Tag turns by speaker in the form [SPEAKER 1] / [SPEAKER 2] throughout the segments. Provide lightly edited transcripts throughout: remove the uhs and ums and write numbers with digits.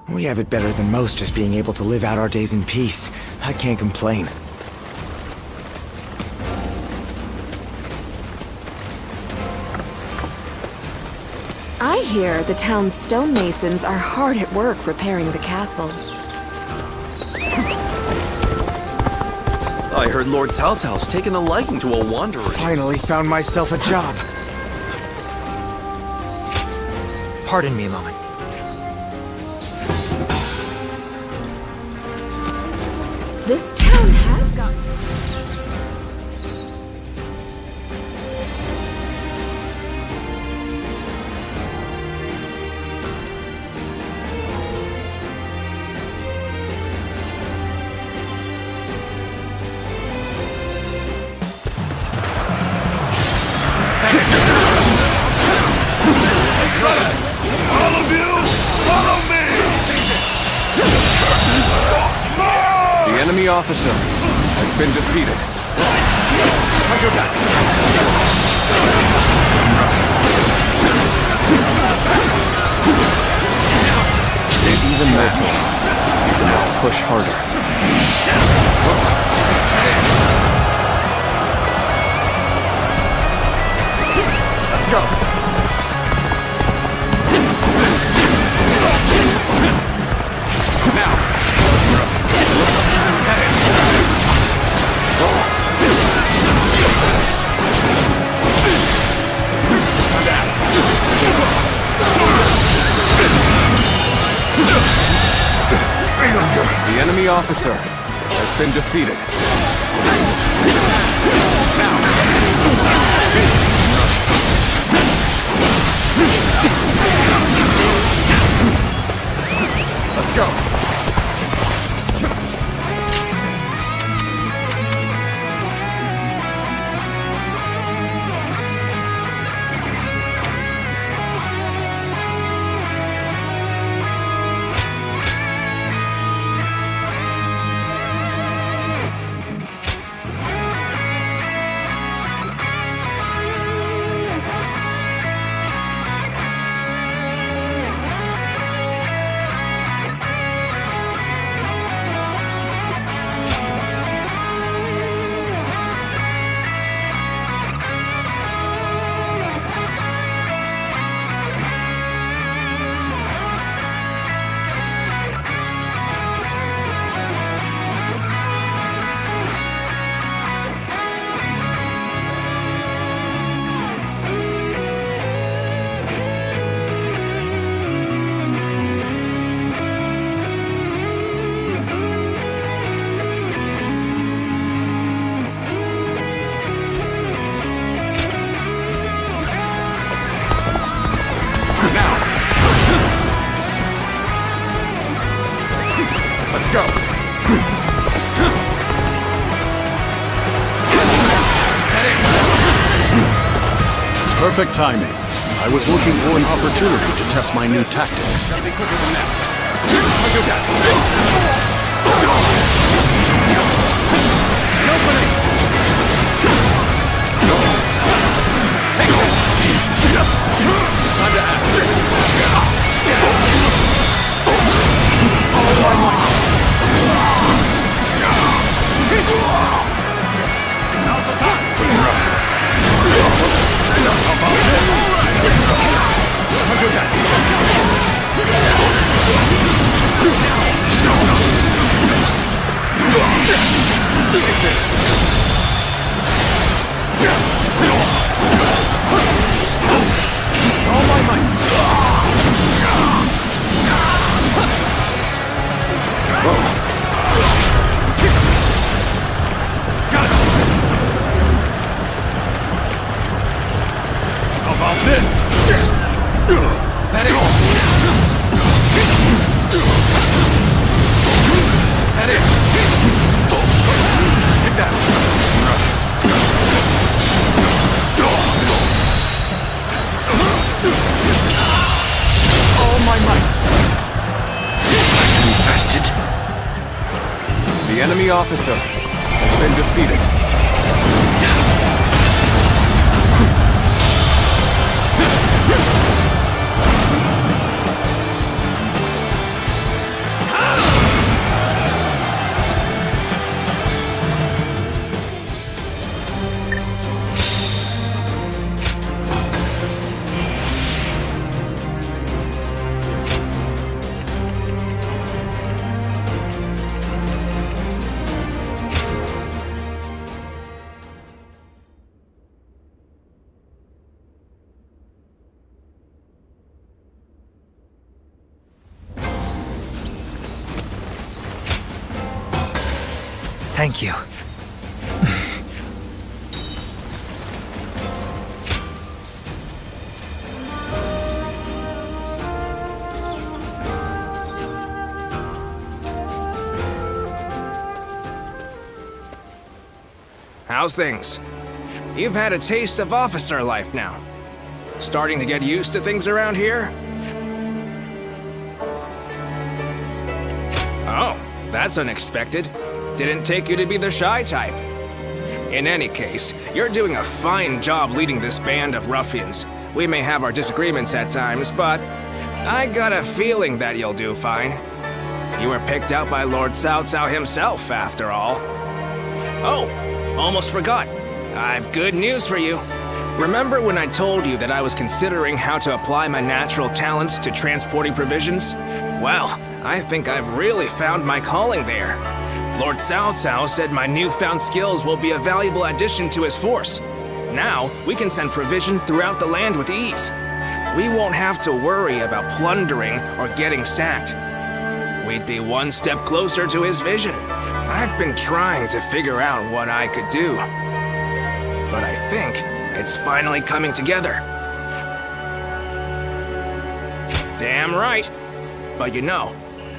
[SPEAKER 1] We have it better than most, just being able to live out our days in peace. I can't complain.
[SPEAKER 2] I hear the town's stonemasons are hard at work repairing the castle.
[SPEAKER 3] I heard Lord Cao Cao's taken a liking to a wanderer.
[SPEAKER 1] Finally found myself a job.
[SPEAKER 4] Pardon me a moment.
[SPEAKER 2] This town has got...
[SPEAKER 5] All of you, follow me!
[SPEAKER 3] The enemy officer has been defeated. Even now, he must push harder. Let's go. The enemy officer has been defeated. Let's go. Let's go.
[SPEAKER 6] Perfect timing. I was looking for an opportunity to test my new tactics.
[SPEAKER 5] Be quicker than that. Take this. Time to act. Now's the time. How about Take this. All my might. Got you. How about this? Is that it? Is that it? Take that. All my might.
[SPEAKER 6] Infested?
[SPEAKER 3] The enemy officer has been defeated.
[SPEAKER 4] Thank you.
[SPEAKER 7] How's things? You've had a taste of officer life now. Starting to get used to things around here? Oh, that's unexpected. Didn't take you to be the shy type. In any case, you're doing a fine job leading this band of ruffians. We may have our disagreements at times, but I got a feeling that you'll do fine. You were picked out by Lord Cao Cao himself, after all. Oh, almost forgot. I've good news for you. Remember when I told you that I was considering how to apply my natural talents to transporting provisions? Well, I think I've really found my calling there. Lord Cao Cao said my newfound skills will be a valuable addition to his force. Now, we can send provisions throughout the land with ease. We won't have to worry about plundering or getting sacked. We'd be one step closer to his vision. I've been trying to figure out what I could do. But I think it's finally coming together. Damn right. But you know,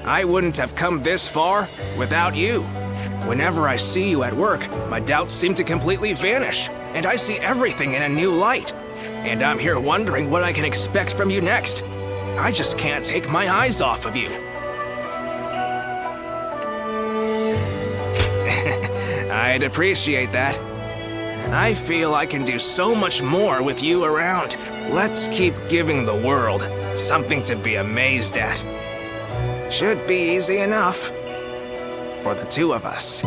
[SPEAKER 7] I wouldn't have come this far without you. Whenever I see you at work, my doubts seem to completely vanish, and I see everything in a new light. And I'm here wondering what I can expect from you next. I just can't take my eyes off of you. I'd appreciate that. I feel I can do so much more with you around. Let's keep giving the world something to be amazed at. Should be easy enough. For the two of us.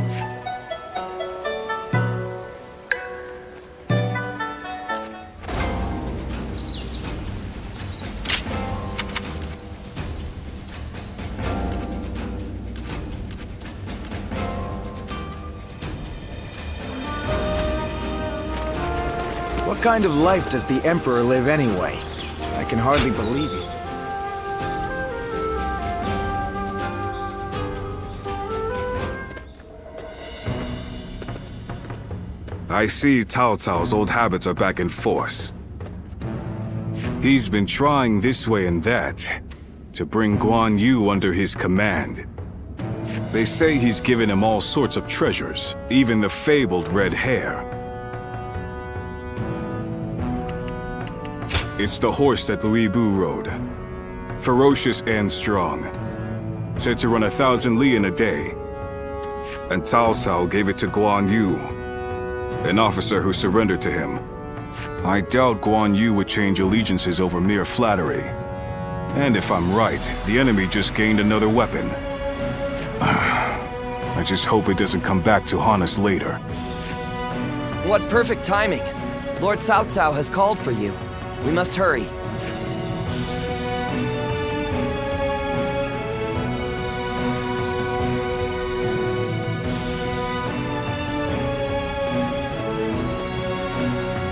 [SPEAKER 1] What kind of life does the Emperor live anyway? I can hardly believe he's...
[SPEAKER 8] I see Cao Cao's old habits are back in force. He's been trying this way and that to bring Guan Yu under his command. They say he's given him all sorts of treasures, even the fabled red hair. It's the horse that Louis Bu rode. Ferocious and strong. Said to run 1,000 li in a day. And Cao Cao gave it to Guan Yu, an officer who surrendered to him. I doubt Guan Yu would change allegiances over mere flattery. And if I'm right, the enemy just gained another weapon. I just hope it doesn't come back to haunt us later.
[SPEAKER 9] What perfect timing! Lord Cao Cao has called for you. We must hurry.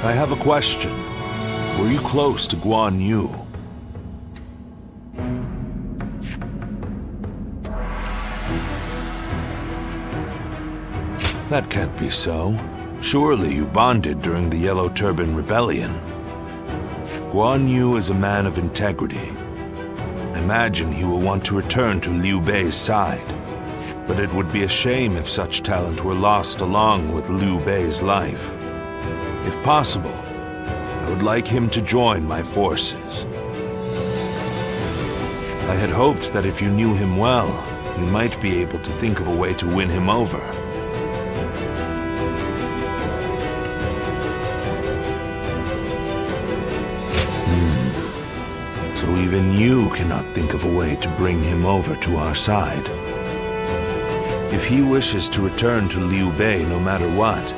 [SPEAKER 10] I have a question. Were you close to Guan Yu? That can't be so. Surely you bonded during the Yellow Turban Rebellion. Guan Yu is a man of integrity. Imagine he will want to return to Liu Bei's side. But it would be a shame if such talent were lost along with Liu Bei's life. If possible, I would like him to join my forces. I had hoped that if you knew him well, you might be able to think of a way to win him over. So even you cannot think of a way to bring him over to our side. If he wishes to return to Liu Bei no matter what,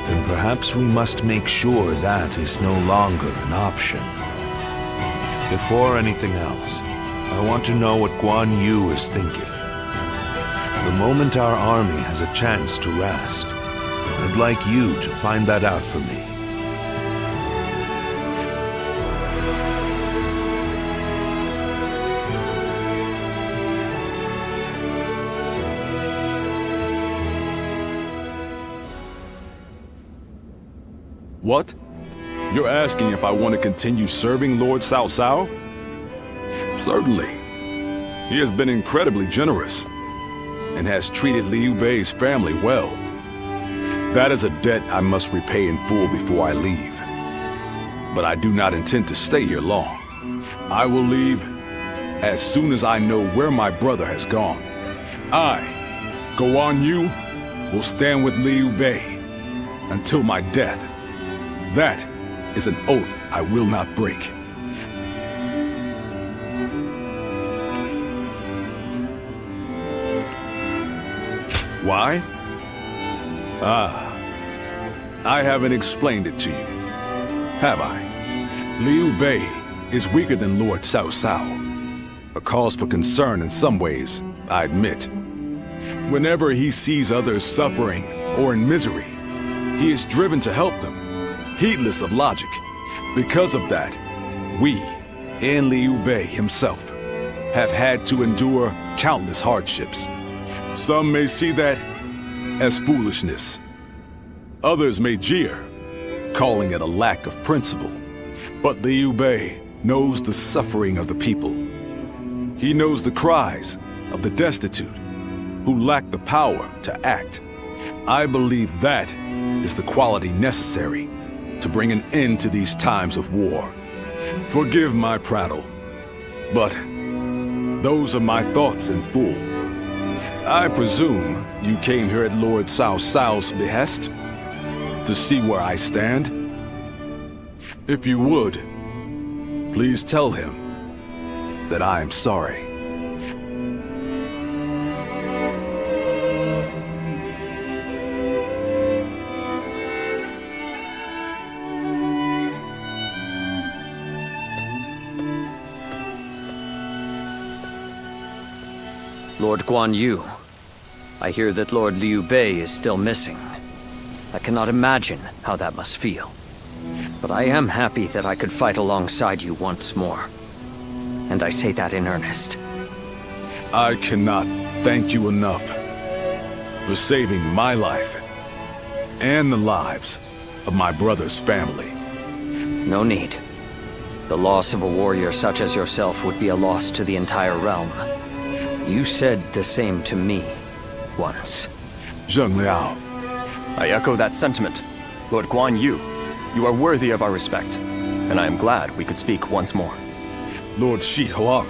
[SPEAKER 10] then perhaps we must make sure that is no longer an option. Before anything else, I want to know what Guan Yu is thinking. The moment our army has a chance to rest, I'd like you to find that out for me.
[SPEAKER 8] What? You're asking if I want to continue serving Lord Cao Cao? Certainly. He has been incredibly generous and has treated Liu Bei's family well. That is a debt I must repay in full before I leave. But I do not intend to stay here long. I will leave as soon as I know where my brother has gone. I, Guan Yu, will stand with Liu Bei until my death. That is an oath I will not break. Why? I haven't explained it to you, have I? Liu Bei is weaker than Lord Cao Cao. A cause for concern in some ways, I admit. Whenever he sees others suffering or in misery, he is driven to help them, heedless of logic. Because of that, we, and Liu Bei himself, have had to endure countless hardships. Some may see that as foolishness. Others may jeer, calling it a lack of principle. But Liu Bei knows the suffering of the people. He knows the cries of the destitute, who lack the power to act. I believe that is the quality necessary to bring an end to these times of war. Forgive my prattle, but those are my thoughts in full. I presume you came here at Lord Cao Cao's behest to see where I stand? If you would, please tell him that I am sorry.
[SPEAKER 3] Lord Guan Yu, I hear that Lord Liu Bei is still missing. I cannot imagine how that must feel. But I am happy that I could fight alongside you once more. And I say that in earnest.
[SPEAKER 8] I cannot thank you enough for saving my life and the lives of my brother's family.
[SPEAKER 3] No need. The loss of a warrior such as yourself would be a loss to the entire realm. You said the same to me once.
[SPEAKER 8] Zheng Liao.
[SPEAKER 11] I echo that sentiment. Lord Guan Yu, you are worthy of our respect, and I am glad we could speak once more.
[SPEAKER 8] Lord Shi Huang.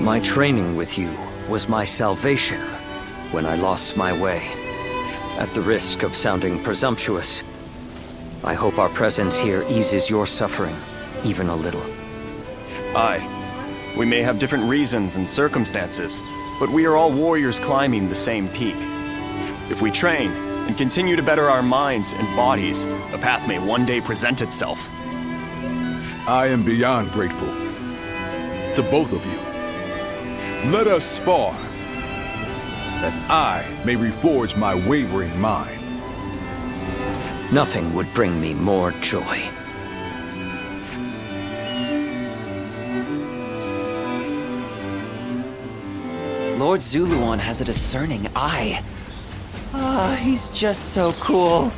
[SPEAKER 3] My training with you was my salvation when I lost my way. At the risk of sounding presumptuous, I hope our presence here eases your suffering even a little.
[SPEAKER 11] Aye. We may have different reasons and circumstances, but we are all warriors climbing the same peak. If we train and continue to better our minds and bodies, a path may one day present itself.
[SPEAKER 8] I am beyond grateful to both of you. Let us spar, that I may reforge my wavering mind.
[SPEAKER 3] Nothing would bring me more joy.
[SPEAKER 12] Lord Zuluan has a discerning eye. He's just so cool.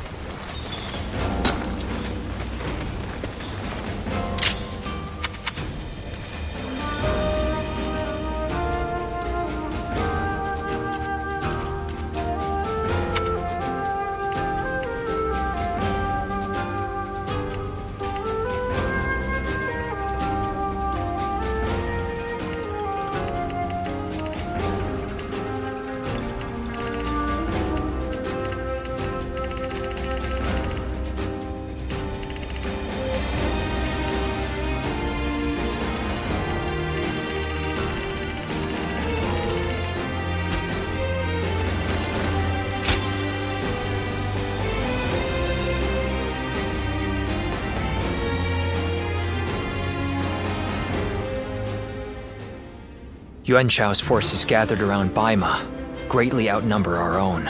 [SPEAKER 4] Yuan Shao's forces gathered around Baima greatly outnumber our own.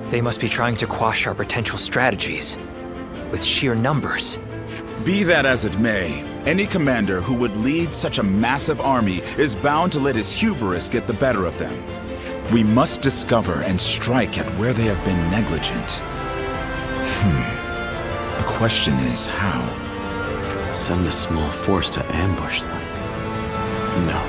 [SPEAKER 4] They must be trying to quash our potential strategies with sheer numbers.
[SPEAKER 13] Be that as it may, any commander who would lead such a massive army is bound to let his hubris get the better of them. We must discover and strike at where they have been negligent. The question is how.
[SPEAKER 6] Send a small force to ambush them? No.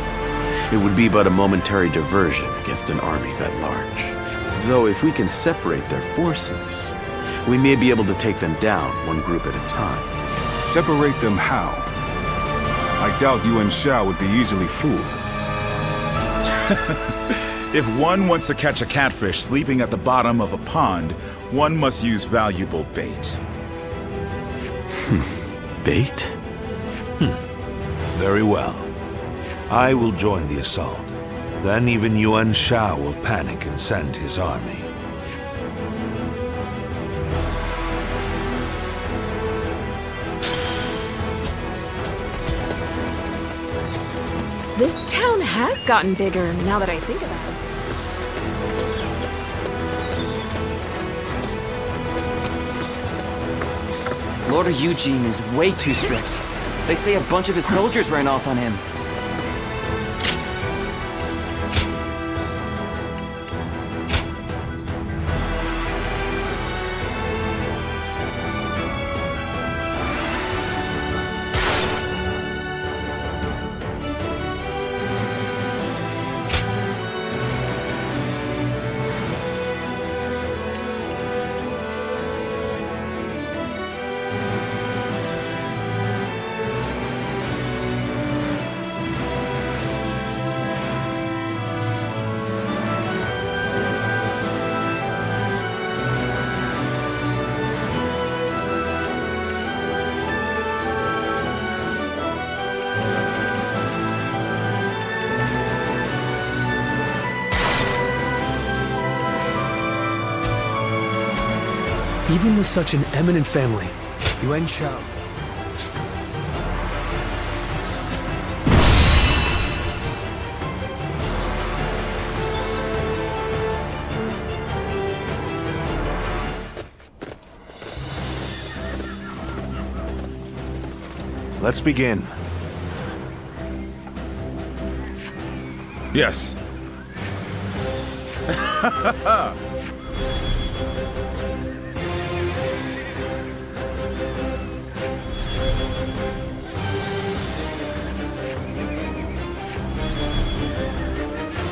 [SPEAKER 6] It would be but a momentary diversion against an army that large. Though if we can separate their forces, we may be able to take them down one group at a time.
[SPEAKER 8] Separate them how? I doubt Yuan Shao would be easily fooled.
[SPEAKER 13] If one wants to catch a catfish sleeping at the bottom of a pond, one must use valuable bait.
[SPEAKER 6] Bait?
[SPEAKER 10] Very well. I will join the assault. Then even Yuan Shao will panic and send his army.
[SPEAKER 2] This town has gotten bigger now that I think about it.
[SPEAKER 12] Lord Eugene is way too strict. They say a bunch of his soldiers ran off on him.
[SPEAKER 5] Even with such an eminent family, Yuan Shao.
[SPEAKER 10] Let's begin.
[SPEAKER 13] Yes.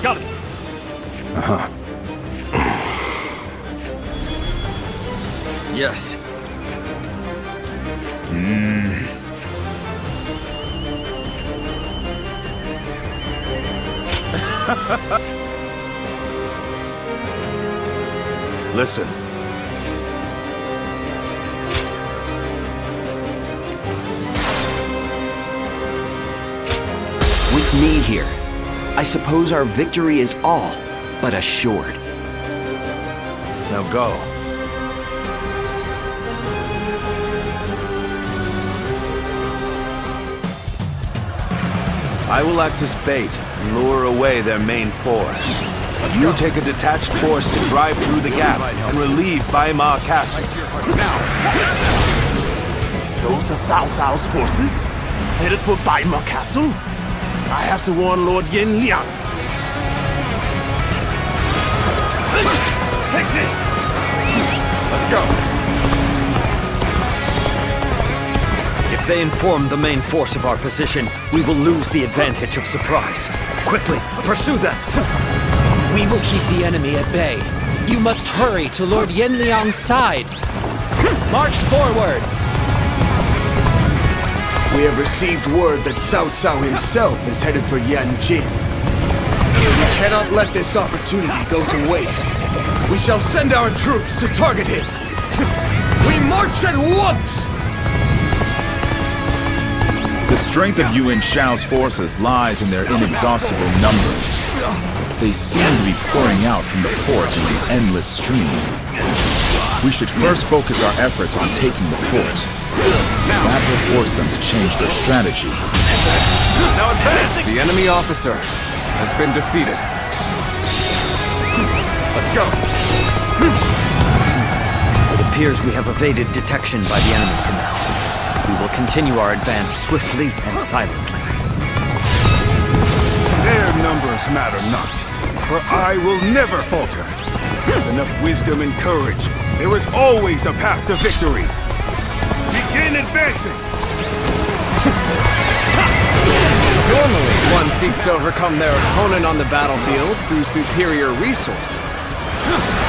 [SPEAKER 5] Got it.
[SPEAKER 3] Yes.
[SPEAKER 10] Listen.
[SPEAKER 14] With me here, I suppose our victory is all but assured.
[SPEAKER 10] Now go. I will act as bait and lure away their main force. You take a detached force to drive through the gap and relieve Baima Castle.
[SPEAKER 15] Those are Cao Cao's forces, headed for Baima Castle. I have to warn Lord Yin Liang.
[SPEAKER 5] Take this!
[SPEAKER 3] Let's go. If they inform the main force of our position, we will lose the advantage of surprise. Quickly, pursue them!
[SPEAKER 16] We will keep the enemy at bay. You must hurry to Lord Yin Liang's side. March forward!
[SPEAKER 17] We have received word that Cao Cao himself is headed for Yanjin. We cannot let this opportunity go to waste. We shall send our troops to target him. We march at once!
[SPEAKER 13] The strength of Yuan Shao's forces lies in their inexhaustible numbers. They seem to be pouring out from the fort in an endless stream. We should first focus our efforts on taking the fort. That will force them to change their strategy.
[SPEAKER 8] Now advance! The enemy officer has been defeated. Let's go!
[SPEAKER 3] It appears we have evaded detection by the enemy for now. We will continue our advance swiftly and silently.
[SPEAKER 8] Their numbers matter not, for I will never falter. With enough wisdom and courage, there is always a path to victory.
[SPEAKER 15] Begin advancing!
[SPEAKER 7] Normally, one seeks to overcome their opponent on the battlefield through superior resources.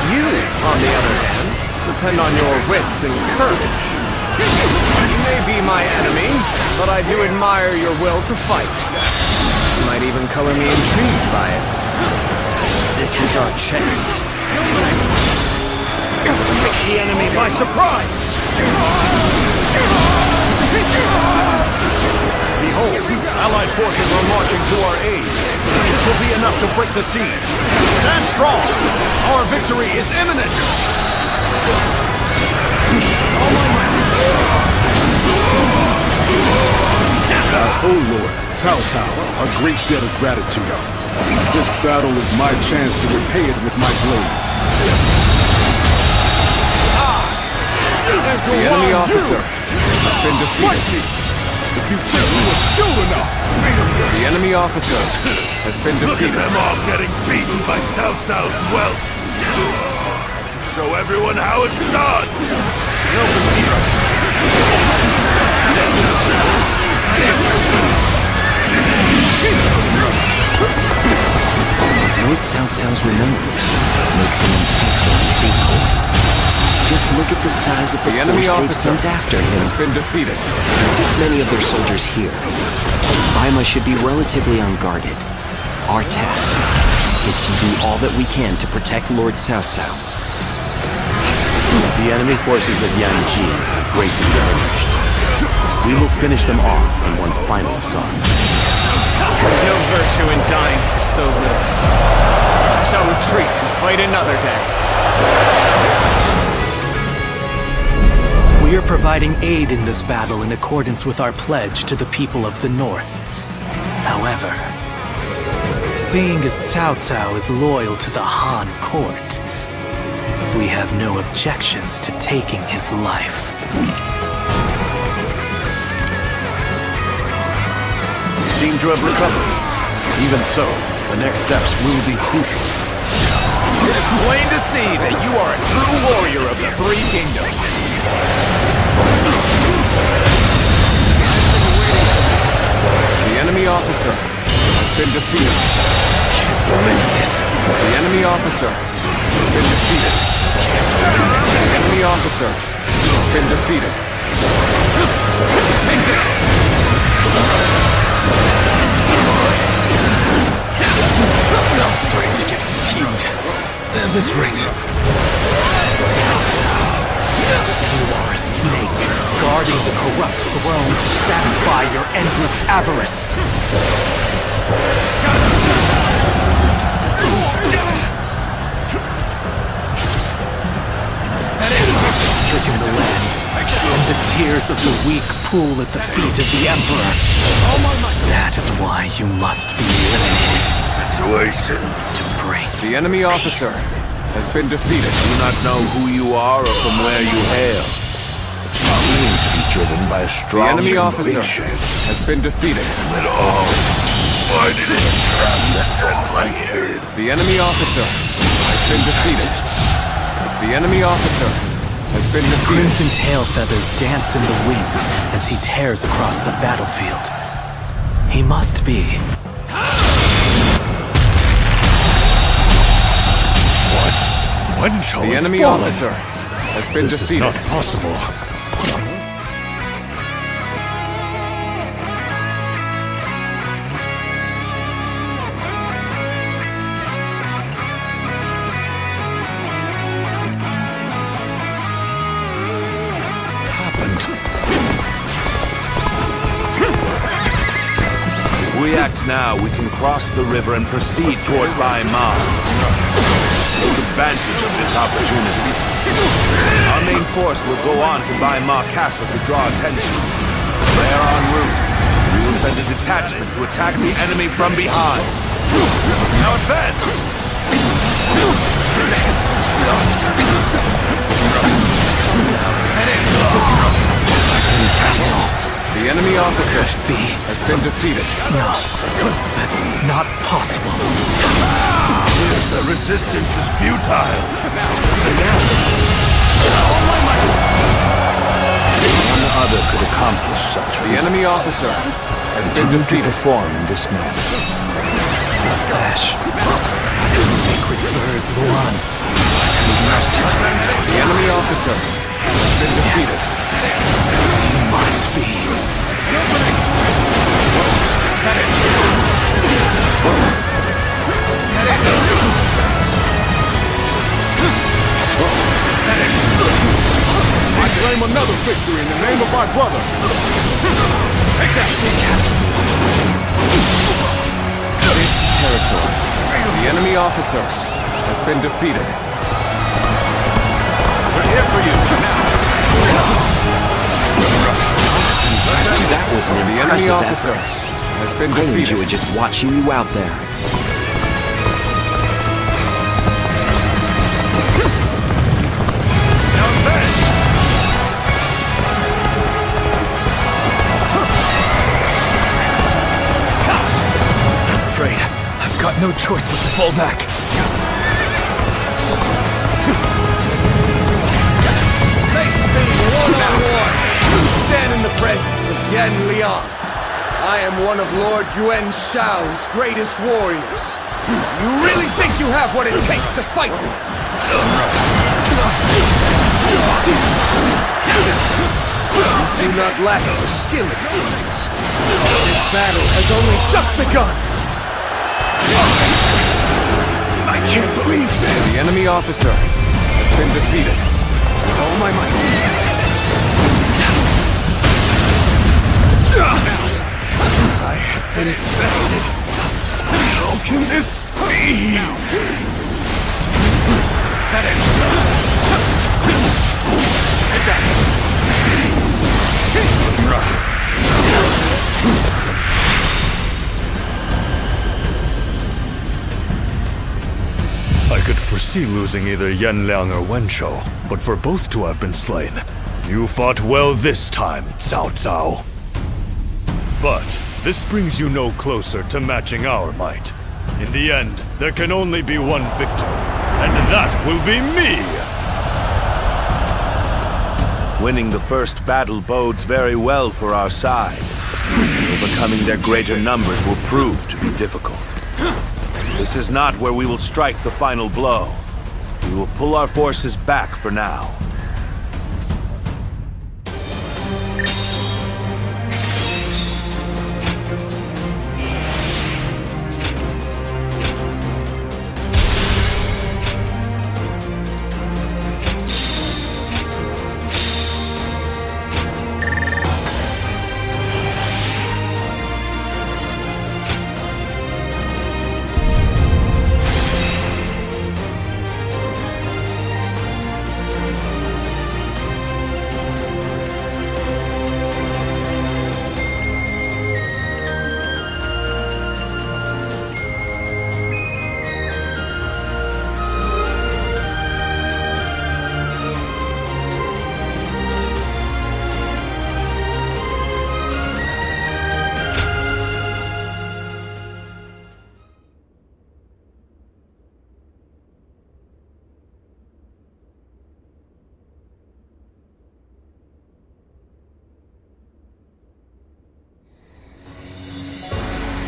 [SPEAKER 7] You, on the other hand, depend on your wits and courage. You may be my enemy, but I do admire your will to fight. You might even color me intrigued by it.
[SPEAKER 16] This is our chance. Take the enemy by surprise!
[SPEAKER 15] Behold, Allied forces are marching to our aid. This will be enough to break the siege. Stand strong! Our victory is imminent!
[SPEAKER 8] Oh Lord, Cao Cao, a great debt of gratitude. This battle is my chance to repay it with my blade.
[SPEAKER 7] The enemy officer has been defeated.
[SPEAKER 8] If you think you were skilled enough!
[SPEAKER 7] The enemy officer has been defeated.
[SPEAKER 15] Look at them all getting beaten by Cao Cao's wealth. Show everyone how it's done!
[SPEAKER 12] Lord Cao Cao's remembrance makes him an excellent decoy. Just look at the size of the
[SPEAKER 7] enemy
[SPEAKER 12] force they've
[SPEAKER 7] officer
[SPEAKER 12] sent after him.
[SPEAKER 7] has been defeated.
[SPEAKER 12] This many of their soldiers here. Baima should be relatively unguarded. Our task is to do all that we can to protect Lord Cao Cao.
[SPEAKER 6] The enemy forces of Yanji are greatly diminished. We will finish them off in one final assault.
[SPEAKER 7] No virtue in dying for so little. I shall retreat and fight another day.
[SPEAKER 16] We are providing aid in this battle in accordance with our pledge to the people of the North. However, seeing as Cao Cao is loyal to the Han court, we have no objections to taking his life.
[SPEAKER 6] You seem to have recovered. Even so, the next steps will be crucial.
[SPEAKER 15] It is plain to see that you are a true warrior of the Three Kingdoms.
[SPEAKER 7] The enemy officer has been defeated.
[SPEAKER 16] Can't believe this.
[SPEAKER 7] The enemy officer has been defeated. The enemy officer has been defeated. Take this!
[SPEAKER 16] I'm starting to get fatigued. At this rate. Cao Cao, you are a snake, guarding the corrupt throne to satisfy your endless avarice. This has stricken the land, and the tears of the weak pool at the feet of the Emperor. That is why you must be eliminated.
[SPEAKER 15] Situation.
[SPEAKER 16] To bring
[SPEAKER 7] the enemy officer has been defeated.
[SPEAKER 10] Do not know who you are or from where you hail. You seem to be driven by a strong
[SPEAKER 7] The enemy officer
[SPEAKER 10] conviction.
[SPEAKER 7] has been defeated.
[SPEAKER 15] Why did it trap my ears?
[SPEAKER 7] The enemy officer has been defeated. The enemy officer has been
[SPEAKER 16] His
[SPEAKER 7] defeated.
[SPEAKER 16] crimson tail feathers dance in the wind as he tears across the battlefield. He must be.
[SPEAKER 15] What? Wen Chou
[SPEAKER 7] The
[SPEAKER 15] has
[SPEAKER 7] enemy
[SPEAKER 15] fallen.
[SPEAKER 7] officer has been
[SPEAKER 15] This
[SPEAKER 7] defeated.
[SPEAKER 15] is not possible.
[SPEAKER 10] If we act now, we can cross the river and proceed toward Baima. Take advantage of this opportunity. Our main force will go on to Baima Castle to draw attention. There en route, we will send a detachment to attack the enemy from behind. Now advance!
[SPEAKER 7] The enemy officer has been defeated.
[SPEAKER 16] No, that's not possible.
[SPEAKER 15] The resistance is futile.
[SPEAKER 7] On the
[SPEAKER 10] other could accomplish such
[SPEAKER 7] The
[SPEAKER 10] feats.
[SPEAKER 7] enemy officer has been
[SPEAKER 10] Continue to
[SPEAKER 7] defeated.
[SPEAKER 10] perform in this manner.
[SPEAKER 16] The sash. The sacred bird, Luan. We must have
[SPEAKER 7] The enemy officer has been defeated.
[SPEAKER 16] He must be.
[SPEAKER 15] I claim another victory in the name of my brother. Take that,
[SPEAKER 7] This territory. The enemy officer has been defeated.
[SPEAKER 15] We're here for you now.
[SPEAKER 12] That was an
[SPEAKER 7] The enemy
[SPEAKER 12] impressive
[SPEAKER 7] officer
[SPEAKER 12] effort.
[SPEAKER 7] has been
[SPEAKER 12] I
[SPEAKER 7] defeated.
[SPEAKER 12] enjoyed just watching you out there.
[SPEAKER 16] I'm afraid I've got no choice but to fall back.
[SPEAKER 17] Face me one-on-one. You stand in the presence of Yan Liang. I am one of Lord Yuan Shao's greatest warriors. You really think you have what it takes to fight me? You do not lack for skill, it seems. This battle has only just begun. I can't believe this.
[SPEAKER 7] The enemy officer has been defeated. With all my might.
[SPEAKER 15] I have been bested. How can this be? Is that it? Take that.
[SPEAKER 18] I could foresee losing either Yan Liang or Wen Shou, but for both to have been slain, you fought well this time, Cao Cao. But this brings you no closer to matching our might. In the end, there can only be one victor, and that will be me!
[SPEAKER 10] Winning the first battle bodes very well for our side. Overcoming their greater numbers will prove to be difficult. This is not where we will strike the final blow. We will pull our forces back for now.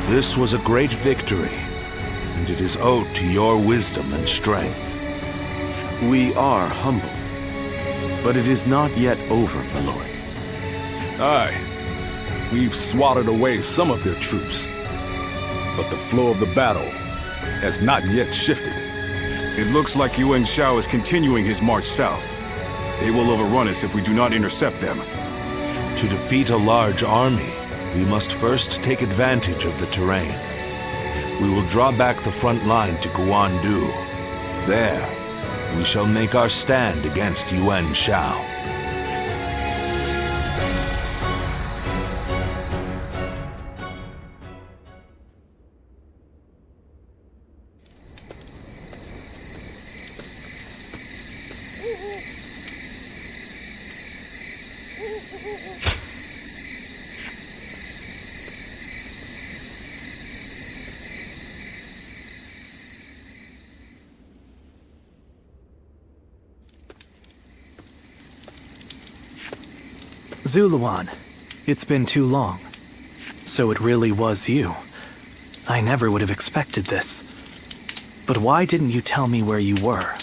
[SPEAKER 10] This was a great victory, and it is owed to your wisdom and strength.
[SPEAKER 6] We are humble, but it is not yet over, my lord.
[SPEAKER 15] Aye. We've swatted away some of their troops, but the flow of the battle has not yet shifted.
[SPEAKER 8] It looks like Yuan Shao is continuing his march south. They will overrun us if we do not intercept them.
[SPEAKER 10] To defeat a large army, we must first take advantage of the terrain. We will draw back the front line to Guandu. There, we shall make our stand against Yuan Shao.
[SPEAKER 16] Zuluan, it's been too long. So it really was you. I never would have expected this. But why didn't you tell me where you were?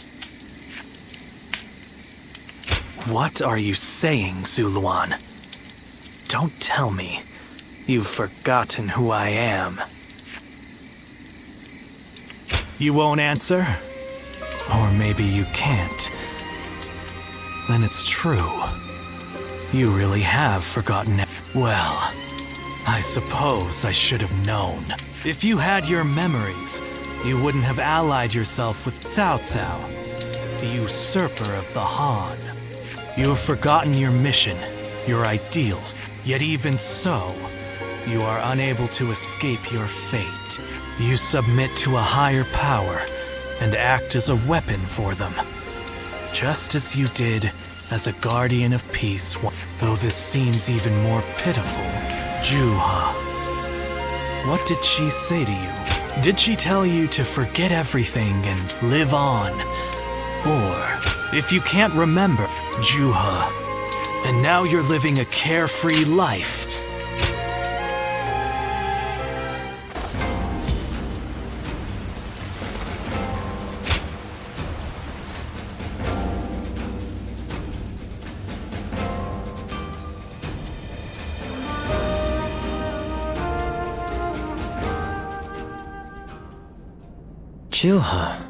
[SPEAKER 16] What are you saying, Zuluan? Don't tell me you've forgotten who I am. You won't answer? Or maybe you can't. Then it's true. You really have forgotten it. Well, I suppose I should have known. If you had your memories, you wouldn't have allied yourself with Cao Cao, the usurper of the Han. You have forgotten your mission, your ideals. Yet even so, you are unable to escape your fate. You submit to a higher power and act as a weapon for them. Just as you did as a guardian of peace. Though this seems even more pitiful, Juha. What did she say to you? Did she tell you to forget everything and live on? Or, if you can't remember, Juha, and now you're living a carefree life.
[SPEAKER 12] Juha,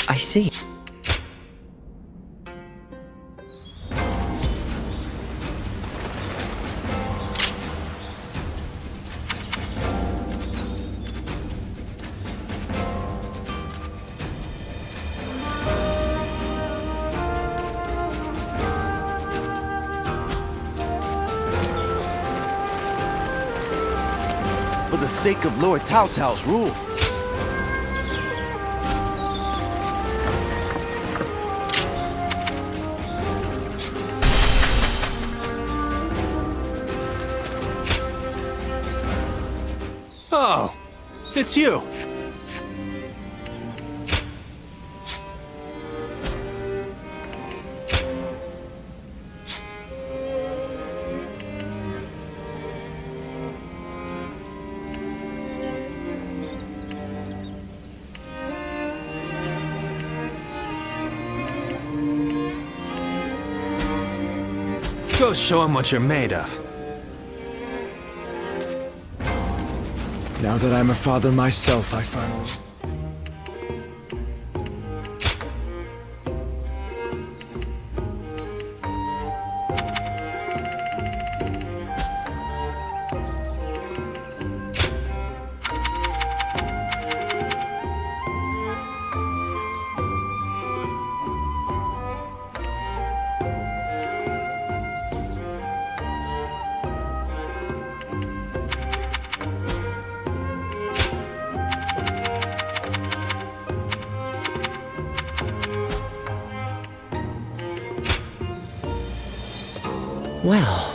[SPEAKER 12] I see.
[SPEAKER 14] For the sake of Lord Cao Cao's rule.
[SPEAKER 5] Oh, it's you. Go show him what you're made of.
[SPEAKER 1] Now that I'm a father myself, I finally...
[SPEAKER 12] Well...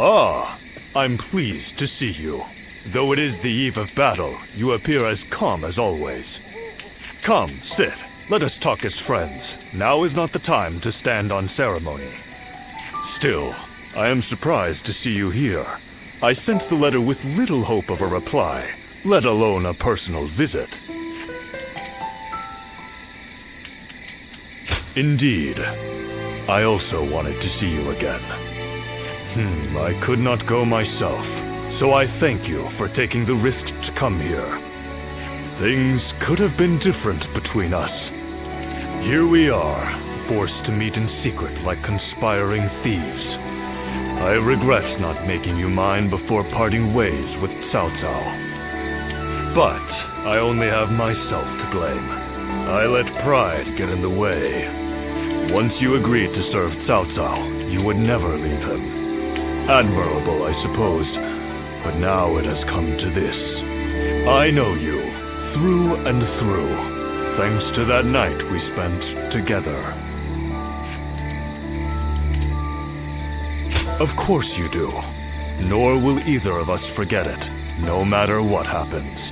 [SPEAKER 18] Ah, I'm pleased to see you. Though it is the eve of battle, you appear as calm as always. Come, sit. Let us talk as friends. Now is not the time to stand on ceremony. Still, I am surprised to see you here. I sent the letter with little hope of a reply, let alone a personal visit. Indeed. I also wanted to see you again. I could not go myself. So I thank you for taking the risk to come here. Things could have been different between us. Here we are, forced to meet in secret like conspiring thieves. I regret not making you mine before parting ways with Cao Cao. But I only have myself to blame. I let pride get in the way. Once you agreed to serve Cao Cao, you would never leave him. Admirable, I suppose, but now it has come to this. I know you, through and through, thanks to that night we spent together. Of course you do. Nor will either of us forget it, no matter what happens.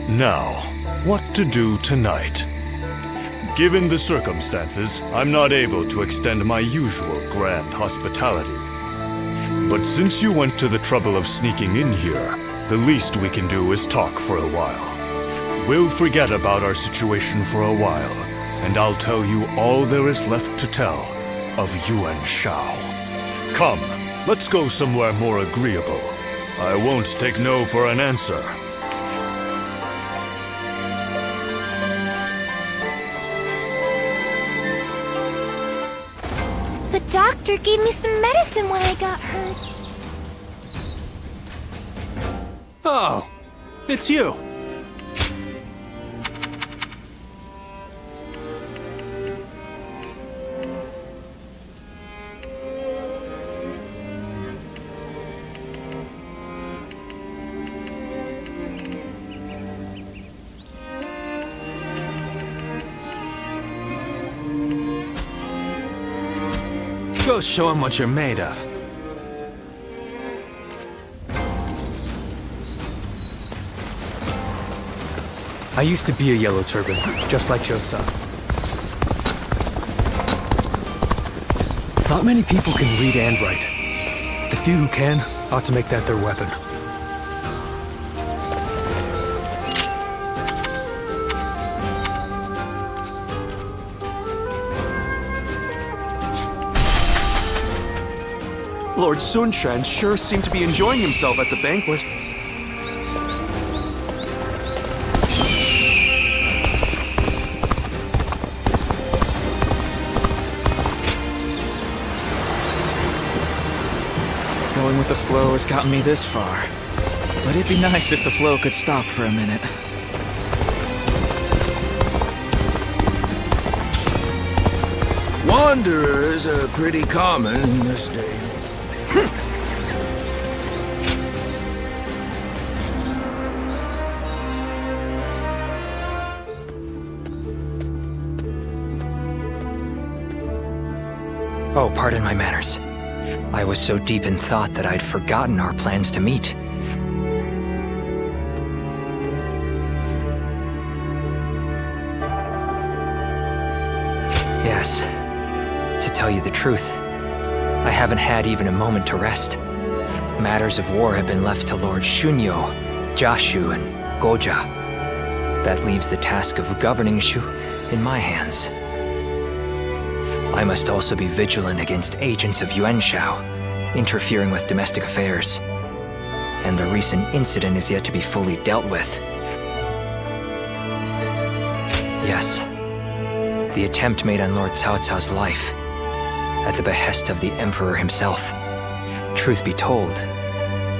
[SPEAKER 18] Now, what to do tonight? Given the circumstances, I'm not able to extend my usual grand hospitality. But since you went to the trouble of sneaking in here, the least we can do is talk for a while. We'll forget about our situation for a while, and I'll tell you all there is left to tell of Yuan Shao. Come, let's go somewhere more agreeable. I won't take no for an answer.
[SPEAKER 19] The doctor gave me some medicine when I got hurt.
[SPEAKER 5] Oh, it's you.
[SPEAKER 7] Go show him what you're made of.
[SPEAKER 5] I used to be a Yellow Turban, just like Jotza. Not many people can read and write. The few who can ought to make that their weapon.
[SPEAKER 9] Lord Sun Quan sure seemed to be enjoying himself at the banquet.
[SPEAKER 20] Going with the flow has gotten me this far. But it'd be nice if the flow could stop for a minute.
[SPEAKER 17] Wanderers are pretty common in this day.
[SPEAKER 4] Oh, pardon my manners. I was so deep in thought that I'd forgotten our plans to meet. Yes. To tell you the truth, I haven't had even a moment to rest. Matters of war have been left to Lord Shunyo, Jashu, and Goja. That leaves the task of governing Shu in my hands. I must also be vigilant against agents of Yuan Shao, interfering with domestic affairs. And the recent incident is yet to be fully dealt with. Yes, the attempt made on Lord Cao Cao's life, at the behest of the Emperor himself. Truth be told,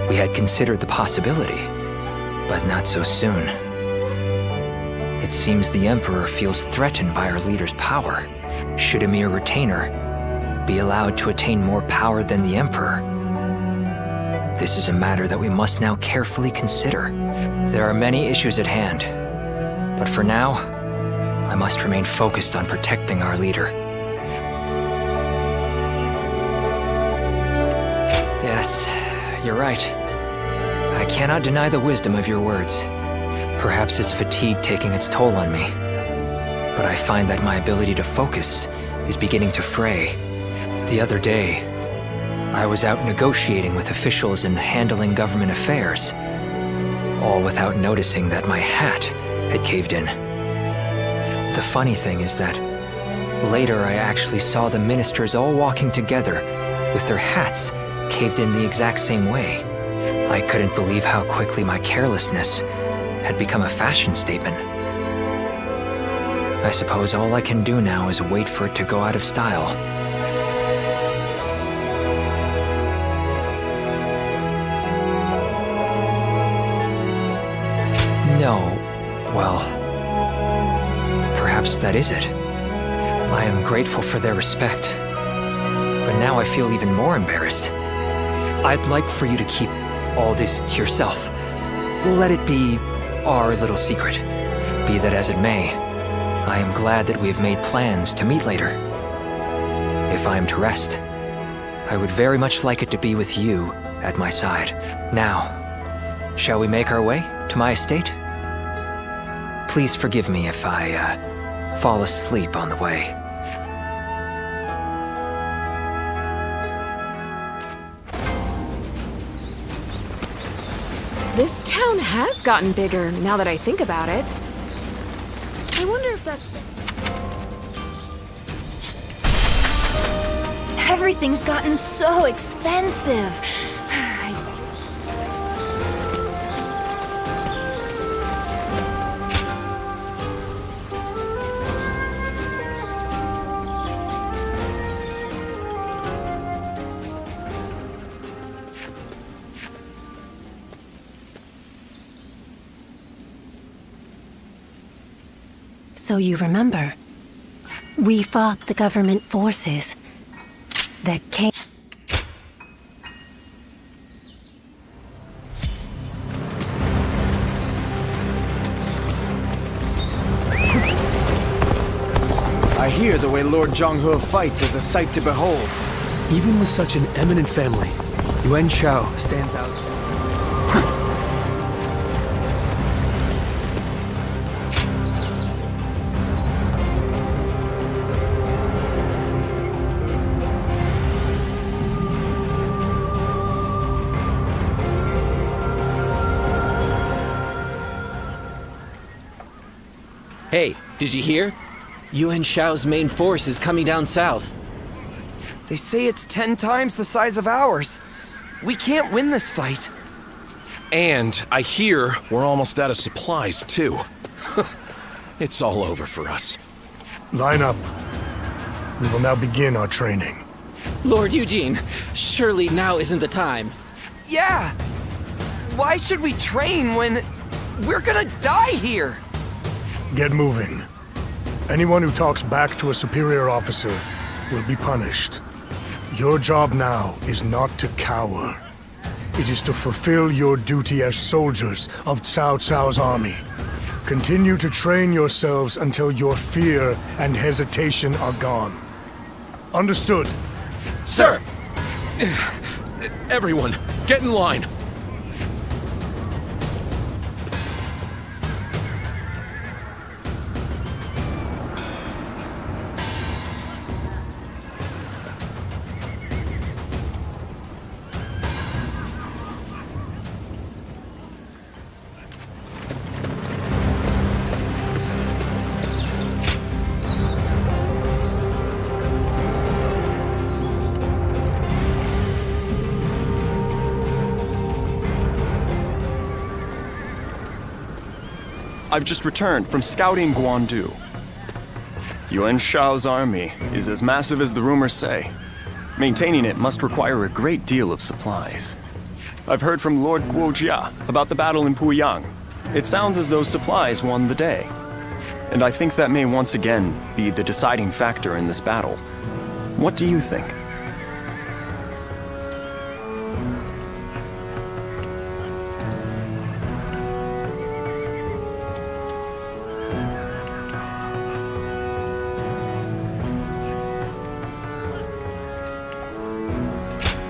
[SPEAKER 4] we had considered the possibility, but not so soon. It seems the Emperor feels threatened by our leader's power. Should a mere retainer be allowed to attain more power than the Emperor? This is a matter that we must now carefully consider. There are many issues at hand, but for now, I must remain focused on protecting our leader. Yes, you're right. I cannot deny the wisdom of your words. Perhaps it's fatigue taking its toll on me. But I find that my ability to focus is beginning to fray. The other day, I was out negotiating with officials and handling government affairs, all without noticing that my hat had caved in. The funny thing is that later I actually saw the ministers all walking together with their hats caved in the exact same way. I couldn't believe how quickly my carelessness had become a fashion statement. I suppose all I can do now is wait for it to go out of style. No, well, perhaps that is it. I am grateful for their respect, but now I feel even more embarrassed. I'd like for you to keep all this to yourself. Let it be our little secret. Be that as it may, I am glad that we have made plans to meet later. If I am to rest, I would very much like it to be with you at my side. Now, shall we make our way to my estate? Please forgive me if I fall asleep on the way.
[SPEAKER 2] This town has gotten bigger, now that I think about it. I wonder if that's
[SPEAKER 19] Everything's gotten so expensive.
[SPEAKER 21] So you remember, we fought the government forces that came...
[SPEAKER 1] I hear the way Lord Zhonghe fights is a sight to behold.
[SPEAKER 5] Even with such an eminent family, Yuan Shao stands out.
[SPEAKER 22] Hey, did you hear? Yuan Shao's main force is coming down south.
[SPEAKER 9] They say it's 10 times the size of ours. We can't win this fight.
[SPEAKER 15] And I hear we're almost out of supplies, too. It's all over for us.
[SPEAKER 23] Line up. We will now begin our training.
[SPEAKER 22] Lord Eugene, surely now isn't the time.
[SPEAKER 9] Yeah! Why should we train when we're gonna die here?
[SPEAKER 23] Get moving. Anyone who talks back to a superior officer will be punished. Your job now is not to cower. It is to fulfill your duty as soldiers of Cao Cao's army. Continue to train yourselves until your fear and hesitation are gone. Understood?
[SPEAKER 15] Sir! Everyone, get in line.
[SPEAKER 11] I've just returned from scouting Guandu. Yuan Shao's army is as massive as the rumors say. Maintaining it must require a great deal of supplies. I've heard from Lord Guojia about the battle in Puyang. It sounds as though supplies won the day. And I think that may once again be the deciding factor in this battle. What do you think?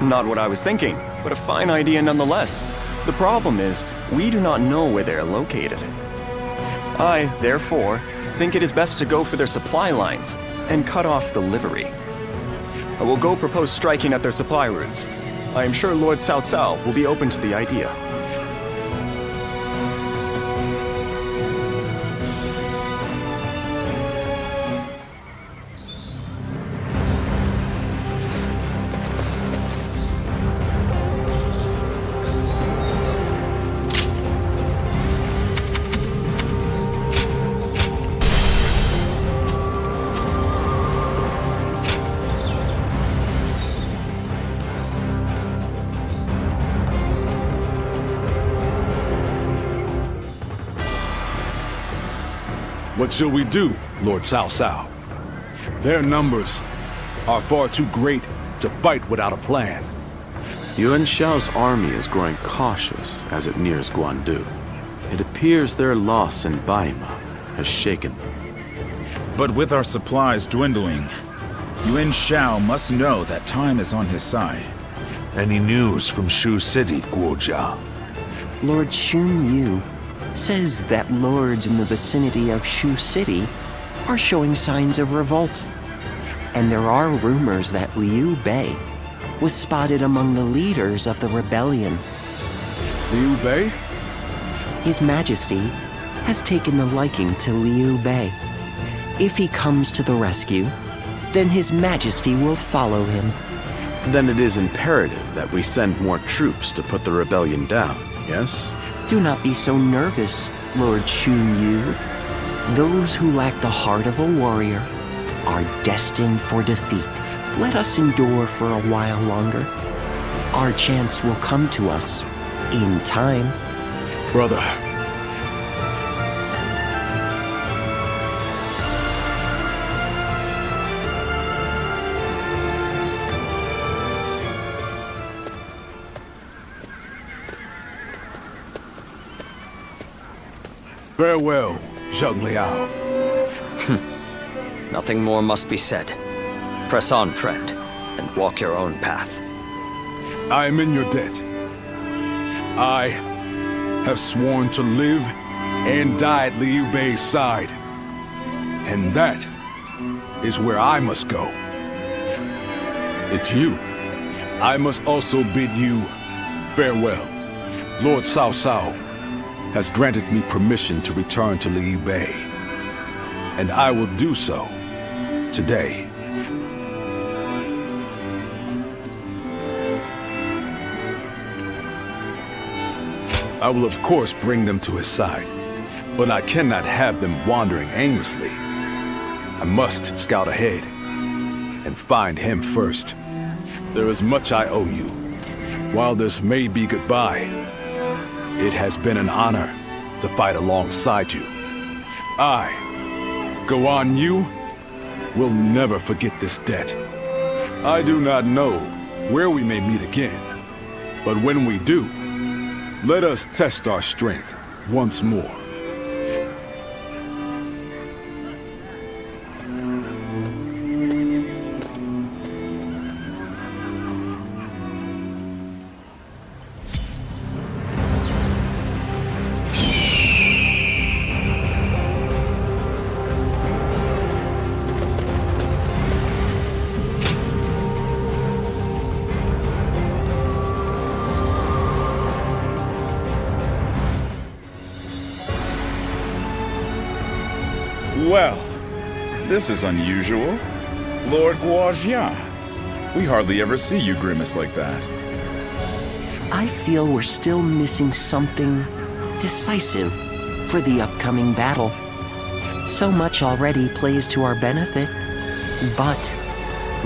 [SPEAKER 11] Not what I was thinking, but a fine idea nonetheless. The problem is, we do not know where they are located. I, therefore, think it is best to go for their supply lines and cut off delivery. I will go propose striking at their supply routes. I am sure Lord Cao Cao will be open to the idea.
[SPEAKER 8] What shall we do, Lord Cao Cao? Their numbers are far too great to fight without a plan.
[SPEAKER 3] Yuan Shao's army is growing cautious as it nears Guandu. It appears their loss in Baima has shaken them.
[SPEAKER 6] But with our supplies dwindling, Yuan Shao must know that time is on his side.
[SPEAKER 10] Any news from Shu City, Guojia?
[SPEAKER 12] Lord Xun Yu says that lords in the vicinity of Shu City are showing signs of revolt. And there are rumors that Liu Bei was spotted among the leaders of the rebellion.
[SPEAKER 8] Liu Bei?
[SPEAKER 12] His Majesty has taken a liking to Liu Bei. If he comes to the rescue, then His Majesty will follow him.
[SPEAKER 3] Then it is imperative that we send more troops to put the rebellion down, yes?
[SPEAKER 12] Do not be so nervous, Lord Xun Yu. Those who lack the heart of a warrior are destined for defeat. Let us endure for a while longer. Our chance will come to us in time.
[SPEAKER 8] Brother. Farewell, Zheng Liao.
[SPEAKER 4] Nothing more must be said. Press on, friend, and walk your own path.
[SPEAKER 8] I am in your debt. I have sworn to live and die at Liu Bei's side. And that is where I must go. It's you. I must also bid you farewell. Lord Cao Cao has granted me permission to return to Liu Bei. And I will do so today. I will of course bring them to his side, but I cannot have them wandering aimlessly. I must scout ahead and find him first. There is much I owe you. While this may be goodbye, it has been an honor to fight alongside you. I, Guan Yu, will never forget this debt. I do not know where we may meet again, but when we do, let us test our strength once more.
[SPEAKER 6] Well, this is unusual. Lord Guojia. We hardly ever see you grimace like that.
[SPEAKER 12] I feel we're still missing something decisive for the upcoming battle. So much already plays to our benefit, but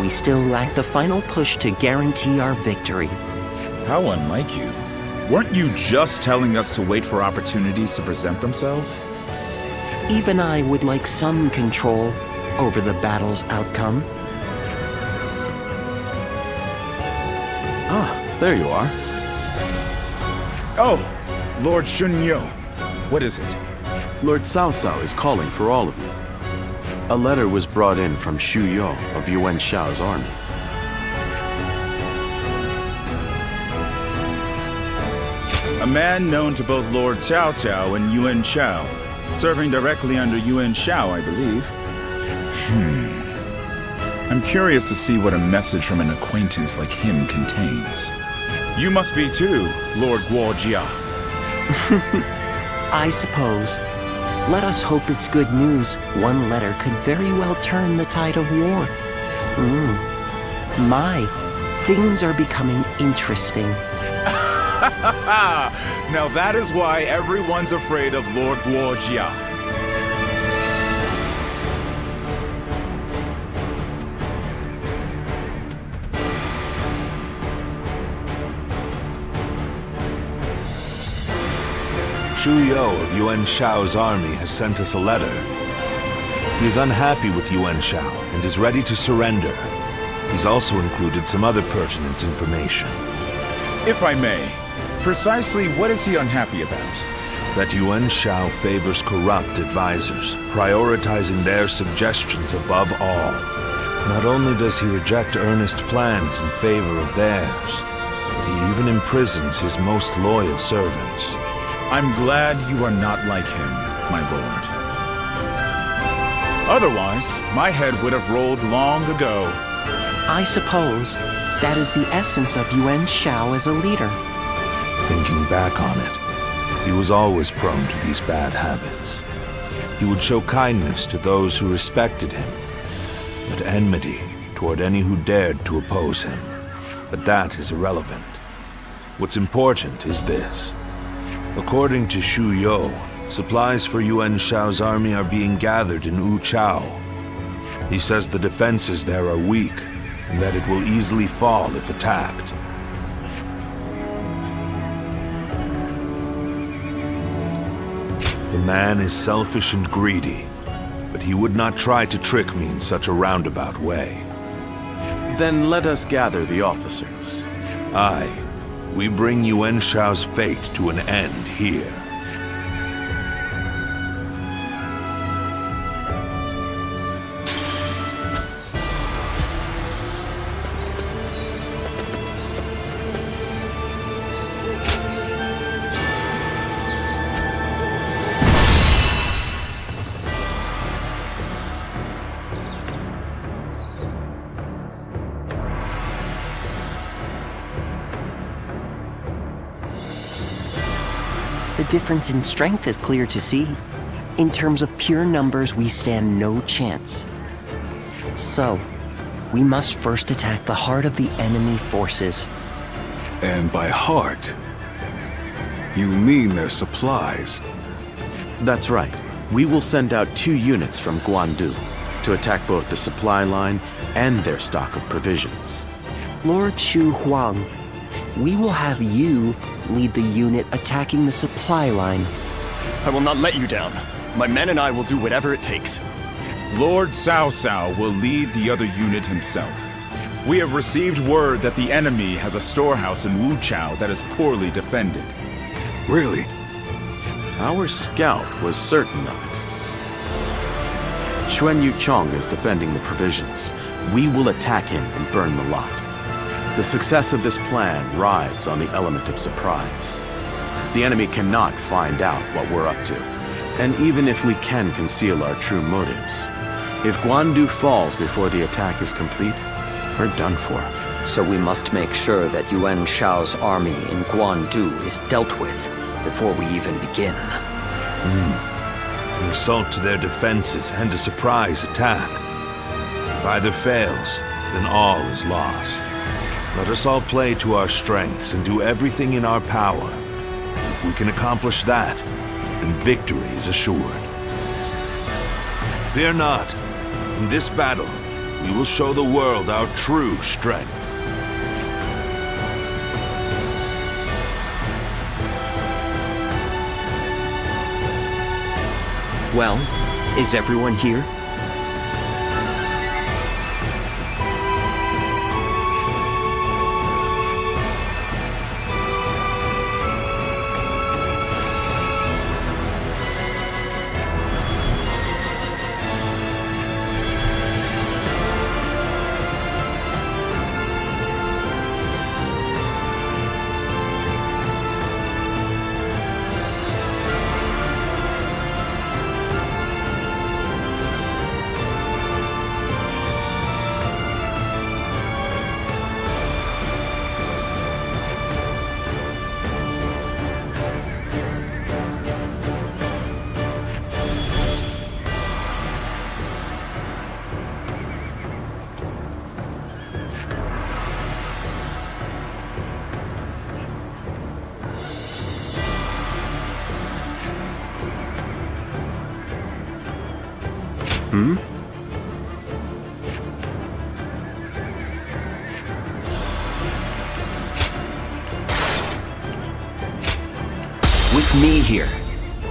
[SPEAKER 12] we still lack the final push to guarantee our victory.
[SPEAKER 6] How unlike you. Weren't you just telling us to wait for opportunities to present themselves?
[SPEAKER 12] Even I would like some control over the battle's outcome.
[SPEAKER 3] Ah, there you are.
[SPEAKER 6] Oh, Lord Shunyo. What is it?
[SPEAKER 3] Lord Cao Cao is calling for all of you. A letter was brought in from Xu Yo of Yuan Shao's army.
[SPEAKER 6] A man known to both Lord Cao Cao and Yuan Shao, serving directly under Yuan Shao, I believe. I'm curious to see what a message from an acquaintance like him contains. You must be too, Lord Guojia.
[SPEAKER 12] I suppose. Let us hope it's good news. One letter could very well turn the tide of war. My, things are becoming interesting.
[SPEAKER 6] Now that is why everyone's afraid of Lord Guojia.
[SPEAKER 10] Xu Yo of Yuan Shao's army has sent us a letter. He is unhappy with Yuan Shao and is ready to surrender. He's also included some other pertinent information.
[SPEAKER 6] If I may, precisely what is he unhappy about?
[SPEAKER 10] That Yuan Shao favors corrupt advisors, prioritizing their suggestions above all. Not only does he reject earnest plans in favor of theirs, but he even imprisons his most loyal servants.
[SPEAKER 6] I'm glad you are not like him, my lord. Otherwise, my head would have rolled long ago.
[SPEAKER 12] I suppose that is the essence of Yuan Shao as a leader.
[SPEAKER 10] Thinking back on it, he was always prone to these bad habits. He would show kindness to those who respected him, but enmity toward any who dared to oppose him. But that is irrelevant. What's important is this. According to Shu You, supplies for Yuan Shao's army are being gathered in Wu Chao. He says the defenses there are weak, and that it will easily fall if attacked. The man is selfish and greedy, but he would not try to trick me in such a roundabout way.
[SPEAKER 3] Then let us gather the officers.
[SPEAKER 10] Aye, we bring Yuan Shao's fate to an end here.
[SPEAKER 12] The difference in strength is clear to see. In terms of pure numbers, we stand no chance. So, we must first attack the heart of the enemy forces.
[SPEAKER 8] And by heart, you mean their supplies?
[SPEAKER 3] That's right. We will send out 2 units from Guandu to attack both the supply line and their stock of provisions.
[SPEAKER 12] Lord Shu Huang, we will have you lead the unit attacking the supply line.
[SPEAKER 11] I will not let you down. My men and I will do whatever it takes.
[SPEAKER 6] Lord Cao Cao will lead the other unit himself. We have received word that the enemy has a storehouse in Wu Chao that is poorly defended.
[SPEAKER 8] Really?
[SPEAKER 3] Our scout was certain of it. Xuan Yuchong is defending the provisions. We will attack him and burn the lot. The success of this plan rides on the element of surprise. The enemy cannot find out what we're up to. And even if we can conceal our true motives, if Guandu falls before the attack is complete, we're done for.
[SPEAKER 4] So we must make sure that Yuan Shao's army in Guandu is dealt with before we even begin.
[SPEAKER 10] An assault to their defenses and a surprise attack. If either fails, then all is lost. Let us all play to our strengths and do everything in our power. If we can accomplish that, then victory is assured. Fear not. In this battle, we will show the world our true strength.
[SPEAKER 12] Well, is everyone here? With me here,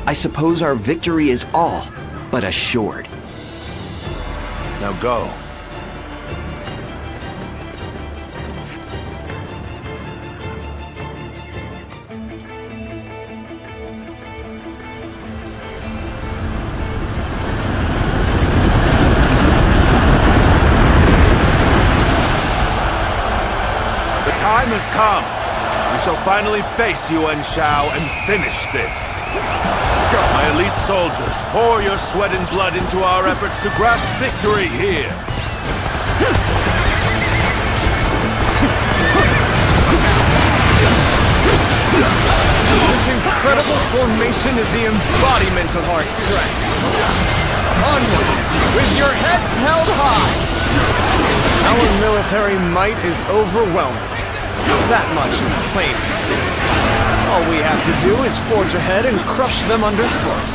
[SPEAKER 12] I suppose our victory is all but assured.
[SPEAKER 10] Now go.
[SPEAKER 15] The time has come. We shall finally face Yuan Shao and finish this. Let's go. My elite soldiers, pour your sweat and blood into our efforts to grasp victory here.
[SPEAKER 7] This incredible formation is the embodiment of our strength. Onward, with your heads held high. Our military might is overwhelming. That much is plain to see. All we have to do is forge ahead and crush them underfoot.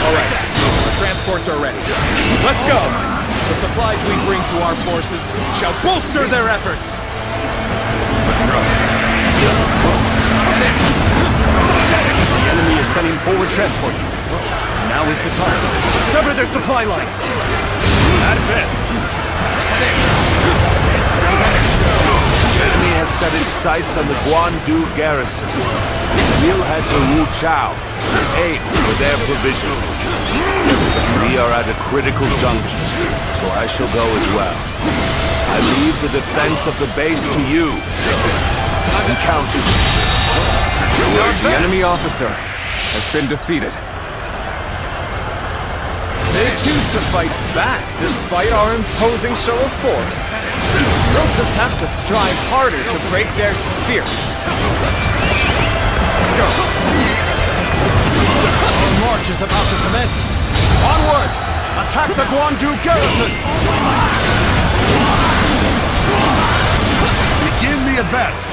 [SPEAKER 7] All right, the transports are ready. Let's go! The supplies we bring to our forces shall bolster their efforts. The enemy is sending forward transport units. Now is the time. Sever their supply line. Advance.
[SPEAKER 15] The enemy has set its sights on the Guandu garrison. We'll head to Wu Chao and aim for their provisions. We are at a critical juncture, so I shall go as well. I leave the defense of the base to you, Nicholas. Encounter. The enemy officer has been defeated. They choose to fight back despite our imposing show of force. We'll just have to strive harder to break their spirit. Let's go. Our march is about to commence. Onward! Attack the Guandu garrison! Begin the advance!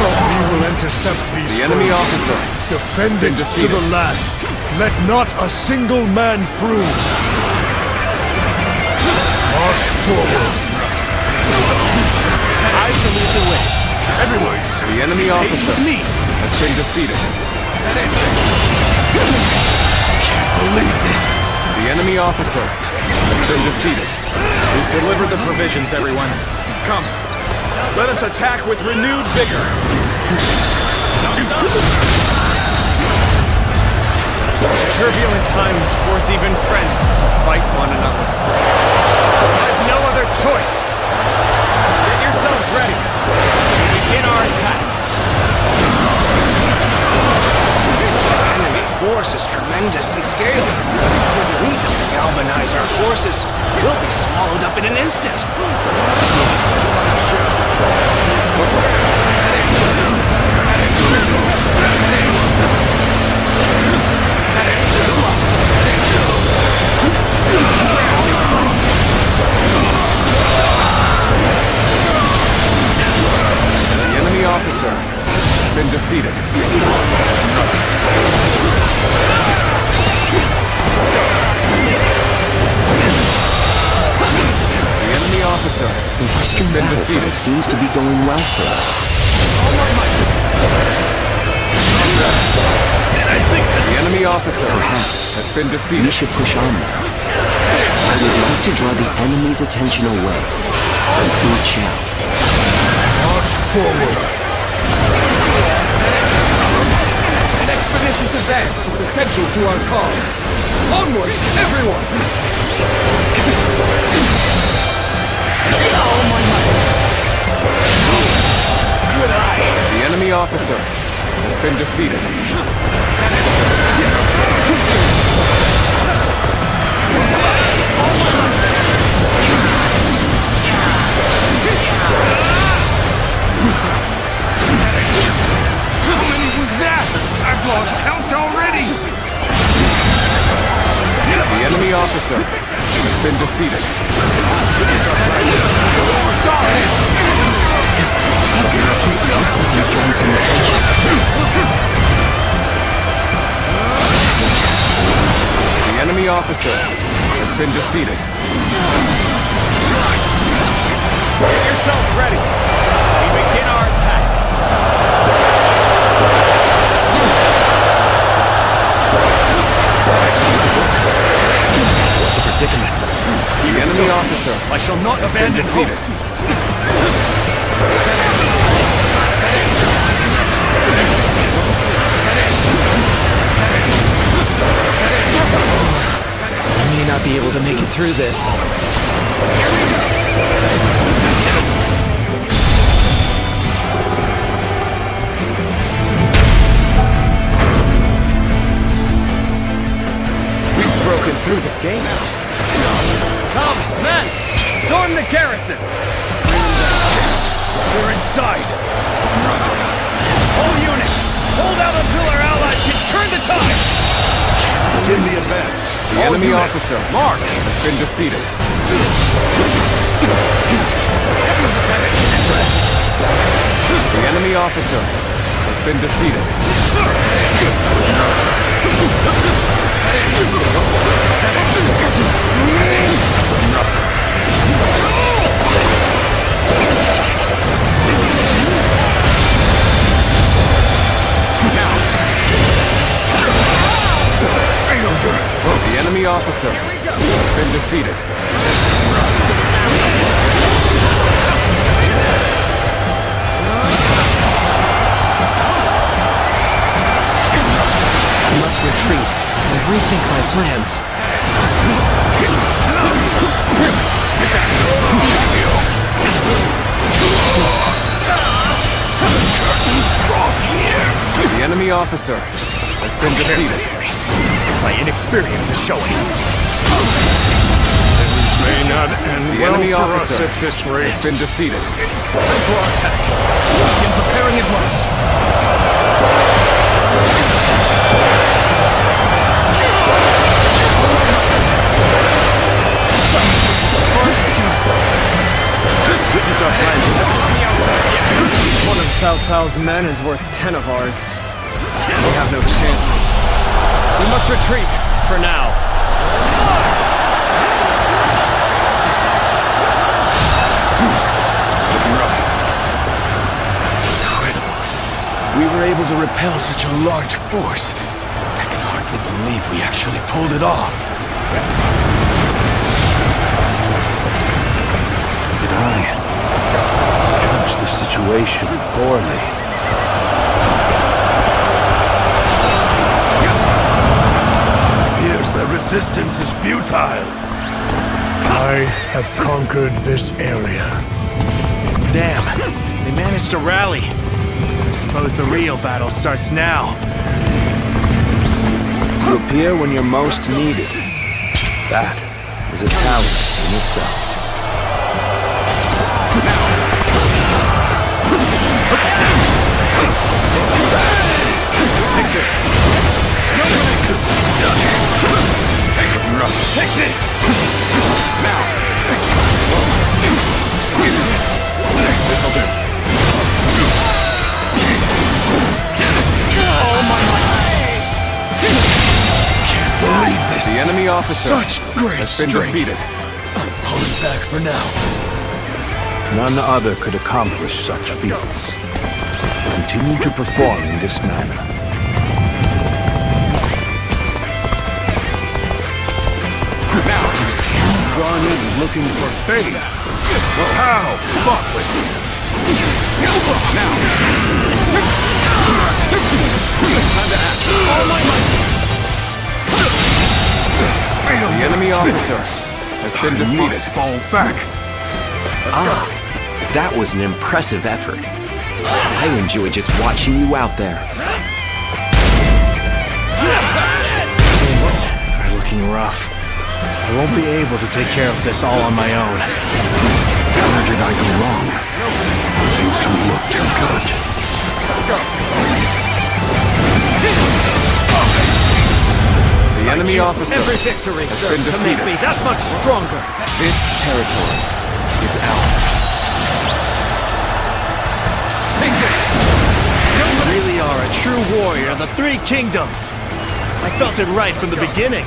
[SPEAKER 23] We will intercept these.
[SPEAKER 15] The enemy officer
[SPEAKER 23] Defend it to the last. Let not a single man through. March forward.
[SPEAKER 15] I shall lead the way. Everyone, the enemy officer has been defeated. Can't believe this. The enemy officer has been defeated. We've delivered the provisions, everyone. Come, let us attack with renewed vigor. Turbulent times force even friends to fight one another. I've no other choice. Get yourselves ready. Begin our attack.
[SPEAKER 7] Enemy force is tremendous in scale. If we don't galvanize our forces, we'll be swallowed up in an instant.
[SPEAKER 15] The enemy officer has been defeated. The enemy officer has been defeated.
[SPEAKER 12] Seems to be going well for us.
[SPEAKER 15] The enemy officer has been defeated.
[SPEAKER 12] We should push on now. I would like to draw the enemy's attention away from Wu Chao.
[SPEAKER 23] March forward.
[SPEAKER 17] An expeditious advance is essential to our cause. Onward, everyone!
[SPEAKER 15] Good eye. The enemy officer has been defeated. How many was that? I've lost count already. The enemy officer has been defeated. The enemy officer has been defeated.
[SPEAKER 7] Get yourselves ready. We begin our attack. enemy officer.
[SPEAKER 18] I shall not abandon hope.
[SPEAKER 20] I may not be able to make it through this.
[SPEAKER 7] We've broken through the gates.
[SPEAKER 18] Come, men! Storm the garrison! We're inside! All units, hold out until our allies can turn the tide!
[SPEAKER 15] Begin the advance.
[SPEAKER 7] The enemy officer, March, has been defeated. The enemy officer has been defeated. The enemy officer has been defeated.
[SPEAKER 20] I must retreat and rethink my plans.
[SPEAKER 15] Draws here.
[SPEAKER 7] The enemy officer has been defeated.
[SPEAKER 18] My inexperience is showing.
[SPEAKER 23] Things may not end
[SPEAKER 7] The
[SPEAKER 23] well
[SPEAKER 7] enemy
[SPEAKER 23] for
[SPEAKER 7] officer
[SPEAKER 23] us at this rate.
[SPEAKER 7] has been defeated.
[SPEAKER 18] Time for our attack. Begin preparing at once.
[SPEAKER 7] Witness our plans.
[SPEAKER 20] One of Cao Cao's men is worth 10 of ours. We have no chance. We must retreat, for now.
[SPEAKER 17] Incredible. We were able to repel such a large force. I can hardly believe we actually pulled it off.
[SPEAKER 10] Did I judge the situation poorly?
[SPEAKER 15] Appears the resistance is futile.
[SPEAKER 23] I have conquered this area.
[SPEAKER 1] Damn, they managed to rally. I suppose the real battle starts now. You appear when you're most needed. That is a talent in itself.
[SPEAKER 7] Take this. Take it, rough. Take this. Now. This'll do.
[SPEAKER 17] Oh my Can't believe this.
[SPEAKER 7] The enemy officer
[SPEAKER 17] Such great
[SPEAKER 7] has been
[SPEAKER 17] strength.
[SPEAKER 7] defeated.
[SPEAKER 17] I'm pulling back for now.
[SPEAKER 10] None other could accomplish such feats. Continue to perform in this manner.
[SPEAKER 7] Now.
[SPEAKER 15] You've gone in looking for fate. Well, how? Thoughtless.
[SPEAKER 7] Now. Time to act. All my might. The enemy officer has been
[SPEAKER 15] I
[SPEAKER 7] defeated.
[SPEAKER 15] must fall back.
[SPEAKER 12] That was an impressive effort. I enjoy just watching you out there.
[SPEAKER 1] Things are looking rough. I won't be able to take care of this all on my own.
[SPEAKER 15] Where did I go wrong? Things don't look too good.
[SPEAKER 7] Let's go. The enemy officer
[SPEAKER 18] Every victory
[SPEAKER 7] has
[SPEAKER 18] serves
[SPEAKER 7] been
[SPEAKER 18] to make
[SPEAKER 7] defeated.
[SPEAKER 18] me that much stronger.
[SPEAKER 7] This territory is ours. Take this!
[SPEAKER 1] You really are a true warrior of the Three Kingdoms. I felt it right from the beginning.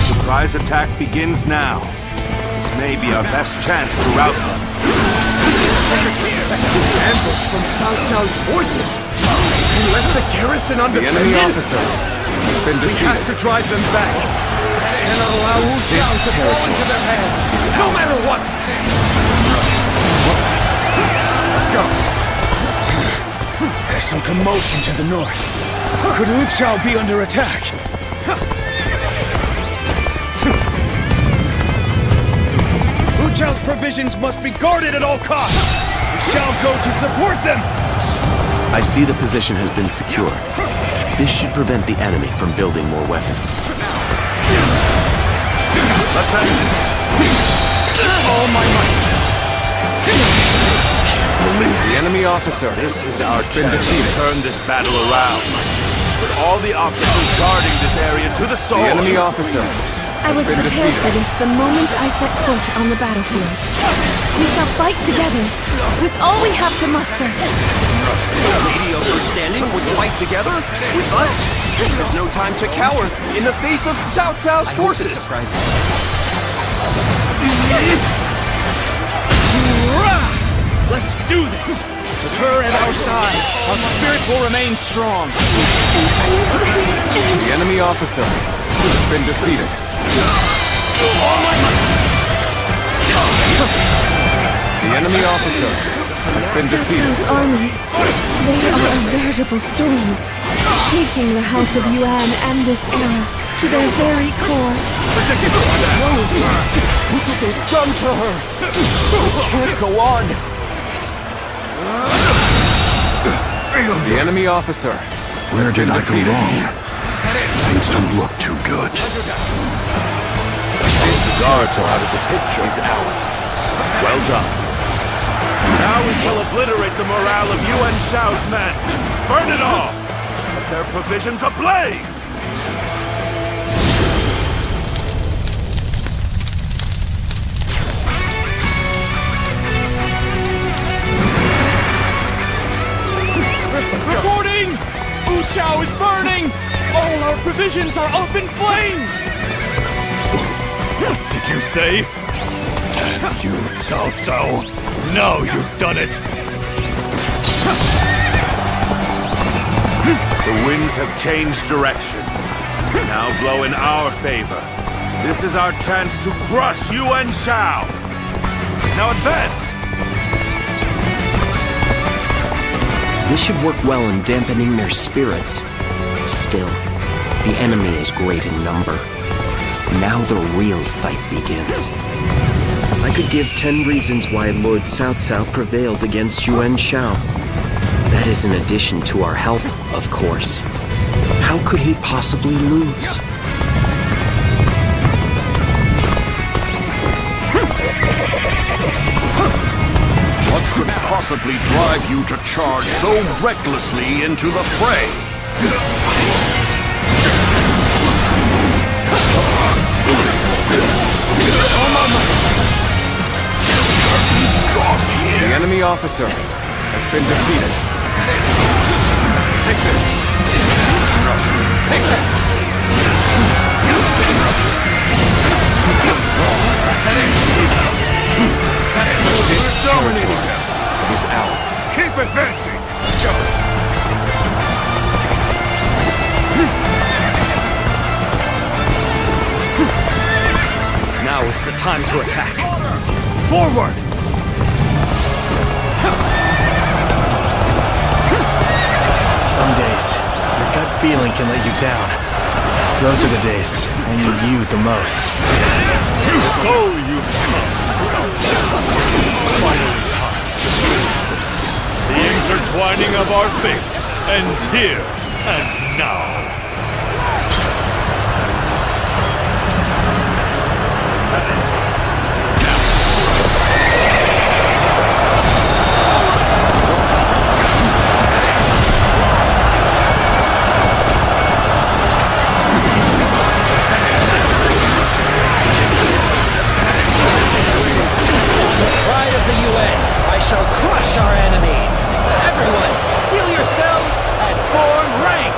[SPEAKER 10] Surprise attack begins now. This may be our best chance to rout them.
[SPEAKER 17] Ambush from Cao Cao's forces! He left the garrison undefended!
[SPEAKER 3] The enemy officer has been defeated.
[SPEAKER 17] We have to drive them back! Cannot allow Wu Chao to fall into their hands! No matter what! Let's go! There's some commotion to the north. Could Wu Chao be under attack? Wu Chao's provisions must be guarded at all costs! We shall go to support them!
[SPEAKER 3] I see the position has been secured. This should prevent the enemy from building more weapons.
[SPEAKER 15] Attack!
[SPEAKER 17] All my might!
[SPEAKER 3] The enemy officer
[SPEAKER 15] This is our
[SPEAKER 3] has been
[SPEAKER 15] chance to
[SPEAKER 3] defeated.
[SPEAKER 15] turn this battle around. Put all the officers guarding this area to the sword.
[SPEAKER 3] The enemy officer
[SPEAKER 2] I was prepared for this the moment I set foot on the battlefield. We shall fight together, with all we have to muster.
[SPEAKER 9] Lady of Understanding would fight together with us? This is no time to cower in the face of Cao Cao's forces!
[SPEAKER 17] Let's do this! With her at our side, our spirits will remain strong.
[SPEAKER 3] The enemy officer has been defeated. The enemy officer has been defeated.
[SPEAKER 2] Cao Cao's army, they are a veritable storm, shaking the House of Yuan and this era to their very core.
[SPEAKER 9] What have they done to her? It can't go on!
[SPEAKER 3] The enemy officer.
[SPEAKER 10] Where did I go wrong? Things don't look too good.
[SPEAKER 15] This Naruto out of the picture is ours. Well done. Now we shall obliterate the morale of Yuan Shao's men. Burn it all! Set their provisions ablaze!
[SPEAKER 17] Reporting! Wu Chao is burning! All our provisions are up in flames!
[SPEAKER 18] What did you say? Damn you, Cao Cao! Now you've done it!
[SPEAKER 15] The winds have changed direction. Now blow in our favor. This is our chance to crush Yuan Shao. Now advance!
[SPEAKER 12] This should work well in dampening their spirits. Still, the enemy is great in number. Now the real fight begins. I could give 10 reasons why Lord Cao Cao prevailed against Yuan Shao. That is in addition to our help, of course. How could he possibly lose?
[SPEAKER 15] What could possibly drive you to charge so recklessly into the fray?
[SPEAKER 3] The enemy officer has been defeated.
[SPEAKER 17] Take this! Take this!
[SPEAKER 3] This territory is ours.
[SPEAKER 15] Keep advancing! Go!
[SPEAKER 17] Now is the time to attack. Forward!
[SPEAKER 1] Some days, your gut feeling can let you down. Those are the days I need you the most.
[SPEAKER 18] So you've come, Cao Cao. Finally time to finish this. The intertwining of our fates ends here and now.
[SPEAKER 9] Pride of the UN, I shall crush our enemies! Everyone, steel yourselves and form rank!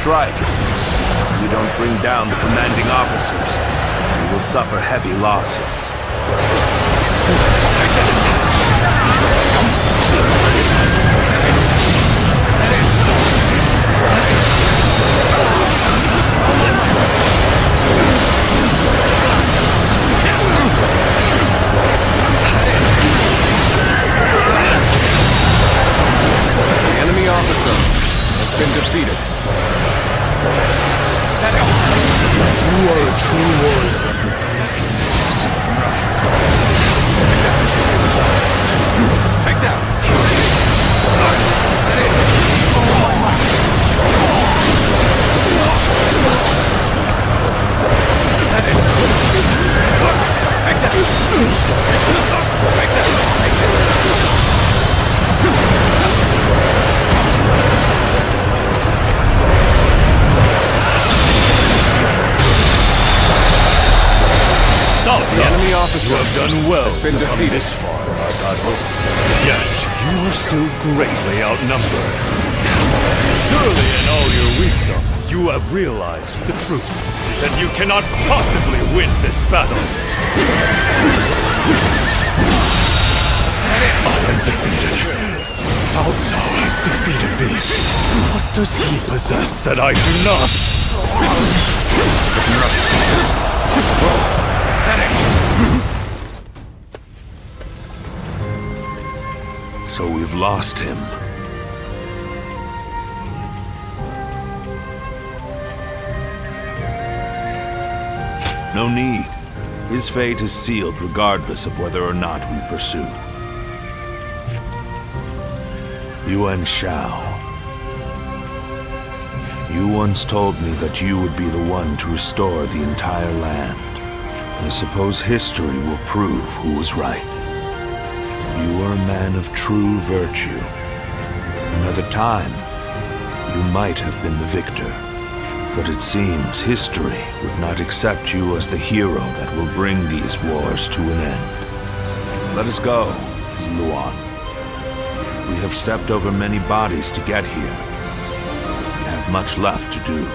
[SPEAKER 10] strike. If we don't bring down the commanding officers, we will suffer heavy losses.
[SPEAKER 17] The enemy officer has been defeated.
[SPEAKER 23] You are a true warrior of the Three Kingdoms.
[SPEAKER 15] Take that! Take that! Take that!
[SPEAKER 18] The
[SPEAKER 17] enemy officer
[SPEAKER 18] you have done well
[SPEAKER 17] has been
[SPEAKER 18] to come
[SPEAKER 17] defeated.
[SPEAKER 18] this far, our god hope. Yet, you are still greatly outnumbered. Surely in all your wisdom, you have realized the truth, that you cannot possibly win this battle. I am defeated. Cao Cao has defeated me. What does he possess that I do not?
[SPEAKER 10] So we've lost him. No need. His fate is sealed regardless of whether or not we pursue. Yuan Shao. You once told me that you would be the one to restore the entire land. I suppose history will prove who was right. You are a man of true virtue. Another time, you might have been the victor. But it seems history would not accept you as the hero that will bring these wars to an end. Let us go, Luan. We have stepped over many bodies to get here. We have much left to do.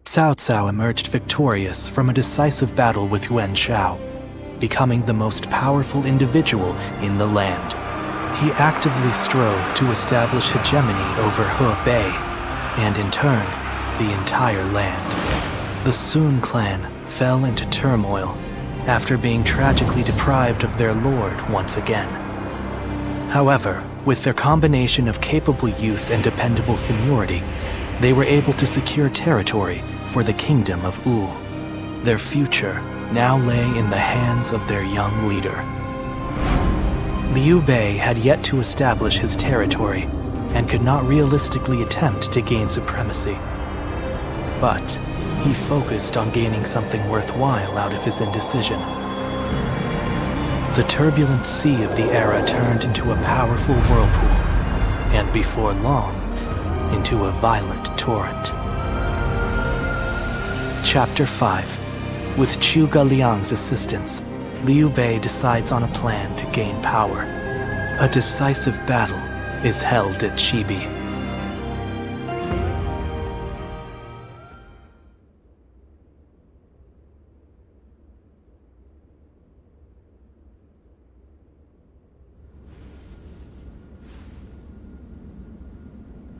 [SPEAKER 1] Cao Cao emerged victorious from a decisive battle with Yuan Shao, becoming the most powerful individual in the land. He actively strove to establish hegemony over Hebei, and in turn, the entire land. The Sun clan fell into turmoil after being tragically deprived of their lord once again. However, with their combination of capable youth and dependable seniority, they were able to secure territory for the Kingdom of Wu. Their future now lay in the hands of their young leader. Liu Bei had yet to establish his territory and could not realistically attempt to gain supremacy. But he focused on gaining something worthwhile out of his indecision. The turbulent sea of the era turned into a powerful whirlpool, and before long, into a violent torrent. Chapter 5. With Zhuge Liang's assistance, Liu Bei decides on a plan to gain power. A decisive battle is held at Chibi.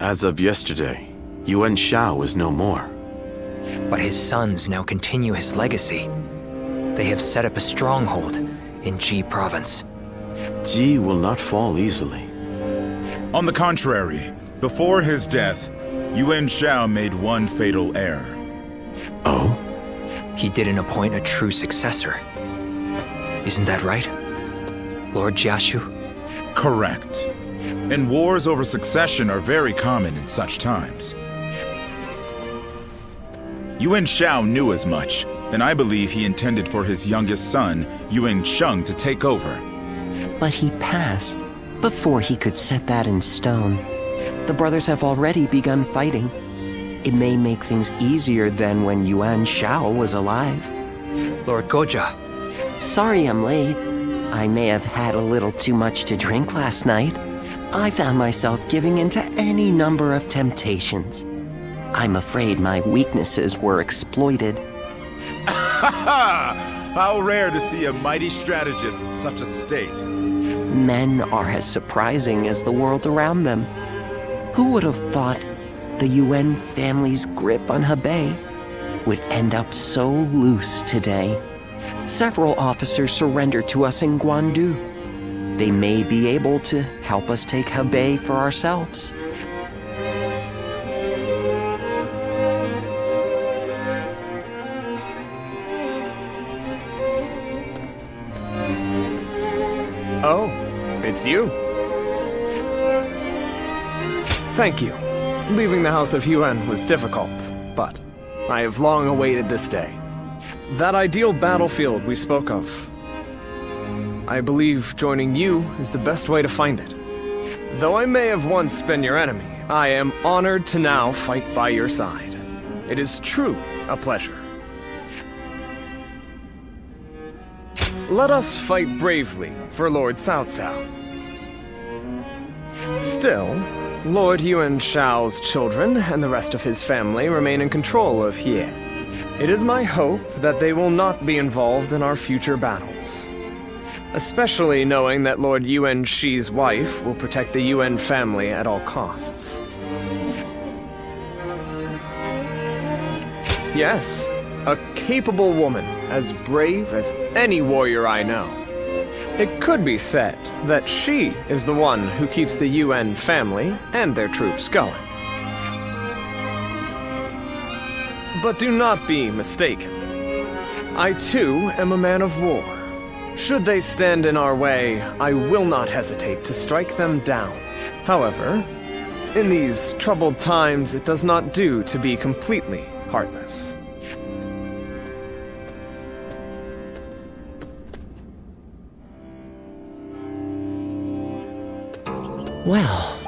[SPEAKER 3] As of yesterday, Yuan Shao is no more.
[SPEAKER 4] But his sons now continue his legacy. They have set up a stronghold in Ji province.
[SPEAKER 3] Ji will not fall easily.
[SPEAKER 6] On the contrary, before his death, Yuan Shao made one fatal error.
[SPEAKER 3] Oh?
[SPEAKER 4] He didn't appoint a true successor. Isn't that right, Lord Jiashu?
[SPEAKER 6] Correct. And wars over succession are very common in such times. Yuan Shao knew as much, and I believe he intended for his youngest son, Yuan Sheng, to take over.
[SPEAKER 12] But he passed before he could set that in stone. The brothers have already begun fighting. It may make things easier than when Yuan Shao was alive.
[SPEAKER 4] Lord Goja.
[SPEAKER 12] Sorry I'm late. I may have had a little too much to drink last night. I found myself giving in to any number of temptations. I'm afraid my weaknesses were exploited.
[SPEAKER 6] How rare to see a mighty strategist in such a state.
[SPEAKER 12] Men are as surprising as the world around them. Who would have thought the Yuan family's grip on Hebei would end up so loose today? Several officers surrendered to us in Guandu. They may be able to help us take Hebei for ourselves.
[SPEAKER 20] Oh, it's you. Thank you. Leaving the House of Yuan was difficult, but I have long awaited this day. That ideal battlefield we spoke of. I believe joining you is the best way to find it. Though I may have once been your enemy, I am honored to now fight by your side. It is truly a pleasure. Let us fight bravely for Lord Cao Cao. Still, Lord Yuan Shao's children and the rest of his family remain in control of Hie. It is my hope that they will not be involved in our future battles. Especially knowing that Lord Yuan Shi's wife will protect the Yuan family at all costs. Yes, a capable woman, as brave as any warrior I know. It could be said that she is the one who keeps the Yuan family and their troops going. But do not be mistaken. I too am a man of war. Should they stand in our way, I will not hesitate to strike them down. However, in these troubled times, it does not do to be completely heartless.
[SPEAKER 12] Well...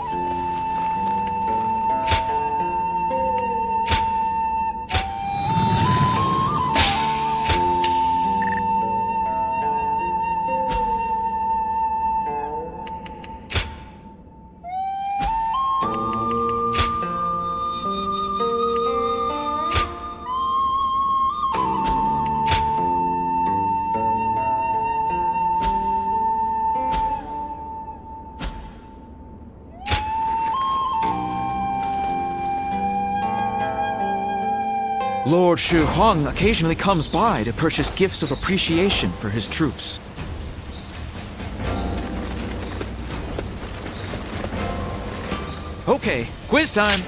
[SPEAKER 13] Lord Shu Huang occasionally comes by to purchase gifts of appreciation for his troops. Okay, quiz time!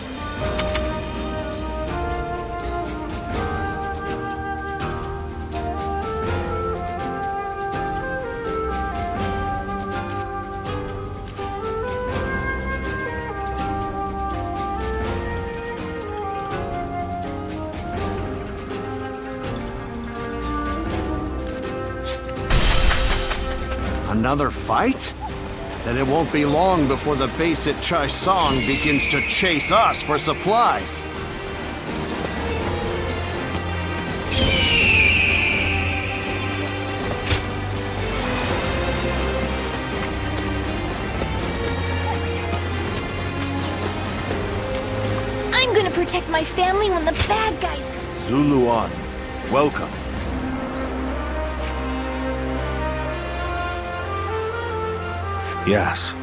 [SPEAKER 9] Another fight? Then it won't be long before the base at Chai Song begins to chase us for supplies.
[SPEAKER 19] I'm gonna protect my family when the bad guys come.
[SPEAKER 15] Zuluan, welcome.
[SPEAKER 10] Yes.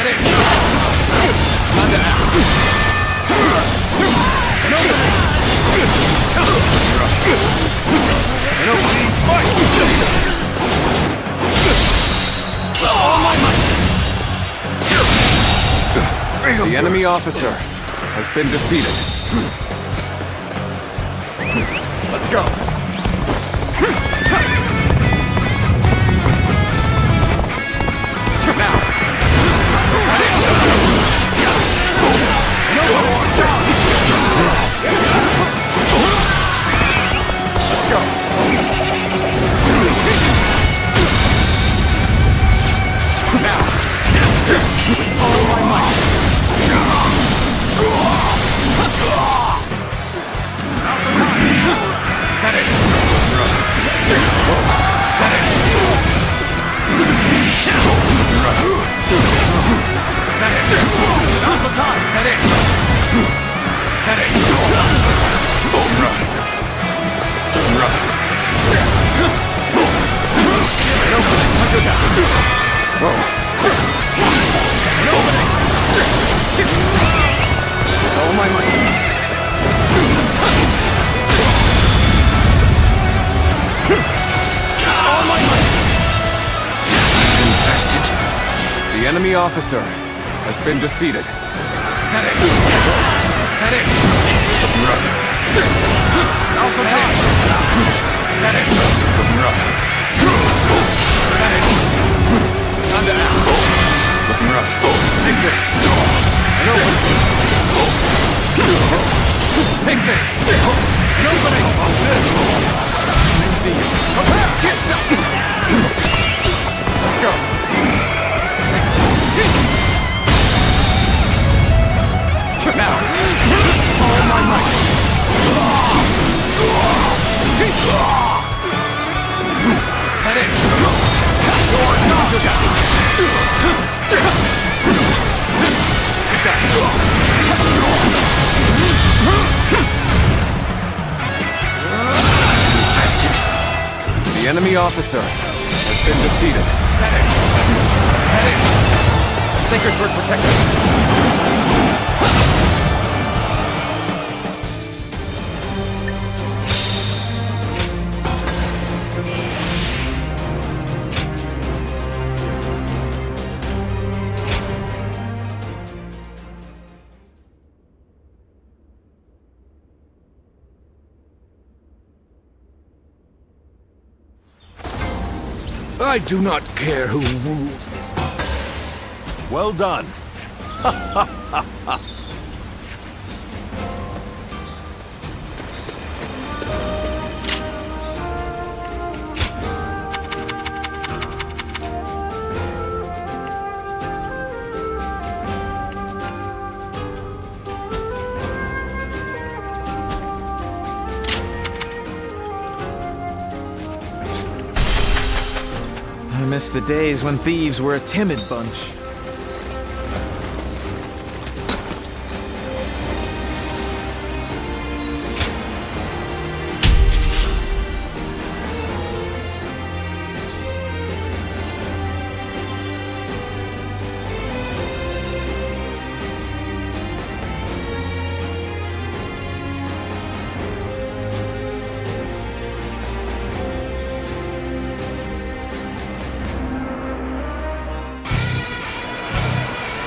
[SPEAKER 17] Steady! Time to act! An opening! An opening! Fight! All my might! The enemy officer has been defeated. Let's go! Now! Let's go! Now! All my might! Steady! Steady! Steady! Now's the time! Steady! Steady! Rough! Rough! An opening! Touch it out! Whoa! An opening! All my might! All my might! Infested. The enemy officer has been defeated. Steady! Steady! Rough! Now's the time! Steady! Rough! Steady! Time to act! Looking rough. Take this! An opening! Take this! An opening! This! I see you. Prepare! Get set! Let's go! Now! All my might! Steady! You're not just... Take that! Infested. The enemy officer has been defeated. Steady! Steady! Sacred Bird, protect us!
[SPEAKER 15] I do not care who rules this. Well done.
[SPEAKER 13] I miss the days when thieves were a timid bunch.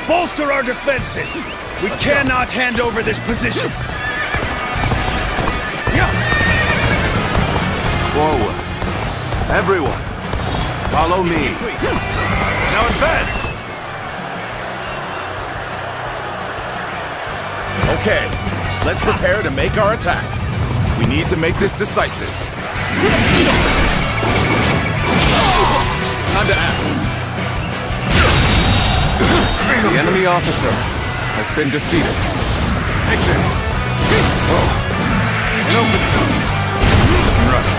[SPEAKER 17] Bolster our defenses! We cannot hand over this position!
[SPEAKER 15] Forward. Everyone, follow me.
[SPEAKER 17] Now advance!
[SPEAKER 6] Okay, let's prepare to make our attack. We need to make this decisive.
[SPEAKER 17] Time to act.
[SPEAKER 20] The enemy officer has been defeated.
[SPEAKER 6] Take this.
[SPEAKER 20] Oh. An opening. Rough.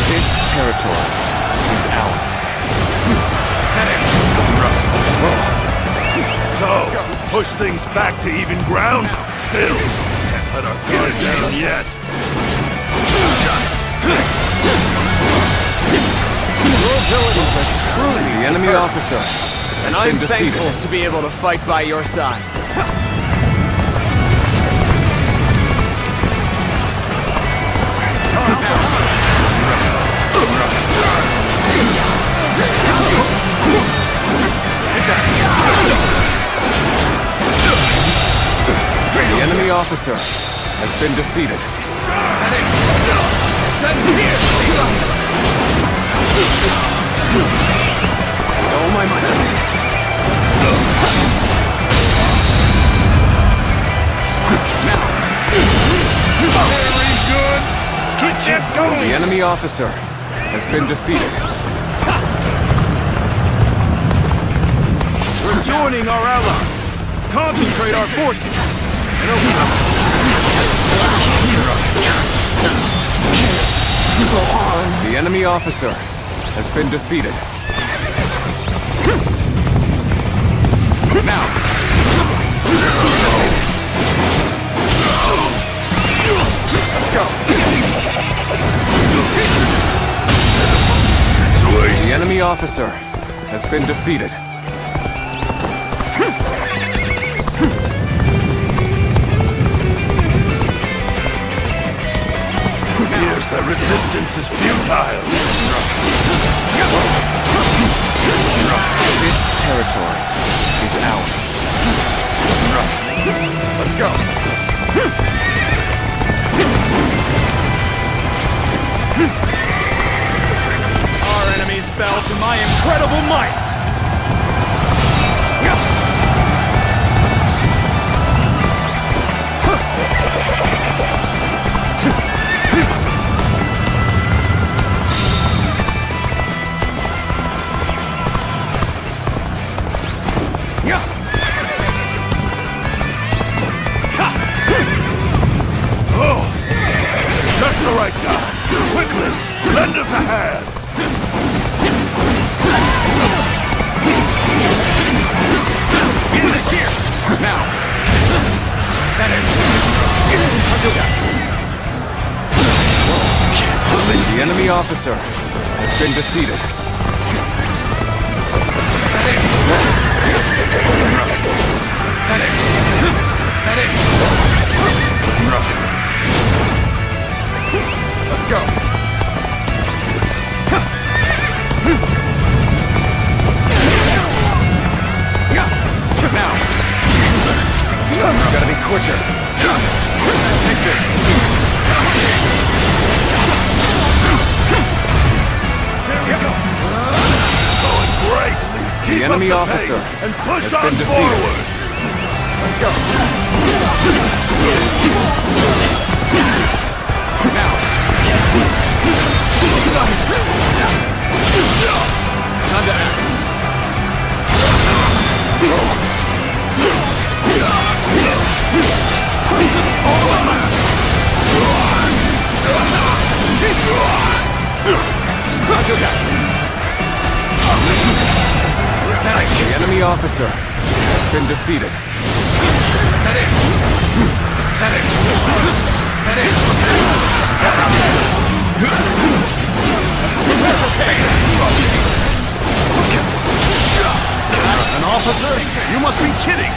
[SPEAKER 20] This territory is ours.
[SPEAKER 15] Rough. So, push things back to even ground? Still, can't let our guard down yet.
[SPEAKER 20] Your abilities are truly the enemy officer And I'm thankful to be able to fight by your side.
[SPEAKER 3] The enemy officer has been defeated.
[SPEAKER 20] Oh my
[SPEAKER 15] Very good. Keep it going.
[SPEAKER 3] The enemy officer has been defeated.
[SPEAKER 15] We're joining our allies. Concentrate our forces. And open up.
[SPEAKER 3] The enemy officer has been defeated. Now! Let's go! The enemy officer has been defeated.
[SPEAKER 15] Yes, the resistance is futile.
[SPEAKER 3] This territory is ours. Let's go.
[SPEAKER 15] Our enemies fell to my incredible might. Just the right time. Quickly, lend us a hand. Get this here.
[SPEAKER 3] Now.
[SPEAKER 15] That is.
[SPEAKER 3] The enemy officer has been defeated. Let's go. Now. Gotta be quicker. Take this.
[SPEAKER 15] Going great.
[SPEAKER 3] The enemy officer
[SPEAKER 15] and push
[SPEAKER 3] has
[SPEAKER 15] on
[SPEAKER 3] been defeated.
[SPEAKER 15] forward.
[SPEAKER 3] Let's go. Now. Time to act. The enemy officer has been defeated.
[SPEAKER 15] An officer? You must be kidding!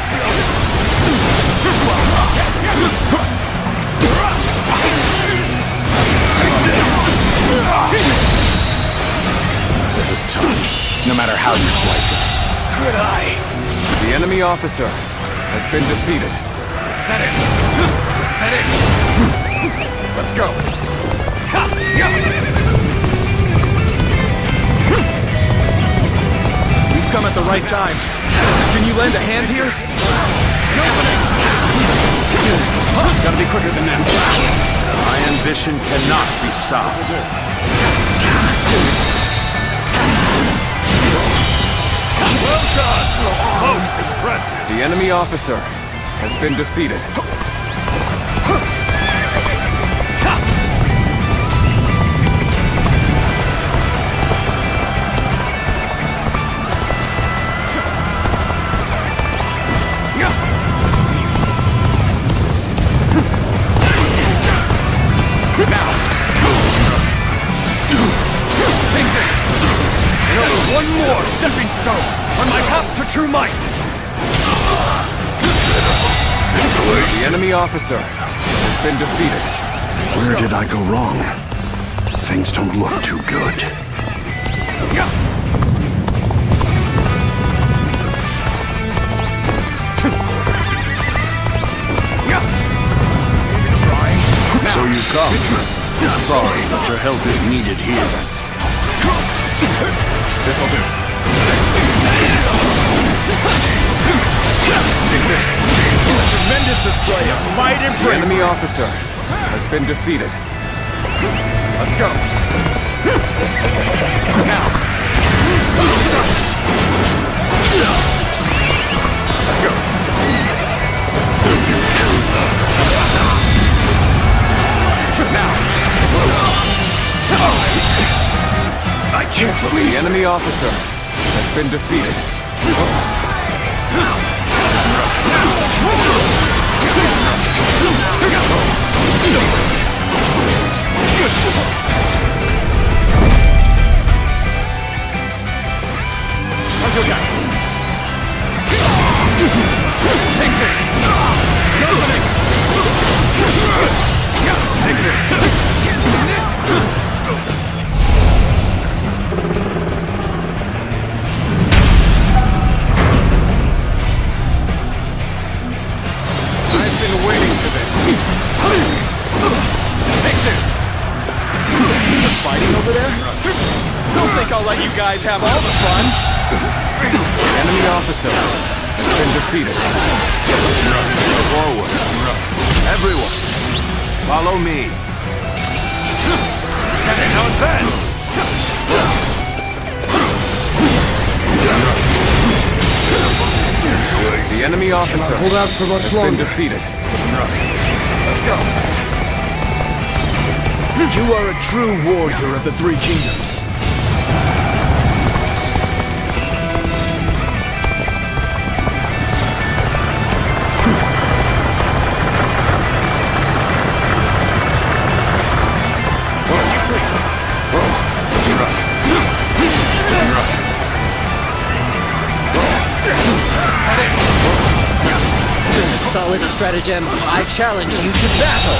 [SPEAKER 3] This is tough, no matter how you slice it.
[SPEAKER 15] Good eye.
[SPEAKER 3] The enemy officer has been defeated. Let's go.
[SPEAKER 15] You've come at the right time. Can you lend a hand here?
[SPEAKER 3] Gotta be quicker than this.
[SPEAKER 15] My ambition cannot be stopped. Well done! Most impressive.
[SPEAKER 3] The enemy officer has been defeated. Now! Take this!
[SPEAKER 15] Another one more stepping stone!
[SPEAKER 17] on my path to true might!
[SPEAKER 3] The enemy officer has been defeated.
[SPEAKER 9] Where did I go wrong? Things don't look too good.
[SPEAKER 15] So you've come. Sorry, but your help is needed here.
[SPEAKER 6] This'll do. Take this. Tremendous display of might and
[SPEAKER 3] The
[SPEAKER 6] bravery.
[SPEAKER 3] enemy officer has been defeated.
[SPEAKER 6] Let's go. Now. Let's go. Now. I can't believe
[SPEAKER 3] The enemy officer has been defeated.
[SPEAKER 6] Take this! Take this! I've been waiting for this. Take this! You're fighting over there?
[SPEAKER 17] Don't think I'll let you guys have all the fun!
[SPEAKER 3] The enemy officer has been defeated.
[SPEAKER 15] Forward. Everyone, follow me.
[SPEAKER 6] Now advance!
[SPEAKER 3] The enemy officer
[SPEAKER 17] hold out for much
[SPEAKER 3] has
[SPEAKER 17] longer.
[SPEAKER 3] been defeated.
[SPEAKER 6] Let's go.
[SPEAKER 17] You are a true warrior of the Three Kingdoms.
[SPEAKER 22] Solid stratagem. I challenge you to battle.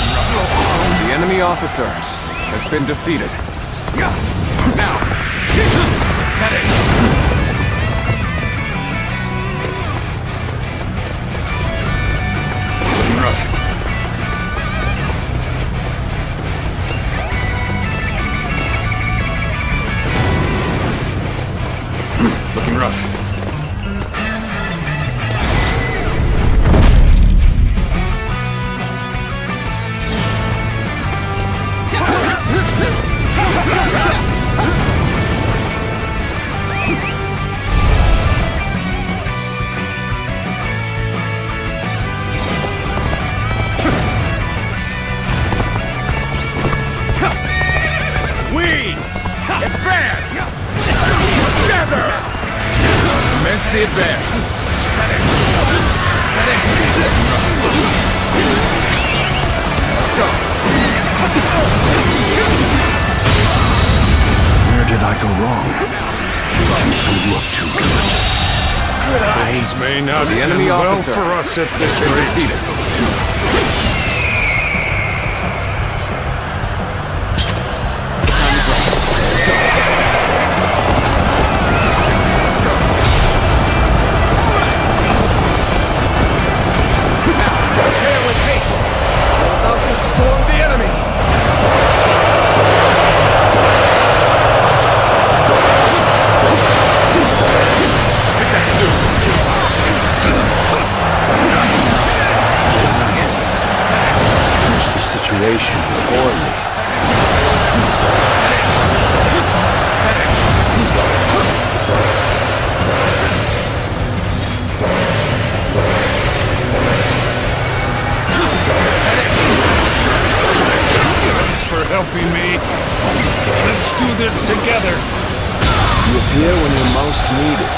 [SPEAKER 3] The enemy officer has been defeated.
[SPEAKER 6] Now! Looking rough. Looking rough. Advance! Together! Commence the advance. Let's go.
[SPEAKER 9] Where did I go wrong? Things don't look too good.
[SPEAKER 15] Things may not
[SPEAKER 3] The enemy
[SPEAKER 15] end well
[SPEAKER 3] officer
[SPEAKER 15] for us at
[SPEAKER 3] has
[SPEAKER 15] this
[SPEAKER 3] been
[SPEAKER 15] rate.
[SPEAKER 3] defeated.
[SPEAKER 17] Prepare with haste. We're about to storm the enemy.
[SPEAKER 6] Take that.
[SPEAKER 10] Manage the situation poorly.
[SPEAKER 15] Thanks for helping me. Let's do this together.
[SPEAKER 10] You appear when you're most needed.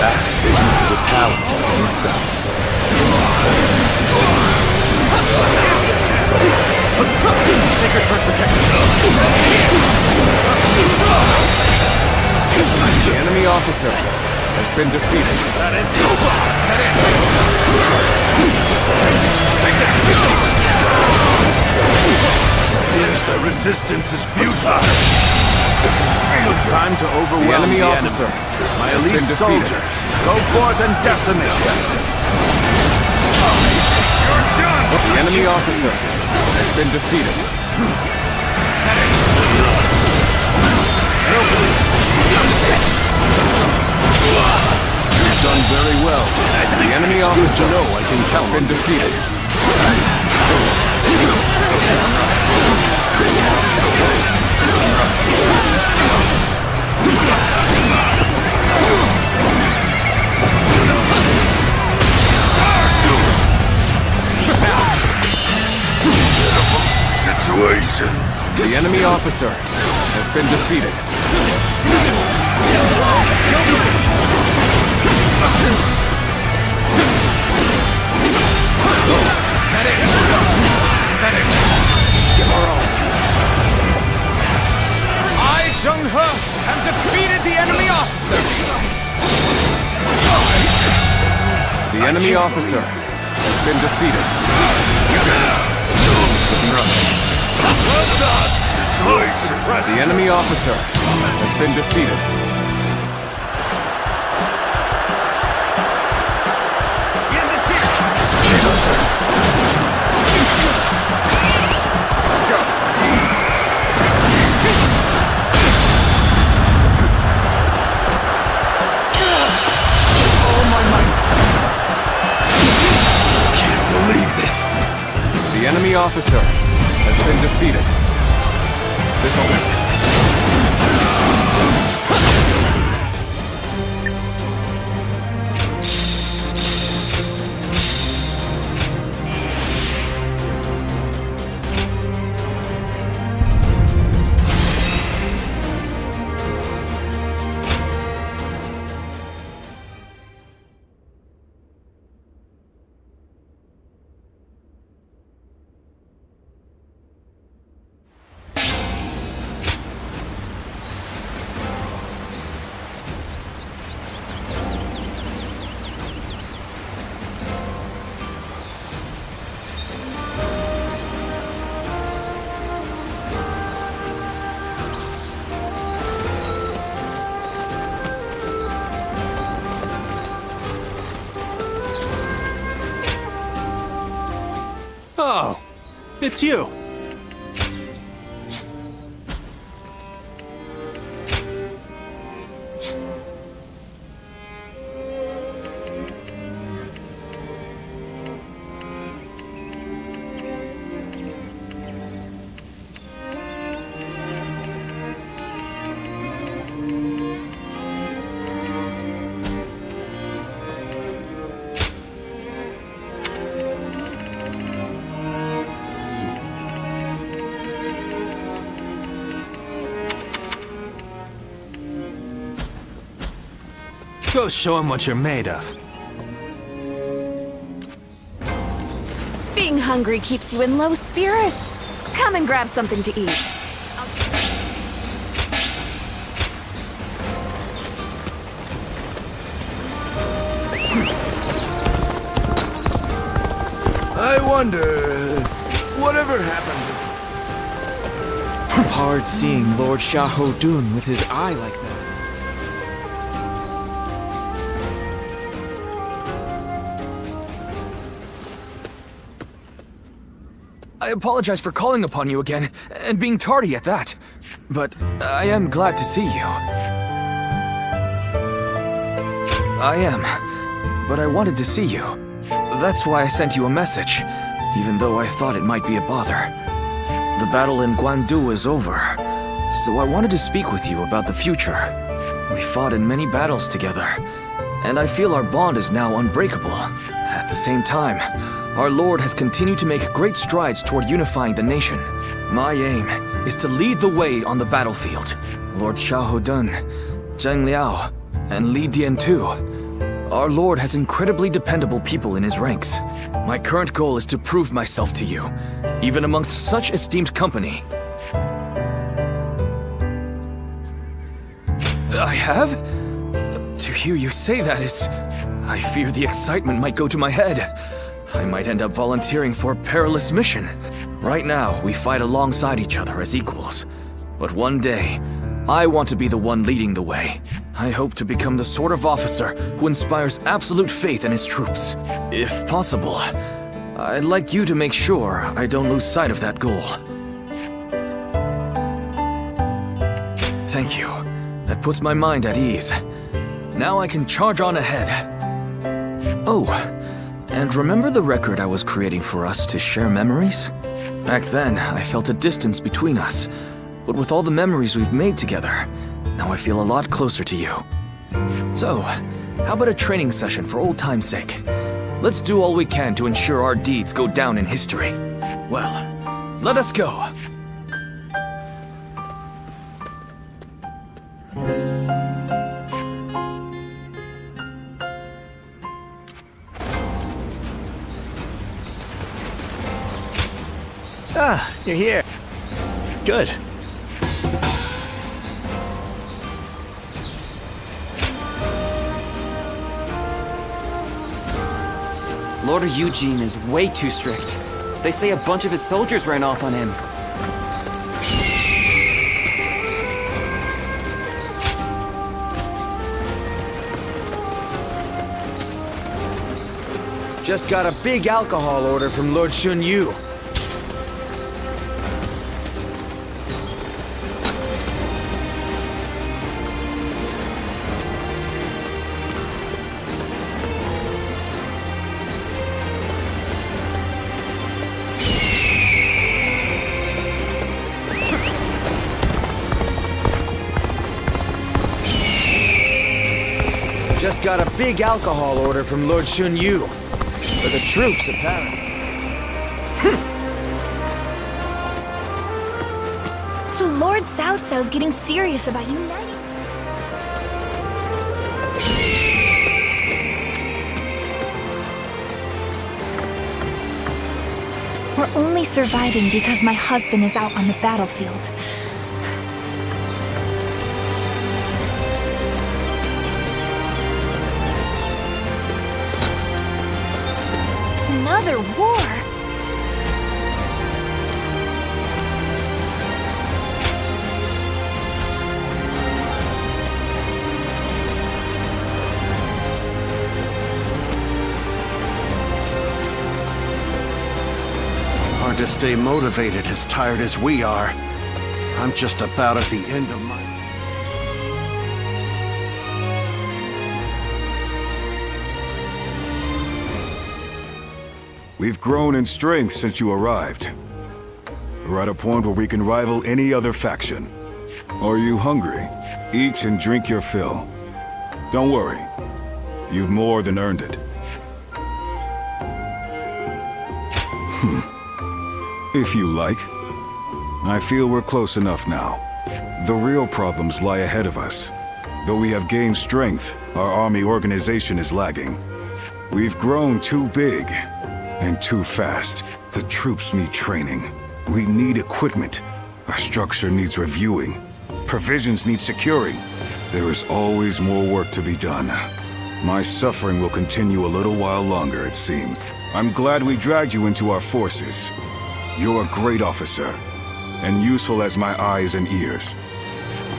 [SPEAKER 10] That is a talent in itself.
[SPEAKER 17] Sacred Heart protect us.
[SPEAKER 3] The enemy officer
[SPEAKER 7] has been defeated.
[SPEAKER 15] The resistance is futile. It's time to overwhelm
[SPEAKER 3] the enemy officer.
[SPEAKER 15] My elite soldiers, go forth and decimate them.
[SPEAKER 3] The enemy officer has been defeated. You've done very well. The enemy officer has been defeated.
[SPEAKER 15] Situation.
[SPEAKER 3] The enemy officer has been defeated.
[SPEAKER 7] Give her all. I, Zheng-He, have defeated the enemy officer.
[SPEAKER 3] The enemy officer has been defeated. The enemy officer has been defeated.
[SPEAKER 7] Let's go.
[SPEAKER 15] All my might. Can't believe this.
[SPEAKER 3] The enemy officer has been defeated. This'll do.
[SPEAKER 5] Oh, it's you. Go show him what you're made of.
[SPEAKER 2] Being hungry keeps you in low spirits. Come and grab something to eat.
[SPEAKER 17] I wonder, whatever happened?
[SPEAKER 13] Hard seeing Lord Shah-Ho-Dun with his eye like that.
[SPEAKER 20] I apologize for calling upon you again, and being tardy at that. But I am glad to see you. I am, but I wanted to see you. That's why I sent you a message, even though I thought it might be a bother. The battle in Guandu is over, so I wanted to speak with you about the future. We fought in many battles together, and I feel our bond is now unbreakable. At the same time, our Lord has continued to make great strides toward unifying the nation. My aim is to lead the way on the battlefield. Lord Shah-Ho-Dun, Zheng Liao, and Li Dian too. Our Lord has incredibly dependable people in his ranks. My current goal is to prove myself to you, even amongst such esteemed company. I have?
[SPEAKER 13] To hear you say that is... I fear the excitement might go to my head. I might end up volunteering for a perilous mission. Right now, we fight alongside each other as equals. But one day, I want to be the one leading the way. I hope to become the sort of officer who inspires absolute faith in his troops. If possible, I'd like you to make sure I don't lose sight of that goal. Thank you. That puts my mind at ease. Now I can charge on ahead. Oh, and remember the record I was creating for us to share memories? Back then, I felt a distance between us. But with all the memories we've made together, now I feel a lot closer to you. So, how about a training session for old time's sake? Let's do all we can to ensure our deeds go down in history. Well, let us go.
[SPEAKER 14] Ah, you're here. Good.
[SPEAKER 16] Lord Eugene is way too strict. They say a bunch of his soldiers ran off on him.
[SPEAKER 17] Just got a big alcohol order from Lord Shun Yu. Just got a big alcohol order from Lord Shun Yu. For the troops, apparently.
[SPEAKER 19] So Lord Cao Cao's getting serious about uniting. We're only surviving because my husband is out on the battlefield. Another war?
[SPEAKER 9] Hard to stay motivated as tired as we are. I'm just about at the end of my...
[SPEAKER 8] We've grown in strength since you arrived. We're at a point where we can rival any other faction. Are you hungry? Eat and drink your fill. Don't worry. You've more than earned it. If you like. I feel we're close enough now. The real problems lie ahead of us. Though we have gained strength, our army organization is lagging. We've grown too big. And too fast. The troops need training. We need equipment. Our structure needs reviewing. Provisions need securing. There is always more work to be done. My suffering will continue a little while longer, it seems. I'm glad we dragged you into our forces. You're a great officer, and useful as my eyes and ears.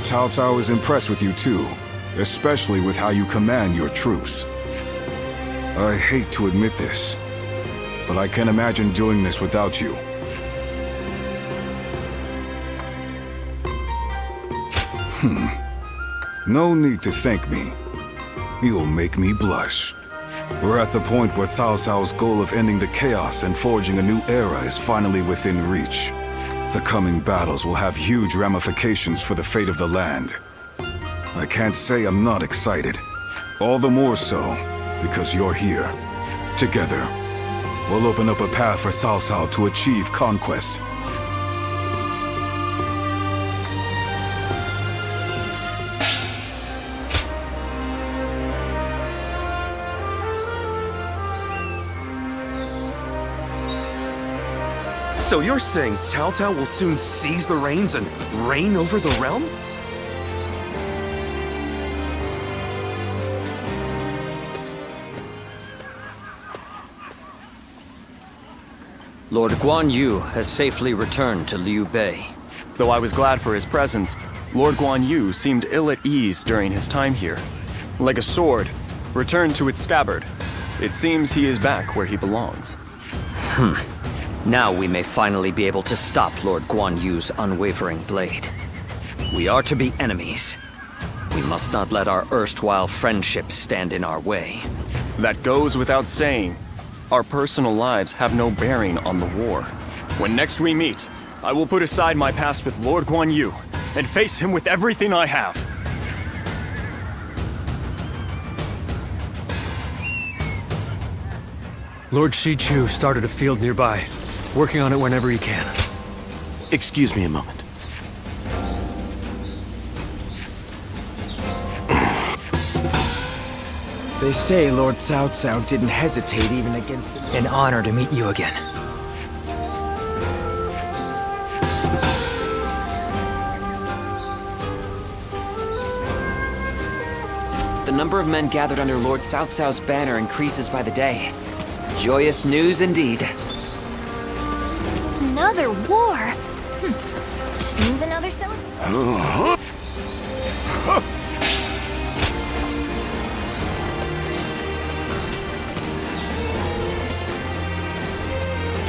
[SPEAKER 8] Cao Cao is impressed with you too, especially with how you command your troops. I hate to admit this, but I can't imagine doing this without you. No need to thank me. You'll make me blush. We're at the point where Cao Cao's goal of ending the chaos and forging a new era is finally within reach. The coming battles will have huge ramifications for the fate of the land. I can't say I'm not excited. All the more so, because you're here. Together, we'll open up a path for Cao Cao to achieve conquest.
[SPEAKER 9] So you're saying Cao Cao will soon seize the reins and reign over the realm?
[SPEAKER 16] Lord Guan Yu has safely returned to Liu Bei.
[SPEAKER 11] Though I was glad for his presence, Lord Guan Yu seemed ill at ease during his time here. Like a sword, returned to its scabbard. It seems he is back where he belongs.
[SPEAKER 16] Now we may finally be able to stop Lord Guan Yu's unwavering blade. We are to be enemies. We must not let our erstwhile friendship stand in our way.
[SPEAKER 11] That goes without saying. Our personal lives have no bearing on the war. When next we meet, I will put aside my past with Lord Guan Yu and face him with everything I have.
[SPEAKER 5] Lord Shichu started a field nearby, working on it whenever he can.
[SPEAKER 3] Excuse me a moment.
[SPEAKER 21] They say Lord Cao Cao didn't hesitate even against him.
[SPEAKER 4] An honor to meet you again.
[SPEAKER 16] The number of men gathered under Lord Cao Cao's banner increases by the day. Joyous news indeed.
[SPEAKER 19] Another war? Just means another civil...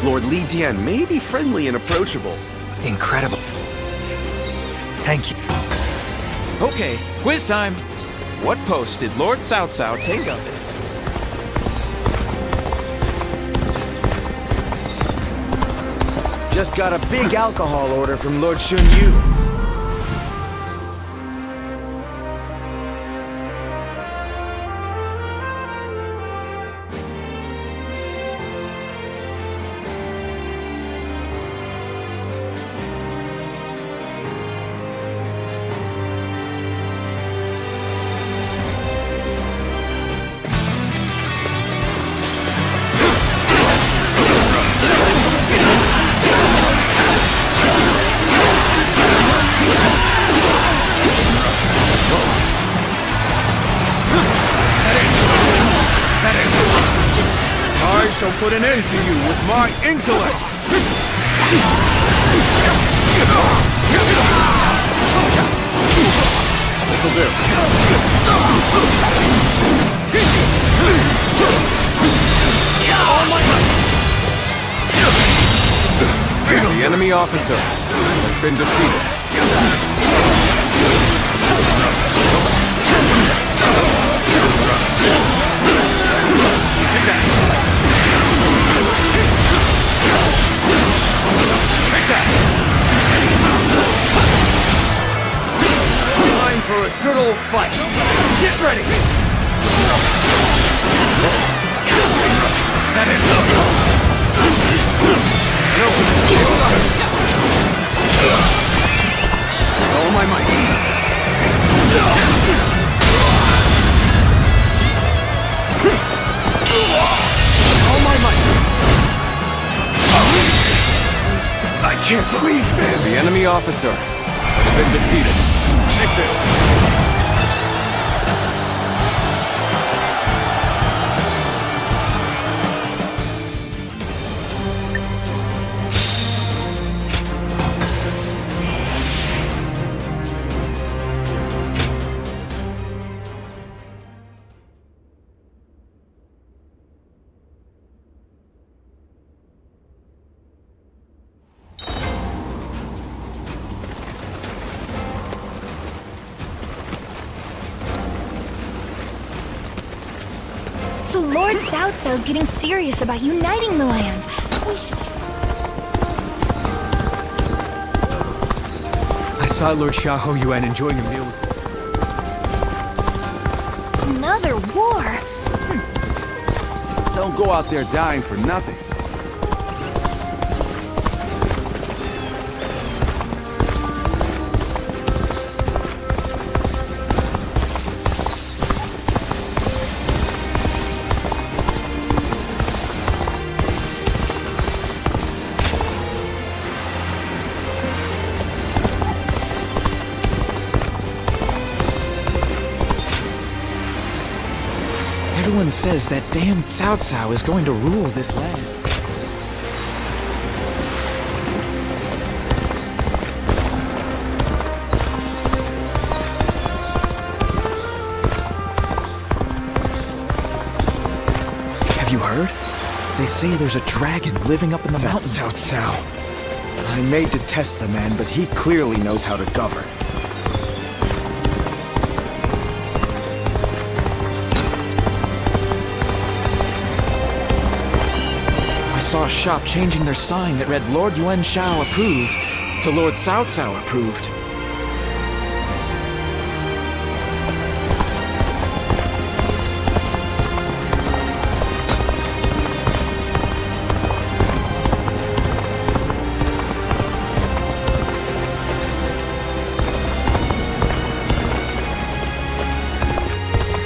[SPEAKER 9] Lord Li Dian may be friendly and approachable.
[SPEAKER 4] Incredible. Thank you.
[SPEAKER 17] Okay, quiz time. What post did Lord Cao Cao take of it?
[SPEAKER 21] Just got a big alcohol order from Lord Shun Yu.
[SPEAKER 6] I shall put an end to you with my intellect! This'll do. The enemy officer has been defeated. Take that! Take that!
[SPEAKER 17] Time for a good old fight. Get ready!
[SPEAKER 6] That is all my might. All my might. I can't believe this. The enemy officer has been defeated. Take this.
[SPEAKER 19] So Lord Cao Cao's getting serious about uniting the land. We should...
[SPEAKER 5] I saw Lord Xiahou Yuan enjoying a meal.
[SPEAKER 19] Another war?
[SPEAKER 15] Don't go out there dying for nothing.
[SPEAKER 17] Everyone says that damn Cao Cao is going to rule this land.
[SPEAKER 21] heard? They say there's a dragon living up in the mountains. Cao Cao. I may detest the man, but he clearly knows how to govern. I saw a shop changing their sign that read Lord Yuan Shao approved to Lord Cao Cao approved.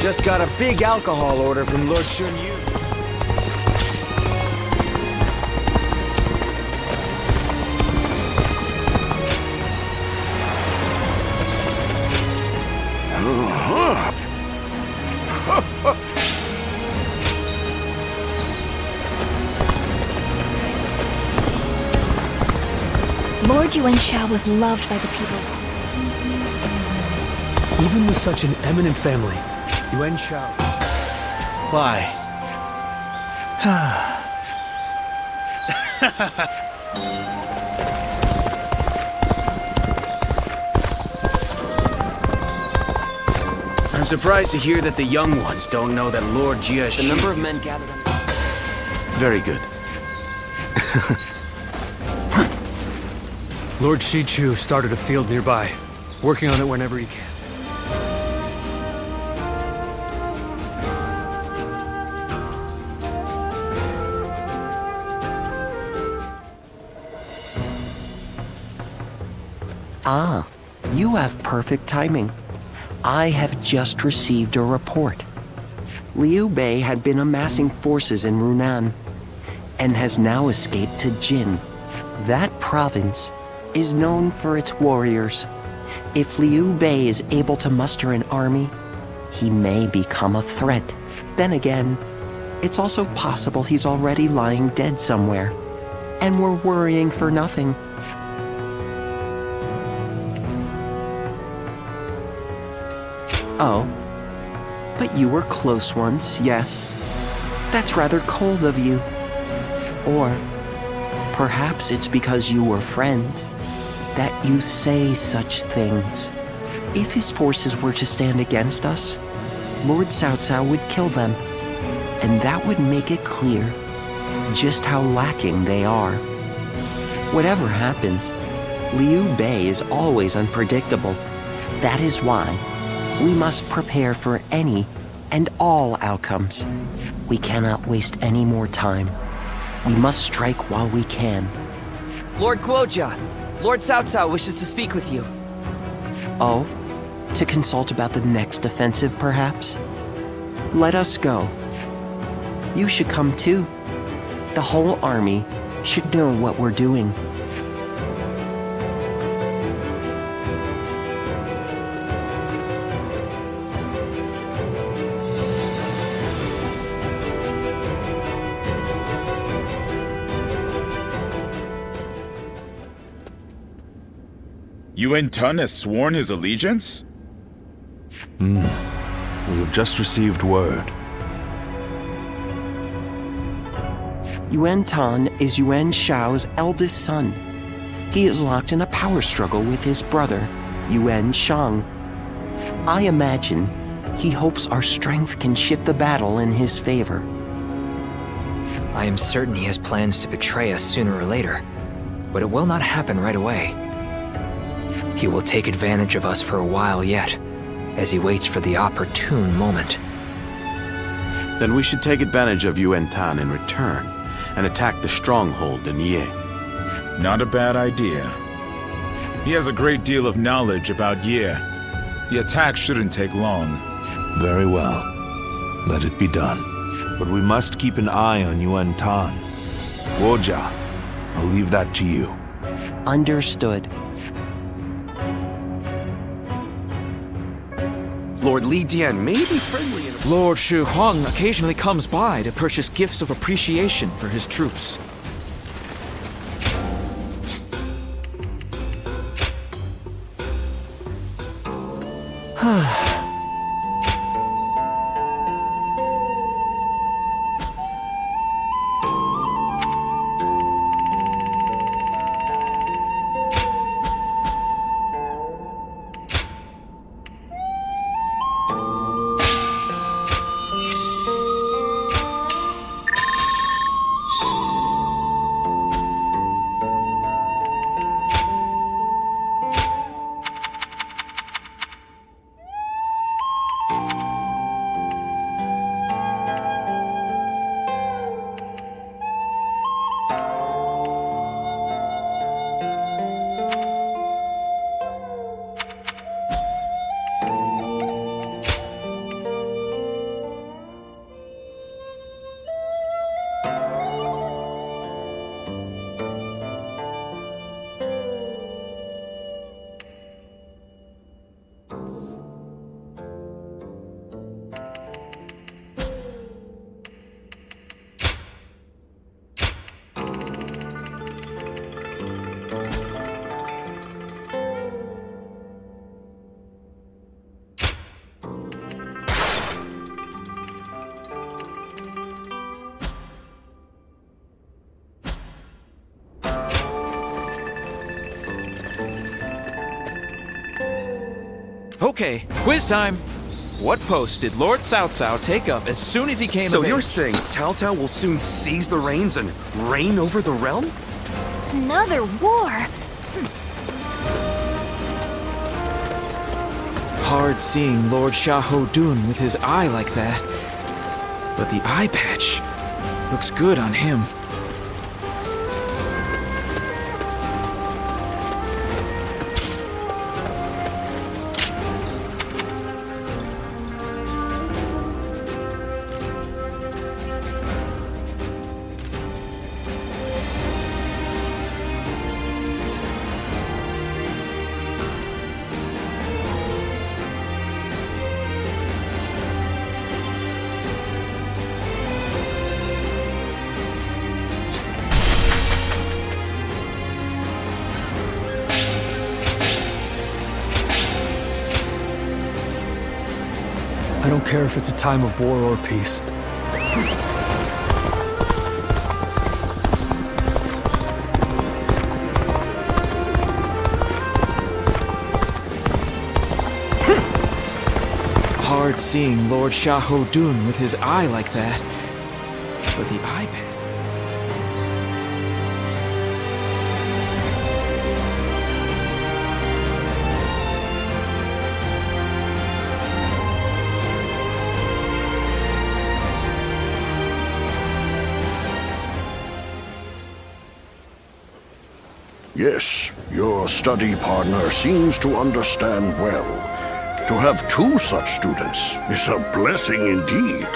[SPEAKER 21] Just got a big alcohol order from Lord Shun Yu.
[SPEAKER 19] Lord Yuan Shao was loved by the people.
[SPEAKER 5] Even with such an eminent family, Yuan Shao.
[SPEAKER 21] Why?
[SPEAKER 9] I'm surprised to hear that the young ones don't know that Lord Jia.
[SPEAKER 12] The number of men gathered on...
[SPEAKER 3] Very good.
[SPEAKER 5] Lord Shichu started a field nearby, working on it whenever he can.
[SPEAKER 12] Ah, you have perfect timing. I have just received a report. Liu Bei had been amassing forces in Runan and has now escaped to Jin. That province is known for its warriors. If Liu Bei is able to muster an army, he may become a threat. Then again, it's also possible he's already lying dead somewhere, and we're worrying for nothing. Oh, but you were close once, yes. That's rather cold of you. Or perhaps it's because you were friends that you say such things. If his forces were to stand against us, Lord Cao Cao would kill them, and that would make it clear just how lacking they are. Whatever happens, Liu Bei is always unpredictable. That is why we must prepare for any and all outcomes. We cannot waste any more time. We must strike while we can.
[SPEAKER 22] Lord Guojia, Lord Cao Cao wishes to speak with you.
[SPEAKER 12] Oh? To consult about the next offensive, perhaps? Let us go. You should come too. The whole army should know what we're doing.
[SPEAKER 6] Yuan Tun has sworn his allegiance?
[SPEAKER 10] We have just received word.
[SPEAKER 12] Yuan Tan is Yuan Shao's eldest son. He is locked in a power struggle with his brother, Yuan Shang. I imagine he hopes our strength can shift the battle in his favor.
[SPEAKER 4] I am certain he has plans to betray us sooner or later, but it will not happen right away. He will take advantage of us for a while yet, as he waits for the opportune moment.
[SPEAKER 3] Then we should take advantage of Yuan Tan in return and attack the stronghold in Ye.
[SPEAKER 6] Not a bad idea. He has a great deal of knowledge about Ye. The attack shouldn't take long.
[SPEAKER 10] Very well. Let it be done. But we must keep an eye on Yuan Tan. Guojia, I'll leave that to you.
[SPEAKER 12] Understood.
[SPEAKER 21] Lord Li Dian may be friendly. Lord Shu Huang occasionally comes by to purchase gifts of appreciation for his troops.
[SPEAKER 1] Okay, quiz time. What post did Lord Cao Cao take up as soon as he came
[SPEAKER 18] So
[SPEAKER 1] of
[SPEAKER 18] you're
[SPEAKER 1] age?
[SPEAKER 18] saying Cao Cao will soon seize the reins and reign over the realm?
[SPEAKER 19] Another war?
[SPEAKER 1] Hard seeing Lord Xiahou Dun with his eye like that. But the eye patch looks good on him.
[SPEAKER 5] I don't care if it's a time of war or peace.
[SPEAKER 1] Hard seeing Lord Xiahou Dun with his eye like that. But the eye patch...
[SPEAKER 23] Yes, your study partner seems to understand well. To have two such students is a blessing indeed.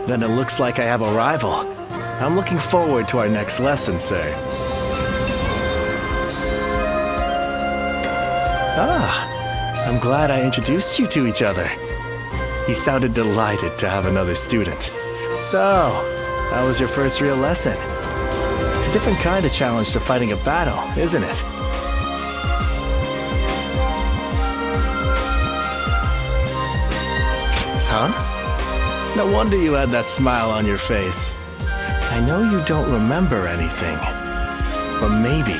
[SPEAKER 21] Then it looks like I have a rival. I'm looking forward to our next lesson, sir. I'm glad I introduced you to each other. He sounded delighted to have another student. So, that was your first real lesson. It's a different kind of challenge to fighting a battle, isn't it? Huh? No wonder you had that smile on your face. I know you don't remember anything, but maybe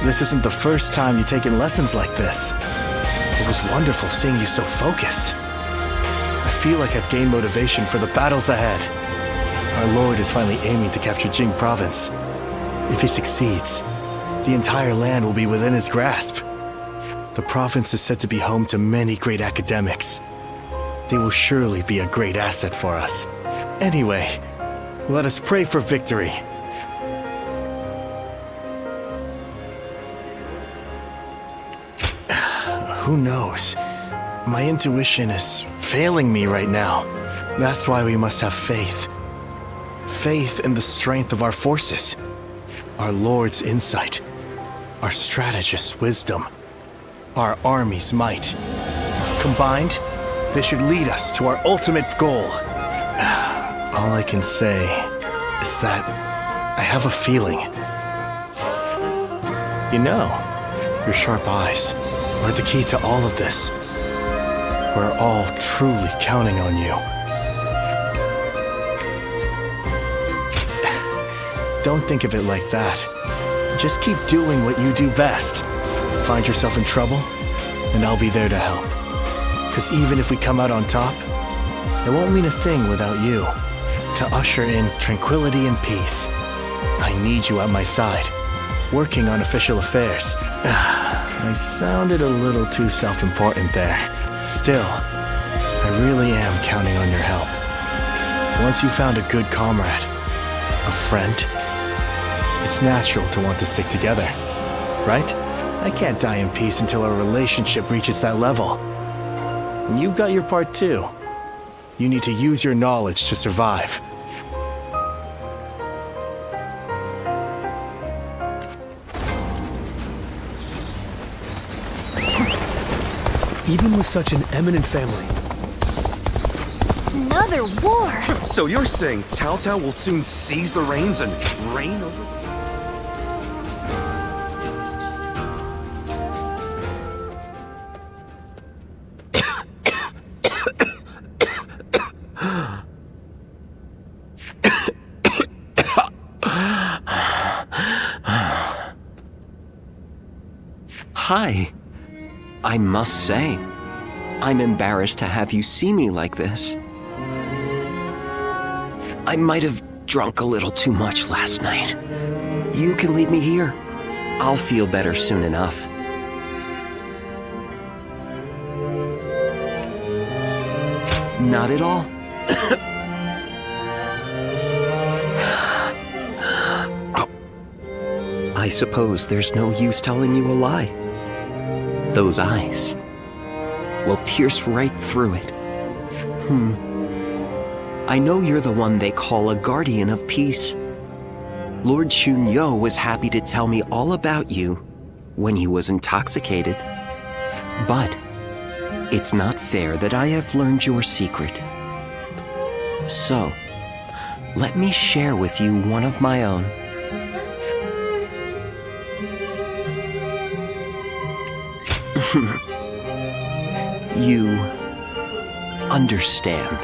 [SPEAKER 21] this isn't the first time you've taken lessons like this. It was wonderful seeing you so focused. I feel like I've gained motivation for the battles ahead. Our lord is finally aiming to capture Jing province. If he succeeds, the entire land will be within his grasp. The province is said to be home to many great academics. They will surely be a great asset for us. Anyway, let us pray for victory. Who knows? My intuition is failing me right now. That's why we must have faith. Faith in the strength of our forces. Our Lord's insight, our strategist's wisdom, our army's might. Combined, they should lead us to our ultimate goal. All I can say is that I have a feeling. You know, your sharp eyes are the key to all of this. We're all truly counting on you. Don't think of it like that. Just keep doing what you do best. Find yourself in trouble, and I'll be there to help. Because even if we come out on top, it won't mean a thing without you. To usher in tranquility and peace, I need you at my side, working on official affairs. I sounded a little too self-important there. Still, I really am counting on your help. Once you found a good comrade, a friend, it's natural to want to stick together, right? I can't die in peace until our relationship reaches that level. And you've got your part too. You need to use your knowledge to survive.
[SPEAKER 5] Even with such an eminent family.
[SPEAKER 19] Another war?
[SPEAKER 18] So you're saying Cao Cao will soon seize the reins and reign over...
[SPEAKER 12] Hi. I must say, I'm embarrassed to have you see me like this. I might have drunk a little too much last night. You can leave me here. I'll feel better soon enough. Not at all. I suppose there's no use telling you a lie. Those eyes will pierce right through it. I know you're the one they call a guardian of peace. Lord Shunyo was happy to tell me all about you when he was intoxicated. But it's not fair that I have learned your secret. So, let me share with you one of my own. You understand.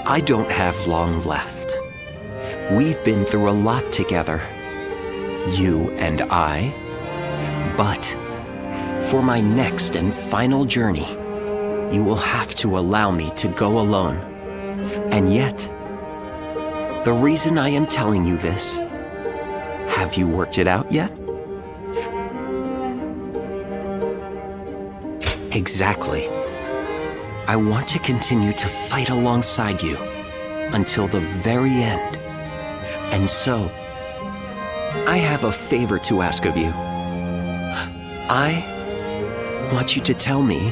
[SPEAKER 12] I don't have long left. We've been through a lot together, you and I. But for my next and final journey, you will have to allow me to go alone. And yet, the reason I am telling you this, have you worked it out yet? Exactly. I want to continue to fight alongside you until the very end. And so, I have a favor to ask of you. I want you to tell me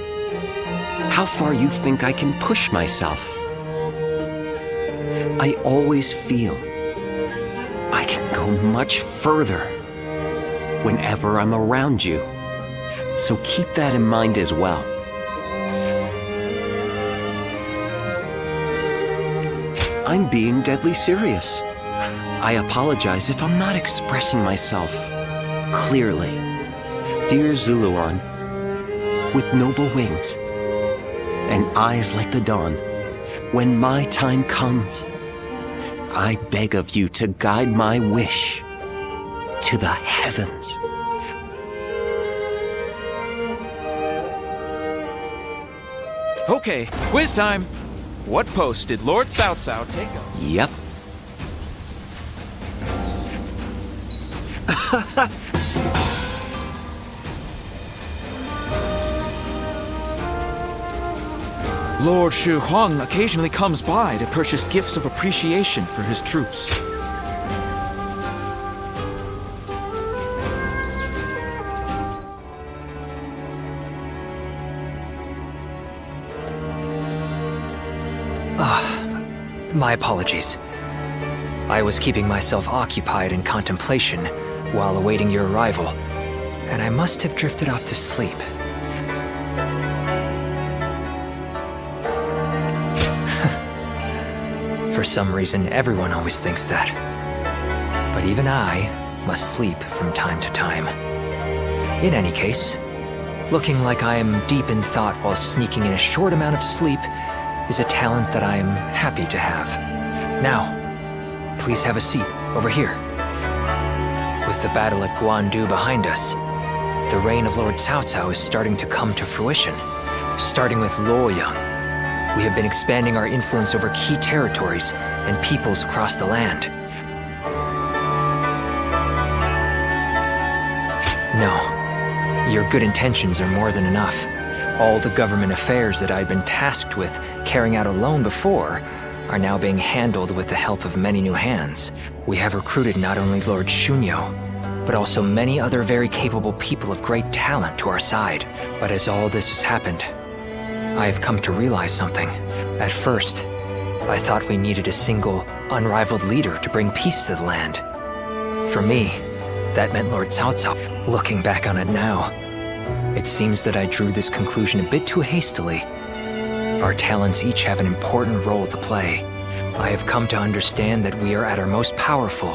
[SPEAKER 12] how far you think I can push myself. I always feel I can go much further whenever I'm around you. So keep that in mind as well. I'm being deadly serious. I apologize if I'm not expressing myself clearly. Dear Zuluan, with noble wings and eyes like the dawn, when my time comes, I beg of you to guide my wish to the heavens.
[SPEAKER 1] Okay, quiz time. What post did Lord Cao Cao take up?
[SPEAKER 12] Yep.
[SPEAKER 1] Lord Shu Huang occasionally comes by to purchase gifts of appreciation for his troops.
[SPEAKER 4] My apologies. I was keeping myself occupied in contemplation while awaiting your arrival, and I must have drifted off to sleep. For some reason, everyone always thinks that. But even I must sleep from time to time. In any case, looking like I am deep in thought while sneaking in a short amount of sleep is a talent that I am happy to have. Now, please have a seat over here. With the battle at Guandu behind us, the reign of Lord Cao Cao is starting to come to fruition. Starting with Luoyang, we have been expanding our influence over key territories and peoples across the land. No, your good intentions are more than enough. All the government affairs that I'd been tasked with carrying out alone before are now being handled with the help of many new hands. We have recruited not only Lord Shunyo, but also many other very capable people of great talent to our side. But as all this has happened, I have come to realize something. At first, I thought we needed a single, unrivaled leader to bring peace to the land. For me, that meant Lord Cao Cao. Looking back on it now, it seems that I drew this conclusion a bit too hastily. Our talents each have an important role to play. I have come to understand that we are at our most powerful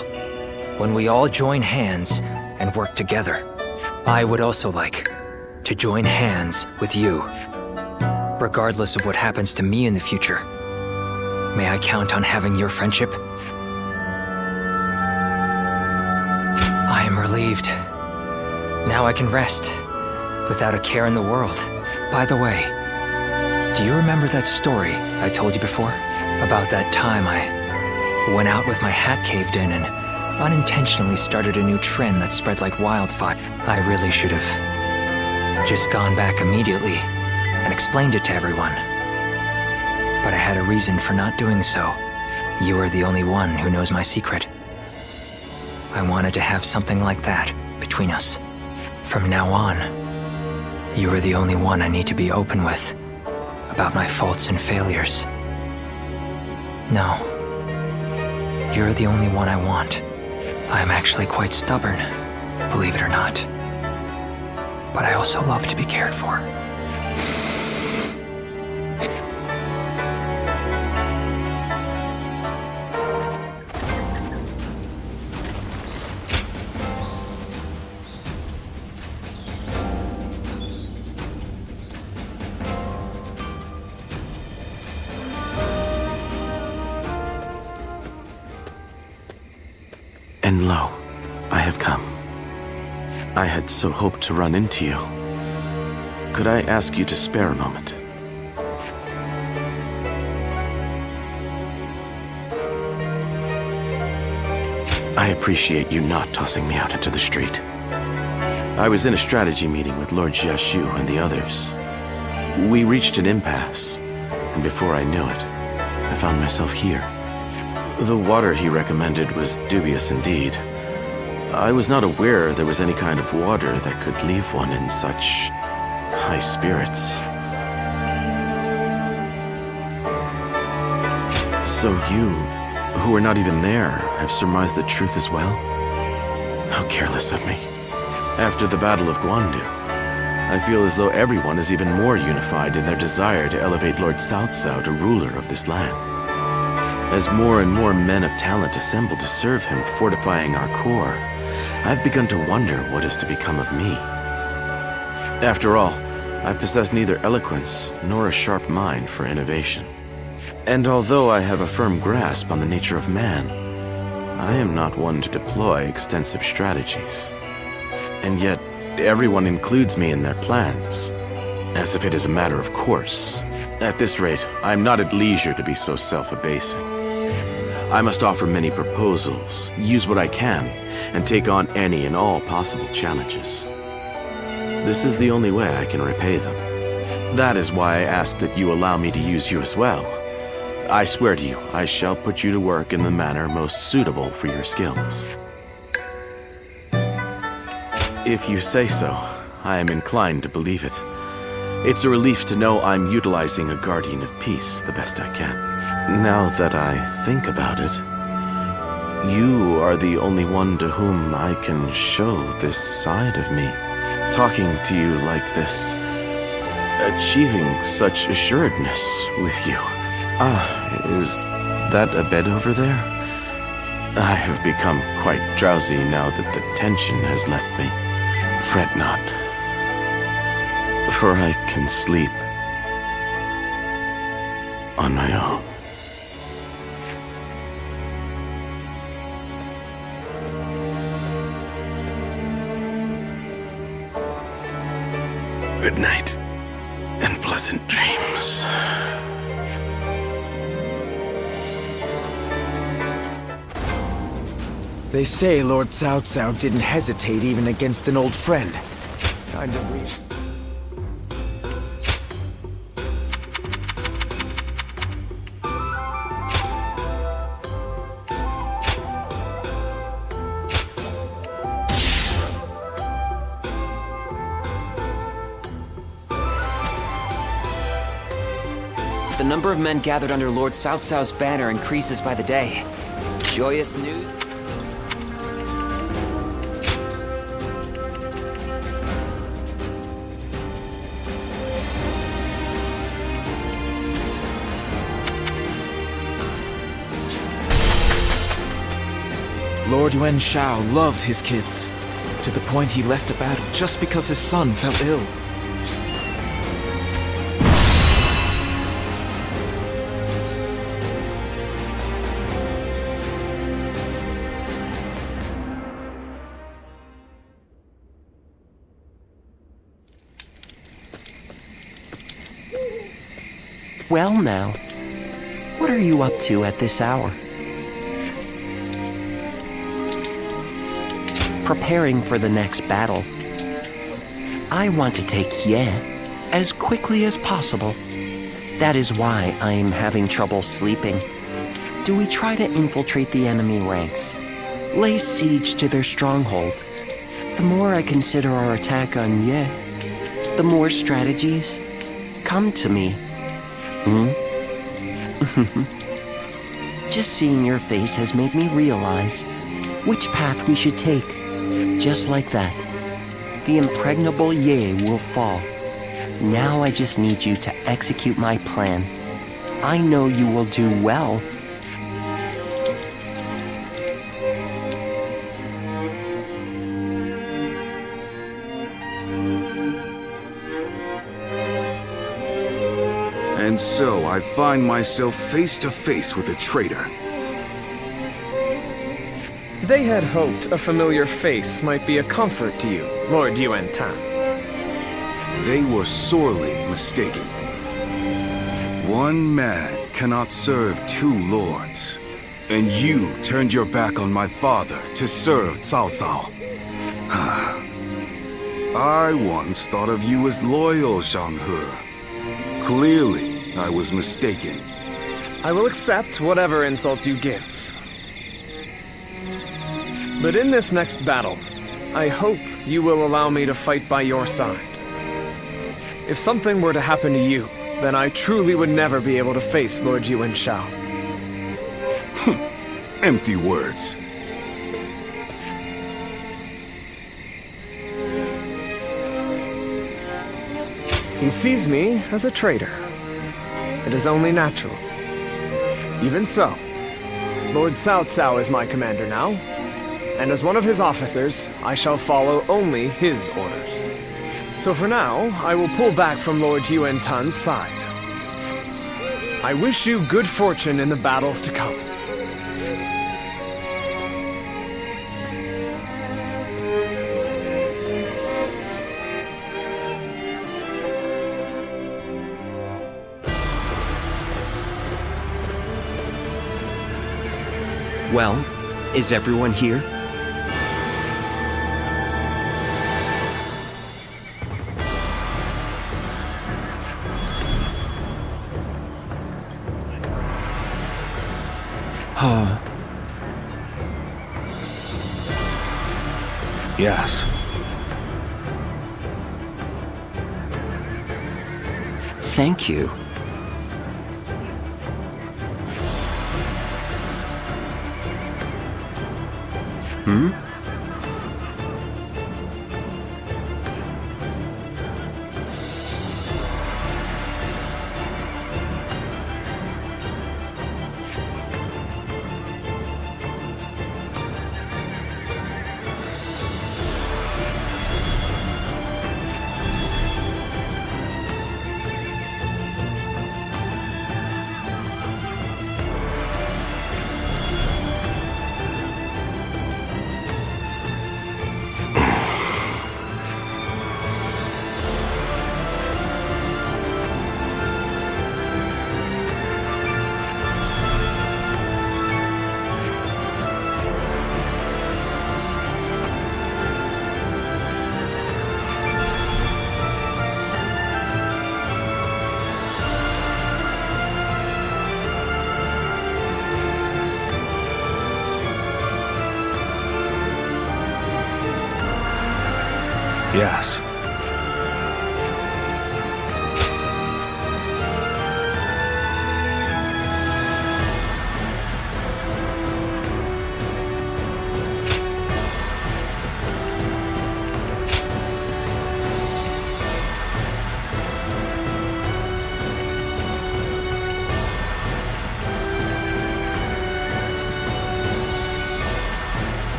[SPEAKER 4] when we all join hands and work together. I would also like to join hands with you. Regardless of what happens to me in the future, may I count on having your friendship? I am relieved. Now I can rest without a care in the world. By the way, do you remember that story I told you before? About that time I went out with my hat caved in and unintentionally started a new trend that spread like wildfire. I really should have just gone back immediately and explained it to everyone. But I had a reason for not doing so. You are the only one who knows my secret. I wanted to have something like that between us. From now on, you are the only one I need to be open with about my faults and failures. No, you're the only one I want. I'm actually quite stubborn, believe it or not. But I also love to be cared for.
[SPEAKER 3] And lo, I have come. I had so hoped to run into you. Could I ask you to spare a moment? I appreciate you not tossing me out into the street. I was in a strategy meeting with Lord Jiashu and the others. We reached an impasse, and before I knew it, I found myself here. The water he recommended was dubious indeed. I was not aware there was any kind of water that could leave one in such high spirits. So you, who were not even there, have surmised the truth as well? How careless of me. After the Battle of Guandu, I feel as though everyone is even more unified in their desire to elevate Lord Cao Cao to ruler of this land. As more and more men of talent assemble to serve him, fortifying our core, I've begun to wonder what is to become of me. After all, I possess neither eloquence nor a sharp mind for innovation. And although I have a firm grasp on the nature of man, I am not one to deploy extensive strategies. And yet, everyone includes me in their plans, as if it is a matter of course. At this rate, I am not at leisure to be so self-abasing. I must offer many proposals, use what I can, and take on any and all possible challenges. This is the only way I can repay them. That is why I ask that you allow me to use you as well. I swear to you, I shall put you to work in the manner most suitable for your skills. If you say so, I am inclined to believe it. It's a relief to know I'm utilizing a guardian of peace the best I can. Now that I think about it, you are the only one to whom I can show this side of me. Talking to you like this, achieving such assuredness with you. Is that a bed over there? I have become quite drowsy now that the tension has left me. Fret not, for I can sleep on my own. Good night, and pleasant dreams.
[SPEAKER 1] They say Lord Cao Cao didn't hesitate even against an old friend. Kind of reason.
[SPEAKER 2] The number of men gathered under Lord Cao Cao's banner increases by the day. Joyous news.
[SPEAKER 1] Lord Yuan Shao loved his kids, to the point he left a battle just because his son fell ill.
[SPEAKER 12] Well now, what are you up to at this hour? Preparing for the next battle. I want to take Ye as quickly as possible. That is why I'm having trouble sleeping. Do we try to infiltrate the enemy ranks? Lay siege to their stronghold? The more I consider our attack on Ye, the more strategies come to me. Just seeing your face has made me realize which path we should take. Just like that, the impregnable Ye will fall. Now I just need you to execute my plan. I know you will do well.
[SPEAKER 8] And so I find myself face to face with a traitor.
[SPEAKER 5] They had hoped a familiar face might be a comfort to you, Lord Yuan Tan.
[SPEAKER 8] They were sorely mistaken. One man cannot serve two lords. And you turned your back on my father to serve Cao Cao. I once thought of you as loyal, Zhang He. Clearly, I was mistaken.
[SPEAKER 5] I will accept whatever insults you give. But in this next battle, I hope you will allow me to fight by your side. If something were to happen to you, then I truly would never be able to face Lord Yuan Shao.
[SPEAKER 8] Empty words.
[SPEAKER 5] He sees me as a traitor. It is only natural. Even so, Lord Cao Cao is my commander now, and as one of his officers, I shall follow only his orders. So for now, I will pull back from Lord Yuan Tan's side. I wish you good fortune in the battles to come.
[SPEAKER 12] Well, is everyone here?
[SPEAKER 10] Yes.
[SPEAKER 12] Thank you.
[SPEAKER 10] Yes.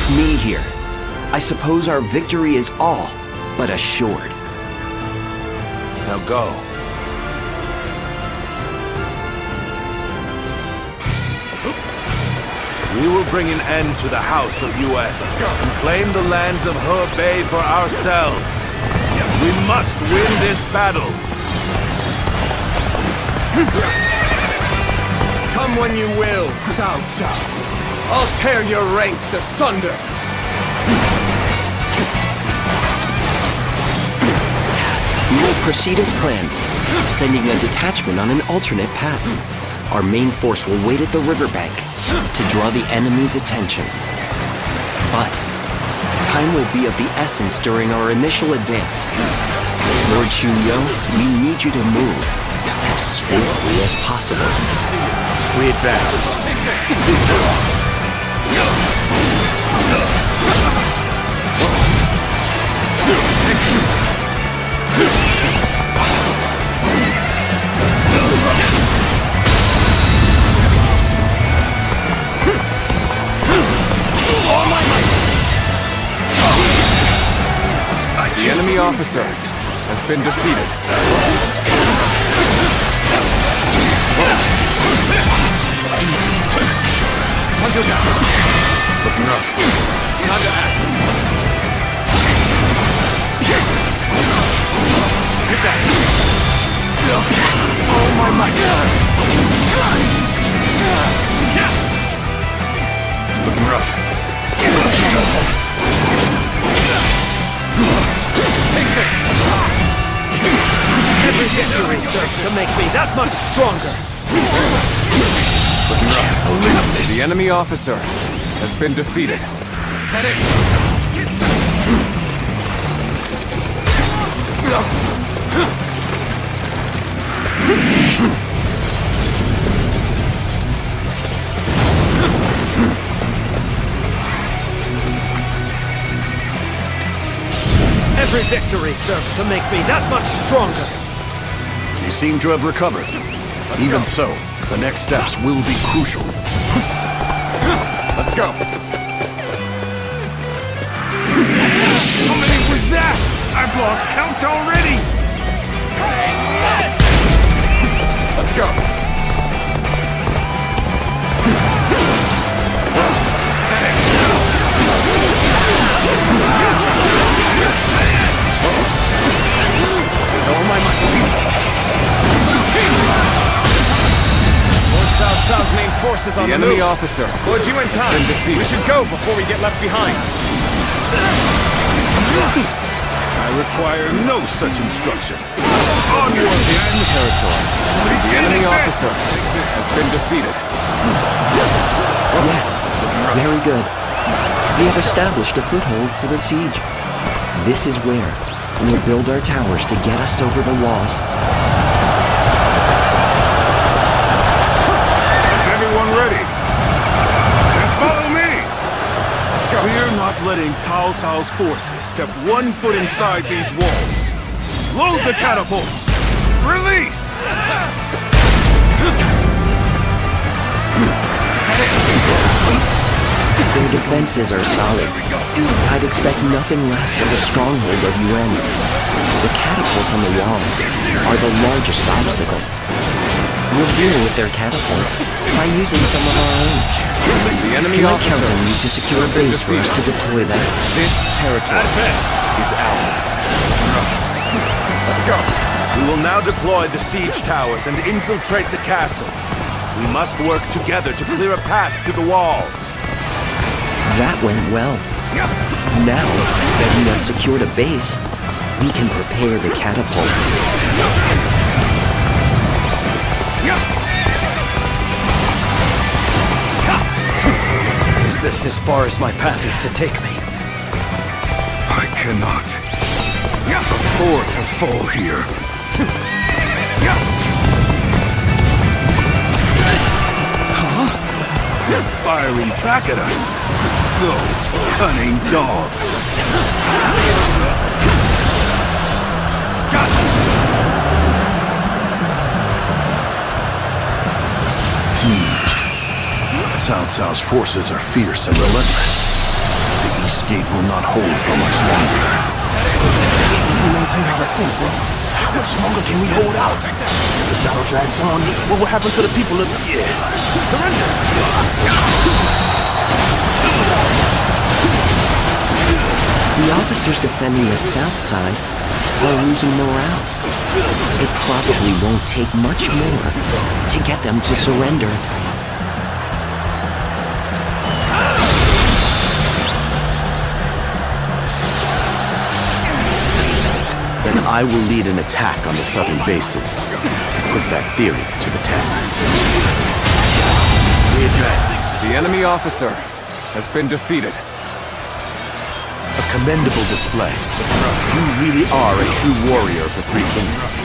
[SPEAKER 9] With me here, I suppose our victory is all but assured.
[SPEAKER 15] Now go. We will bring an end to the House of Yuen and claim the lands of Hebei for ourselves. We must win this battle.
[SPEAKER 17] Come when you will, Cao Cao. I'll tear your ranks asunder.
[SPEAKER 12] We will proceed as planned, sending a detachment on an alternate path. Our main force will wait at the riverbank to draw the enemy's attention. But time will be of the essence during our initial advance. Lord Xunyo, we need you to move as swiftly as possible.
[SPEAKER 1] We advance. The enemy officer has been defeated.
[SPEAKER 17] Hunter down.
[SPEAKER 1] Looking rough.
[SPEAKER 17] Time to act. Take that. Oh my might.
[SPEAKER 1] Looking rough.
[SPEAKER 17] Take this. Every victory serves to make me that much stronger.
[SPEAKER 1] Looking rough. The enemy officer has been defeated.
[SPEAKER 17] Is that it? Every victory serves to make me that much stronger.
[SPEAKER 9] You seem to have recovered. Even so, the next steps will be crucial.
[SPEAKER 17] Let's go. How many was that? I've lost count already. Let's go.
[SPEAKER 1] Oh my
[SPEAKER 17] Lord Cao Cao's main force is on
[SPEAKER 1] the
[SPEAKER 17] the
[SPEAKER 1] enemy
[SPEAKER 17] move.
[SPEAKER 1] officer
[SPEAKER 17] Lord Yuan
[SPEAKER 1] has been defeated.
[SPEAKER 17] we should go before we get left behind.
[SPEAKER 8] I require no such instruction.
[SPEAKER 1] On your territory. The enemy officer has been defeated.
[SPEAKER 12] Yes, very good. We have established a foothold for the siege. This is where we will build our towers to get us over the walls.
[SPEAKER 8] Is everyone ready? Then follow me!
[SPEAKER 17] Let's go.
[SPEAKER 8] We're not letting Cao Cao's forces step 1 foot inside these walls. Load the catapults! Release!
[SPEAKER 12] Their defenses are solid. I'd expect nothing less of a stronghold of Yuan. The catapults on the walls are the largest obstacle. We'll deal with their catapults by using some of our own.
[SPEAKER 1] The enemy
[SPEAKER 12] Can I
[SPEAKER 1] officer
[SPEAKER 12] count on you to secure a base for us to deploy that?
[SPEAKER 1] This territory is ours.
[SPEAKER 17] Let's go.
[SPEAKER 15] We will now deploy the siege towers and infiltrate the castle. We must work together to clear a path to the walls.
[SPEAKER 12] That went well. Now that we have secured a base, we can prepare the catapults.
[SPEAKER 17] Is this as far as my path is to take me?
[SPEAKER 8] I cannot afford to fall here. They're firing back at us. Those cunning dogs.
[SPEAKER 17] Gotcha!
[SPEAKER 9] Cao Cao's forces are fierce and relentless.
[SPEAKER 23] east gate will not hold for much longer.
[SPEAKER 18] If we maintain our defenses, how much longer can we hold out? If this battle drags on, what will happen to the people of... Surrender!
[SPEAKER 12] The officers defending the south side are losing morale. It probably won't take much more to get them to surrender.
[SPEAKER 3] Then I will lead an attack on the southern bases. Put that theory to the test. We advance.
[SPEAKER 8] The enemy officer has been defeated.
[SPEAKER 3] A commendable display. You really are a true warrior of the Three Kingdoms.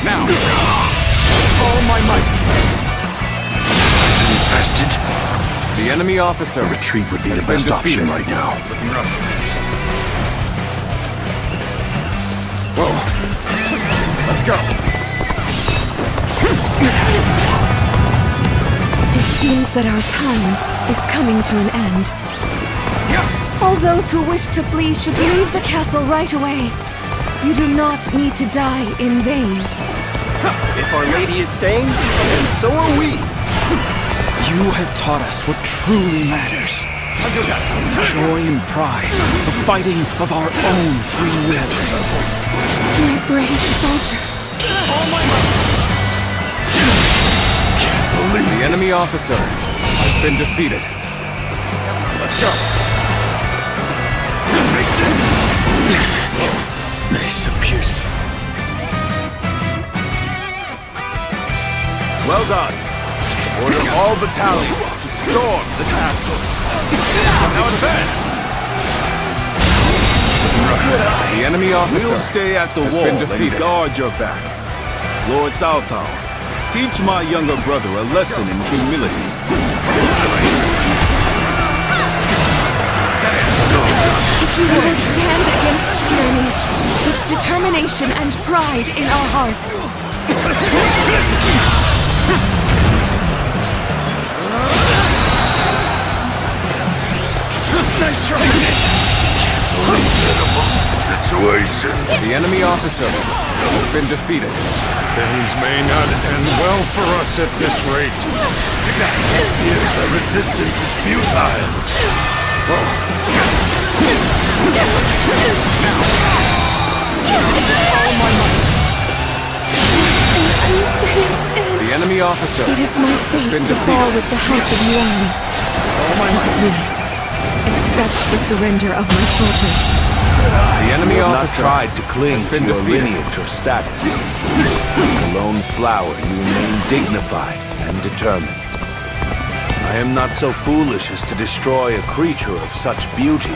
[SPEAKER 8] Now, all my might.
[SPEAKER 23] Infested?
[SPEAKER 8] The enemy officer
[SPEAKER 23] Retreat would be the best option right now.
[SPEAKER 8] Whoa. Let's go.
[SPEAKER 7] It seems that our time is coming to an end. All those who wish to flee should leave the castle right away. You do not need to die in vain.
[SPEAKER 9] If Our Lady is staying, then so are we.
[SPEAKER 1] You have taught us what truly matters. Joy and pride of fighting of our own free will.
[SPEAKER 7] My brave soldiers.
[SPEAKER 8] The enemy officer has been defeated. Let's go.
[SPEAKER 3] They subdued.
[SPEAKER 15] Well done. Order all battalions to storm the castle. Now advance!
[SPEAKER 8] The enemy officer
[SPEAKER 15] We'll stay at the
[SPEAKER 8] has
[SPEAKER 15] wall
[SPEAKER 8] been defeated.
[SPEAKER 15] and guard your back. Lord Cao Cao, teach my younger brother a lesson in humility.
[SPEAKER 7] If we will stand against tyranny with determination and pride in our hearts.
[SPEAKER 8] Nice try.
[SPEAKER 23] Situation.
[SPEAKER 8] The enemy officer has been defeated.
[SPEAKER 23] Things may not end well for us at this rate. Yes, the resistance is futile.
[SPEAKER 8] The enemy officer
[SPEAKER 7] It is my
[SPEAKER 8] has been
[SPEAKER 7] fate to
[SPEAKER 8] defeated.
[SPEAKER 7] fall with the House of Yuan. Please, accept the surrender of my soldiers.
[SPEAKER 8] The enemy
[SPEAKER 15] You have not
[SPEAKER 8] officer
[SPEAKER 15] tried to cling
[SPEAKER 8] has been
[SPEAKER 15] to your
[SPEAKER 8] defeated.
[SPEAKER 15] lineage or status. A lone flower, you remain dignified and determined. I am not so foolish as to destroy a creature of such beauty.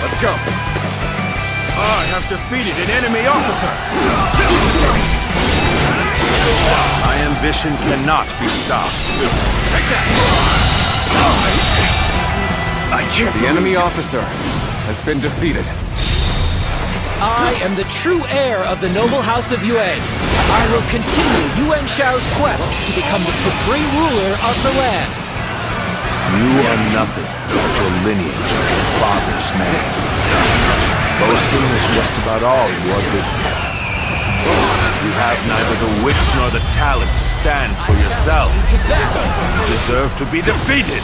[SPEAKER 8] Let's go.
[SPEAKER 15] I have defeated an enemy officer! My ambition cannot be stopped. Take that! I can't.
[SPEAKER 8] The enemy officer has been defeated.
[SPEAKER 13] I am the true heir of the noble house of Yue. I will continue Yuan Shao's quest to become the supreme ruler of the land.
[SPEAKER 15] You are nothing but your lineage of your father's name. Boasting is just about all you are good for. You have neither the wits nor the talent to stand for yourself. You deserve to be defeated.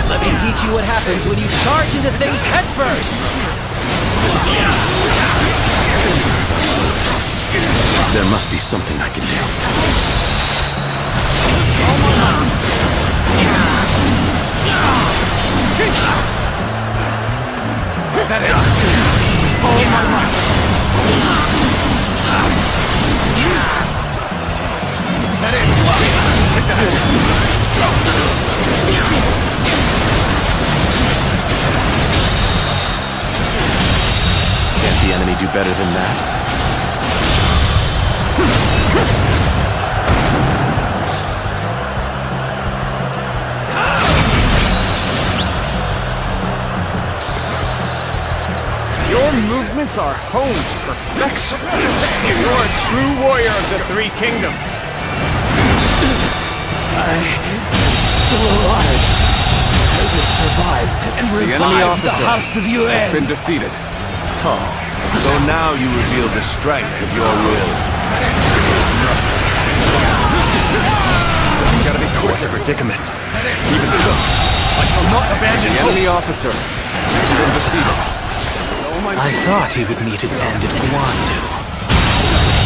[SPEAKER 13] Let me teach you what happens when you charge into things headfirst.
[SPEAKER 3] There must be something I can do.
[SPEAKER 8] Is that it? Oh my might. Is that it? Take that.
[SPEAKER 3] Can't the enemy do better than that?
[SPEAKER 5] Your movements are honed to perfection. You're a true warrior of the Three Kingdoms.
[SPEAKER 1] I'm still alive. I will survive and
[SPEAKER 3] The
[SPEAKER 1] revive
[SPEAKER 3] enemy
[SPEAKER 1] the
[SPEAKER 3] officer
[SPEAKER 1] House of Yuen.
[SPEAKER 3] has been defeated.
[SPEAKER 15] Oh, so now you reveal the strength of your will.
[SPEAKER 3] You gotta be quick.
[SPEAKER 4] What a predicament.
[SPEAKER 3] Even so, I shall not abandon the enemy officer. Has been defeated.
[SPEAKER 21] I thought he would meet his end at Guandu.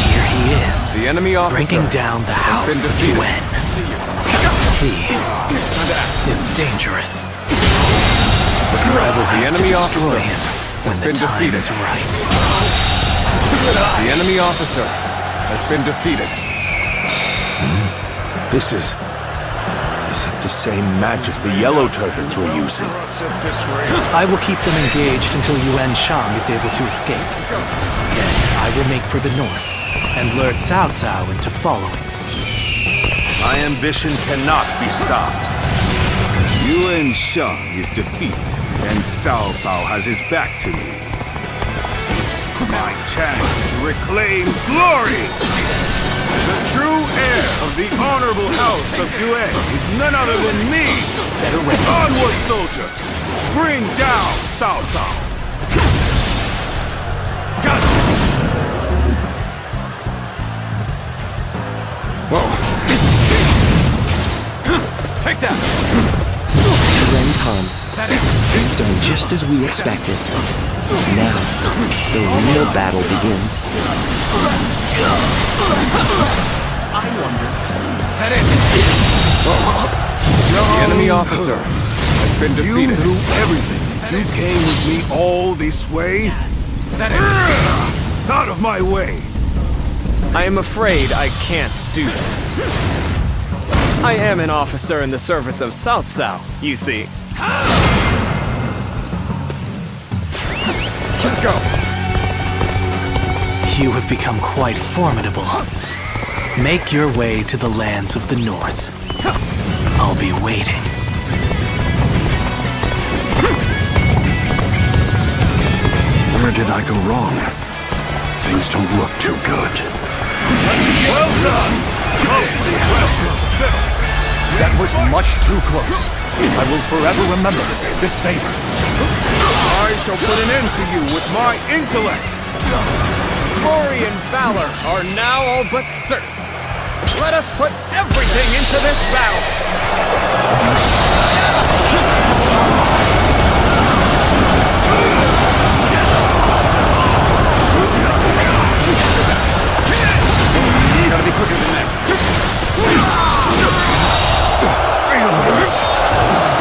[SPEAKER 21] Here he is,
[SPEAKER 3] The enemy officer
[SPEAKER 21] bringing down the
[SPEAKER 3] has been
[SPEAKER 21] House of
[SPEAKER 3] defeated.
[SPEAKER 21] Yuen. He is dangerous.
[SPEAKER 3] The enemy
[SPEAKER 21] destroy
[SPEAKER 3] officer
[SPEAKER 21] him
[SPEAKER 3] has
[SPEAKER 21] when
[SPEAKER 3] been
[SPEAKER 21] the time
[SPEAKER 3] defeated.
[SPEAKER 21] is right.
[SPEAKER 3] The enemy officer has been defeated.
[SPEAKER 15] This is it the same magic the Yellow Turbans were using?
[SPEAKER 21] I will keep them engaged until Yuan Shang is able to escape. Then I will make for the north and lure Cao Cao into following.
[SPEAKER 15] My ambition cannot be stopped.
[SPEAKER 8] Yuan Shang is defeated, and Cao Cao has his back to me. It's my chance to reclaim glory! The true heir of the honorable house of Yuen is none other than me! Onward, soldiers! Bring down Cao Cao! Gotcha!
[SPEAKER 15] Whoa!
[SPEAKER 3] Take that!
[SPEAKER 12] Ren Tom, done just as we expected. Now, the real battle begins.
[SPEAKER 3] I wonder. Is that it? The enemy officer has been defeated.
[SPEAKER 8] You knew everything. You came with me all this way?
[SPEAKER 3] Is that it?
[SPEAKER 8] Out of my way!
[SPEAKER 5] I am afraid I can't do that. I am an officer in the service of Cao Cao, you see.
[SPEAKER 3] Let's go!
[SPEAKER 21] You have become quite formidable. Make your way to the lands of the north. I'll be waiting.
[SPEAKER 23] Where did I go wrong? Things don't look too good.
[SPEAKER 8] Well done!
[SPEAKER 1] That was much too close. I will forever remember this favor.
[SPEAKER 8] I shall put an end to you with my intellect!
[SPEAKER 5] Glory and valor are now all but certain. Let us put everything into this battle!
[SPEAKER 3] You gotta be quicker than this.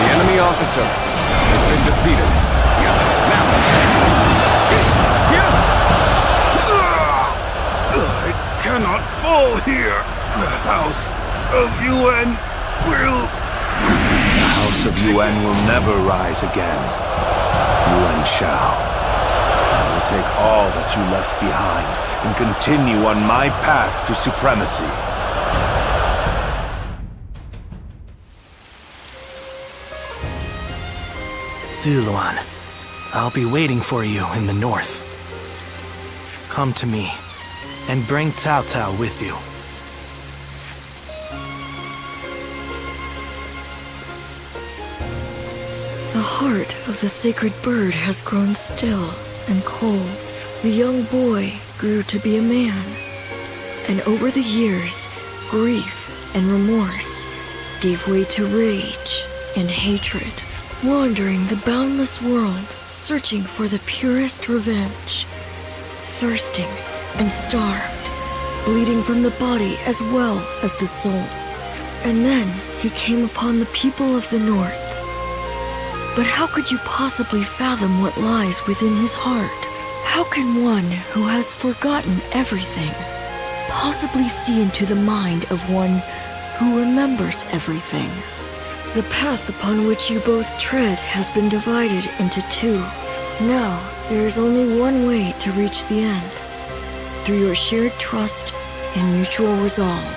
[SPEAKER 3] The enemy officer has been defeated.
[SPEAKER 8] It cannot fall here. The House of Yuen will...
[SPEAKER 15] The House of Yuen will never rise again. Yuan Shao. I will take all that you left behind and continue on my path to supremacy.
[SPEAKER 21] Zuluan, I'll be waiting for you in the north. Come to me, and bring Cao Cao with you.
[SPEAKER 7] The heart of the sacred bird has grown still and cold. The young boy grew to be a man. And over the years, grief and remorse gave way to rage and hatred, wandering the boundless world, searching for the purest revenge, thirsting and starved, bleeding from the body as well as the soul. And then he came upon the people of the North. But how could you possibly fathom what lies within his heart? How can one who has forgotten everything possibly see into the mind of one who remembers everything? The path upon which you both tread has been divided into two. Now, there is only one way to reach the end. Through your shared trust and mutual resolve.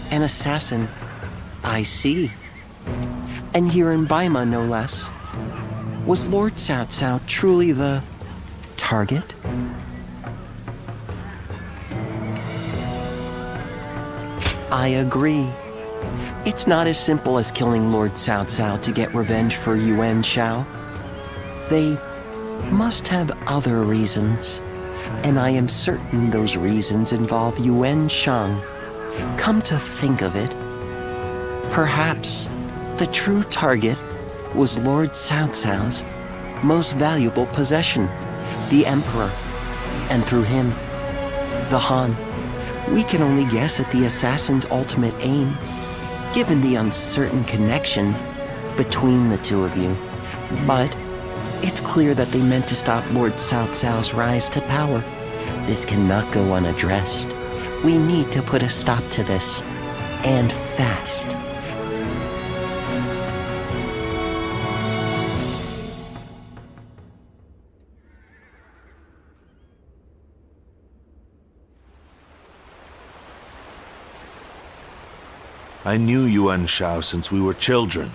[SPEAKER 12] An assassin. I see. And here in Baima, no less. Was Lord Cao Cao truly the target? I agree. It's not as simple as killing Lord Cao Cao to get revenge for Yuan Shao. They must have other reasons. And I am certain those reasons involve Yuan Shang. Come to think of it, perhaps the true target was Lord Cao Cao's most valuable possession, the Emperor, and through him, the Han. We can only guess at the assassin's ultimate aim, given the uncertain connection between the two of you. But it's clear that they meant to stop Lord Cao Cao's rise to power. This cannot go unaddressed. We need to put a stop to this, and fast.
[SPEAKER 10] I knew Yuan Shao since we were children.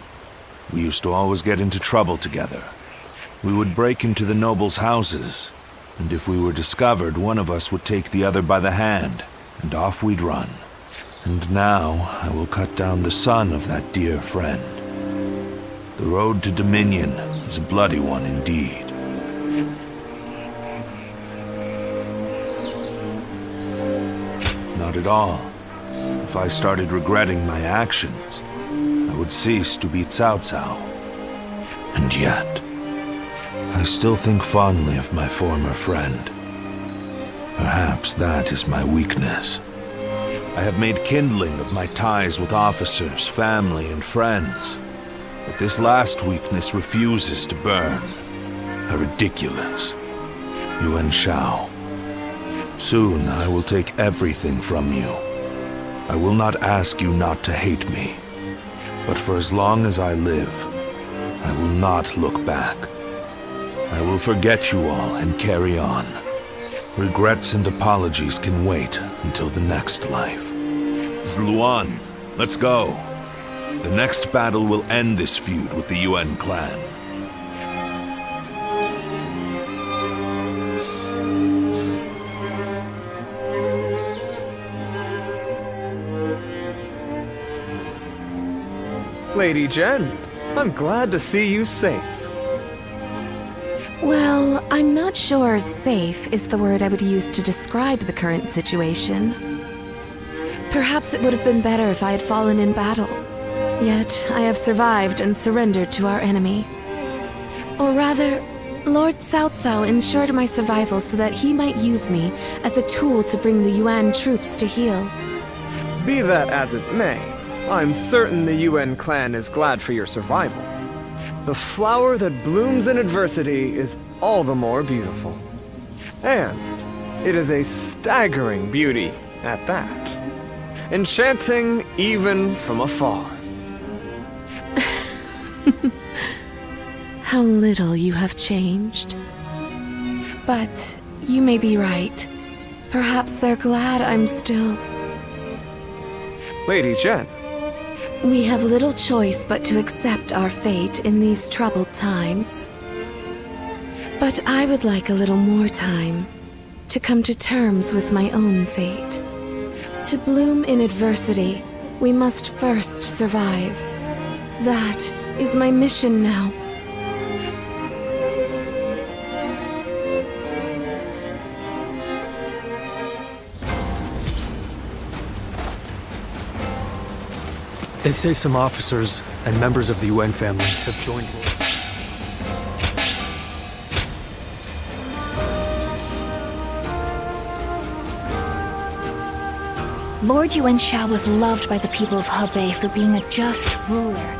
[SPEAKER 10] We used to always get into trouble together. We would break into the nobles' houses, and if we were discovered, one of us would take the other by the hand, and off we'd run. And now I will cut down the son of that dear friend. The road to Dominion is a bloody one indeed. Not at all. If I started regretting my actions, I would cease to be Cao Cao. And yet, I still think fondly of my former friend. Perhaps that is my weakness. I have made kindling of my ties with officers, family, and friends. But this last weakness refuses to burn. How ridiculous. Yuan Shao. Soon I will take everything from you. I will not ask you not to hate me. But for as long as I live, I will not look back. I will forget you all and carry on. Regrets and apologies can wait until the next life. Zluan, let's go. The next battle will end this feud with the Yuan clan.
[SPEAKER 5] Lady Jen, I'm glad to see you safe.
[SPEAKER 11] Well, I'm not sure safe is the word I would use to describe the current situation. Perhaps it would have been better if I had fallen in battle. Yet, I have survived and surrendered to our enemy. Or rather, Lord Cao Cao ensured my survival so that he might use me as a tool to bring the Yuan troops to heel.
[SPEAKER 5] Be that as it may, I'm certain the Yuan clan is glad for your survival. The flower that blooms in adversity is all the more beautiful. And it is a staggering beauty at that. Enchanting even from afar.
[SPEAKER 11] How little you have changed. But you may be right. Perhaps they're glad I'm still...
[SPEAKER 5] Lady Jen.
[SPEAKER 11] We have little choice but to accept our fate in these troubled times. But I would like a little more time to come to terms with my own fate. To bloom in adversity, we must first survive. That is my mission now.
[SPEAKER 14] They say some officers and members of the UN family have joined.
[SPEAKER 19] Lord Yuan Shao was loved by the people of Hebei for being a just ruler.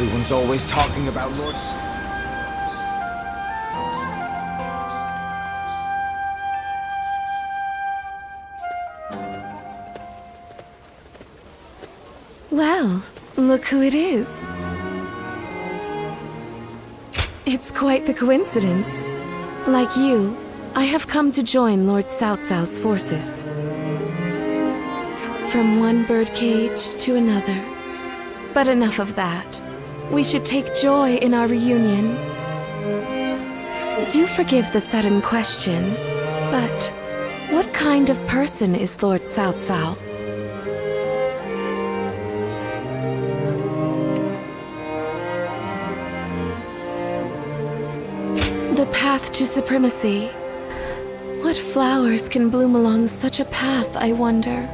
[SPEAKER 17] Everyone's always talking about Lord...
[SPEAKER 11] Well, look who it is. It's quite the coincidence. Like you, I have come to join Lord Cao Cao's forces. From one birdcage to another. But enough of that. We should take joy in our reunion. Do forgive the sudden question, but what kind of person is Lord Cao Cao? The path to supremacy. What flowers can bloom along such a path, I wonder?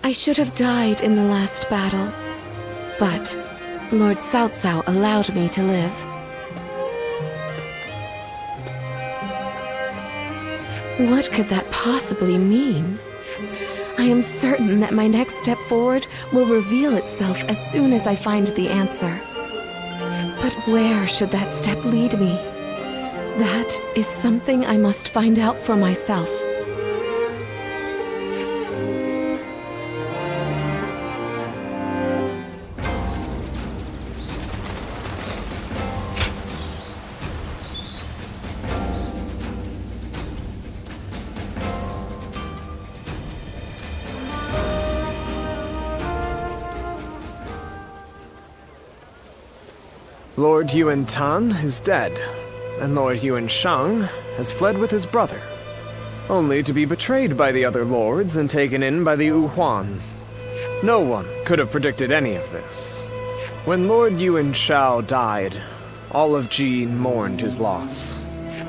[SPEAKER 11] I should have died in the last battle, but Lord Cao Cao allowed me to live. What could that possibly mean? I am certain that my next step forward will reveal itself as soon as I find the answer. But where should that step lead me? That is something I must find out for myself.
[SPEAKER 5] Lord Yuan Tan is dead, and Lord Yuan Shang has fled with his brother, only to be betrayed by the other lords and taken in by the Wu Huan. No one could have predicted any of this. When Lord Yuan Shao died, all of Ji mourned his loss.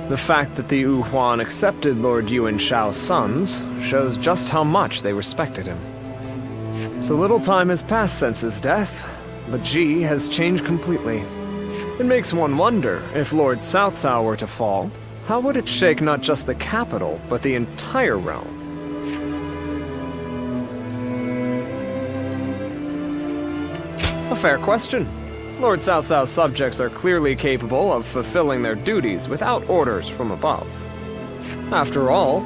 [SPEAKER 5] The fact that the Wu Huan accepted Lord Yuan Shao's sons shows just how much they respected him. So little time has passed since his death, but Ji has changed completely. It makes one wonder, if Lord Cao Cao were to fall, how would it shake not just the capital, but the entire realm? A fair question. Lord Cao Cao's subjects are clearly capable of fulfilling their duties without orders from above. After all,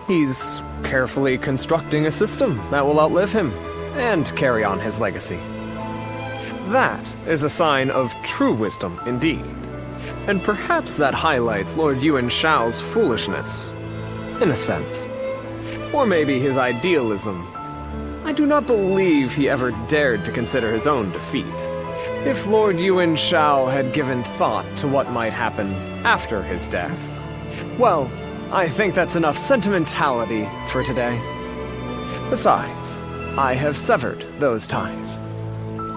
[SPEAKER 5] he's carefully constructing a system that will outlive him and carry on his legacy. That is a sign of true wisdom indeed. And perhaps that highlights Lord Yuan Shao's foolishness, in a sense. Or maybe his idealism. I do not believe he ever dared to consider his own defeat. If Lord Yuan Shao had given thought to what might happen after his death, well, I think that's enough sentimentality for today. Besides, I have severed those ties.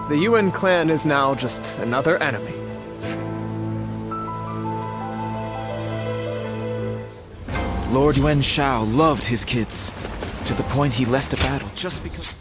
[SPEAKER 5] The Yuan clan is now just another enemy.
[SPEAKER 1] Lord Yuan Shao loved his kids, to the point he left a battle just because...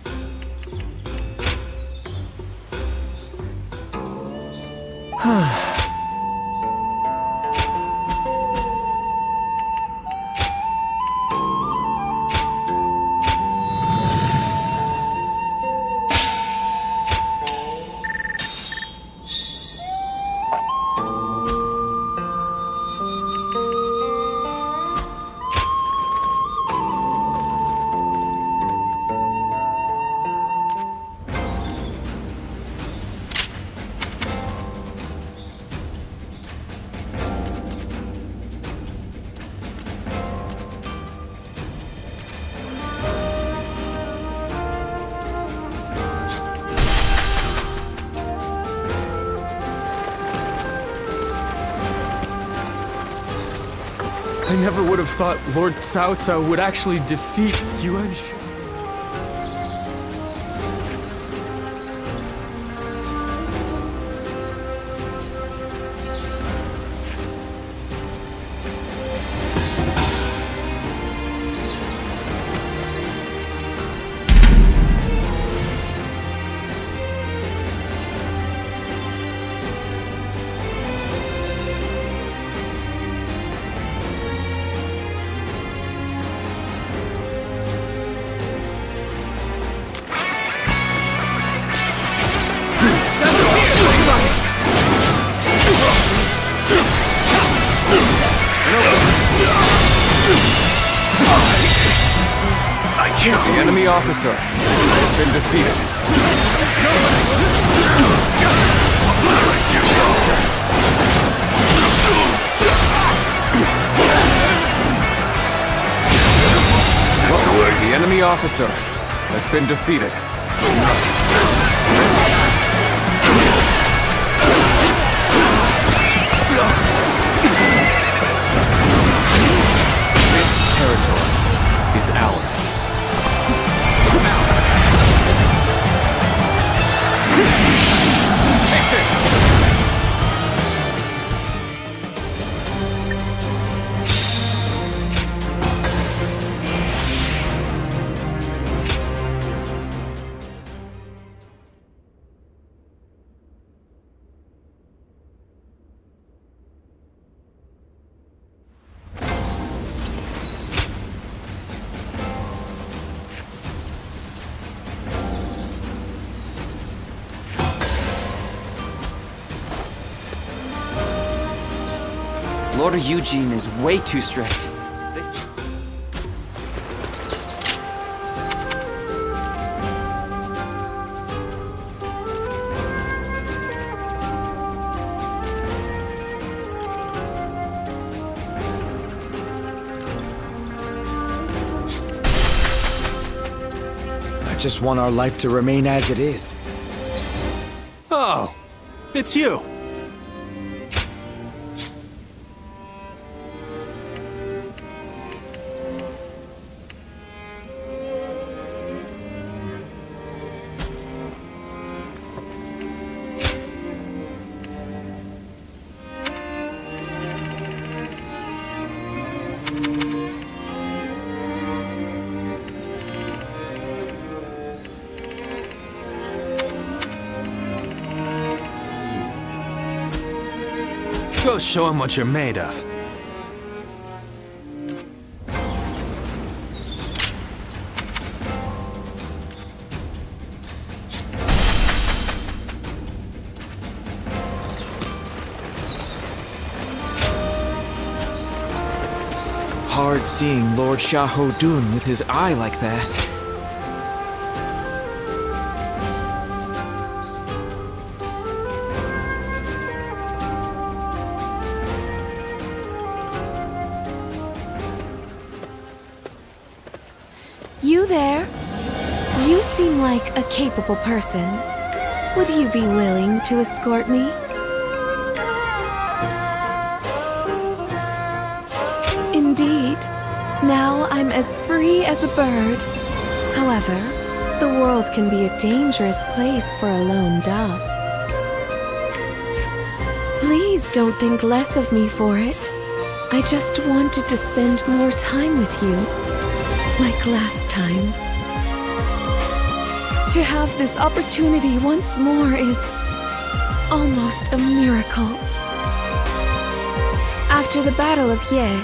[SPEAKER 5] I never would have thought Lord Cao Cao would actually defeat Yuan Shao.
[SPEAKER 1] The enemy officer has been defeated. The enemy officer has been defeated. This territory is ours. Take this!
[SPEAKER 2] Lord Eugene is way too strict. This...
[SPEAKER 1] I just want our life to remain as it is.
[SPEAKER 14] Oh, it's you. Go show him what you're made of.
[SPEAKER 1] Hard seeing Lord Xiahou Dun with his eye like that.
[SPEAKER 11] You there? You seem like a capable person. Would you be willing to escort me? Indeed. Now I'm as free as a bird. However, the world can be a dangerous place for a lone dove. Please don't think less of me for it. I just wanted to spend more time with you, like last time. To have this opportunity once more is almost a miracle. After the Battle of Ye,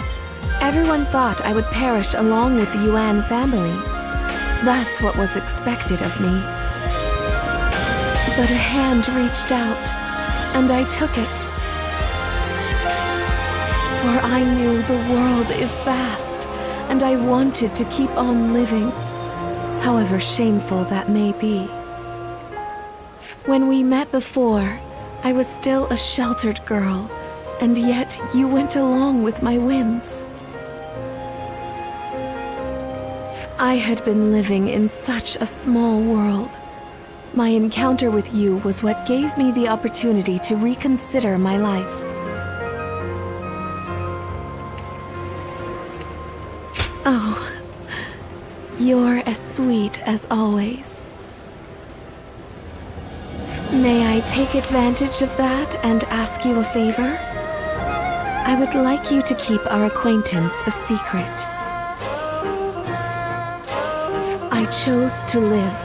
[SPEAKER 11] everyone thought I would perish along with the Yuan family. That's what was expected of me. But a hand reached out, and I took it. For I knew the world is vast, and I wanted to keep on living, however shameful that may be. When we met before, I was still a sheltered girl, and yet you went along with my whims. I had been living in such a small world. My encounter with you was what gave me the opportunity to reconsider my life. Oh, you're as sweet as always. May I take advantage of that and ask you a favor? I would like you to keep our acquaintance a secret. I chose to live.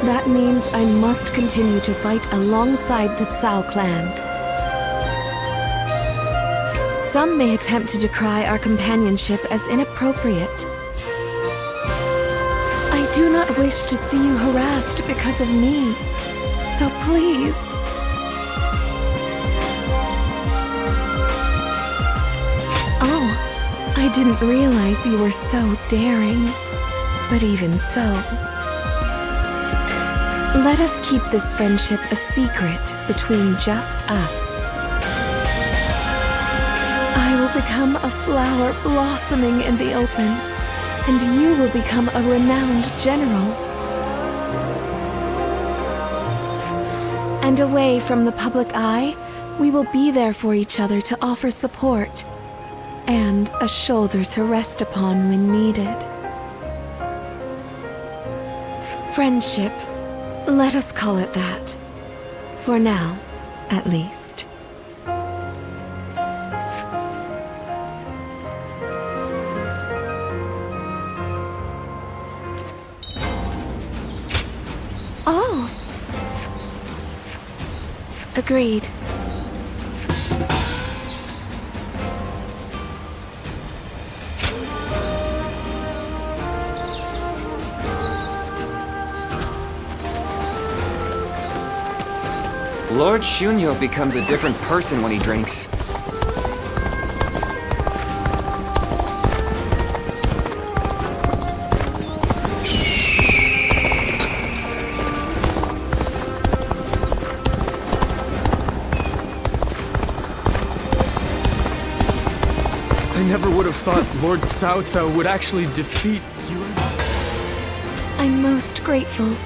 [SPEAKER 11] That means I must continue to fight alongside the Cao clan. Some may attempt to decry our companionship as inappropriate. I do not wish to see you harassed because of me, so please. Oh, I didn't realize you were so daring. But even so, let us keep this friendship a secret between just us. I will become a flower blossoming in the open, and you will become a renowned general. And away from the public eye, we will be there for each other to offer support, and a shoulder to rest upon when needed. Friendship, let us call it that. For now, at least. Oh! Agreed.
[SPEAKER 2] Lord Shunyo becomes a different person when he drinks.
[SPEAKER 5] I never would have thought Lord Cao Cao would actually defeat you.
[SPEAKER 11] I'm most grateful.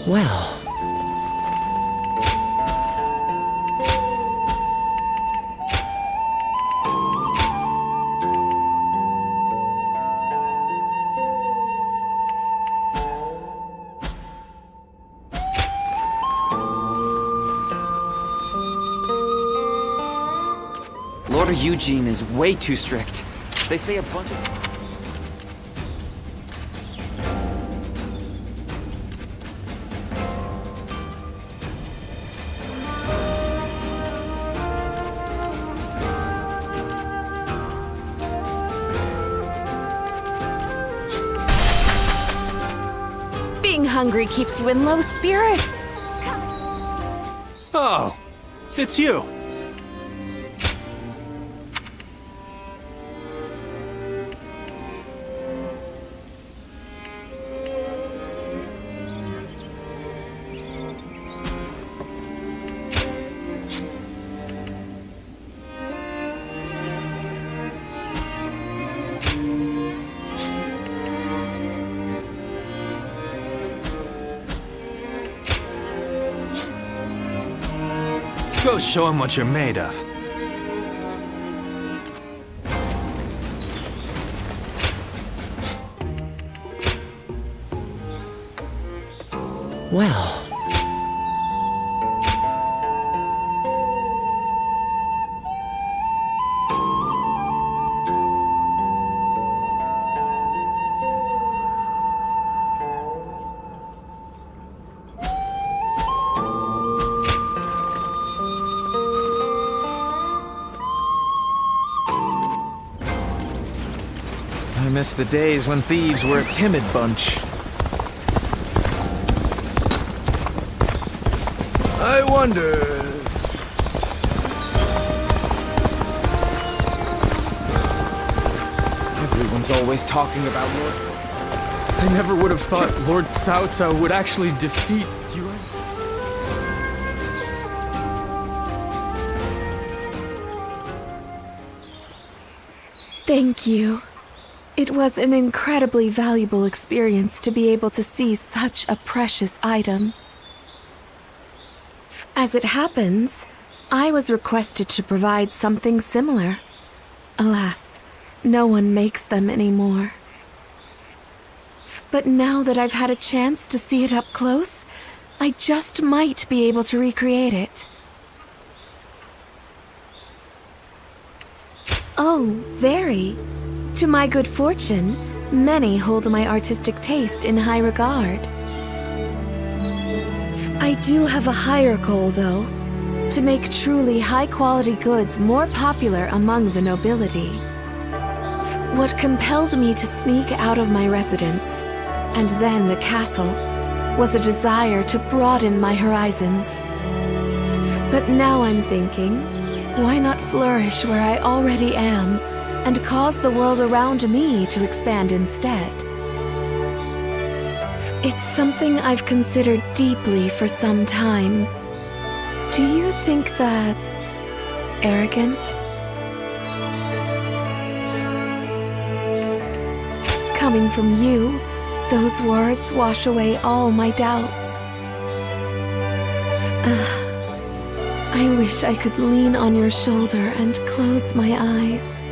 [SPEAKER 4] Well...
[SPEAKER 2] Lord Eugene is way too strict. They say a bunch of...
[SPEAKER 11] Being hungry keeps you in low spirits.
[SPEAKER 14] Oh, it's you.
[SPEAKER 13] Go show him what you're made of.
[SPEAKER 2] Well.
[SPEAKER 1] I miss the days when thieves were a timid bunch.
[SPEAKER 17] I wonder...
[SPEAKER 1] Everyone's always talking about Lord...
[SPEAKER 5] I never would have thought Lord Cao Cao would actually defeat you.
[SPEAKER 11] Thank you. It was an incredibly valuable experience to be able to see such a precious item. As it happens, I was requested to provide something similar. Alas, no one makes them anymore. But now that I've had a chance to see it up close, I just might be able to recreate it. Oh, very. To my good fortune, many hold my artistic taste in high regard. I do have a higher goal, though, to make truly high-quality goods more popular among the nobility. What compelled me to sneak out of my residence, and then the castle, was a desire to broaden my horizons. But now I'm thinking, why not flourish where I already am, and cause the world around me to expand instead? It's something I've considered deeply for some time. Do you think that's arrogant? Coming from you, those words wash away all my doubts. I wish I could lean on your shoulder and close my eyes.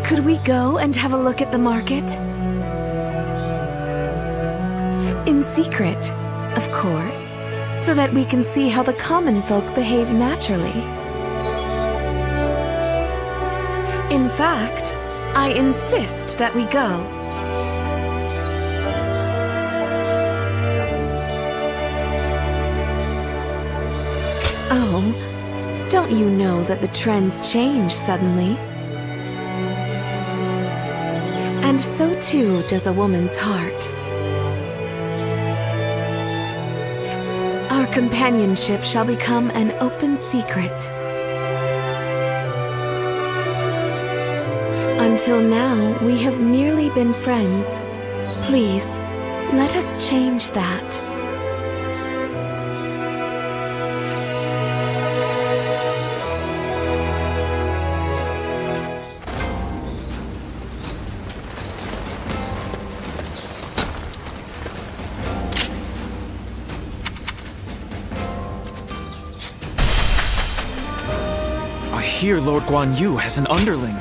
[SPEAKER 11] Could we go and have a look at the market? In secret, of course, so that we can see how the common folk behave naturally. In fact, I insist that we go. Oh, don't you know that the trends change suddenly? And so too does a woman's heart. Our companionship shall become an open secret. Until now, we have merely been friends. Please, let us change that.
[SPEAKER 1] I hear Lord Guan Yu has an underling.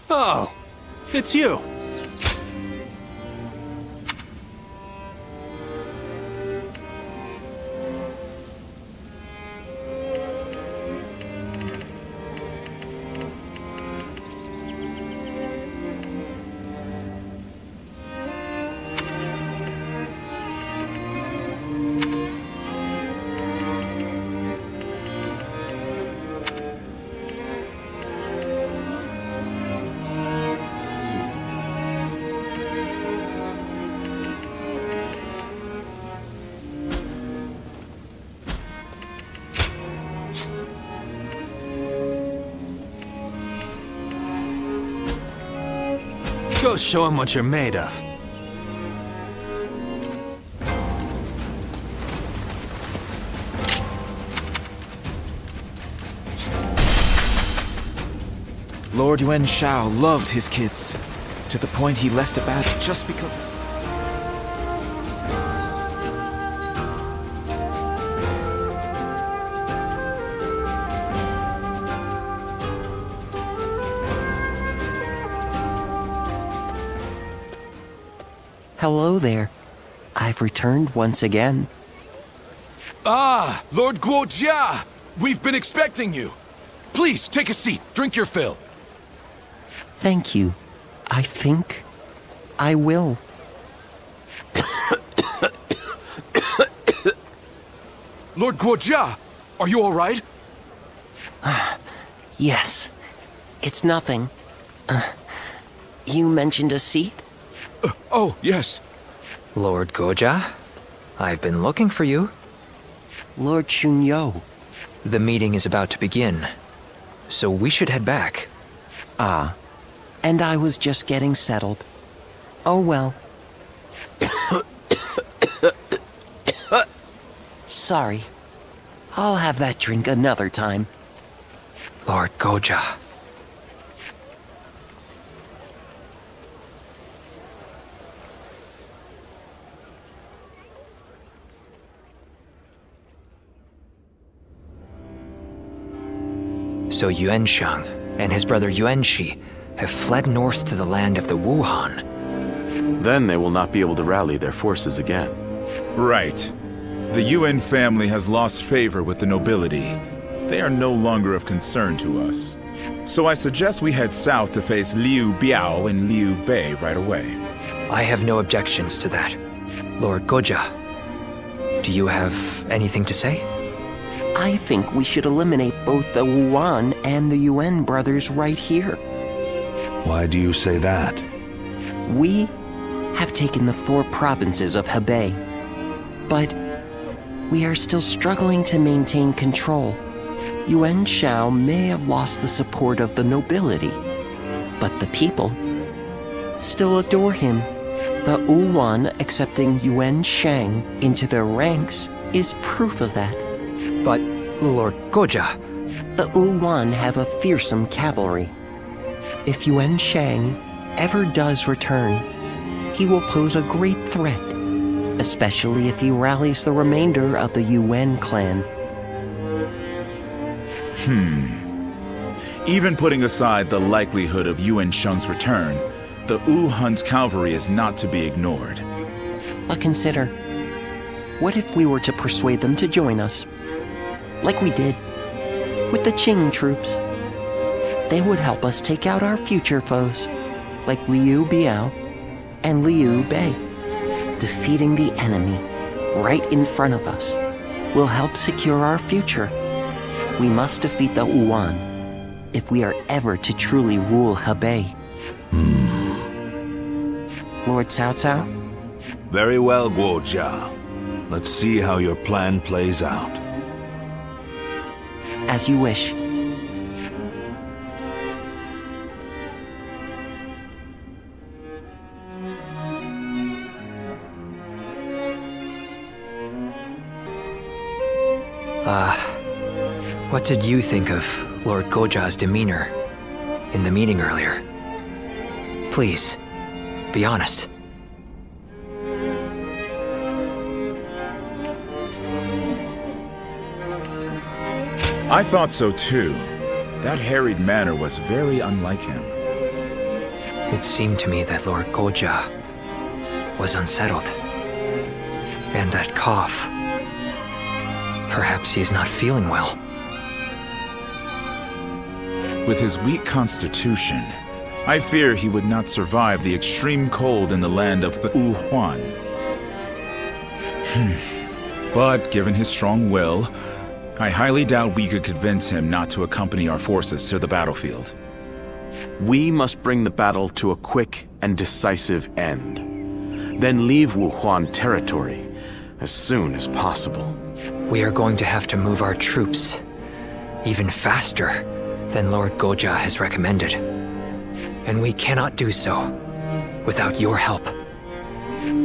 [SPEAKER 13] Oh, it's you. Go show him what you're made of.
[SPEAKER 1] Lord Yuan Shao loved his kids, to the point he left a battle just because...
[SPEAKER 12] Hello there. I've returned once again.
[SPEAKER 16] Ah, Lord Guojia! We've been expecting you. Please, take a seat. Drink your fill.
[SPEAKER 12] Thank you. I think I will.
[SPEAKER 16] Lord Guojia, are you all right?
[SPEAKER 12] Yes. It's nothing. You mentioned a seat?
[SPEAKER 16] Oh, yes.
[SPEAKER 4] Lord Goja, I've been looking for you.
[SPEAKER 12] Lord Shunyo.
[SPEAKER 4] The meeting is about to begin, so we should head back.
[SPEAKER 12] Ah, and I was just getting settled. Oh well. Sorry. I'll have that drink another time.
[SPEAKER 4] Lord Goja. So Yuan Shang and his brother Yuan Shi have fled north to the land of the Wuhan.
[SPEAKER 3] Then they will not be able to rally their forces again.
[SPEAKER 6] Right. The Yuan family has lost favor with the nobility. They are no longer of concern to us. So I suggest we head south to face Liu Biao and Liu Bei right away.
[SPEAKER 4] I have no objections to that. Lord Goja, do you have anything to say?
[SPEAKER 12] I think we should eliminate both the Wuan and the Yuan brothers right here.
[SPEAKER 10] Why do you say that?
[SPEAKER 12] We have taken the 4 provinces of Hebei, but we are still struggling to maintain control. Yuan Shao may have lost the support of the nobility, but the people still adore him. The Wuan accepting Yuan Shang into their ranks is proof of that.
[SPEAKER 4] But, Lord Goja...
[SPEAKER 12] The Wuan have a fearsome cavalry. If Yuan Shang ever does return, he will pose a great threat, especially if he rallies the remainder of the Yuan clan.
[SPEAKER 6] Even putting aside the likelihood of Yuan Shang's return, the Wuhan's cavalry is not to be ignored.
[SPEAKER 12] But consider, what if we were to persuade them to join us? Like we did with the Qing troops. They would help us take out our future foes, like Liu Biao and Liu Bei. Defeating the enemy right in front of us will help secure our future. We must defeat the Wuan if we are ever to truly rule Hebei. Lord Cao Cao?
[SPEAKER 10] Very well, Guojia. Let's see how your plan plays out.
[SPEAKER 12] As you wish.
[SPEAKER 4] What did you think of Lord Goja's demeanor in the meeting earlier? Please, be honest.
[SPEAKER 6] I thought so too. That harried manner was very unlike him.
[SPEAKER 4] It seemed to me that Lord Goja was unsettled. And that cough. Perhaps he is not feeling well.
[SPEAKER 6] With his weak constitution, I fear he would not survive the extreme cold in the land of the Wuhan. But given his strong will, I highly doubt we could convince him not to accompany our forces to the battlefield.
[SPEAKER 3] We must bring the battle to a quick and decisive end. Then leave Wuhan territory as soon as possible.
[SPEAKER 4] We are going to have to move our troops even faster than Lord Goja has recommended. And we cannot do so without your help.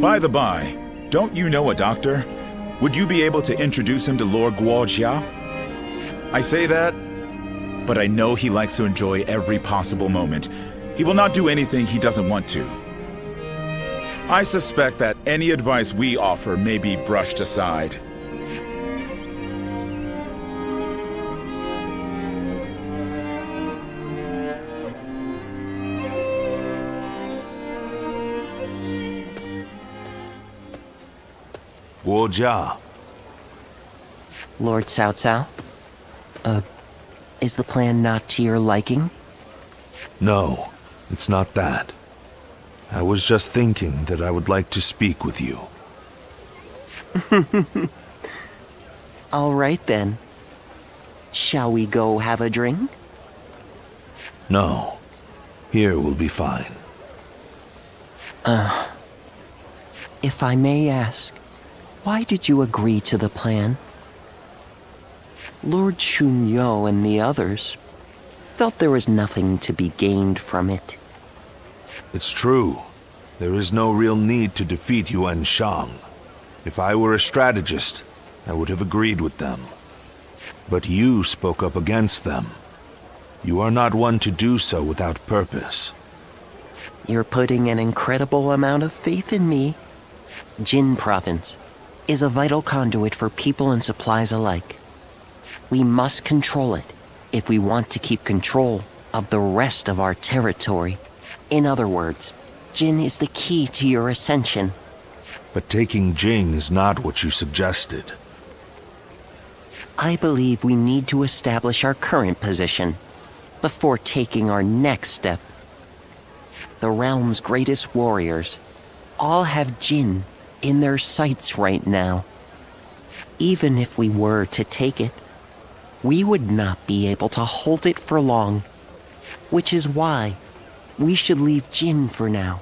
[SPEAKER 6] By the by, don't you know a doctor? Would you be able to introduce him to Lord Guojia? I say that but I know he likes to enjoy every possible moment. He will not do anything he doesn't want to. I suspect that any advice we offer may be brushed aside.
[SPEAKER 10] Guojia.
[SPEAKER 12] Lord Cao Cao? Is the plan not to your liking?
[SPEAKER 10] No, it's not that. I was just thinking that I would like to speak with you.
[SPEAKER 12] All right then. Shall we go have a drink?
[SPEAKER 10] No. Here will be fine.
[SPEAKER 12] If I may ask, why did you agree to the plan? Lord Shunyo and the others felt there was nothing to be gained from it.
[SPEAKER 10] It's true. There is no real need to defeat Yuan Shang. If I were a strategist, I would have agreed with them. But you spoke up against them. You are not one to do so without purpose.
[SPEAKER 12] You're putting an incredible amount of faith in me. Jin Province is a vital conduit for people and supplies alike. We must control it if we want to keep control of the rest of our territory. In other words, Jin is the key to your ascension.
[SPEAKER 10] But taking Jing is not what you suggested.
[SPEAKER 12] I believe we need to establish our current position before taking our next step. The realm's greatest warriors all have Jin in their sights right now. Even if we were to take it, we would not be able to hold it for long, which is why we should leave Jin for now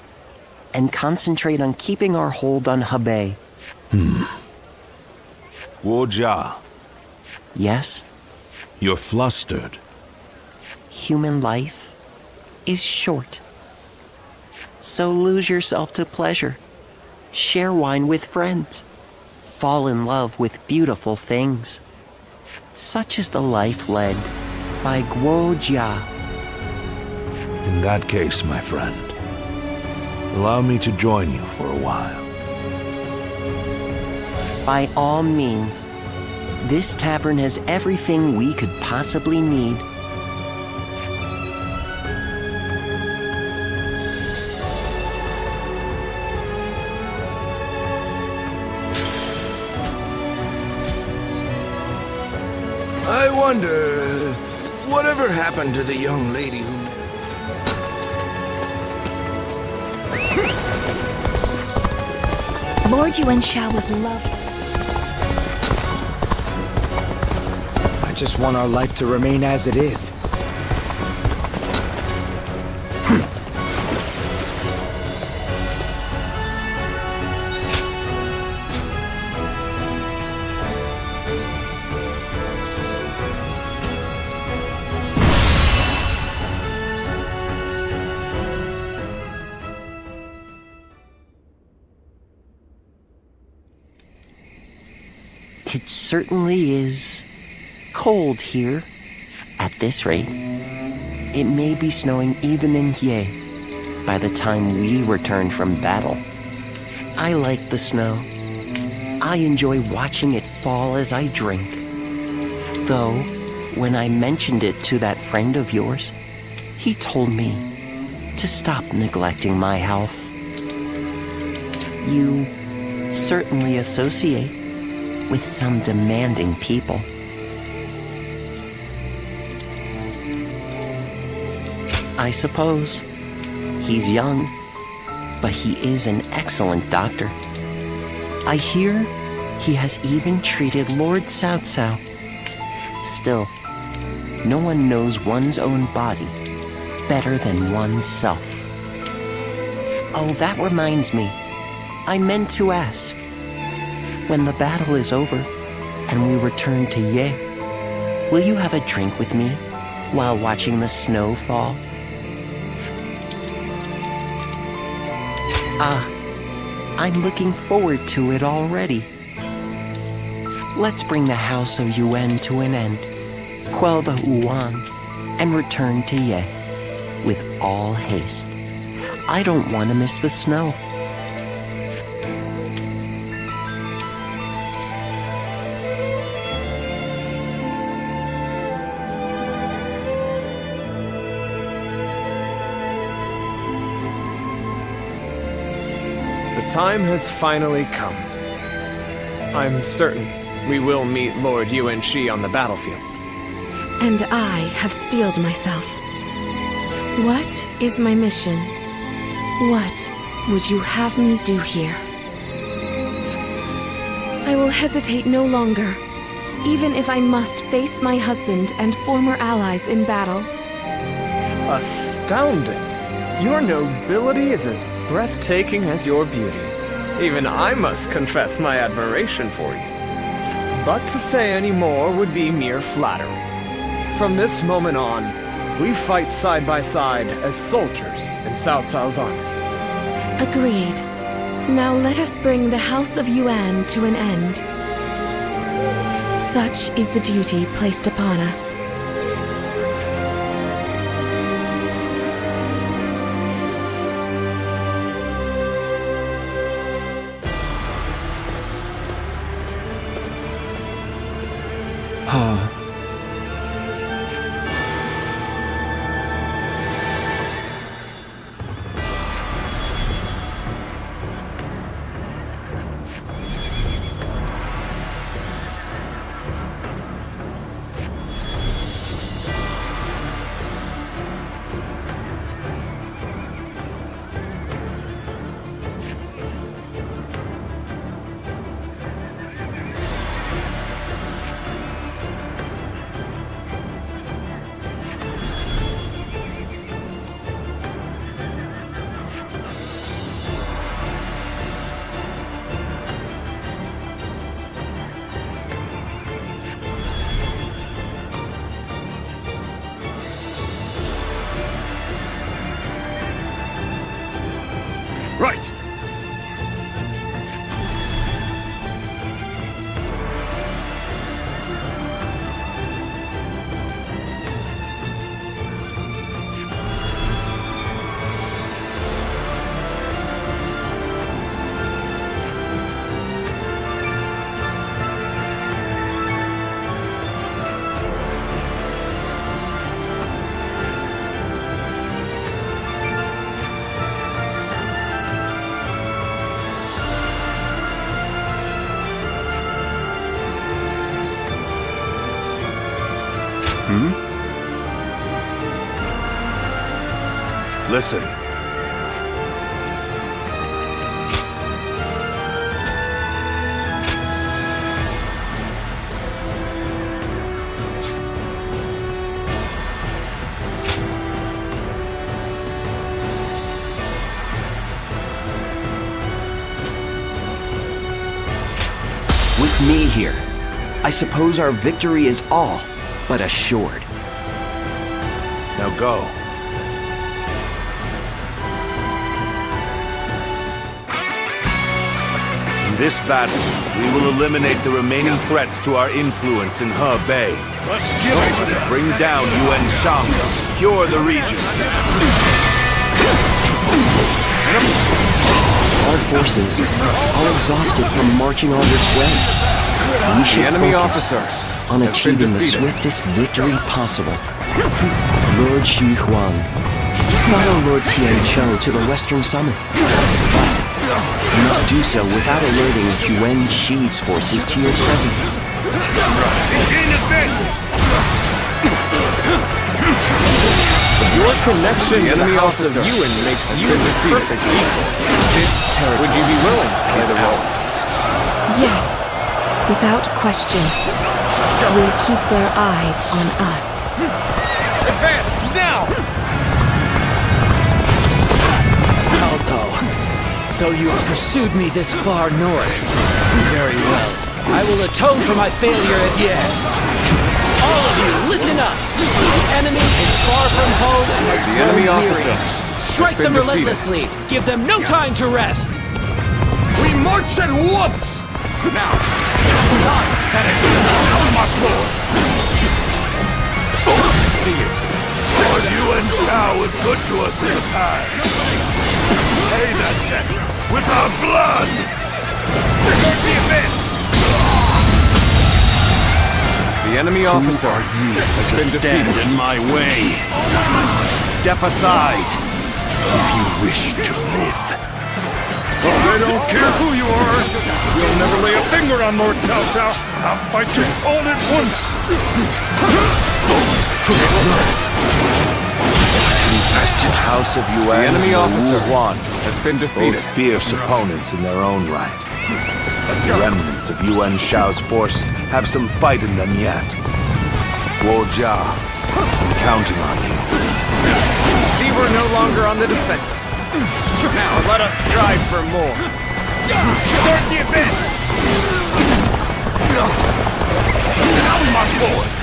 [SPEAKER 12] and concentrate on keeping our hold on Hebei.
[SPEAKER 10] Guojia.
[SPEAKER 12] Yes?
[SPEAKER 10] You're flustered.
[SPEAKER 12] Human life is short. So lose yourself to pleasure. Share wine with friends. Fall in love with beautiful things. Such is the life led by Guojia.
[SPEAKER 10] In that case, my friend, allow me to join you for a while.
[SPEAKER 12] By all means. This tavern has everything we could possibly need.
[SPEAKER 17] I wonder, whatever happened to the young lady who...
[SPEAKER 19] Lord Yuan Shao was loved.
[SPEAKER 13] I just want our life to remain as it is.
[SPEAKER 12] It certainly is cold here. At this rate, it may be snowing even in Ye by the time we return from battle. I like the snow. I enjoy watching it fall as I drink. Though, when I mentioned it to that friend of yours, he told me to stop neglecting my health. You certainly associate with some demanding people. I suppose. He's young, but he is an excellent doctor. I hear he has even treated Lord Cao Cao. Still, no one knows one's own body better than one's self. Oh, that reminds me. I meant to ask. When the battle is over and we return to Ye, will you have a drink with me while watching the snow fall? I'm looking forward to it already. Let's bring the House of Yuan to an end, quell the Yuan, and return to Ye with all haste. I don't want to miss the snow.
[SPEAKER 5] The time has finally come. I'm certain we will meet Lord Yuan Shi on the battlefield.
[SPEAKER 11] And I have steeled myself. What is my mission? What would you have me do here? I will hesitate no longer, even if I must face my husband and former allies in battle.
[SPEAKER 5] Astounding! Your nobility is as breathtaking as your beauty. Even I must confess my admiration for you. But to say any more would be mere flattery. From this moment on, we fight side by side as soldiers in Cao Cao's army.
[SPEAKER 11] Agreed. Now let us bring the House of Yuan to an end. Such is the duty placed upon us.
[SPEAKER 17] Right!
[SPEAKER 15] Listen.
[SPEAKER 9] With me here, I suppose our victory is all but assured.
[SPEAKER 15] Now go. In this battle, we will eliminate the remaining threats to our influence in Hebei.
[SPEAKER 17] Let's give it!
[SPEAKER 15] Bring down Yuan Shang and secure the region.
[SPEAKER 12] Our forces are exhausted from marching all this way. We should focus on achieving the swiftest victory possible. Lord Xu Huang, follow Lord Tianqiu to the Western Summit. But you must do so without alerting Yuan Shi's forces to your presence.
[SPEAKER 5] Your connection to the House of Yuan makes you the perfect equal.
[SPEAKER 9] This territory
[SPEAKER 5] Would you be willing to
[SPEAKER 9] is ours.
[SPEAKER 11] Yes, without question. We keep their eyes on us.
[SPEAKER 17] Advance, now!
[SPEAKER 13] Cao Cao, so you have pursued me this far north. Very well. I will atone for my failure at Yan. All of you, listen up! The enemy is far from home and has grown weary. Strike them relentlessly! Give them no time to rest!
[SPEAKER 17] We march at once! Now! How much more?
[SPEAKER 16] See you.
[SPEAKER 15] good to us in the past. Pay that debt with our blood! There goes the advance!
[SPEAKER 3] The enemy officer has been defeated.
[SPEAKER 15] In my way. Step aside if you wish to live.
[SPEAKER 8] I don't care who you are. You'll never lay a finger on Lord Cao Cao. I'll fight you all at once.
[SPEAKER 10] Infested House of Yuan.
[SPEAKER 3] The enemy officer
[SPEAKER 10] Juan
[SPEAKER 3] has been defeated.
[SPEAKER 10] Both fierce opponents in their own right. The remnants of Yuan Shao's forces have some fight in them yet. Guo Jia, I'm counting on you.
[SPEAKER 5] See, we're no longer on the defensive. Now let us strive for more.
[SPEAKER 15] Start the advance! Now we march forward!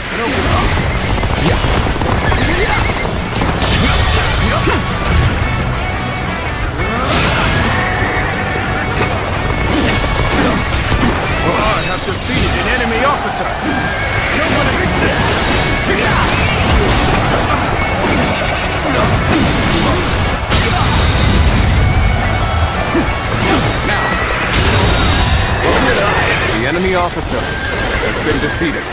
[SPEAKER 8] I have defeated an enemy officer.
[SPEAKER 15] No one
[SPEAKER 3] The enemy officer has been defeated.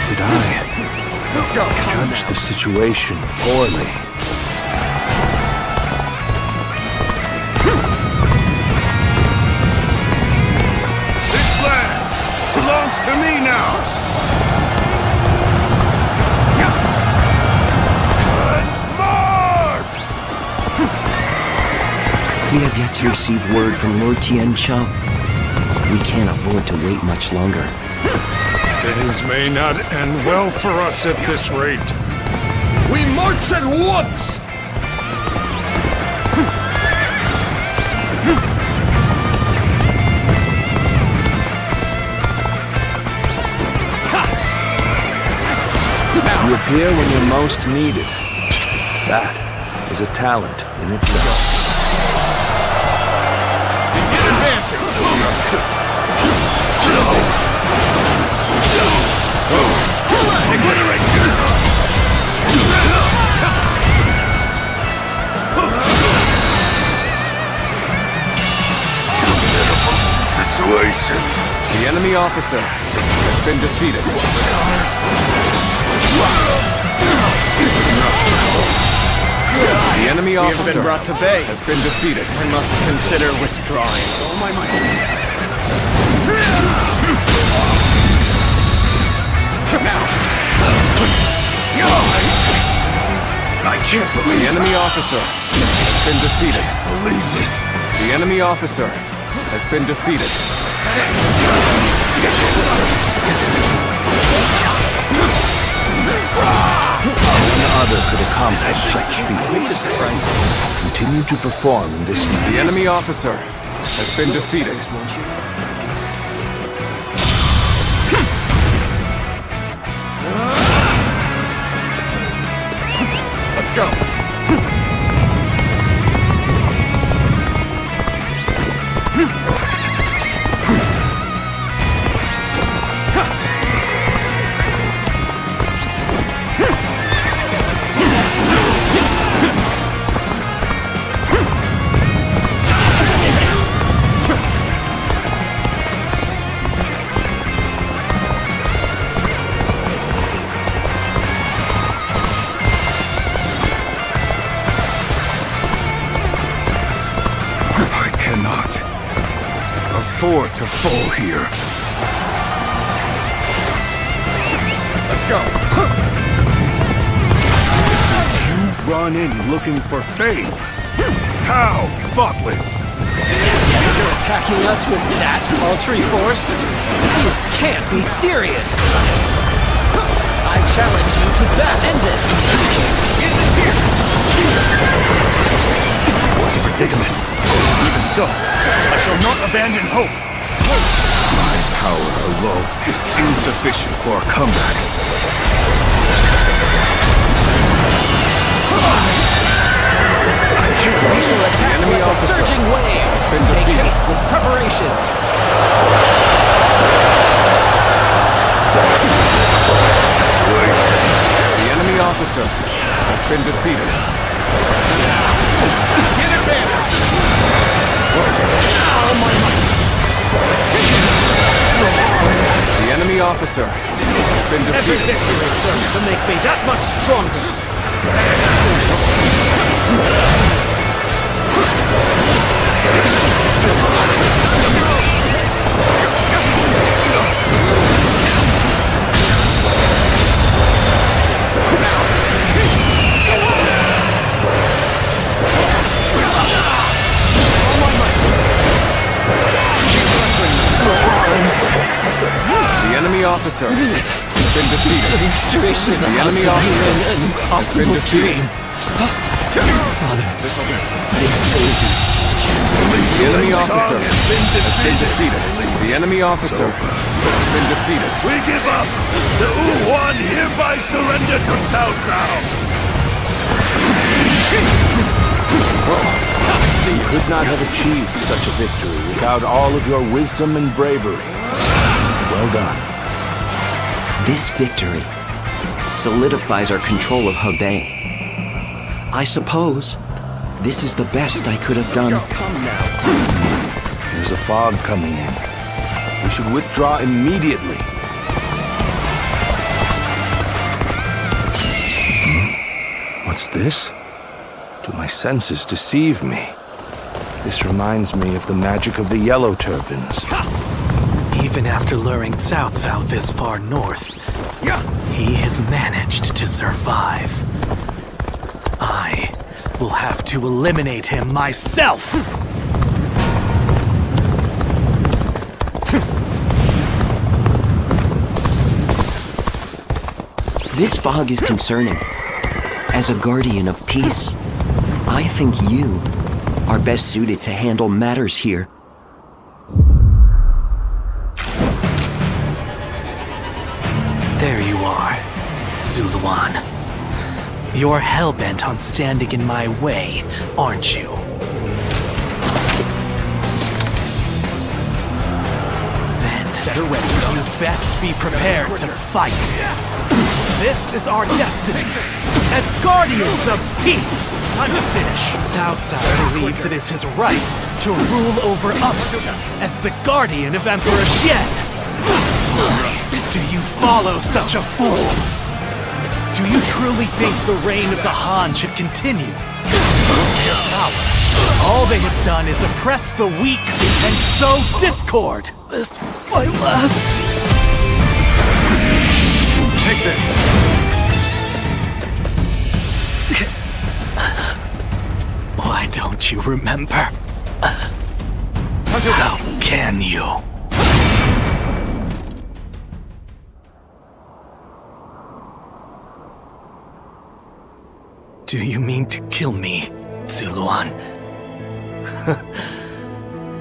[SPEAKER 10] Did I judge the situation poorly?
[SPEAKER 8] This land belongs to me now.
[SPEAKER 15] Let's march!
[SPEAKER 12] We have yet to receive word from Lord Tianqiao. We can't afford to wait much longer.
[SPEAKER 8] Things may not end well for us at this rate. We march at once!
[SPEAKER 10] You appear when you're most needed. That is a talent in itself.
[SPEAKER 15] Situation.
[SPEAKER 3] The enemy officer has been defeated. The enemy officer
[SPEAKER 5] brought to bay.
[SPEAKER 3] has been defeated.
[SPEAKER 5] I must consider withdrawing. All my might.
[SPEAKER 15] I can't believe
[SPEAKER 3] The enemy officer has been defeated.
[SPEAKER 15] believe this.
[SPEAKER 3] The enemy officer has been defeated.
[SPEAKER 10] None other could accomplish such feats. Continue to perform in this manner.
[SPEAKER 3] The enemy officer has been defeated.
[SPEAKER 8] Let's go.
[SPEAKER 15] afford to fall here.
[SPEAKER 8] Let's go.
[SPEAKER 15] Did you run in looking for fame? How thoughtless!
[SPEAKER 13] You're attacking us with that paltry force? You can't be serious! I challenge you to that. End this!
[SPEAKER 15] What a predicament! Even so, I shall not abandon hope! My power alone is insufficient for a comeback.
[SPEAKER 13] We shall attack like a surging wave!
[SPEAKER 3] Has been defeated.
[SPEAKER 13] assist with preparations.
[SPEAKER 3] The enemy officer has been defeated.
[SPEAKER 16] In advance!
[SPEAKER 3] The enemy officer has been
[SPEAKER 13] Every
[SPEAKER 3] defeated.
[SPEAKER 13] victory serves to make me that much stronger.
[SPEAKER 3] The enemy officer has been defeated.
[SPEAKER 13] The restoration of the
[SPEAKER 3] The
[SPEAKER 13] house
[SPEAKER 3] enemy
[SPEAKER 13] of
[SPEAKER 3] officer
[SPEAKER 13] an
[SPEAKER 3] has been
[SPEAKER 13] impossible
[SPEAKER 3] defeated.
[SPEAKER 13] dream. Father,
[SPEAKER 3] This'll do.
[SPEAKER 13] I failed you.
[SPEAKER 3] The enemy officer has been defeated. The enemy officer has been defeated.
[SPEAKER 15] We give up! The Wuhuan hereby surrender to Cao Cao!
[SPEAKER 10] You could not have achieved such a victory without all of your wisdom and bravery. Well done.
[SPEAKER 12] This victory solidifies our control of Hebei. I suppose this is the best I could have done.
[SPEAKER 10] There's a fog coming in. We should withdraw immediately. What's this? Do my senses deceive me? This reminds me of the magic of the yellow turbans.
[SPEAKER 14] Even after luring Cao Cao this far north, he has managed to survive. I will have to eliminate him myself!
[SPEAKER 12] This fog is concerning. As a guardian of peace, I think you are best suited to handle matters here.
[SPEAKER 14] There you are, Zuluan. You're hell-bent on standing in my way, aren't you? Then you'd best be prepared to fight. This is our destiny, as guardians of peace! Time to finish. Cao Cao believes it is his right to rule over others, as the guardian of Emperor Xian. Do you follow such a fool? Do you truly think the reign of the Han should continue? Their power. All they have done is oppress the weak and sow discord. This my last.
[SPEAKER 3] Take this.
[SPEAKER 14] Why don't you remember? How can you? Do you mean to kill me, Zuluan?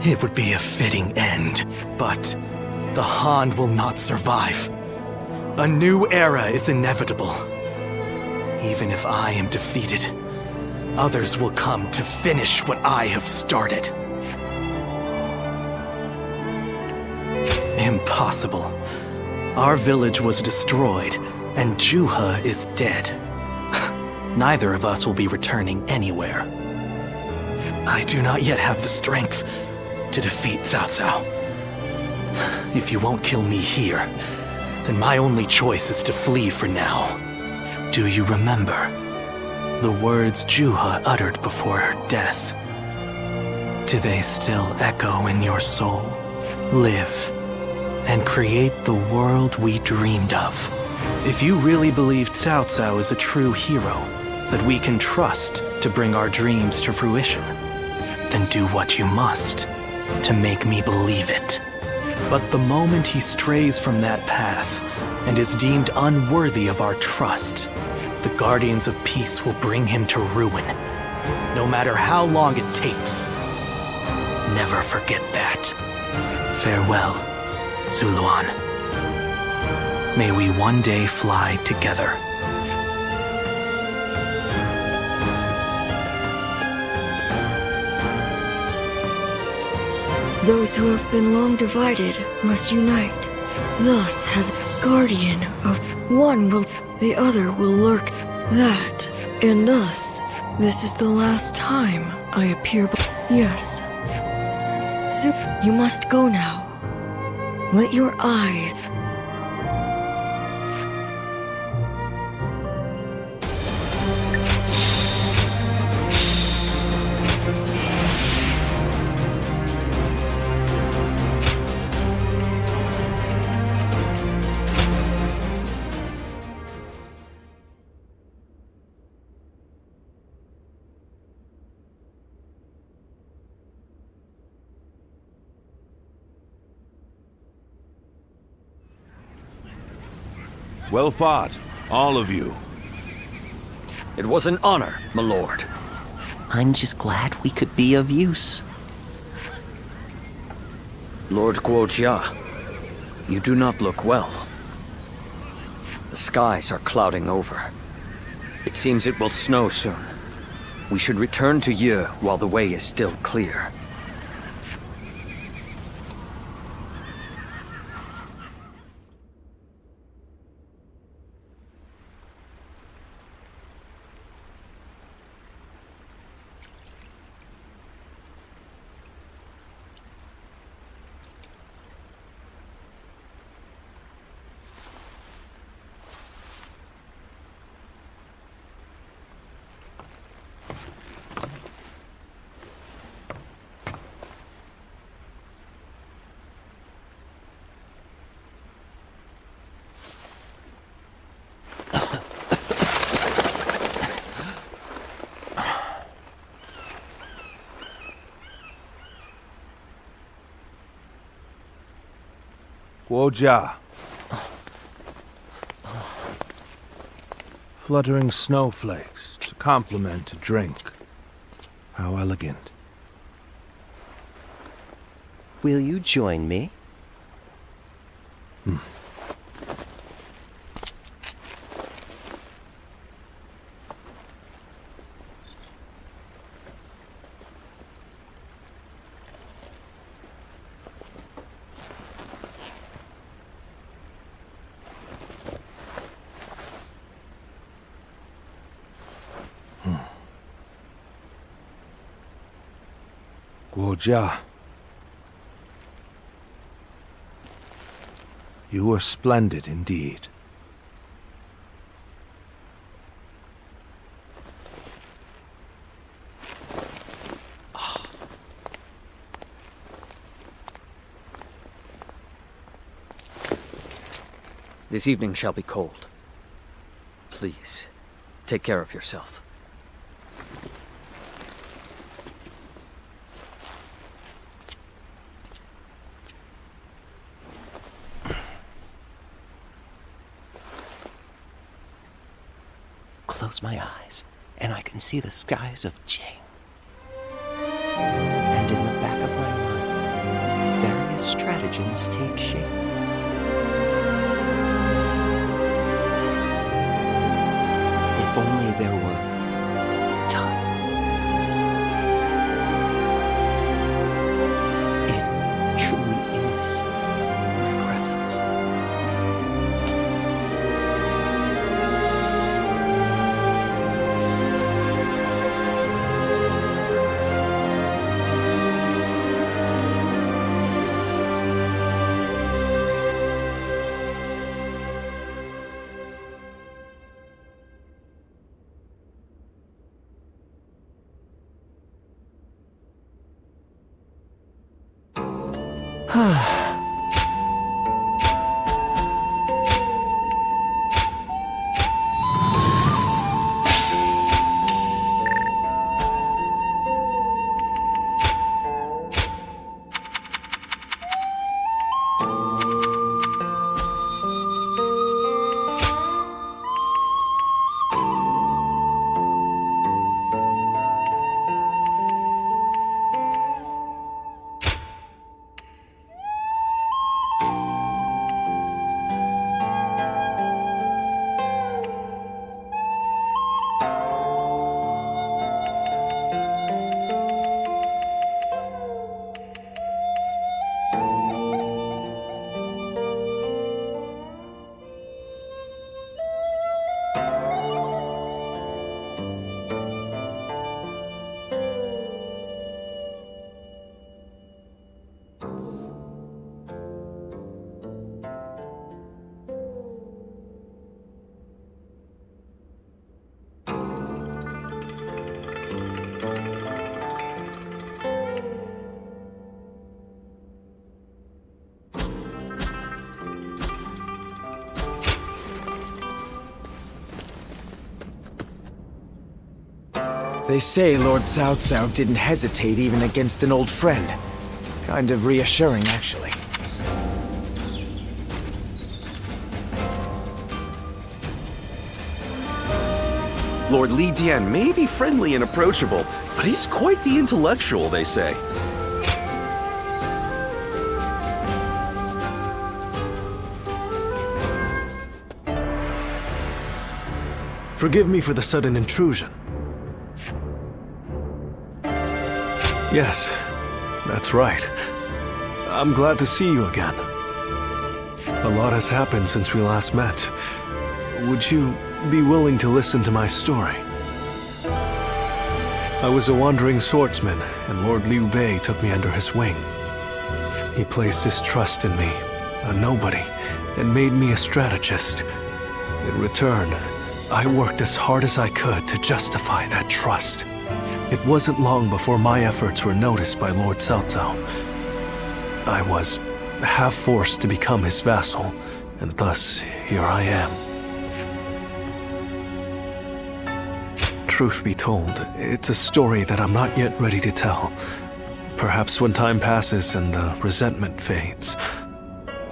[SPEAKER 14] It would be a fitting end, but the Han will not survive. A new era is inevitable. Even if I am defeated, others will come to finish what I have started. Impossible. Our village was destroyed, and Juha is dead. Neither of us will be returning anywhere. I do not yet have the strength to defeat Cao Cao. If you won't kill me here, then my only choice is to flee for now. Do you remember the words Juha uttered before her death? Do they still echo in your soul? Live and create the world we dreamed of. If you really believe Cao Cao is a true hero that we can trust to bring our dreams to fruition, then do what you must to make me believe it. But the moment he strays from that path and is deemed unworthy of our trust, the Guardians of Peace will bring him to ruin, no matter how long it takes. Never forget that. Farewell, Zuluan. May we one day fly together.
[SPEAKER 7] Those who have been long divided must unite. Thus has guardian of one will, the other will lurk. That, and thus, this is the last time I appear. Yes. So, you must go now. Let your eyes.
[SPEAKER 15] Well fought, all of you.
[SPEAKER 17] It was an honor, my lord.
[SPEAKER 12] I'm just glad we could be of use.
[SPEAKER 17] Lord Guojia, you do not look well. The skies are clouding over. It seems it will snow soon. We should return to Yi while the way is still clear.
[SPEAKER 15] Guojia.
[SPEAKER 10] Fluttering snowflakes to complement a drink. How elegant.
[SPEAKER 12] Will you join me?
[SPEAKER 10] Guojia. You were splendid indeed.
[SPEAKER 17] This evening shall be cold. Please, take care of yourself.
[SPEAKER 12] Close my eyes, and I can see the skies of Jing. And in the back of my mind, various stratagems take shape. If only there were time. It truly is regrettable.
[SPEAKER 1] They say Lord Cao Cao didn't hesitate even against an old friend. Kind of reassuring, actually.
[SPEAKER 3] Lord Li Dian may be friendly and approachable, but he's quite the intellectual, they say.
[SPEAKER 21] Forgive me for the sudden intrusion. Yes, that's right. I'm glad to see you again. A lot has happened since we last met. Would you be willing to listen to my story? I was a wandering swordsman, and Lord Liu Bei took me under his wing. He placed his trust in me, a nobody, and made me a strategist. In return, I worked as hard as I could to justify that trust. It wasn't long before my efforts were noticed by Lord Cao Cao. I was half forced to become his vassal, and thus here I am. Truth be told, it's a story that I'm not yet ready to tell. Perhaps when time passes and the resentment fades,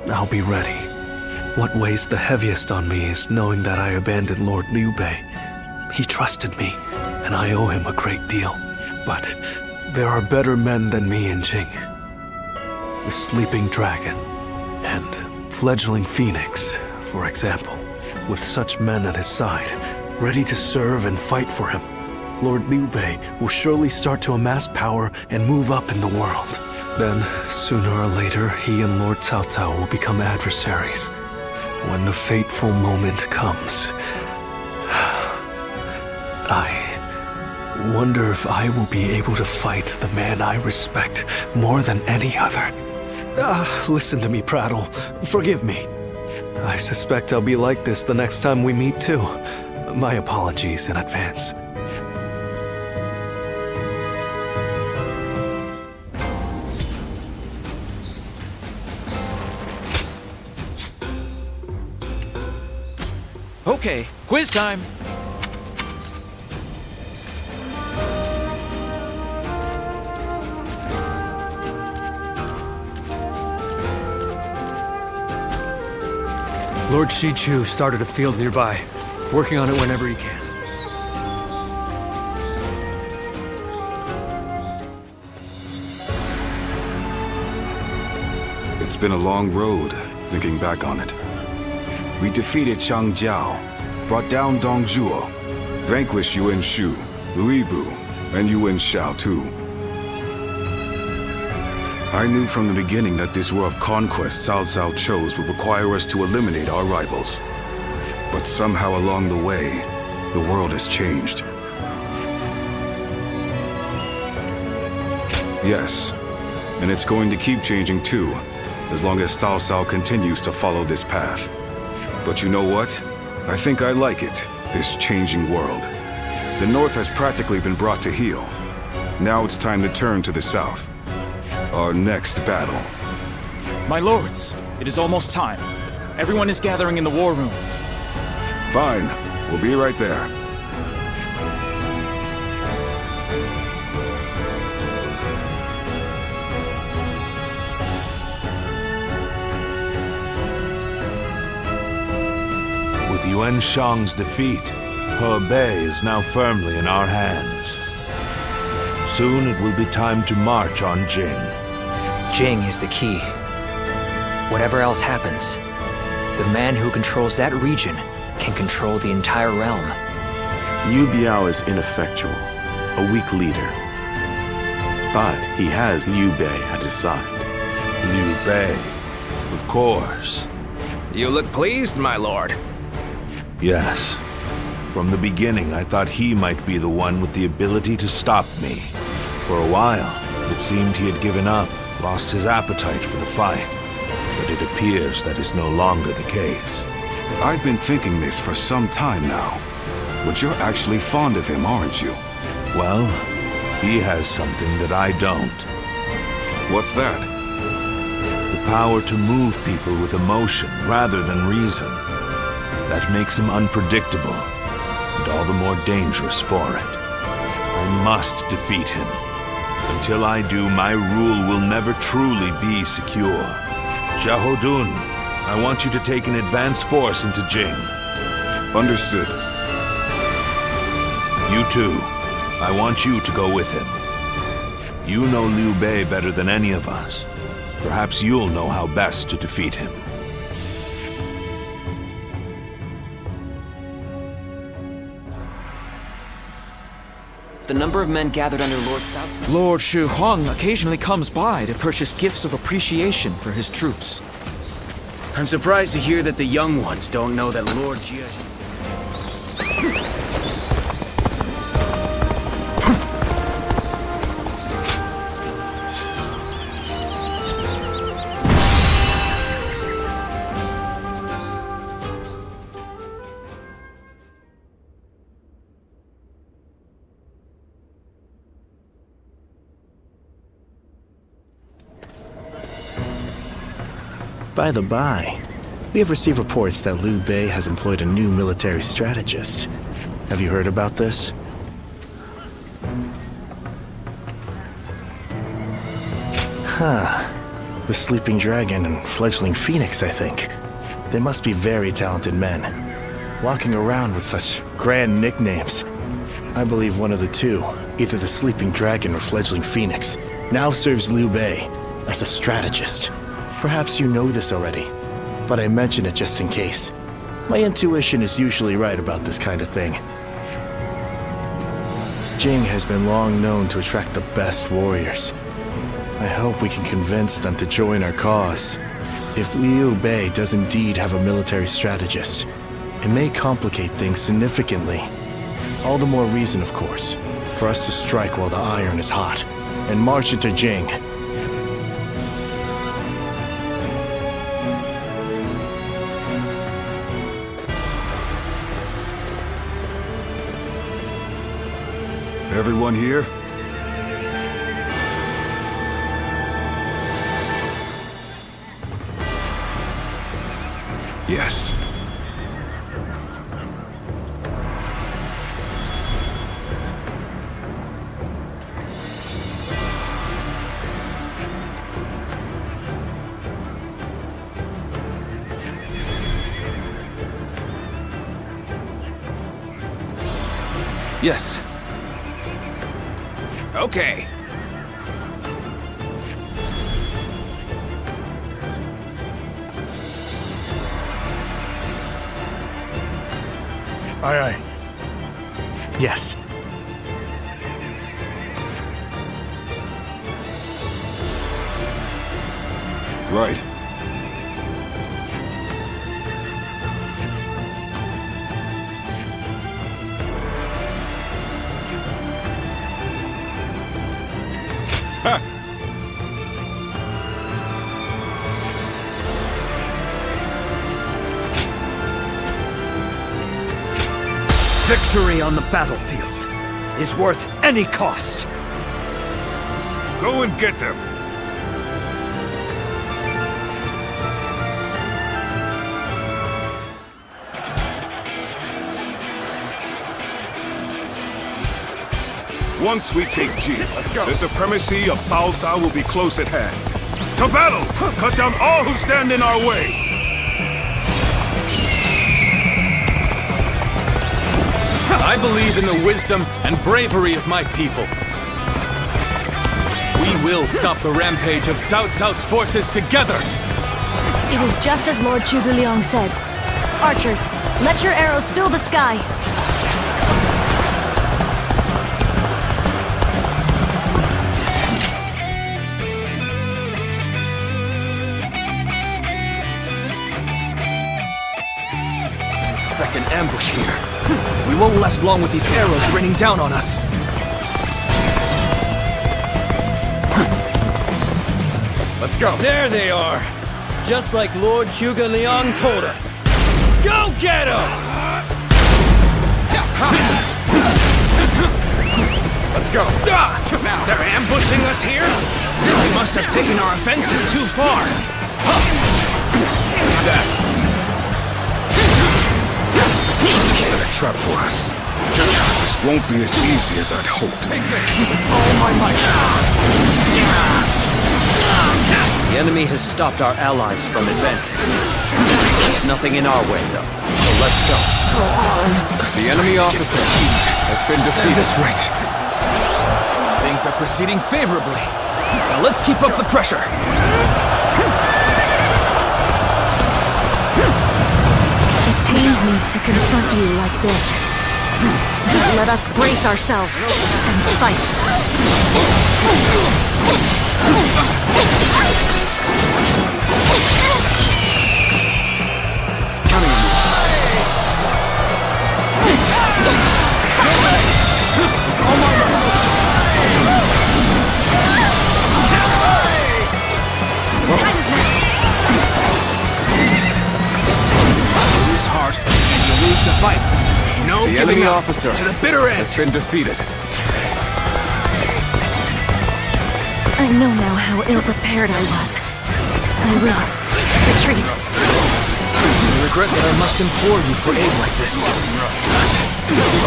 [SPEAKER 21] I'll be ready. What weighs the heaviest on me is knowing that I abandoned Lord Liu Bei. He trusted me, and I owe him a great deal. But there are better men than me in Jing. The Sleeping Dragon and Fledgling Phoenix, for example. With such men at his side, ready to serve and fight for him, Lord Liu Bei will surely start to amass power and move up in the world. Then, sooner or later, he and Lord Cao Cao will become adversaries. When the fateful moment comes, I wonder if I will be able to fight the man I respect more than any other. Listen to me prattle. Forgive me. I suspect I'll be like this the next time we meet too. My apologies in advance.
[SPEAKER 13] Okay, quiz time.
[SPEAKER 17] Lord Shichu started a field nearby, working on it whenever he can.
[SPEAKER 8] It's been a long road, thinking back on it. We defeated Chang Jiao, brought down Dong Zhuo, vanquished Yuan Shu, Louis Bu, and Yuan Shao too. I knew from the beginning that this war of conquest Cao Cao chose would require us to eliminate our rivals. But somehow along the way, the world has changed. Yes, and it's going to keep changing too, as long as Cao Cao continues to follow this path. But you know what? I think I like it, this changing world. The North has practically been brought to heel. Now it's time to turn to the South. Our next battle.
[SPEAKER 1] My lords, it is almost time. Everyone is gathering in the war room.
[SPEAKER 8] Fine. We'll be right there.
[SPEAKER 10] With Yuan Shang's defeat, Hebei is now firmly in our hands. Soon it will be time to march on Jing.
[SPEAKER 4] Jing is the key. Whatever else happens, the man who controls that region can control the entire realm.
[SPEAKER 3] Yu Biao is ineffectual, a weak leader. But he has Liu Bei at his side.
[SPEAKER 10] Liu Bei, of course.
[SPEAKER 18] You look pleased, my lord.
[SPEAKER 10] Yes. From the beginning, I thought he might be the one with the ability to stop me. For a while, it seemed he had given up, lost his appetite for the fight, but it appears that is no longer the case.
[SPEAKER 8] I've been thinking this for some time now. But you're actually fond of him, aren't you?
[SPEAKER 10] Well, he has something that I don't.
[SPEAKER 8] What's that?
[SPEAKER 10] The power to move people with emotion rather than reason. That makes him unpredictable, and all the more dangerous for it. I must defeat him. Until I do, my rule will never truly be secure. Xiahodun, I want you to take an advance force into Jing.
[SPEAKER 8] Understood.
[SPEAKER 10] You too. I want you to go with him. You know Liu Bei better than any of us. Perhaps you'll know how best to defeat him.
[SPEAKER 2] The number of men gathered under Lord South...
[SPEAKER 1] Lord Shu Huang occasionally comes by to purchase gifts of appreciation for his troops.
[SPEAKER 13] I'm surprised to hear that the young ones don't know that Lord Jia...
[SPEAKER 21] By the by, we have received reports that Liu Bei has employed a new military strategist. Have you heard about this? Huh. The Sleeping Dragon and Fledgling Phoenix, I think. They must be very talented men, walking around with such grand nicknames. I believe one of the two, either the Sleeping Dragon or Fledgling Phoenix, now serves Liu Bei as a strategist. Perhaps you know this already, but I mention it just in case. My intuition is usually right about this kind of thing. Jing has been long known to attract the best warriors. I hope we can convince them to join our cause. If Liu Bei does indeed have a military strategist, it may complicate things significantly. All the more reason, of course, for us to strike while the iron is hot, and march into Jing.
[SPEAKER 8] Everyone here? Yes.
[SPEAKER 16] Yes. Okay.
[SPEAKER 21] Aye, aye. Yes.
[SPEAKER 8] Right. Ha!
[SPEAKER 17] Victory on the battlefield is worth any cost.
[SPEAKER 8] Go and get them. Once we take Jing, the supremacy of Cao Cao will be close at hand. To battle! Cut down all who stand in our way!
[SPEAKER 16] I believe in the wisdom and bravery of my people. We will stop the rampage of Cao Cao's forces together!
[SPEAKER 19] It is just as Lord Zhuge Liang said. Archers, let your arrows fill the sky.
[SPEAKER 13] Expect an ambush here. We won't last long with these arrows raining down on us.
[SPEAKER 17] go.
[SPEAKER 13] There they are. Just like Lord Zhuge Liang told us. Go get him!
[SPEAKER 17] Let's go.
[SPEAKER 13] They're ambushing us here? They must have taken our offensive too far.
[SPEAKER 17] That. Set a trap for us. This won't be as easy as I'd hoped.
[SPEAKER 13] Oh my might.
[SPEAKER 20] The enemy has stopped our allies from advancing. There's nothing in our way, though. So let's go.
[SPEAKER 7] Go on.
[SPEAKER 3] The enemy officer has been defeated.
[SPEAKER 17] That's right.
[SPEAKER 13] Things are proceeding favorably. Now let's keep up the pressure.
[SPEAKER 11] It pains me to confront you like this. But let us brace ourselves and fight.
[SPEAKER 13] Lose heart, and you lose the fight. No
[SPEAKER 3] The
[SPEAKER 13] giving
[SPEAKER 3] enemy
[SPEAKER 13] up
[SPEAKER 3] officer
[SPEAKER 13] to the bitter end.
[SPEAKER 3] has been defeated.
[SPEAKER 11] I know now how ill-prepared I was. I will retreat.
[SPEAKER 13] I regret that I must implore you for aid like this.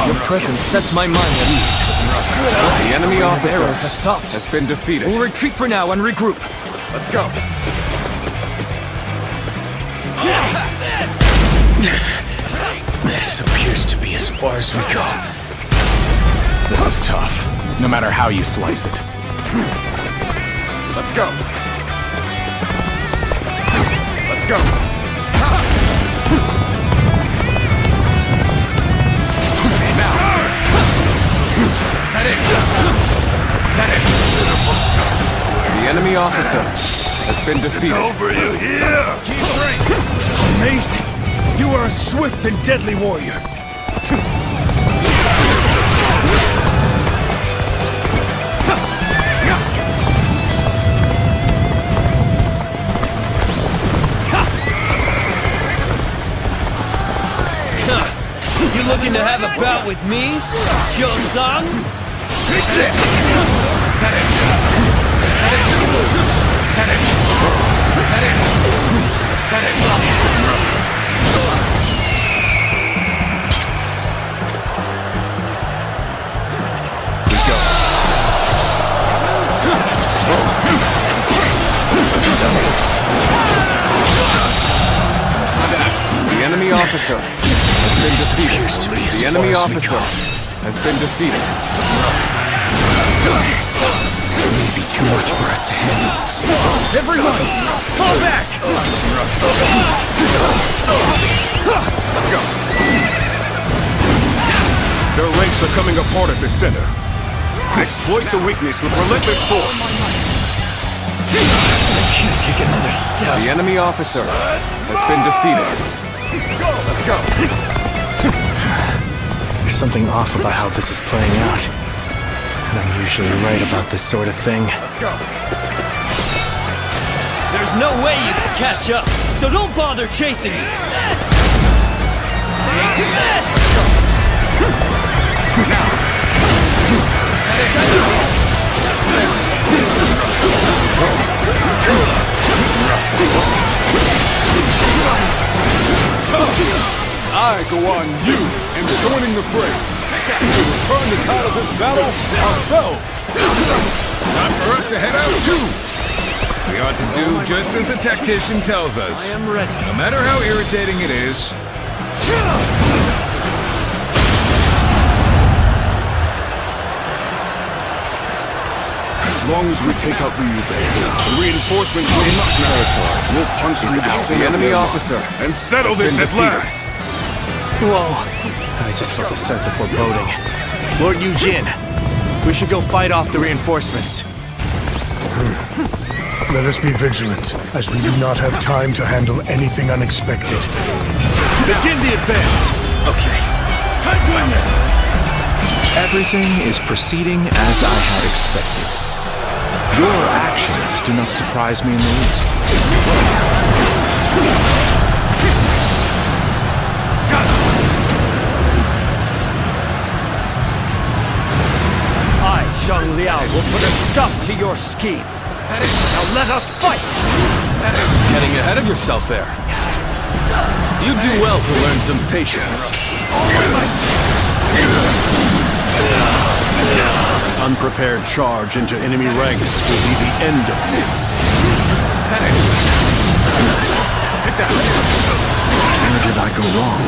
[SPEAKER 13] Your presence sets my mind at ease.
[SPEAKER 3] The enemy officer
[SPEAKER 13] Arrows has stopped.
[SPEAKER 3] has been defeated.
[SPEAKER 13] We'll retreat for now and regroup.
[SPEAKER 17] Let's go.
[SPEAKER 1] This appears to be as far as we go. This is tough, no matter how you slice it.
[SPEAKER 17] Let's go. Let's go.
[SPEAKER 3] The enemy officer has been defeated.
[SPEAKER 17] Over you here!
[SPEAKER 1] Amazing! You are a swift and deadly warrior.
[SPEAKER 13] You looking to have a bout with me, Kyo-san?
[SPEAKER 17] Take this!
[SPEAKER 3] The enemy officer has been defeated. The enemy officer has been defeated.
[SPEAKER 1] This may be too much for us to handle.
[SPEAKER 13] Everyone, fall back!
[SPEAKER 17] Let's go. Their ranks are coming apart at the center. Exploit the weakness with relentless force.
[SPEAKER 1] I can't take another step.
[SPEAKER 3] The enemy officer has been defeated.
[SPEAKER 17] Let's go.
[SPEAKER 21] There's something off about how this is playing out. And I'm usually right about this sort of thing.
[SPEAKER 17] Let's go.
[SPEAKER 13] There's no way you can catch up, so don't bother chasing me. Take this!
[SPEAKER 17] I go on you and joining the fray. We return the tide of this battle ourselves.
[SPEAKER 16] Time for us to head out too. We ought to do just as the tactician tells us.
[SPEAKER 13] I am ready.
[SPEAKER 16] No matter how irritating it is.
[SPEAKER 17] As long as we take out Liu Bei, the reinforcements will not territory. We'll punch through the sea
[SPEAKER 3] The enemy officer
[SPEAKER 17] and settle this at last.
[SPEAKER 21] Whoa! I just felt a sense of foreboding. Lord Eugene, we should go fight off the reinforcements.
[SPEAKER 1] Let us be vigilant, as we do not have time to handle anything unexpected.
[SPEAKER 21] Begin the advance!
[SPEAKER 1] Okay. Time to end this!
[SPEAKER 22] Everything is proceeding as I had expected.
[SPEAKER 1] Your actions do not surprise me in the least.
[SPEAKER 20] I, Zhang Liao, will put a stop to your scheme. Now let us fight!
[SPEAKER 16] Getting ahead of yourself there. You do well to learn some patience.
[SPEAKER 3] Unprepared charge into enemy ranks will be the end of you.
[SPEAKER 16] Take that.
[SPEAKER 3] Where did I go wrong?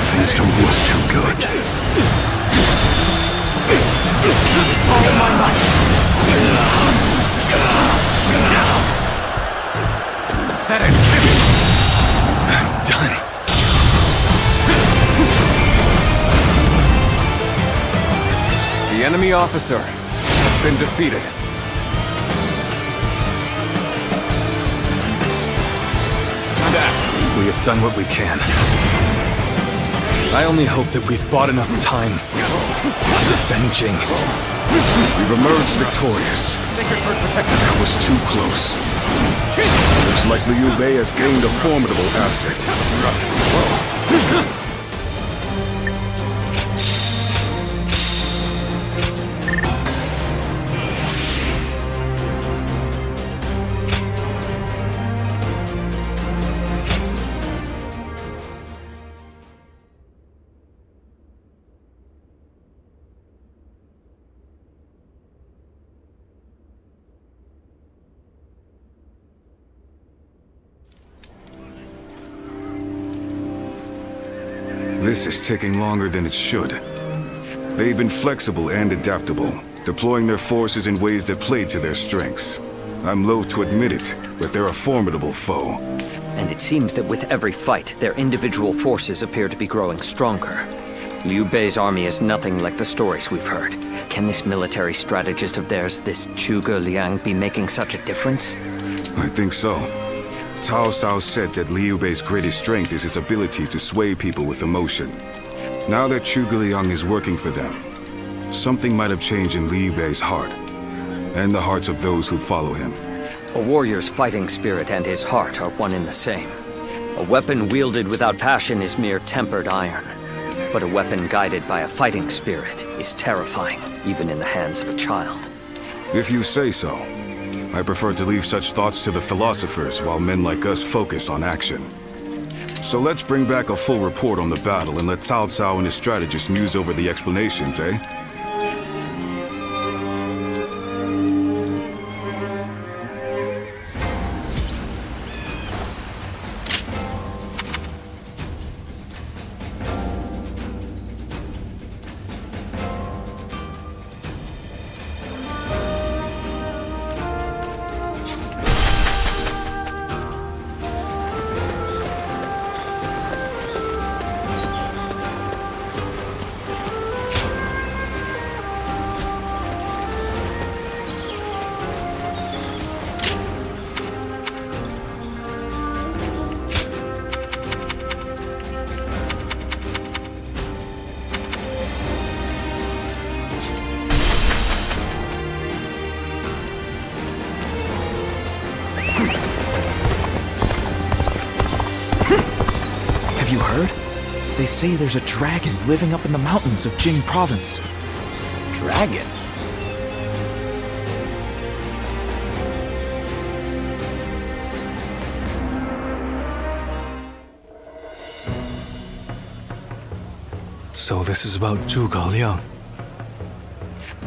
[SPEAKER 3] Things don't look too good.
[SPEAKER 20] All my might!
[SPEAKER 16] Is that it? Done. The enemy officer has been defeated. We have done what we can. I only hope that we've bought enough time to defend Jing. We've emerged victorious. That was too close.
[SPEAKER 8] Looks like Liu Bei has gained a formidable asset. This is taking longer than it should. They've been flexible and adaptable, deploying their forces in ways that played to their strengths. I'm loath to admit it, but they're a formidable foe.
[SPEAKER 20] And it seems that with every fight, their individual forces appear to be growing stronger. Liu Bei's army is nothing like the stories we've heard. Can this military strategist of theirs, this Zhuge Liang, be making such a difference?
[SPEAKER 8] I think so. Cao Cao said that Liu Bei's greatest strength is his ability to sway people with emotion. Now that Zhuge Liang is working for them, something might have changed in Liu Bei's heart, and the hearts of those who follow him.
[SPEAKER 20] A warrior's fighting spirit and his heart are one and the same. A weapon wielded without passion is mere tempered iron. But a weapon guided by a fighting spirit is terrifying, even in the hands of a child.
[SPEAKER 8] If you say so. I prefer to leave such thoughts to the philosophers while men like us focus on action. So let's bring back a full report on the battle and let Cao Cao and his strategists muse over the explanations, eh?
[SPEAKER 1] Have you heard? They say there's a dragon living up in the mountains of Jing province.
[SPEAKER 20] Dragon?
[SPEAKER 14] So this is about Zhuge Liang.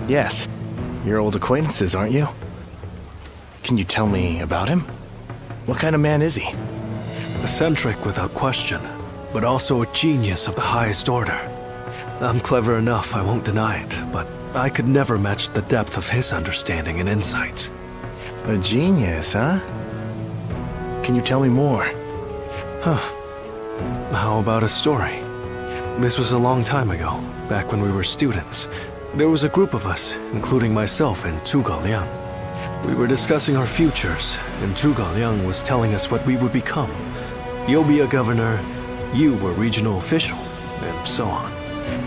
[SPEAKER 21] Yes. You're old acquaintances, aren't you? Can you tell me about him? What kind of man is he?
[SPEAKER 14] Eccentric without question, but also a genius of the highest order. I'm clever enough, I won't deny it, but I could never match the depth of his understanding and insights.
[SPEAKER 21] A genius, huh? Can you tell me more?
[SPEAKER 14] Huh. How about a story? This was a long time ago, back when we were students. There was a group of us, including myself and Zhuge Liang. We were discussing our futures, and Zhuge Liang was telling us what we would become. You'll be a governor, you were regional official, and so on.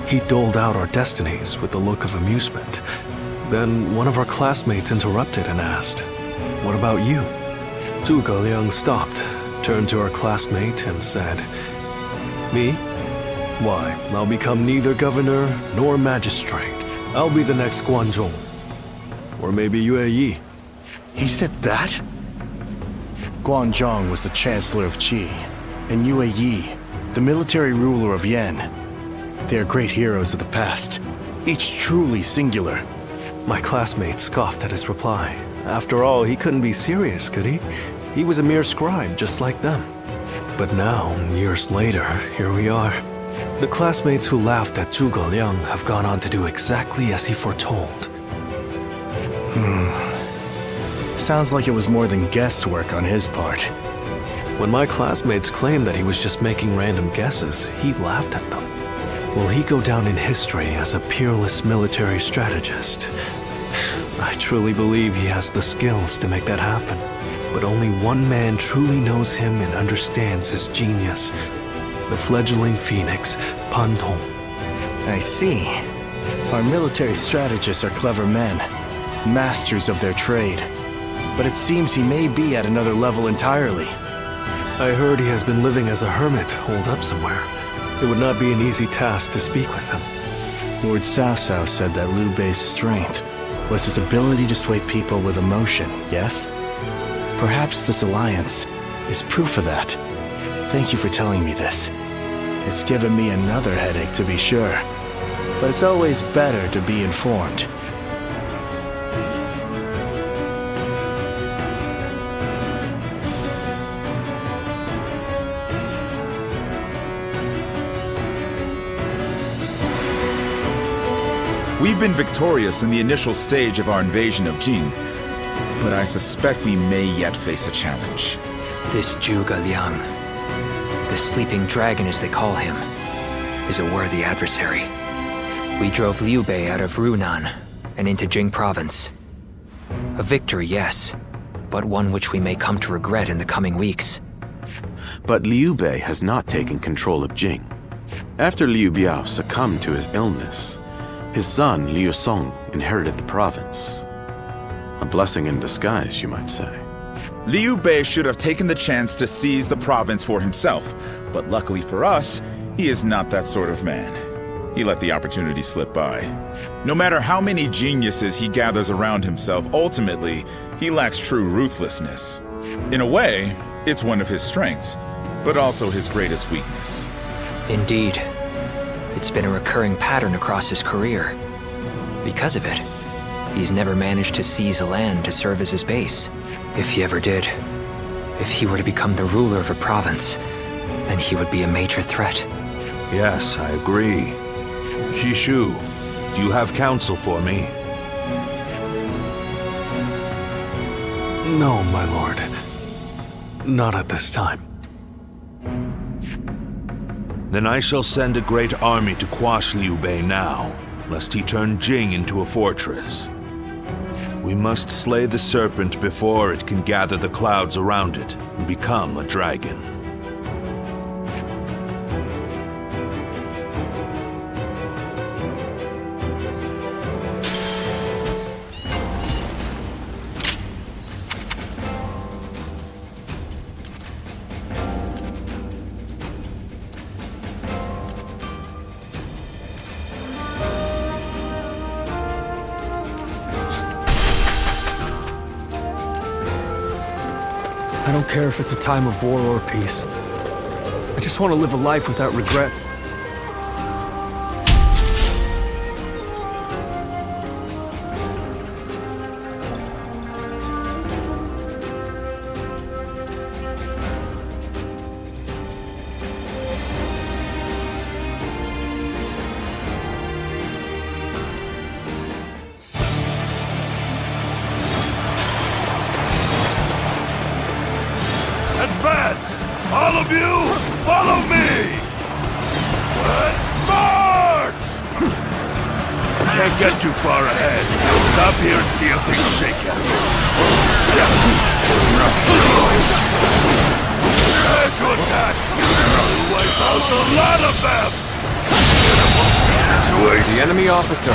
[SPEAKER 14] He doled out our destinies with a look of amusement.
[SPEAKER 21] Then one of our classmates interrupted and asked, "What about you?" Zhuge Liang stopped, turned to our classmate and said, "Me? Why, I'll become neither governor nor magistrate. I'll be the next Guanzhong. Or maybe Yue Yi."
[SPEAKER 14] He said that? Guanzhong was the Chancellor of Qi, and Yue Yi, the military ruler of Yan. They are great heroes of the past, each truly singular.
[SPEAKER 21] My classmate scoffed at his reply. After all, he couldn't be serious, could he? He was a mere scribe, just like them. But now, years later, here we are. The classmates who laughed at Zhuge Liang have gone on to do exactly as he foretold.
[SPEAKER 14] Sounds like it was more than guesswork on his part.
[SPEAKER 21] When my classmates claimed that he was just making random guesses, he laughed at them. Will he go down in history as a peerless military strategist? I truly believe he has the skills to make that happen. But only one man truly knows him and understands his genius. The fledgling phoenix, Pan Tong.
[SPEAKER 14] I see. Our military strategists are clever men, masters of their trade. But it seems he may be at another level entirely.
[SPEAKER 21] I heard he has been living as a hermit, holed up somewhere. It would not be an easy task to speak with him.
[SPEAKER 14] Lord Cao Cao said that Liu Bei's strength was his ability to sway people with emotion, yes? Perhaps this alliance is proof of that. Thank you for telling me this. It's given me another headache, to be sure. But it's always better to be informed.
[SPEAKER 6] We've been victorious in the initial stage of our invasion of Jin, but I suspect we may yet face a challenge.
[SPEAKER 4] This Zhuge Liang, the sleeping dragon as they call him, is a worthy adversary. We drove Liu Bei out of Runan and into Jing province. A victory, yes, but one which we may come to regret in the coming weeks.
[SPEAKER 3] But Liu Bei has not taken control of Jing. After Liu Biao succumbed to his illness, his son, Liu Song, inherited the province. A blessing in disguise, you might say.
[SPEAKER 6] Liu Bei should have taken the chance to seize the province for himself, but luckily for us, he is not that sort of man. He let the opportunity slip by. No matter how many geniuses he gathers around himself, ultimately, he lacks true ruthlessness. In a way, it's one of his strengths, but also his greatest weakness.
[SPEAKER 4] Indeed. It's been a recurring pattern across his career. Because of it, he's never managed to seize a land to serve as his base. If he ever did, if he were to become the ruler of a province, then he would be a major threat.
[SPEAKER 10] Yes, I agree. Shishu, do you have counsel for me?
[SPEAKER 21] No, my lord. Not at this time.
[SPEAKER 10] Then I shall send a great army to quash Liu Bei now, lest he turn Jing into a fortress. We must slay the serpent before it can gather the clouds around it and become a dragon.
[SPEAKER 5] I don't care if it's a time of war or peace. I just want to live a life without regrets.
[SPEAKER 15] Advance! All of you, follow me! Let's march! Can't get too far ahead. Stop here and see how things shake out. Prepare to attack! We'll wipe out a lot of them!
[SPEAKER 1] The enemy officer.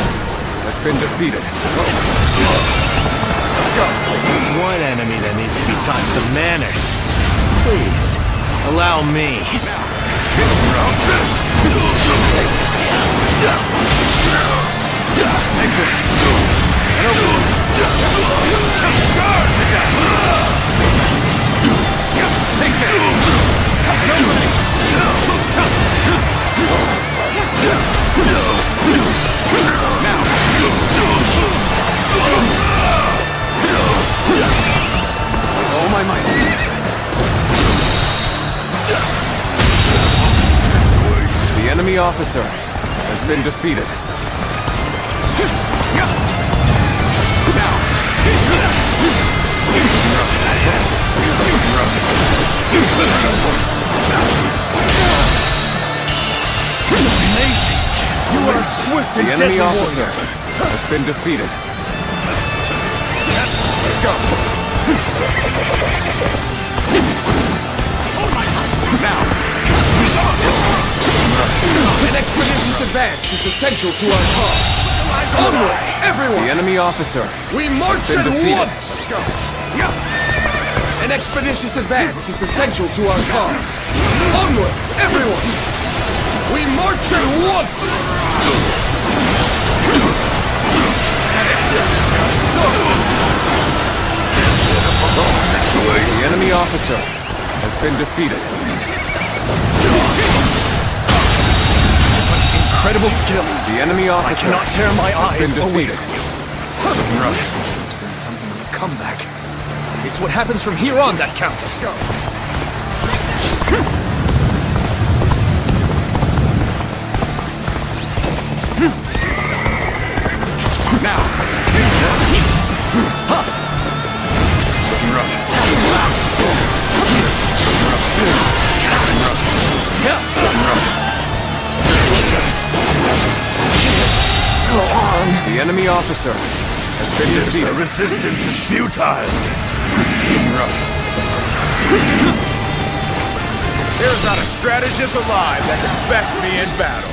[SPEAKER 8] has been defeated.
[SPEAKER 21] Let's go. It's one enemy that needs to be taught some manners. Please, allow me.
[SPEAKER 8] Take this. Take this. With all my might. The enemy officer has been defeated.
[SPEAKER 17] Amazing! You are swift and
[SPEAKER 8] The enemy officer has been defeated. Let's go. Now.
[SPEAKER 17] An expeditious advance is essential to our cause. Onward, everyone!
[SPEAKER 8] The enemy officer
[SPEAKER 17] We march
[SPEAKER 8] has been
[SPEAKER 17] at
[SPEAKER 8] defeated.
[SPEAKER 17] once! Let's go. An expeditious advance is essential to our cause. Onward, everyone! We march at once!
[SPEAKER 8] The enemy officer has been defeated.
[SPEAKER 21] Incredible skill.
[SPEAKER 8] The enemy officer
[SPEAKER 21] I cannot tear my
[SPEAKER 8] has
[SPEAKER 21] eyes
[SPEAKER 8] been
[SPEAKER 21] away
[SPEAKER 8] defeated.
[SPEAKER 21] from you. It's been something of a comeback. It's what happens from here on that counts.
[SPEAKER 8] The enemy officer has been defeated.
[SPEAKER 15] The resistance is futile.
[SPEAKER 6] There's not a strategist alive that can best me in battle.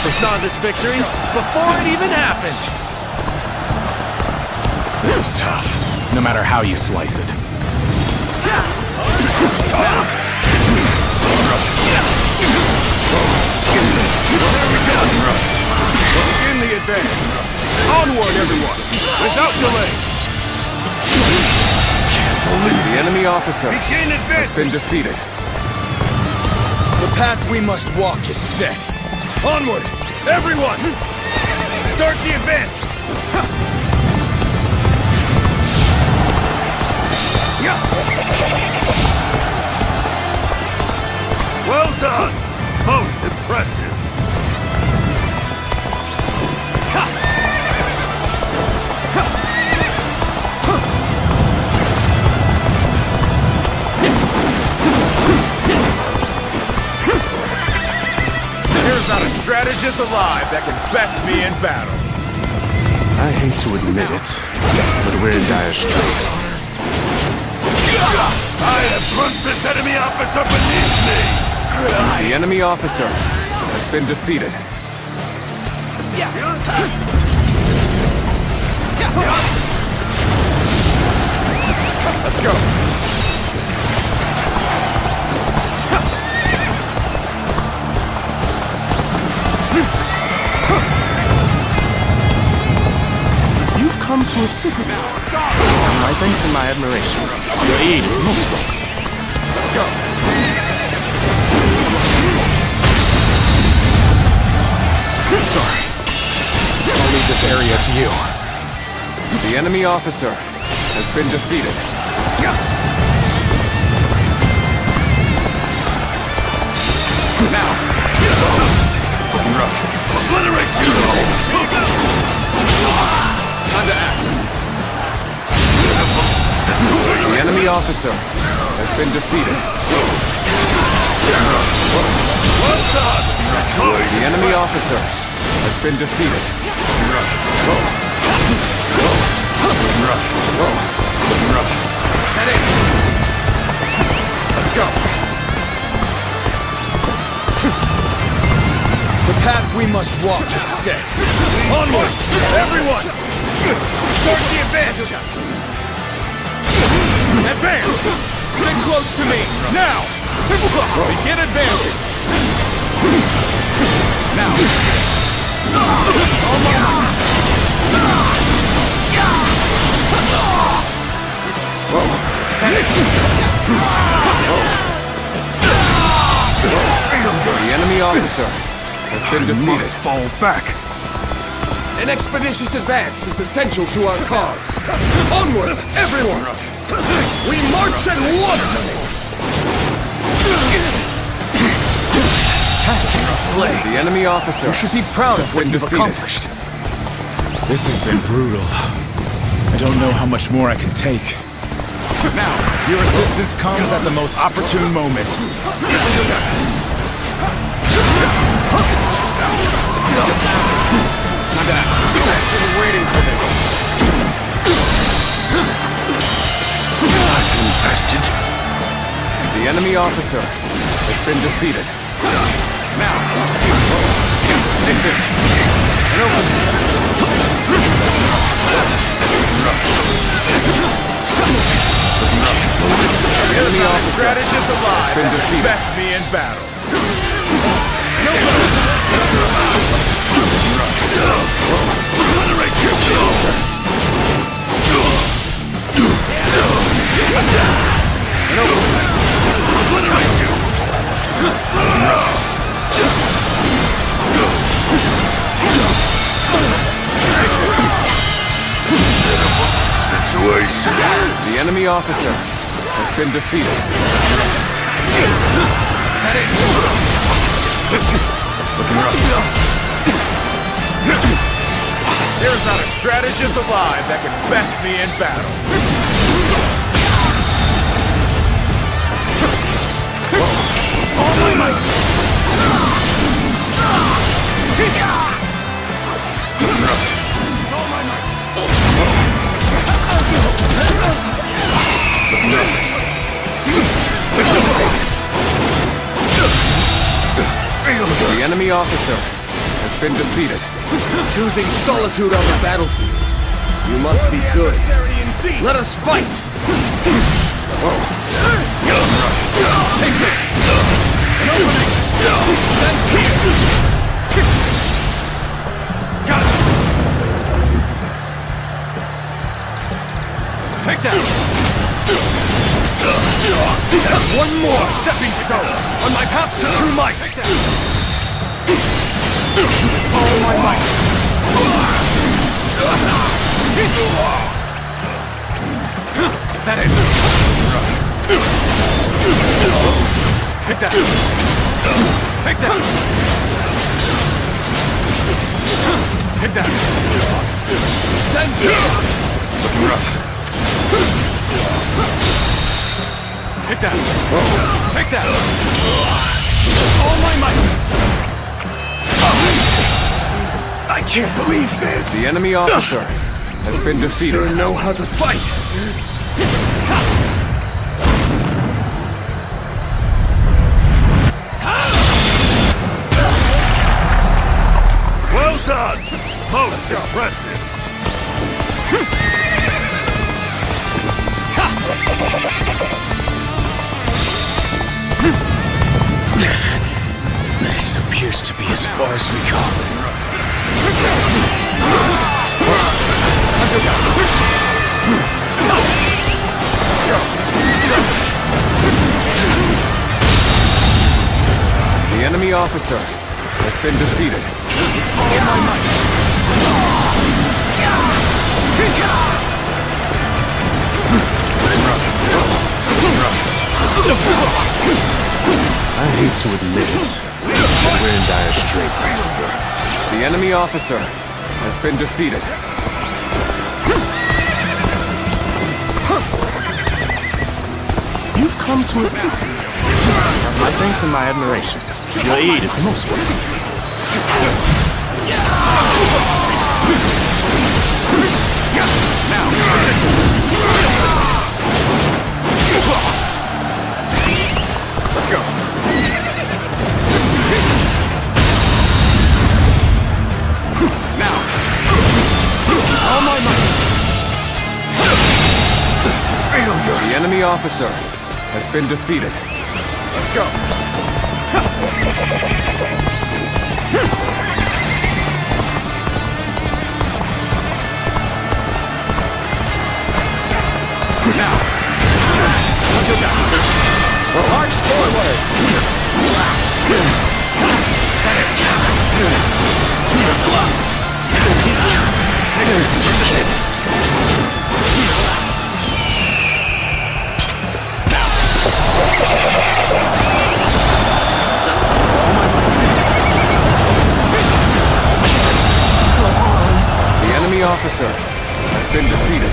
[SPEAKER 21] Foresaw this victory before it even happened.
[SPEAKER 1] This is tough, no matter how you slice it.
[SPEAKER 6] Begin the advance. Onward, everyone, without delay.
[SPEAKER 8] The enemy officer has been defeated.
[SPEAKER 17] The path we must walk is set. Onward, everyone! Start the advance!
[SPEAKER 15] Well done! Most impressive.
[SPEAKER 6] There's not a strategist alive that can best me in battle.
[SPEAKER 16] I hate to admit it, but we're in dire straits.
[SPEAKER 15] I have thrust this enemy officer beneath me!
[SPEAKER 8] The enemy officer has been defeated.
[SPEAKER 17] Let's go.
[SPEAKER 1] You've come to assist me. My thanks and my admiration. Your aid is most welcome.
[SPEAKER 17] Let's go.
[SPEAKER 1] Sorry. I'll leave this area to you.
[SPEAKER 8] The enemy officer has been defeated. Now.
[SPEAKER 15] Looking rough. Obliterate you!
[SPEAKER 8] Time to act. The enemy officer has been defeated.
[SPEAKER 15] Well done!
[SPEAKER 8] The enemy officer has been defeated.
[SPEAKER 17] Let's go. path we must walk is set. Onward, everyone! Start the advance! Advance! Stay close to me, now! Begin advancing! Now!
[SPEAKER 3] The enemy officer has been defeated.
[SPEAKER 8] Must fall back.
[SPEAKER 17] An expeditious advance is essential to our cause. Onward, everyone! We march at once!
[SPEAKER 13] Fantastic display.
[SPEAKER 3] The enemy officer
[SPEAKER 13] You should be proud of what you've
[SPEAKER 3] defeated.
[SPEAKER 13] accomplished.
[SPEAKER 6] This has been brutal. I don't know how much more I can take. Now, your assistance comes at the most opportune moment.
[SPEAKER 17] I've been waiting for this.
[SPEAKER 16] I've invested.
[SPEAKER 3] The enemy officer has been defeated.
[SPEAKER 6] Now, take this. And open
[SPEAKER 3] The enemy officer
[SPEAKER 6] strategist alive
[SPEAKER 3] has been
[SPEAKER 6] that
[SPEAKER 3] defeated.
[SPEAKER 6] best me in battle.
[SPEAKER 15] Situation.
[SPEAKER 3] The enemy officer has been defeated.
[SPEAKER 6] Looking rough. There's not a strategist alive that can best me in battle. All my might.
[SPEAKER 3] The enemy officer has been defeated.
[SPEAKER 17] Choosing solitude on the battlefield. You must be good. Let us fight! Take this! An opening! Send here! Got it! Take that! One more stepping stone on my path to true might! All my might! Is that it? Take that! Take that! Take that! Send here! Looking rough. Take that! Take that! All my might! I can't believe this!
[SPEAKER 3] The enemy officer has been defeated.
[SPEAKER 17] Sure know how to fight!
[SPEAKER 15] Well done! Most impressive!
[SPEAKER 16] This appears to be as far as we go.
[SPEAKER 3] The enemy officer has been defeated.
[SPEAKER 16] I hate to admit it, but we're in dire straits.
[SPEAKER 3] The enemy officer has been defeated.
[SPEAKER 14] You've come to assist me. Have my thanks and my admiration. Your aid is most welcome.
[SPEAKER 6] Let's go.
[SPEAKER 1] enemy officer has been defeated.
[SPEAKER 5] Let's go.
[SPEAKER 1] Now! March forward! The enemy officer has been defeated.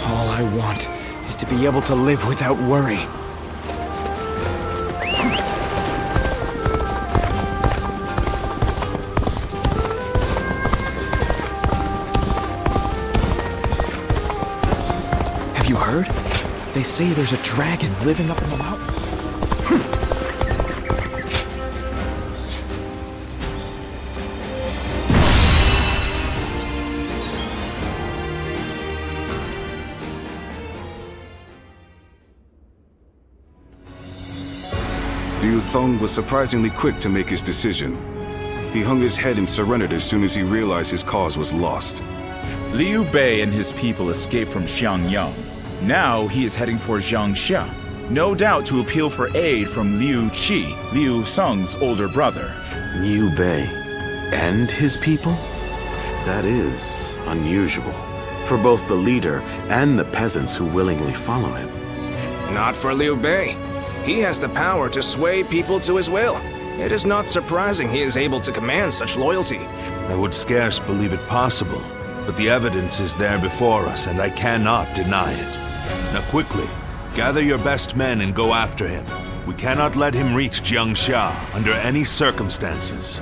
[SPEAKER 1] All I want is to be able to live without worry. Have you heard? They say there's a dragon living up in the mountain.
[SPEAKER 8] Liu Song was surprisingly quick to make his decision. He hung his head and surrendered as soon as he realized his cause was lost.
[SPEAKER 6] Liu Bei and his people escaped from Xiangyang. Now he is heading for Jiangxia, no doubt to appeal for aid from Liu Qi, Liu Sung's older brother.
[SPEAKER 3] Liu Bei and his people? That is unusual for both the leader and the peasants who willingly follow him.
[SPEAKER 18] Not for Liu Bei. He has the power to sway people to his will. It is not surprising he is able to command such loyalty.
[SPEAKER 10] I would scarce believe it possible, but the evidence is there before us, and I cannot deny it. Now quickly, gather your best men and go after him. We cannot let him reach Jiangxia under any circumstances.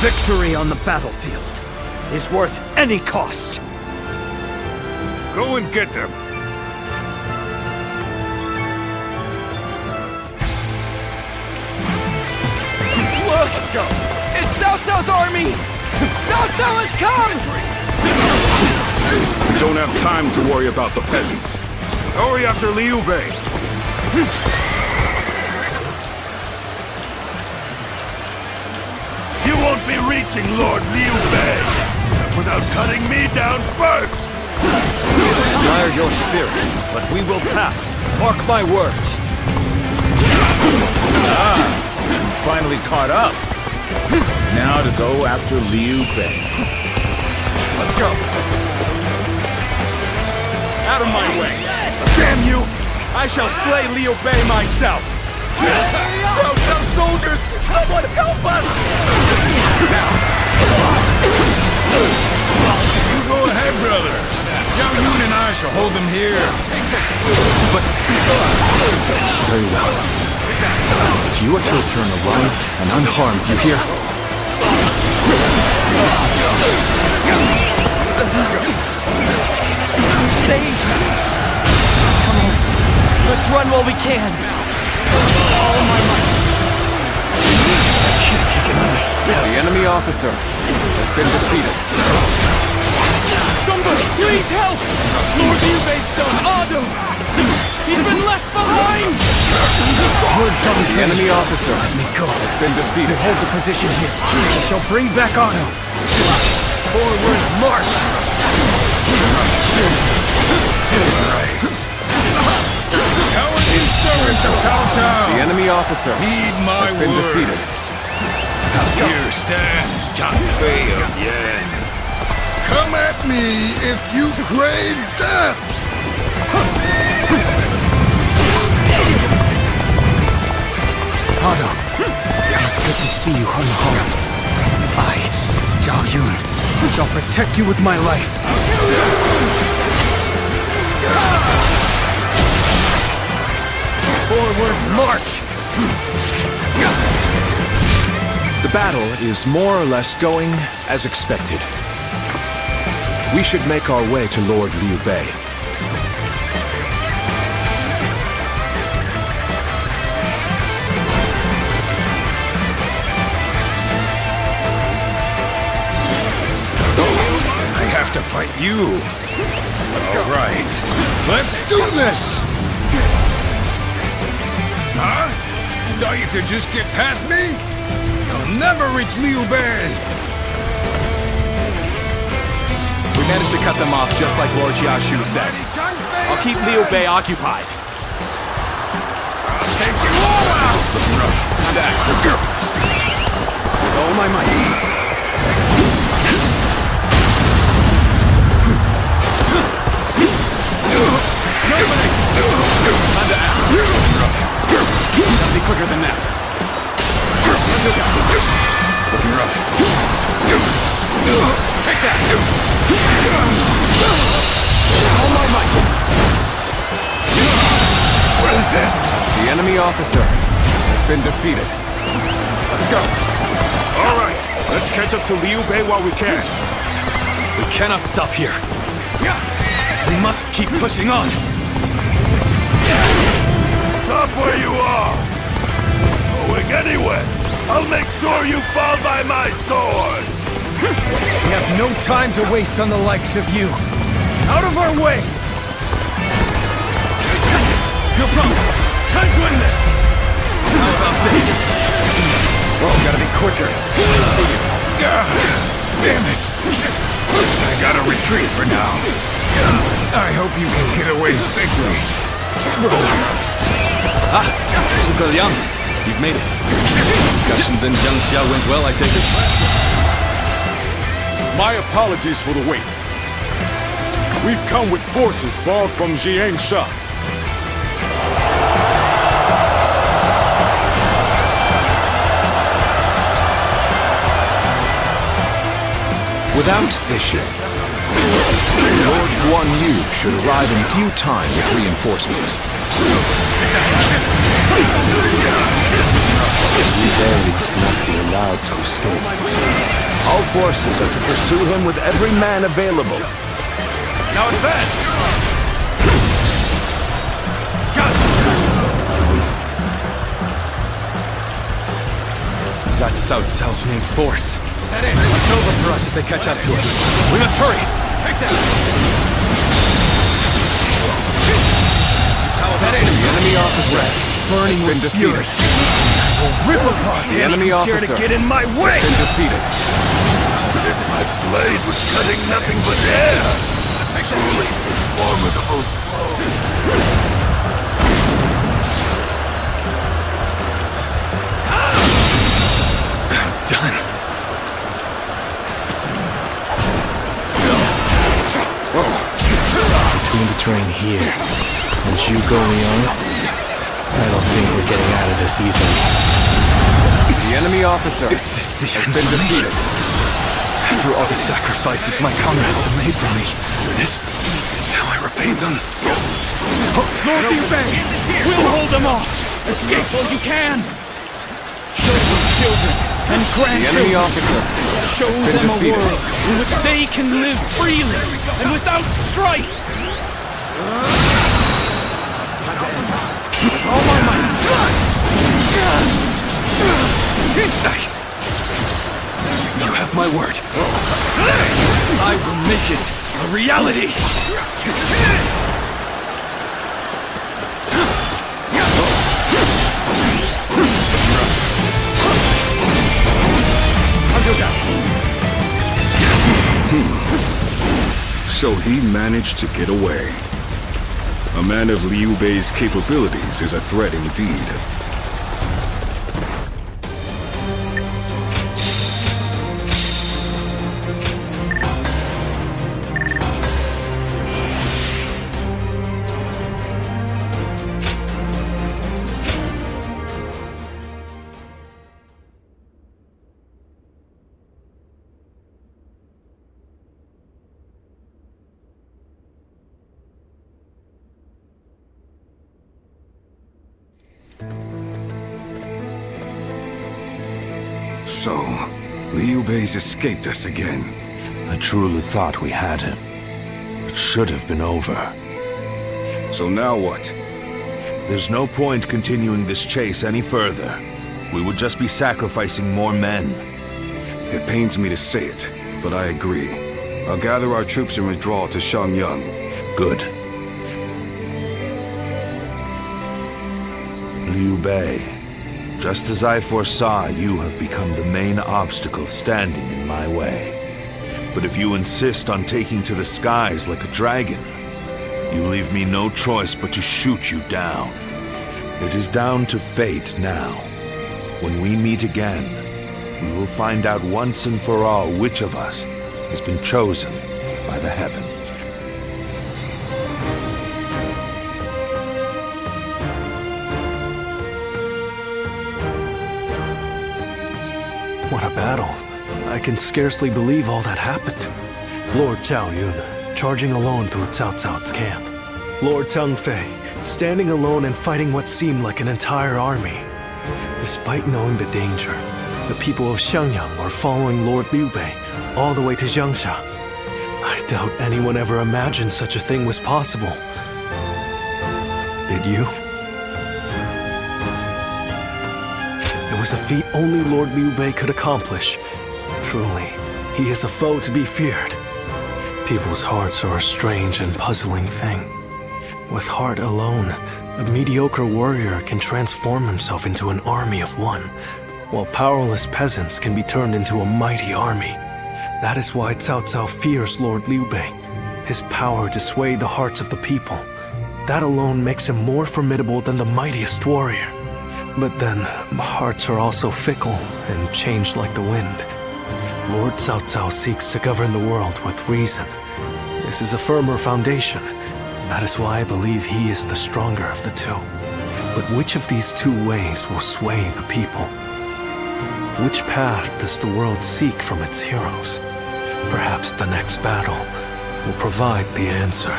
[SPEAKER 17] Victory on the battlefield is worth any cost.
[SPEAKER 8] Go and get them.
[SPEAKER 17] Look! Let's go! It's Cao Cao's army! Cao Cao has come!
[SPEAKER 8] We don't have time to worry about the peasants. Hurry after Liu Bei.
[SPEAKER 10] You won't be reaching Lord Liu Bei without cutting me down first!
[SPEAKER 17] Admire your spirit, but we will pass. Mark my words.
[SPEAKER 6] Finally caught up. Now to go after Liu Bei.
[SPEAKER 5] Let's go. Out of my way.
[SPEAKER 8] Damn you!
[SPEAKER 17] I shall slay Liu Bei myself! Cao Cao soldiers! Someone help us!
[SPEAKER 9] You go ahead, brother. Zhao Yun and I shall hold them here.
[SPEAKER 16] But... Very well. You are to return alive and unharmed, you hear?
[SPEAKER 13] Sage! Come on, let's run while we can. All my might. I can't take another step.
[SPEAKER 1] The enemy officer has been defeated.
[SPEAKER 17] Somebody, please help! Lord Liu Bei's son, Ado! He's been left behind!
[SPEAKER 1] The enemy officer has been defeated.
[SPEAKER 17] Hold the position here. I shall bring back Ado. Forward march!
[SPEAKER 9] Cowardly servants of Cao Cao!
[SPEAKER 1] The enemy officer has been defeated.
[SPEAKER 9] Here stands Zhang Fei of Yan. Come at me if you crave death!
[SPEAKER 14] Ado, it is good to see you unharmed. I, Zhao Yun, shall protect you with my life.
[SPEAKER 17] Forward march!
[SPEAKER 16] The battle is more or less going as expected. We should make our way to Lord Liu Bei.
[SPEAKER 9] I have to fight you. Let's go. All right. Let's do this! Huh? Thought you could just get past me? You'll never reach Liu Bei!
[SPEAKER 1] We managed to cut them off just like Lord Jiashu said. I'll keep Liu Bei occupied.
[SPEAKER 9] I'll take you all out!
[SPEAKER 1] Looking rough. Time to act. Let's go. With all my might. Time to act. Gotta be quicker than that. Looking rough. Take that! All my might!
[SPEAKER 9] What is this?
[SPEAKER 1] The enemy officer has been defeated.
[SPEAKER 9] Let's go. All right, let's catch up to Liu Bei while we can.
[SPEAKER 16] We cannot stop here. We must keep pushing on.
[SPEAKER 9] Stop where you are. Going anywhere. I'll make sure you fall by my sword.
[SPEAKER 17] We have no time to waste on the likes of you. Out of our way!
[SPEAKER 9] No problem. Time to end this.
[SPEAKER 1] How about me? Oh, gotta be quicker. I see you.
[SPEAKER 9] Damn it. I gotta retreat for now. I hope you can get away safely.
[SPEAKER 1] Zhuge Liang, you've made it. Discussions in Jiangxia went well, I take it?
[SPEAKER 9] My apologies for the wait. We've come with forces borrowed from Jiangsha.
[SPEAKER 16] Without issue. Lord Guan Yu should arrive in due time with reinforcements.
[SPEAKER 10] Liu Bei must not be allowed to escape. All forces are to pursue him with every man available.
[SPEAKER 9] Now advance!
[SPEAKER 16] That's Cao Cao's main force.
[SPEAKER 1] That it? It's over for us if they catch up to us. We must hurry! Take that! That it? The enemy officer has been defeated.
[SPEAKER 17] Rip apart
[SPEAKER 1] The enemy officer
[SPEAKER 17] to get in my way!
[SPEAKER 1] has been defeated.
[SPEAKER 9] As if my blade was cutting nothing but air! Truly formidable foe.
[SPEAKER 16] Done. Between the train here
[SPEAKER 21] And Zhuge Liang? I don't think we're getting out of this easily.
[SPEAKER 16] The enemy officer has been defeated. After all the sacrifices my comrades have made for me, this is how I repay them.
[SPEAKER 1] Lord Liu Bei, we'll hold them off. Escape while you can. Show your children and grandchildren.
[SPEAKER 16] The enemy officer
[SPEAKER 1] Show
[SPEAKER 16] has been
[SPEAKER 1] them
[SPEAKER 16] defeated.
[SPEAKER 1] a world in which they can live freely and without strife. With all my might.
[SPEAKER 16] You have my word. I will make it a reality.
[SPEAKER 8] So he managed to get away. A man of Liu Bei's capabilities is a threat indeed. So, Liu Bei's escaped us again.
[SPEAKER 10] I truly thought we had him. It should have been over.
[SPEAKER 8] So now what?
[SPEAKER 10] There's no point continuing this chase any further. We would just be sacrificing more men.
[SPEAKER 8] It pains me to say it, but I agree. I'll gather our troops and withdraw to Shenyang.
[SPEAKER 10] Good. Liu Bei, just as I foresaw, you have become the main obstacle standing in my way. But if you insist on taking to the skies like a dragon, you leave me no choice but to shoot you down. It is down to fate now. When we meet again, we will find out once and for all which of us has been chosen by the heavens.
[SPEAKER 14] What a battle. I can scarcely believe all that happened. Lord Zhao Yun, charging alone through Cao Cao's camp. Lord Zhang Fei, standing alone and fighting what seemed like an entire army. Despite knowing the danger, the people of Xiangyang were following Lord Liu Bei all the way to Jiangxia. I doubt anyone ever imagined such a thing was possible. Did you? It was a feat only Lord Liu Bei could accomplish. Truly, he is a foe to be feared. People's hearts are a strange and puzzling thing. With heart alone, a mediocre warrior can transform himself into an army of one, while powerless peasants can be turned into a mighty army. That is why Cao Cao fears Lord Liu Bei, his power to sway the hearts of the people. That alone makes him more formidable than the mightiest warrior. But then, hearts are also fickle and change like the wind. Lord Cao Cao seeks to govern the world with reason. This is a firmer foundation. That is why I believe he is the stronger of the two. But which of these two ways will sway the people? Which path does the world seek from its heroes? Perhaps the next battle will provide the answer.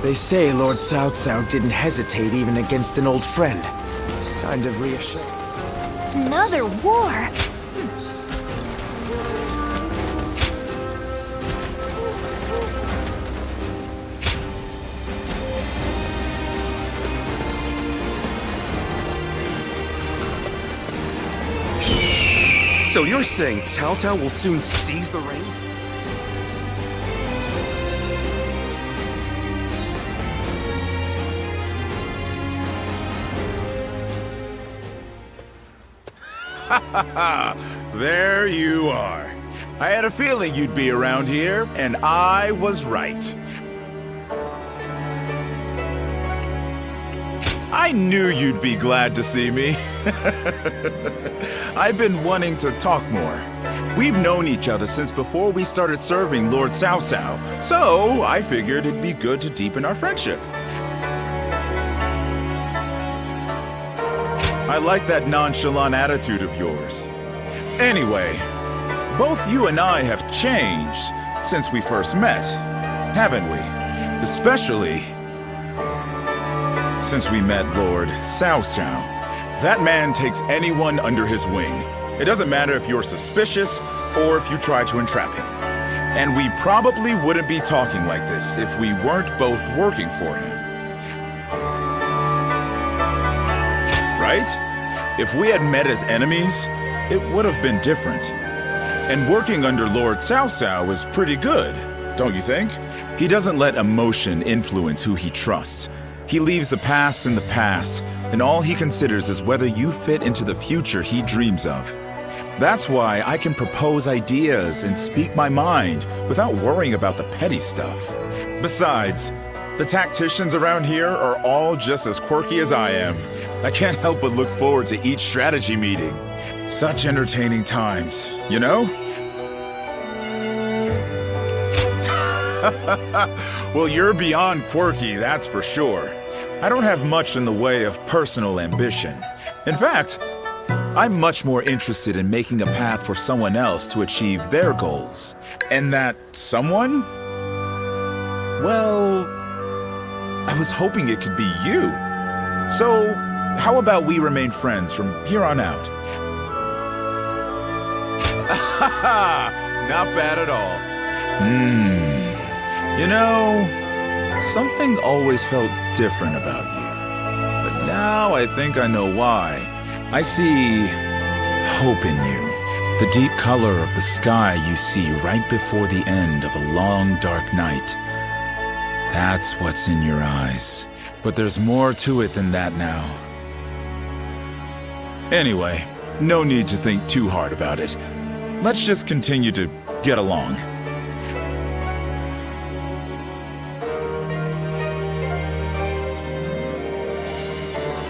[SPEAKER 12] They say Lord Cao Cao didn't hesitate even against an old friend. Kind of reassuring.
[SPEAKER 19] Another war?
[SPEAKER 16] So you're saying Cao Cao will soon seize the reins?
[SPEAKER 6] There you are. I had a feeling you'd be around here, and I was right. I knew you'd be glad to see me. I've been wanting to talk more. We've known each other since before we started serving Lord Cao Cao, so I figured it'd be good to deepen our friendship. I like that nonchalant attitude of yours. Anyway, both you and I have changed since we first met, haven't we? Especially since we met Lord Cao Cao. That man takes anyone under his wing. It doesn't matter if you're suspicious or if you try to entrap him. And we probably wouldn't be talking like this if we weren't both working for him. Right? If we had met as enemies, it would have been different. And working under Lord Cao Cao is pretty good, don't you think? He doesn't let emotion influence who he trusts. He leaves the past in the past, and all he considers is whether you fit into the future he dreams of. That's why I can propose ideas and speak my mind without worrying about the petty stuff. Besides, the tacticians around here are all just as quirky as I am. I can't help but look forward to each strategy meeting. Such entertaining times, you know? Well, you're beyond quirky, that's for sure. I don't have much in the way of personal ambition. In fact, I'm much more interested in making a path for someone else to achieve their goals. And that someone? Well, I was hoping it could be you. So, how about we remain friends from here on out? Not bad at all. You know, something always felt different about you. But now I think I know why. I see hope in you. The deep color of the sky you see right before the end of a long, dark night. That's what's in your eyes. But there's more to it than that now. Anyway, no need to think too hard about it. Let's just continue to get along.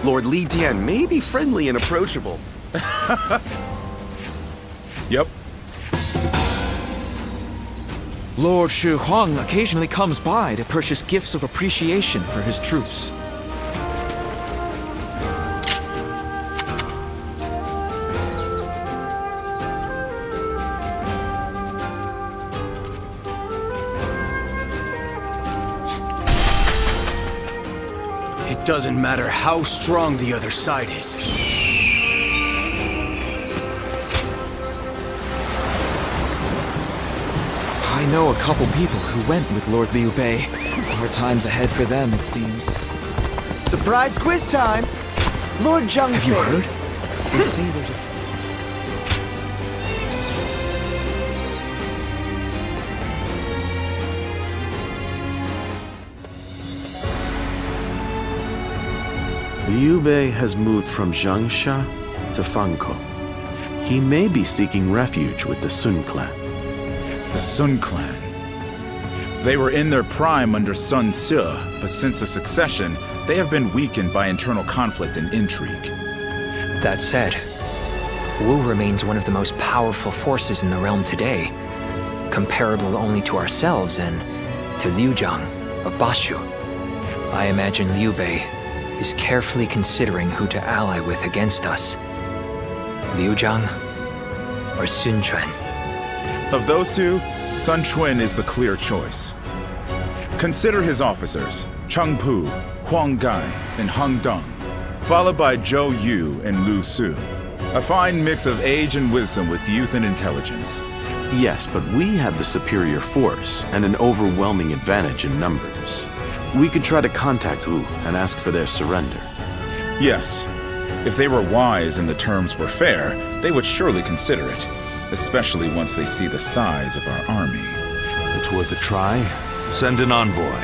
[SPEAKER 16] Lord Li Dian may be friendly and approachable.
[SPEAKER 6] Yep.
[SPEAKER 1] Lord Shu Huang occasionally comes by to purchase gifts of appreciation for his troops.
[SPEAKER 12] It doesn't matter how strong the other side is.
[SPEAKER 1] I know a couple people who went with Lord Liu Bei. Hard times ahead for them, it seems.
[SPEAKER 12] Surprise quiz time! Lord Zhang
[SPEAKER 1] Have you heard? They say there's a...
[SPEAKER 3] Liu Bei has moved from Zhangsha to Fangkou. He may be seeking refuge with the Sun clan.
[SPEAKER 6] The Sun clan. They were in their prime under Sun Ce, but since the succession, they have been weakened by internal conflict and intrigue.
[SPEAKER 4] That said, Wu remains one of the most powerful forces in the realm today, comparable only to ourselves and to Liu Zhang of Bashu. I imagine Liu Bei is carefully considering who to ally with against us. Liu Zhang or Sun Quan?
[SPEAKER 6] Of those two, Sun Quan is the clear choice. Consider his officers, Cheng Pu, Huang Gai, and Heng Dong, followed by Zhou Yu and Lu Su. A fine mix of age and wisdom with youth and intelligence.
[SPEAKER 3] Yes, but we have the superior force and an overwhelming advantage in numbers. We could try to contact Wu and ask for their surrender.
[SPEAKER 6] Yes. If they were wise and the terms were fair, they would surely consider it, especially once they see the size of our army.
[SPEAKER 10] It's worth a try. Send an envoy.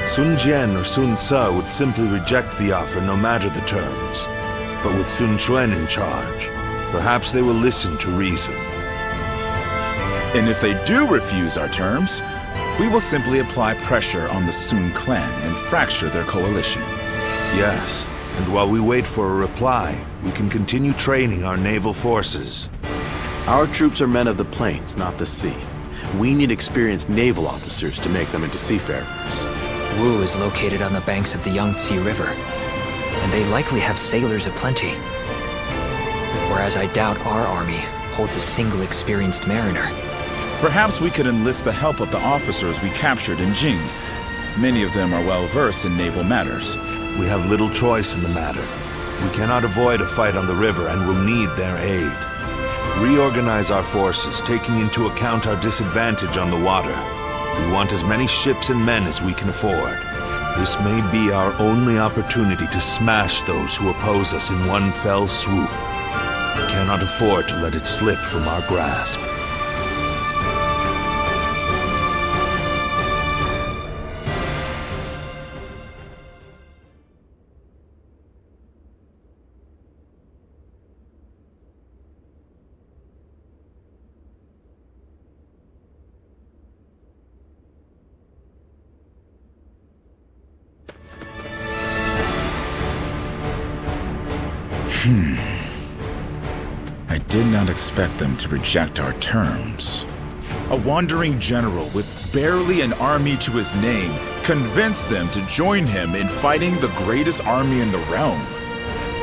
[SPEAKER 10] Sun Jian or Sun Ce would simply reject the offer no matter the terms. But with Sun Quan in charge, perhaps they will listen to reason.
[SPEAKER 6] And if they do refuse our terms, we will simply apply pressure on the Sun clan and fracture their coalition.
[SPEAKER 10] Yes, and while we wait for a reply, we can continue training our naval forces.
[SPEAKER 3] Our troops are men of the plains, not the sea. We need experienced naval officers to make them into seafarers.
[SPEAKER 4] Wu is located on the banks of the Yangtze River, and they likely have sailors aplenty. Whereas I doubt our army holds a single experienced mariner.
[SPEAKER 6] Perhaps we could enlist the help of the officers we captured in Jing. Many of them are well versed in naval matters.
[SPEAKER 10] We have little choice in the matter. We cannot avoid a fight on the river and will need their aid. Reorganize our forces, taking into account our disadvantage on the water. We want as many ships and men as we can afford. This may be our only opportunity to smash those who oppose us in one fell swoop. We cannot afford to let it slip from our grasp.
[SPEAKER 6] I did not expect them to reject our terms. A wandering general with barely an army to his name convinced them to join him in fighting the greatest army in the realm.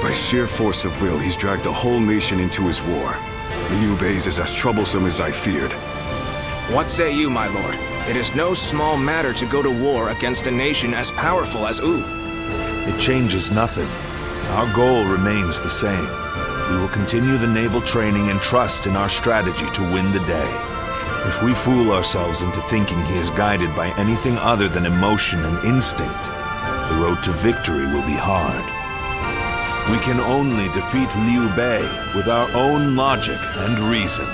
[SPEAKER 8] By sheer force of will, he's dragged the whole nation into his war. Liu Bei's is as troublesome as I feared.
[SPEAKER 18] What say you, my lord? It is no small matter to go to war against a nation as powerful as Wu.
[SPEAKER 10] It changes nothing. Our goal remains the same. We will continue the naval training and trust in our strategy to win the day. If we fool ourselves into thinking he is guided by anything other than emotion and instinct, the road to victory will be hard. We can only defeat Liu Bei with our own logic and reason.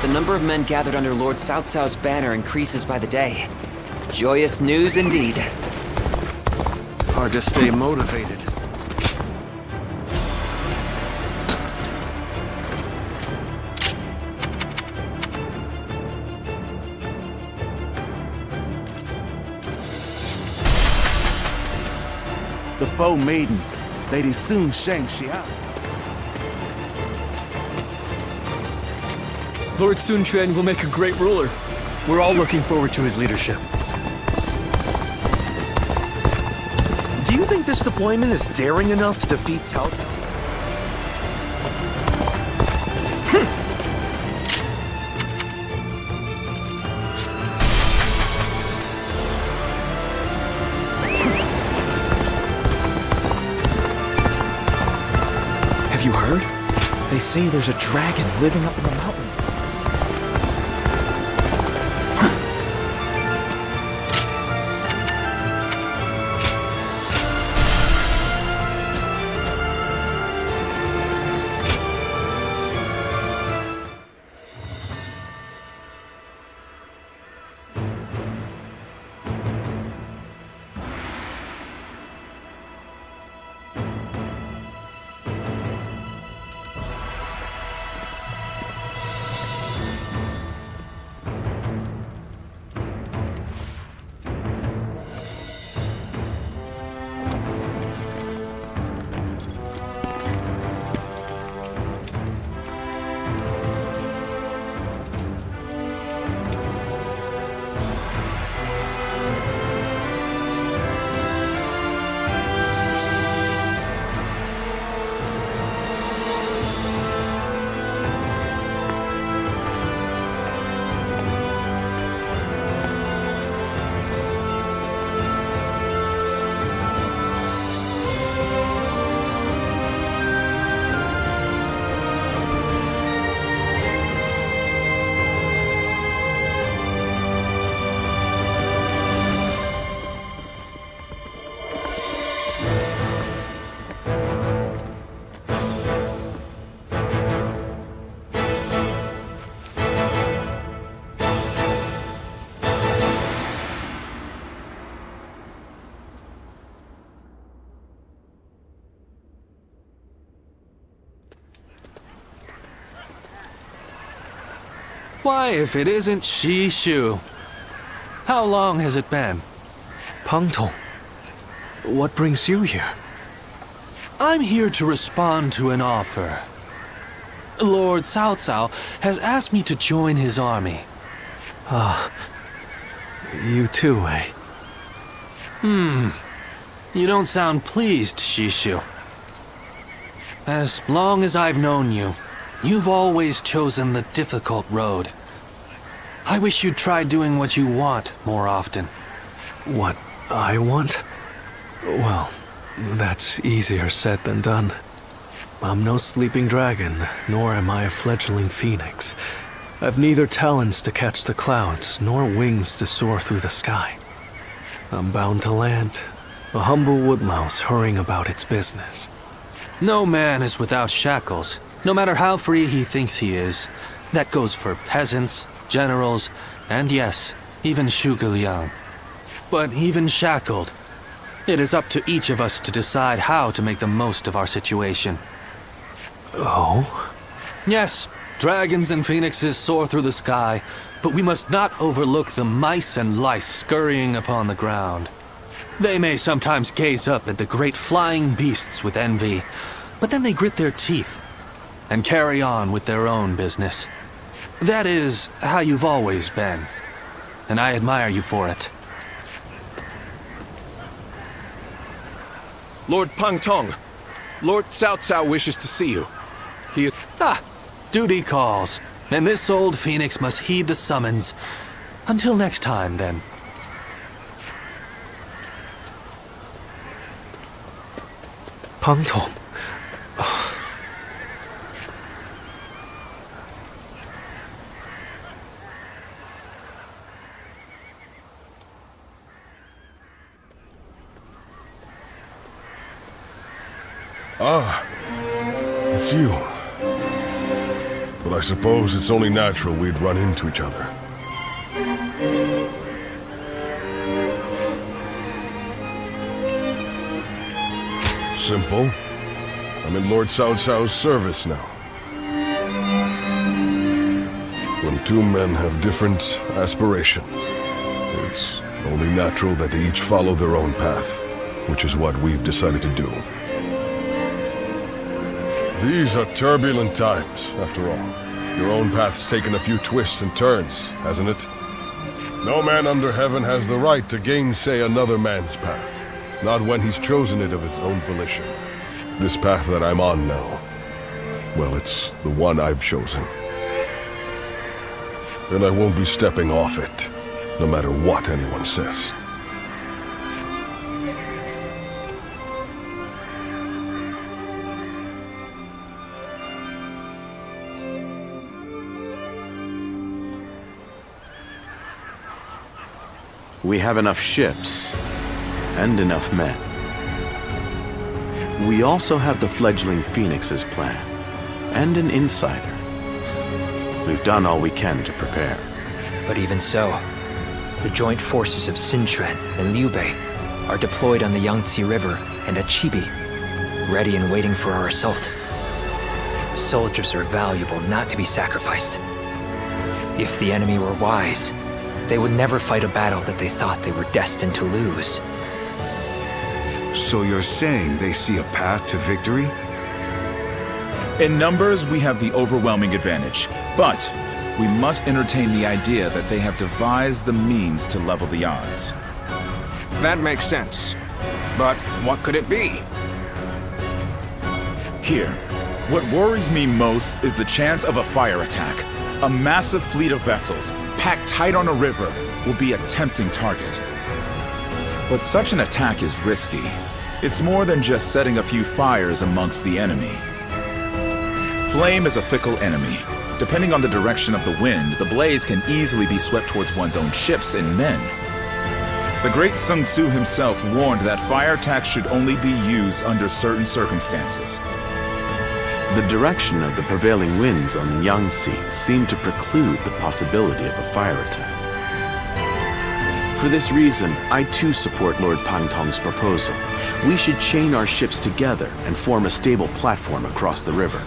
[SPEAKER 2] The number of men gathered under Lord Cao Cao's banner increases by the day. Joyous news indeed.
[SPEAKER 16] Hard to stay motivated.
[SPEAKER 22] The Bow Maiden, Lady Sun Shangxiang.
[SPEAKER 14] Lord Sun Quan will make a great ruler. We're all looking forward to his leadership.
[SPEAKER 21] Do you think this deployment is daring enough to defeat Cao Cao?
[SPEAKER 12] Have you heard? They say there's a dragon living up in the mountains.
[SPEAKER 16] Why, if it isn't Shishu? How long has it been?
[SPEAKER 14] Pang Tong, what brings you here?
[SPEAKER 16] I'm here to respond to an offer. Lord Cao Cao has asked me to join his army.
[SPEAKER 14] Ah, you too, eh?
[SPEAKER 16] You don't sound pleased, Shishu. As long as I've known you, you've always chosen the difficult road. I wish you'd try doing what you want more often.
[SPEAKER 14] What I want? Well, that's easier said than done. I'm no sleeping dragon, nor am I a fledgling phoenix. I've neither talons to catch the clouds, nor wings to soar through the sky. I'm bound to land, a humble woodlouse hurrying about its business.
[SPEAKER 16] No man is without shackles, no matter how free he thinks he is. That goes for peasants, generals, and yes, even Zhuge Liang. But even shackled, it is up to each of us to decide how to make the most of our situation.
[SPEAKER 14] Oh?
[SPEAKER 16] Yes, dragons and phoenixes soar through the sky, but we must not overlook the mice and lice scurrying upon the ground. They may sometimes gaze up at the great flying beasts with envy, but then they grit their teeth and carry on with their own business. That is how you've always been, and I admire you for it.
[SPEAKER 7] Lord Pang Tong, Lord Cao Cao wishes to see you. He is...
[SPEAKER 16] Duty calls, and this old phoenix must heed the summons. Until next time, then.
[SPEAKER 14] Pang Tong.
[SPEAKER 9] It's you. But I suppose it's only natural we'd run into each other. Simple. I'm in Lord Cao Cao's service now. When two men have different aspirations, it's only natural that they each follow their own path, which is what we've decided to do. These are turbulent times, after all. Your own path's taken a few twists and turns, hasn't it? No man under heaven has the right to gainsay another man's path, not when he's chosen it of his own volition. This path that I'm on now, well, it's the one I've chosen. And I won't be stepping off it, no matter what anyone says.
[SPEAKER 3] We have enough ships and enough men. We also have the fledgling Phoenix's plan and an insider. We've done all we can to prepare.
[SPEAKER 4] But even so, the joint forces of Sun Quan and Liu Bei are deployed on the Yangtze River and at Chibi, ready and waiting for our assault. Soldiers are valuable, not to be sacrificed. If the enemy were wise, they would never fight a battle that they thought they were destined to lose.
[SPEAKER 8] So you're saying they see a path to victory?
[SPEAKER 6] In numbers, we have the overwhelming advantage, but we must entertain the idea that they have devised the means to level the odds.
[SPEAKER 18] That makes sense. But what could it be?
[SPEAKER 6] Here, what worries me most is the chance of a fire attack. A massive fleet of vessels, packed tight on a river, will be a tempting target. But such an attack is risky. It's more than just setting a few fires amongst the enemy. Flame is a fickle enemy. Depending on the direction of the wind, the blaze can easily be swept towards one's own ships and men. The great Sun Tzu himself warned that fire attacks should only be used under certain circumstances.
[SPEAKER 3] The direction of the prevailing winds on the Yangtze seemed to preclude the possibility of a fire attack. For this reason, I too support Lord Pang Tong's proposal. We should chain our ships together and form a stable platform across the river.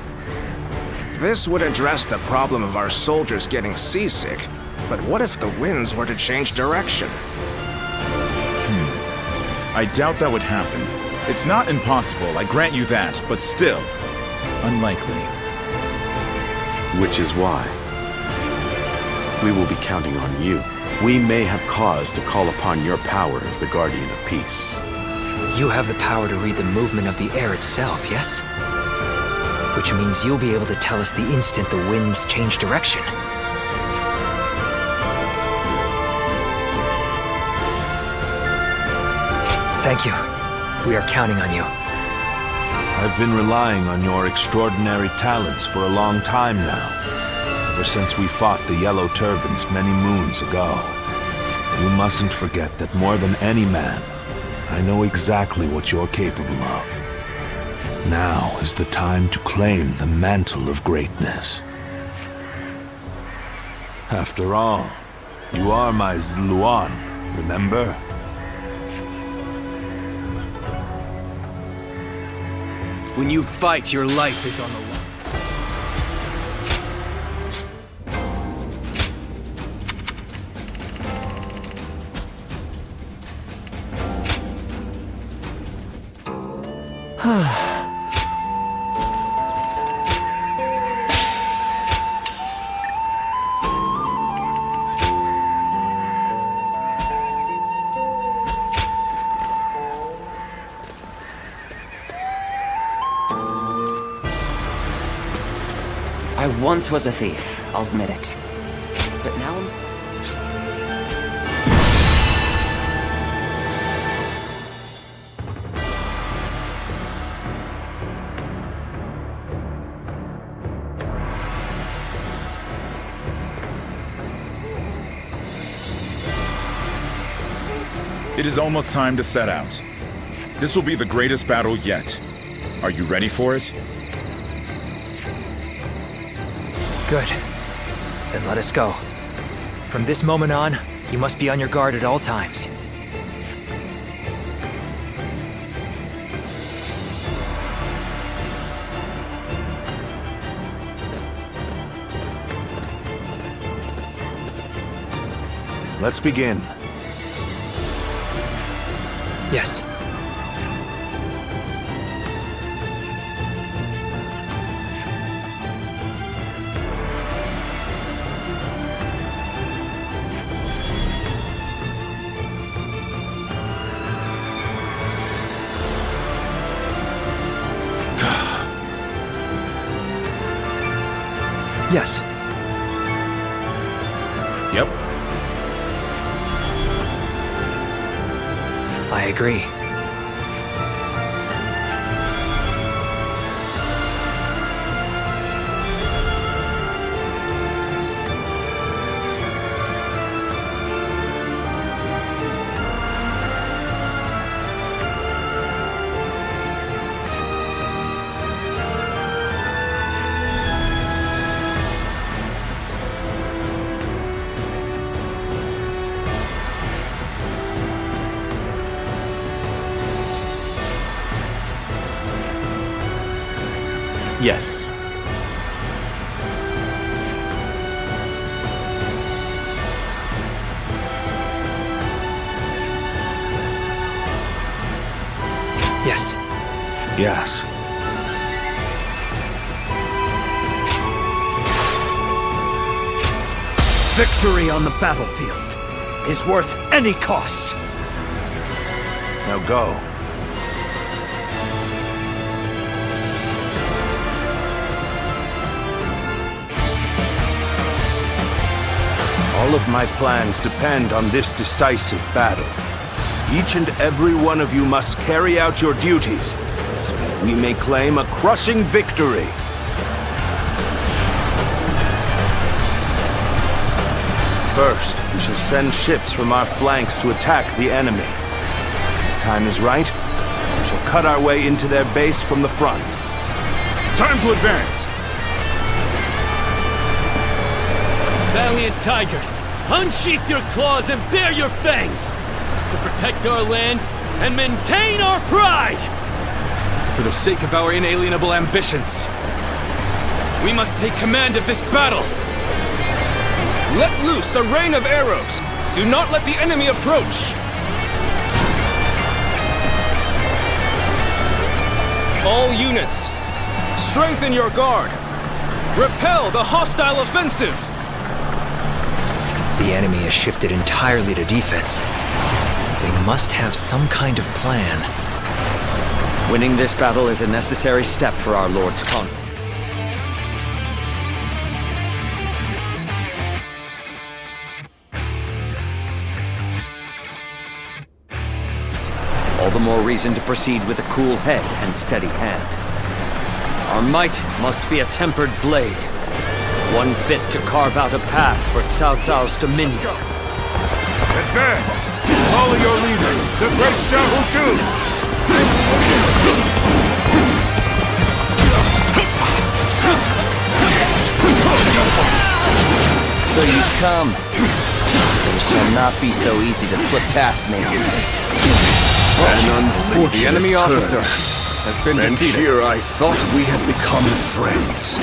[SPEAKER 18] This would address the problem of our soldiers getting seasick. But what if the winds were to change direction?
[SPEAKER 6] I doubt that would happen. It's not impossible, I grant you that, but still, unlikely.
[SPEAKER 3] Which is why we will be counting on you. We may have cause to call upon your power as the Guardian of Peace.
[SPEAKER 4] You have the power to read the movement of the air itself, yes? Which means you'll be able to tell us the instant the winds change direction. Thank you. We are counting on you.
[SPEAKER 10] I've been relying on your extraordinary talents for a long time now. Ever since we fought the Yellow Turbans many moons ago. You mustn't forget that more than any man, I know exactly what you're capable of. Now is the time to claim the mantle of greatness. After all, you are my Zluan, remember?
[SPEAKER 13] When you fight, your life is on the line.
[SPEAKER 2] I once was a thief, I'll admit it. But now I'm...
[SPEAKER 6] It is almost time to set out. This will be the greatest battle yet. Are you ready for it?
[SPEAKER 4] Good. Then let us go. From this moment on, you must be on your guard at all times.
[SPEAKER 10] Let's begin.
[SPEAKER 4] Yes. Yes.
[SPEAKER 6] Yep.
[SPEAKER 4] I agree.
[SPEAKER 3] Yes.
[SPEAKER 4] Yes.
[SPEAKER 10] Yes.
[SPEAKER 13] Victory on the battlefield is worth any cost.
[SPEAKER 10] Now go. All of my plans depend on this decisive battle. Each and every one of you must carry out your duties, so that we may claim a crushing victory. First, we shall send ships from our flanks to attack the enemy. When the time is right, we shall cut our way into their base from the front.
[SPEAKER 6] Time to advance!
[SPEAKER 11] Valiant tigers, unsheath your claws and bare your fangs to protect our land and maintain our pride!
[SPEAKER 7] For the sake of our inalienable ambitions.
[SPEAKER 11] We must take command of this battle!
[SPEAKER 18] Let loose a rain of arrows! Do not let the enemy approach! All units, strengthen your guard! Repel the hostile offensive!
[SPEAKER 4] The enemy has shifted entirely to defense. They must have some kind of plan.
[SPEAKER 2] Winning this battle is a necessary step for our Lord's conquest. All the more reason to proceed with a cool head and steady hand. Our might must be a tempered blade, one fit to carve out a path for Cao Cao's dominion.
[SPEAKER 9] Advance! Follow your leader, the great Xiahou Du!
[SPEAKER 2] So you've come. It shall not be so easy to slip past me.
[SPEAKER 17] An unfortunate
[SPEAKER 7] The enemy
[SPEAKER 17] turn.
[SPEAKER 7] officer has been
[SPEAKER 17] And
[SPEAKER 7] defeated.
[SPEAKER 17] here I thought we had become friends.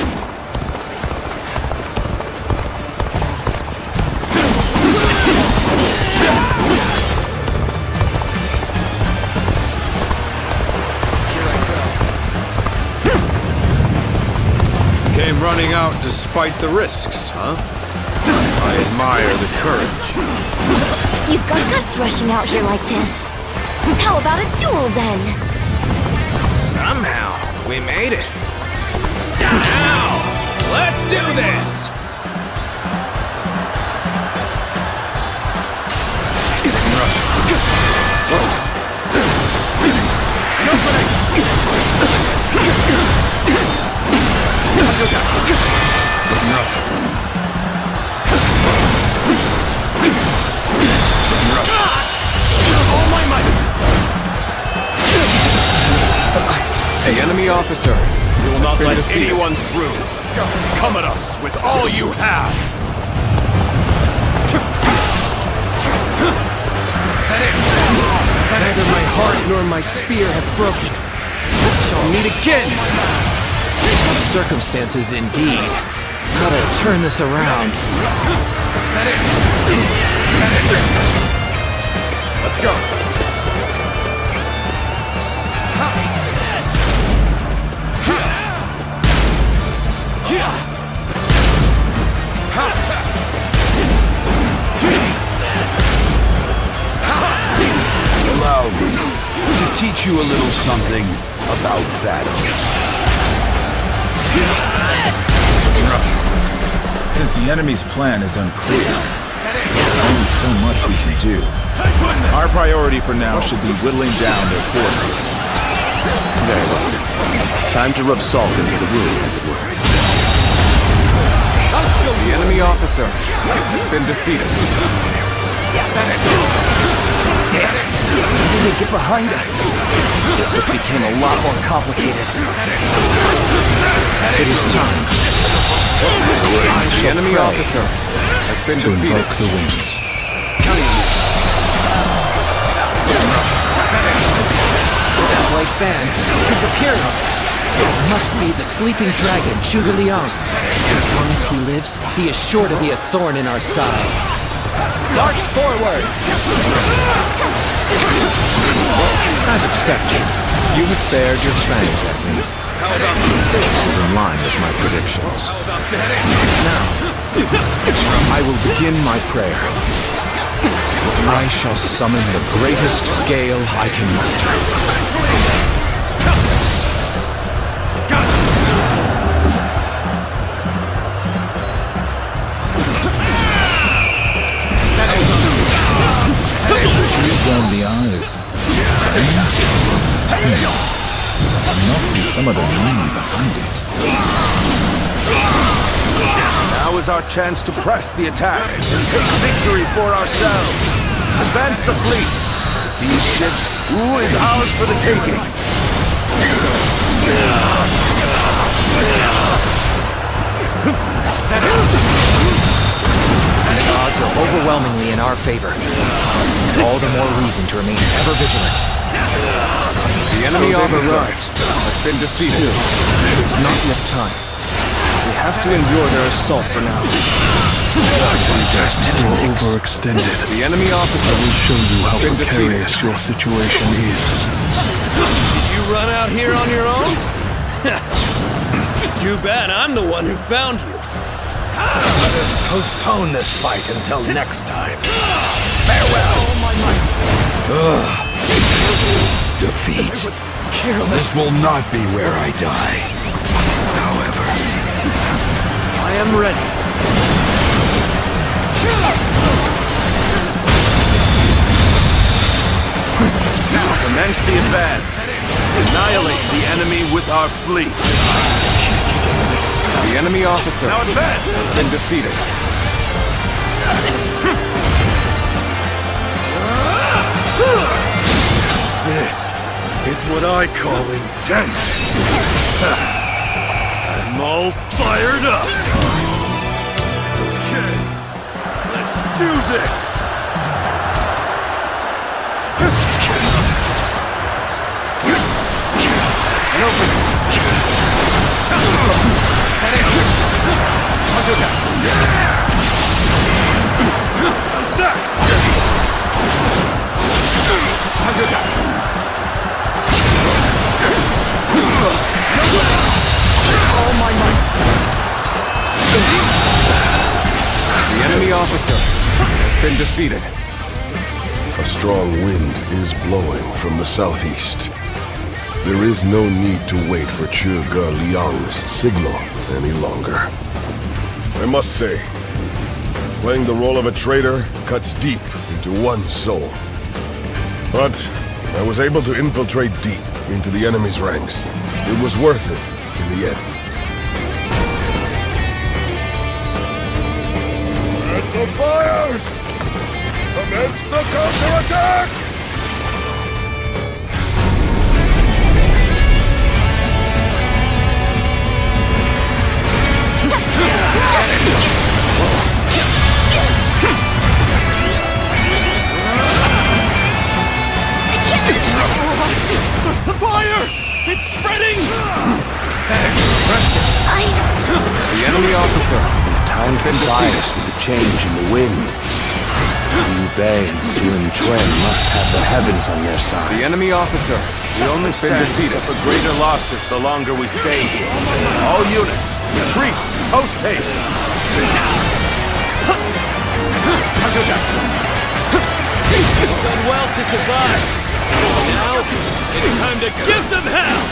[SPEAKER 7] Came running out despite the risks, huh? I admire the courage.
[SPEAKER 15] You've got guts rushing out here like this. How about a duel then?
[SPEAKER 18] Somehow, we made it. Now, let's do this!
[SPEAKER 7] All my might! Hey, enemy officer.
[SPEAKER 20] We will not let
[SPEAKER 7] defeated.
[SPEAKER 20] anyone through. Come at us with all you have!
[SPEAKER 5] Neither my heart nor my spear have broken. Shall meet again!
[SPEAKER 12] Tough circumstances indeed. Gotta turn this around.
[SPEAKER 20] Let's go!
[SPEAKER 6] Allow me to teach you a little something about battle. Since the enemy's plan is unclear, there's only so much we can do. Our priority for now should be whittling down their forces.
[SPEAKER 3] Very well. Time to rub salt into the wound, as it were.
[SPEAKER 7] The enemy officer has been defeated.
[SPEAKER 2] Damn! How did they get behind us? This just became a lot more complicated.
[SPEAKER 12] It is time.
[SPEAKER 7] The enemy officer has been
[SPEAKER 12] to
[SPEAKER 7] defeated.
[SPEAKER 12] invoke the winds.
[SPEAKER 13] That white fan, his appearance. It must be the sleeping dragon, Zhuge Liang. As long as he lives, he is sure to be a thorn in our side. March forward!
[SPEAKER 12] As expected, you have bared your fangs at me. This is in line with my predictions. Now, I will begin my prayer. I shall summon the greatest gale I can muster.
[SPEAKER 6] Down the eyes. There must be some other meaning behind it.
[SPEAKER 17] Now is our chance to press the attack and take victory for ourselves. Advance the fleet. These ships, is ours for the taking.
[SPEAKER 4] The odds are overwhelmingly in our favor. All the more reason to remain ever vigilant.
[SPEAKER 7] The enemy officer has been defeated.
[SPEAKER 12] It's not yet time.
[SPEAKER 4] We
[SPEAKER 5] have to endure their assault for now.
[SPEAKER 12] Still overextended.
[SPEAKER 8] The enemy officer
[SPEAKER 12] will show you how precarious your situation is.
[SPEAKER 11] Did you run out here on your own? It's too bad I'm the one who found you.
[SPEAKER 20] Let us postpone this fight until next time. Farewell! Defeat. This will not be where I die. However,
[SPEAKER 2] I am ready.
[SPEAKER 10] Now commence the advance. Annihilate the enemy with our fleet.
[SPEAKER 8] The enemy officer
[SPEAKER 10] Now advance!
[SPEAKER 8] has been defeated.
[SPEAKER 20] this is what I call intense. I'm all fired up. Okay, let's do this.
[SPEAKER 10] All my might.
[SPEAKER 8] The enemy officer has been defeated.
[SPEAKER 9] A strong wind is blowing from the southeast. There is no need to wait for Zhuge Liang's signal any longer. I must say, playing the role of a traitor cuts deep into one's soul. But I was able to infiltrate deep into the enemy's ranks. It was worth it in the end.
[SPEAKER 20] At the fires! Commence the counterattack!
[SPEAKER 11] Fire! It's spreading!
[SPEAKER 8] The enemy officer
[SPEAKER 10] Time complies with the change in the wind. Liu Bei and Sun Quan must have the heavens on their side.
[SPEAKER 8] The enemy officer
[SPEAKER 10] We only
[SPEAKER 8] has been
[SPEAKER 10] stand
[SPEAKER 8] defeated.
[SPEAKER 10] for greater losses the longer we stay here. All units, retreat, post haste.
[SPEAKER 11] You've done well to survive. Now, it's time to give them hell!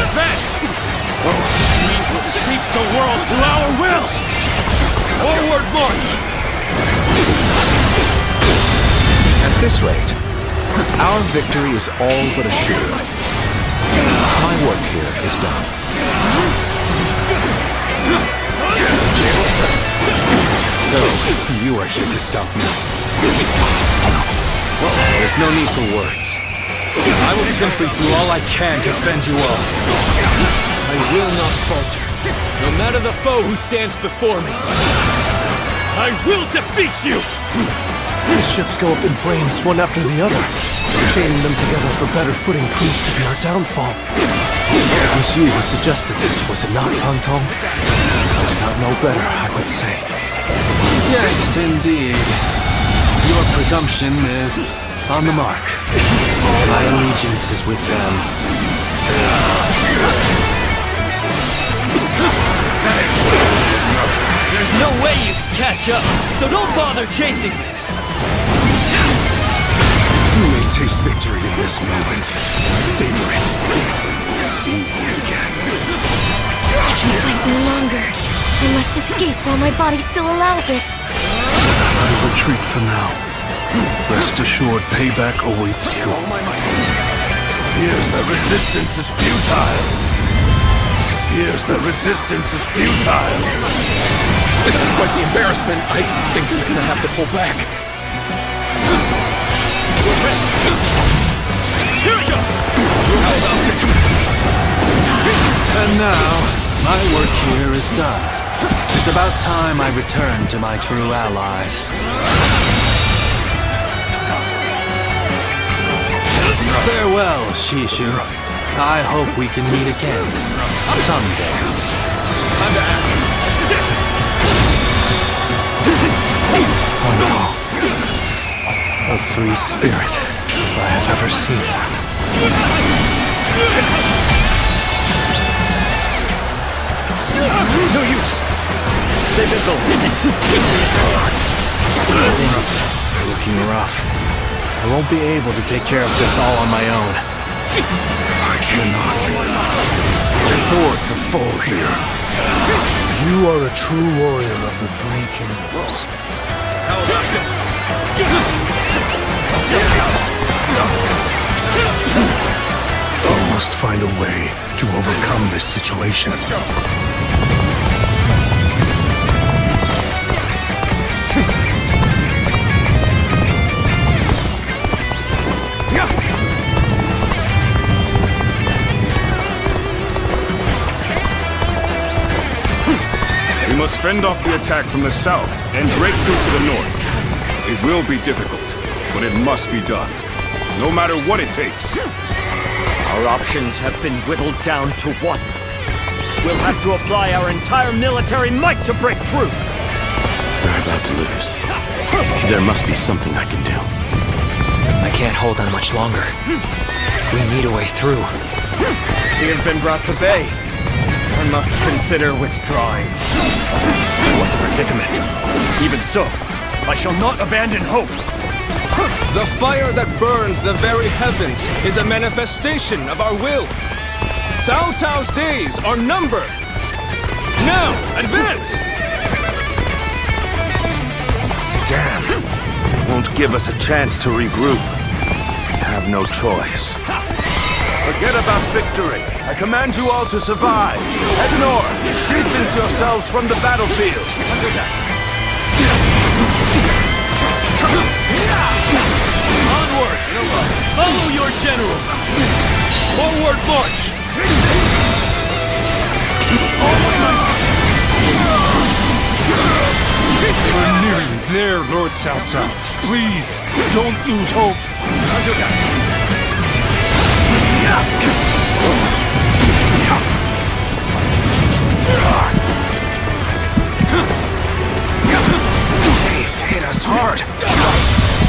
[SPEAKER 11] Advance! We will shape the world to our will! Forward march!
[SPEAKER 12] At this rate, our victory is all but assured. My work here is done.
[SPEAKER 2] So, you are here to stop me. There's no need for words. I will simply do all I can to fend you off. I will not falter, no matter the foe who stands before me. I will defeat you!
[SPEAKER 21] The ships go up in flames, one after the other. Chaining them together for better footing proves to be our downfall. It was you who suggested this, was it not, Pang Tong? I did not know better, I would say.
[SPEAKER 16] Yes, indeed. Your presumption is on the mark. My allegiance is with them.
[SPEAKER 11] There's no way you can catch up, so don't bother chasing me.
[SPEAKER 20] You may taste victory in this moment. Savor it. See me again.
[SPEAKER 15] I can't fight no longer. I must escape while my body still allows it.
[SPEAKER 12] I retreat for now. Rest assured, payback awaits you.
[SPEAKER 20] Here's the resistance is futile. Here's the resistance is futile. This is quite the embarrassment. I think I'm gonna have to pull back.
[SPEAKER 11] Here we go!
[SPEAKER 16] And now, my work here is done. It's about time I return to my true allies. Farewell, Shishu. I hope we can meet again someday.
[SPEAKER 11] I Time to act.
[SPEAKER 12] A free spirit, if I have ever seen one.
[SPEAKER 11] No use. Stay vigilant.
[SPEAKER 14] Things are looking rough. I won't be able to take care of this all on my own.
[SPEAKER 20] I cannot afford to fall here.
[SPEAKER 12] You are a true warrior of the Three Kingdoms.
[SPEAKER 11] How about this?
[SPEAKER 12] I must find a way to overcome this situation.
[SPEAKER 8] We must fend off the attack from the south and break through to the north. It will be difficult, but it must be done. No matter what it takes.
[SPEAKER 13] Our options have been whittled down to one. We'll have to apply our entire military might to break through.
[SPEAKER 3] We're about to lose. There must be something I can do.
[SPEAKER 4] I can't hold on much longer. We need a way through.
[SPEAKER 5] We have been brought to bay. I must consider withdrawing.
[SPEAKER 13] What a predicament. Even so, I shall not abandon hope.
[SPEAKER 18] The fire that burns the very heavens is a manifestation of our will. Cao Cao's days are numbered. Now, advance!
[SPEAKER 10] Damn. Won't give us a chance to regroup. We have no choice. Forget about victory. I command you all to survive. Head north. Distance yourselves from the battlefield.
[SPEAKER 11] Onwards! Follow your general! Forward march!
[SPEAKER 12] We're nearly there, Lord Cao Cao. Please, don't lose hope.
[SPEAKER 18] They've hit us hard.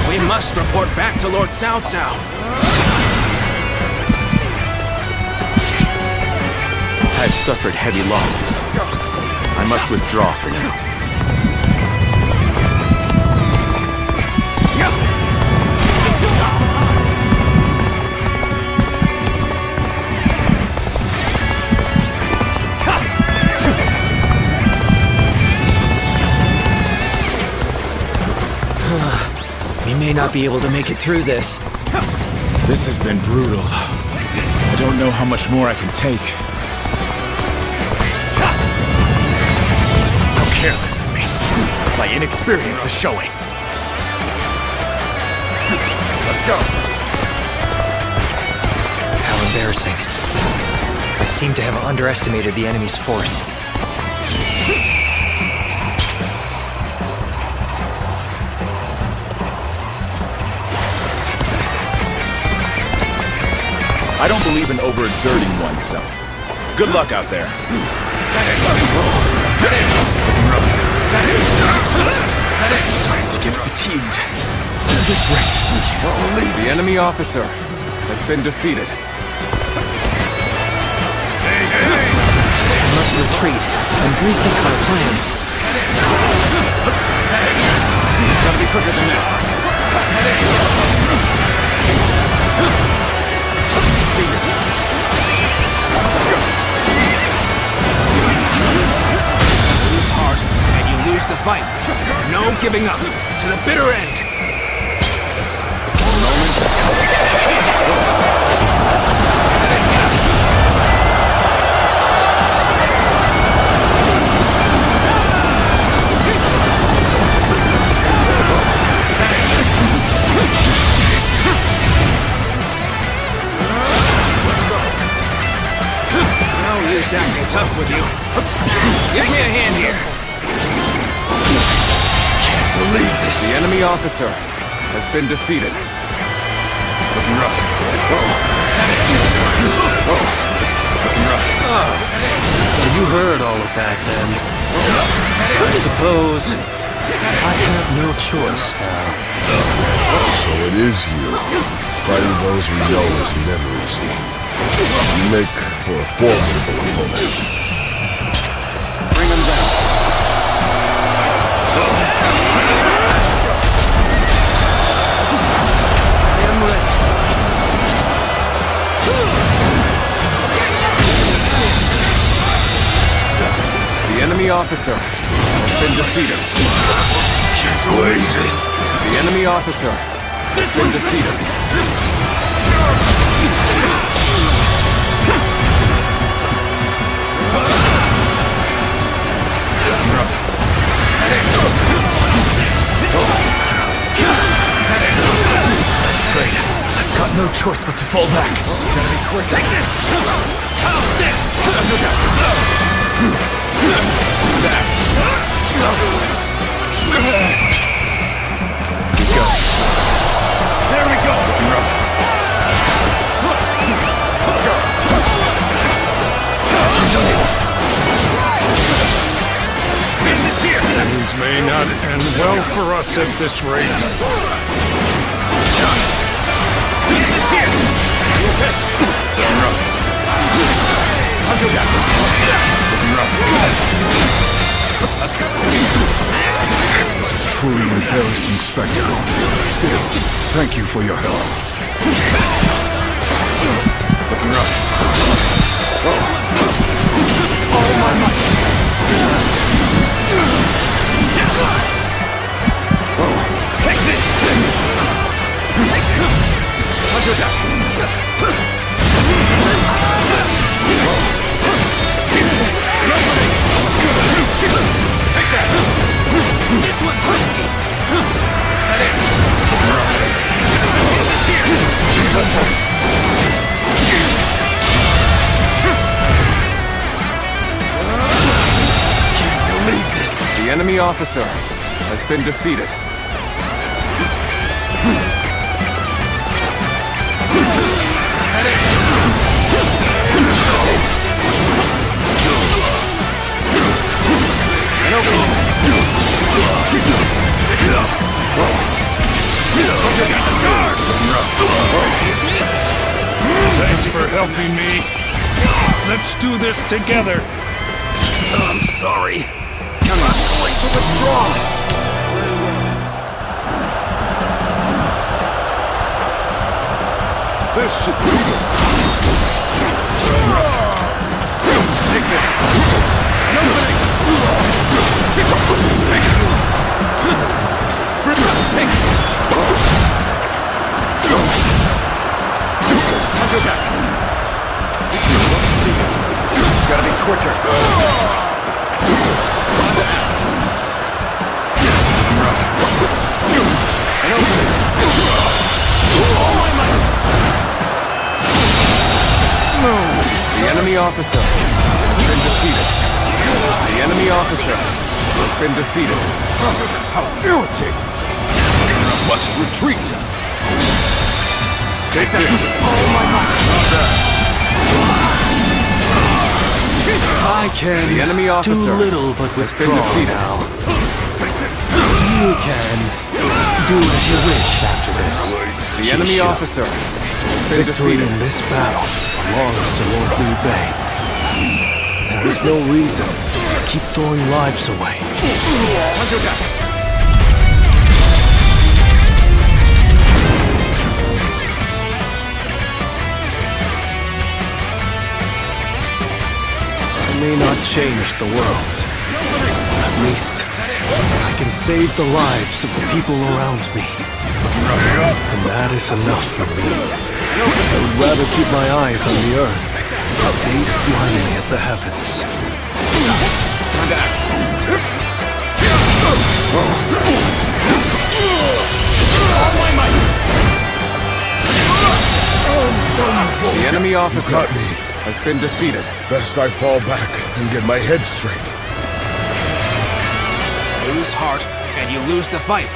[SPEAKER 18] We must report back to Lord Cao Cao.
[SPEAKER 3] I've suffered heavy losses. I must withdraw for now.
[SPEAKER 13] We may not be able to make it through this.
[SPEAKER 6] This has been brutal. I don't know how much more I can take.
[SPEAKER 13] How careless of me. My inexperience is showing.
[SPEAKER 6] Let's go.
[SPEAKER 4] How embarrassing. I seem to have underestimated the enemy's force.
[SPEAKER 6] I don't believe in overexerting oneself. Good luck out there.
[SPEAKER 5] I'm starting to get fatigued. At this rate, we can't believe the enemy officer has been defeated.
[SPEAKER 13] We must retreat and rethink our plans.
[SPEAKER 5] Gotta be quicker than this. See you. Let's go.
[SPEAKER 18] Lose hard, and you lose the fight. No giving up. To the bitter end.
[SPEAKER 5] The moment is coming.
[SPEAKER 18] No use acting tough with you. Give me a hand here.
[SPEAKER 5] Can't believe this. The enemy officer has been defeated. Looking rough. Looking rough.
[SPEAKER 16] So you heard all of that, then. I suppose I have no choice now.
[SPEAKER 9] So it is you. Fighting those we know is never easy. You make for a formidable opponent.
[SPEAKER 3] Bring him down.
[SPEAKER 5] I am ready.
[SPEAKER 3] The enemy officer has been defeated.
[SPEAKER 20] Oasis.
[SPEAKER 3] The enemy officer has been defeated.
[SPEAKER 5] I've got no choice but to fall back. Gotta be quick. Take this! How's this?
[SPEAKER 20] There we go. Rough.
[SPEAKER 5] Let's go.
[SPEAKER 20] End is here.
[SPEAKER 7] Things may not end well for us at this rate.
[SPEAKER 20] End is here. Okay. Rough.
[SPEAKER 9] Let's go. It's a truly embarrassing spectacle. Still, thank you for your help.
[SPEAKER 20] Looking rough.
[SPEAKER 5] All my might.
[SPEAKER 20] Take this! Counterattack! Take that! This one's risky! Is that it? It's here! Let's turn!
[SPEAKER 3] Can't believe this. The enemy officer has been defeated. And over.
[SPEAKER 20] Take it up!
[SPEAKER 7] Thanks for helping me. Let's do this together.
[SPEAKER 20] I'm sorry. I'm going to withdraw.
[SPEAKER 9] This should be it.
[SPEAKER 20] Take this. An opening. Take it. Take it. Counterattack. Let's see. Gotta be quicker. Rough. An opening. All my might.
[SPEAKER 3] The enemy officer has been defeated. The enemy officer has been defeated.
[SPEAKER 20] How irritating! Must retreat. Take this.
[SPEAKER 5] All my might.
[SPEAKER 16] I can
[SPEAKER 3] The enemy officer
[SPEAKER 16] do little but
[SPEAKER 3] has been
[SPEAKER 16] withdraw
[SPEAKER 3] defeated.
[SPEAKER 16] now.
[SPEAKER 20] Take this.
[SPEAKER 16] You can do as you wish after this.
[SPEAKER 3] The enemy officer has been
[SPEAKER 12] Victory
[SPEAKER 3] defeated.
[SPEAKER 12] in this battle belongs to Lord Liu Bei. There is no reason to keep throwing lives away.
[SPEAKER 20] Counterattack.
[SPEAKER 12] I may not change the world. At least, I can save the lives of the people around me. And that is enough for me. I would rather keep my eyes on the earth, gaze blindly at the heavens.
[SPEAKER 20] All my might.
[SPEAKER 3] The enemy officer
[SPEAKER 9] Got me.
[SPEAKER 3] has been defeated.
[SPEAKER 9] Best I fall back and get my head straight.
[SPEAKER 18] Lose heart, and you lose the fight.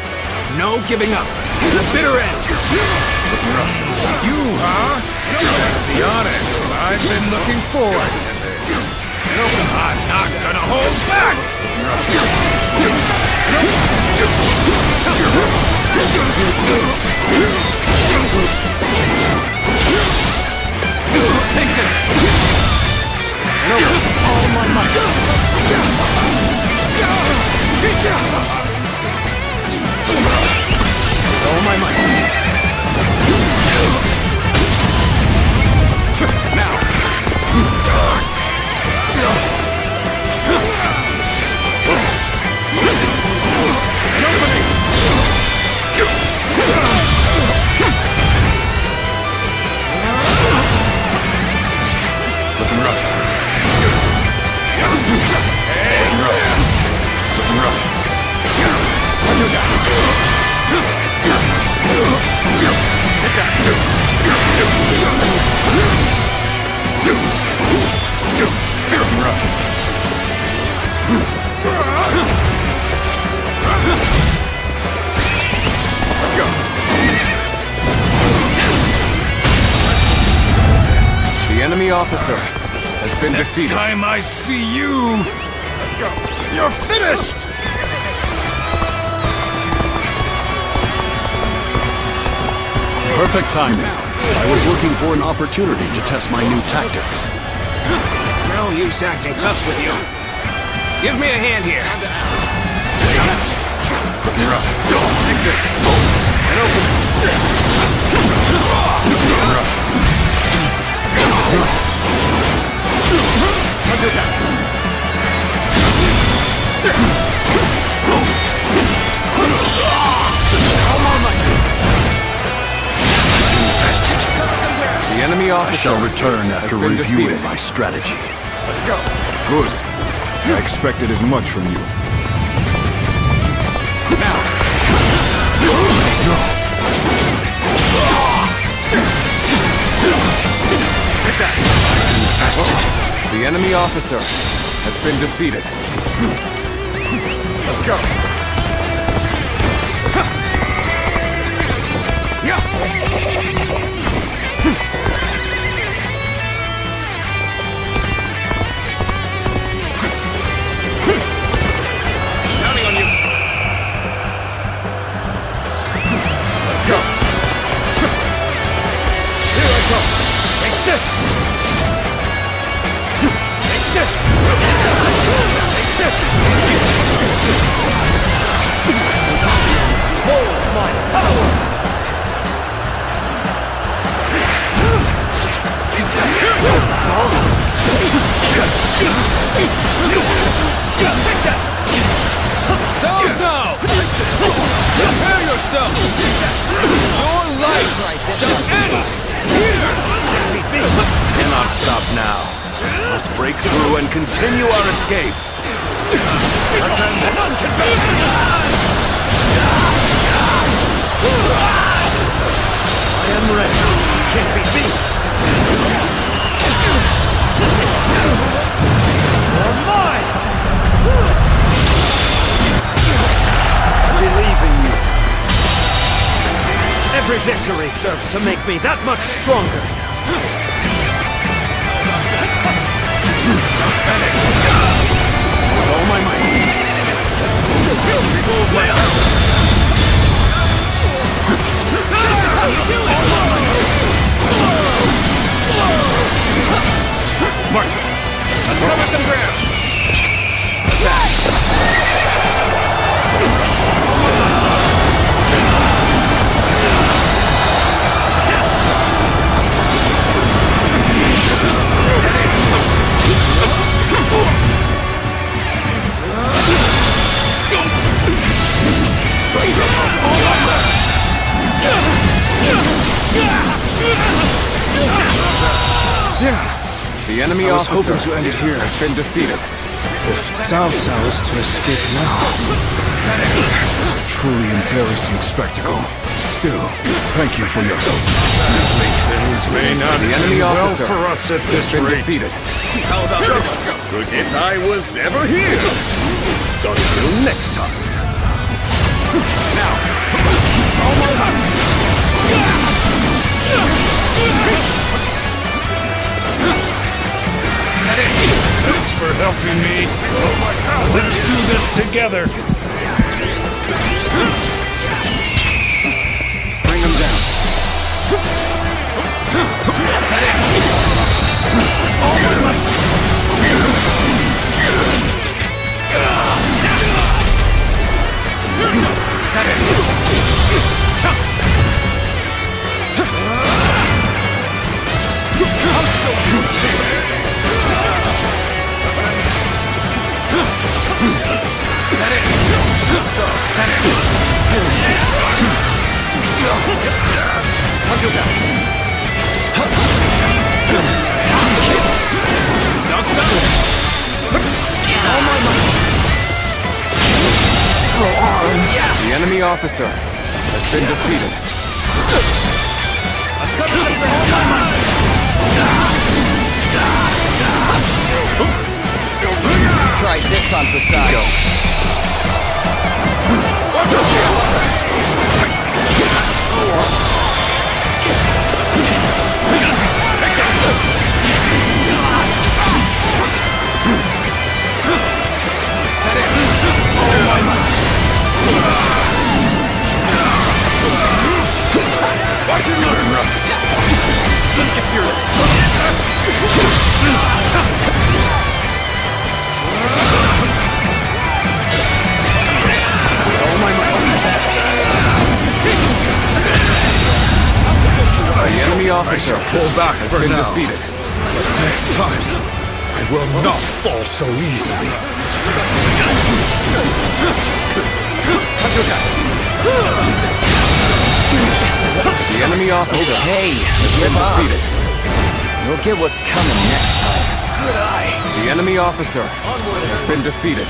[SPEAKER 18] No giving up. To the bitter end.
[SPEAKER 7] You, huh? To be honest, I've been looking forward to this.
[SPEAKER 20] I'm not gonna hold back!
[SPEAKER 13] Take this! All my might! All my might! Now! An opening!
[SPEAKER 20] Looking rough. Looking rough. Looking rough. Take that. Looking rough. Let's go.
[SPEAKER 18] The enemy officer has been defeated.
[SPEAKER 20] Next time I see you... Let's go. You're finished!
[SPEAKER 1] Perfect timing. I was looking for an opportunity to test my new tactics.
[SPEAKER 18] No use acting tough with you. Give me a hand here.
[SPEAKER 20] Looking rough. Take this.
[SPEAKER 18] And open.
[SPEAKER 20] Looking rough.
[SPEAKER 18] Easy.
[SPEAKER 20] Punch attack.
[SPEAKER 18] The enemy
[SPEAKER 1] I
[SPEAKER 18] officer
[SPEAKER 1] shall return after
[SPEAKER 18] been
[SPEAKER 1] reviewing
[SPEAKER 18] defeated.
[SPEAKER 1] my strategy.
[SPEAKER 20] Let's go.
[SPEAKER 7] Good. I expected as much from you.
[SPEAKER 20] Now. Take that.
[SPEAKER 18] The enemy officer has been defeated.
[SPEAKER 20] Let's go.
[SPEAKER 18] Counting on you.
[SPEAKER 20] Let's go. Here I go. Take this. Take this. Take this. Hold my power. That's all. Take that.
[SPEAKER 18] So! Prepare yourself! Your life shall end here!
[SPEAKER 3] Cannot stop now. Must break through and continue our escape.
[SPEAKER 17] I am ready. Can't be beat. You're mine! I believe in you. Every victory serves to make me that much stronger.
[SPEAKER 1] With all my might.
[SPEAKER 18] This is how you do it!
[SPEAKER 20] March.
[SPEAKER 18] Let's cover some ground! Attack! The enemy officer
[SPEAKER 7] hoping to end it here.
[SPEAKER 18] has been defeated.
[SPEAKER 7] If Cao Cao is to escape now, it's a truly embarrassing spectacle. Still, thank you for your help.
[SPEAKER 20] Things may not
[SPEAKER 18] The enemy
[SPEAKER 20] end well
[SPEAKER 18] officer
[SPEAKER 20] for us at
[SPEAKER 18] has
[SPEAKER 20] this
[SPEAKER 18] been
[SPEAKER 20] rate.
[SPEAKER 18] defeated.
[SPEAKER 20] How about just forget I was ever here? Until next time. Now, all my heart. Reach for helping me. Let's do this together.
[SPEAKER 2] Bring him down.
[SPEAKER 18] Don't stop!
[SPEAKER 2] The enemy officer has been defeated.
[SPEAKER 18] Let's go to the
[SPEAKER 13] Try this on for size.
[SPEAKER 20] Watch it learn, Ruff.
[SPEAKER 18] Let's get serious.
[SPEAKER 2] The enemy officer
[SPEAKER 20] Pull back
[SPEAKER 2] has
[SPEAKER 20] for
[SPEAKER 2] been
[SPEAKER 20] now.
[SPEAKER 2] defeated.
[SPEAKER 20] Next time, I will not fall so easily.
[SPEAKER 2] The enemy officer has been defeated.
[SPEAKER 13] You'll get what's coming next time.
[SPEAKER 2] Good eye. The enemy officer has been defeated.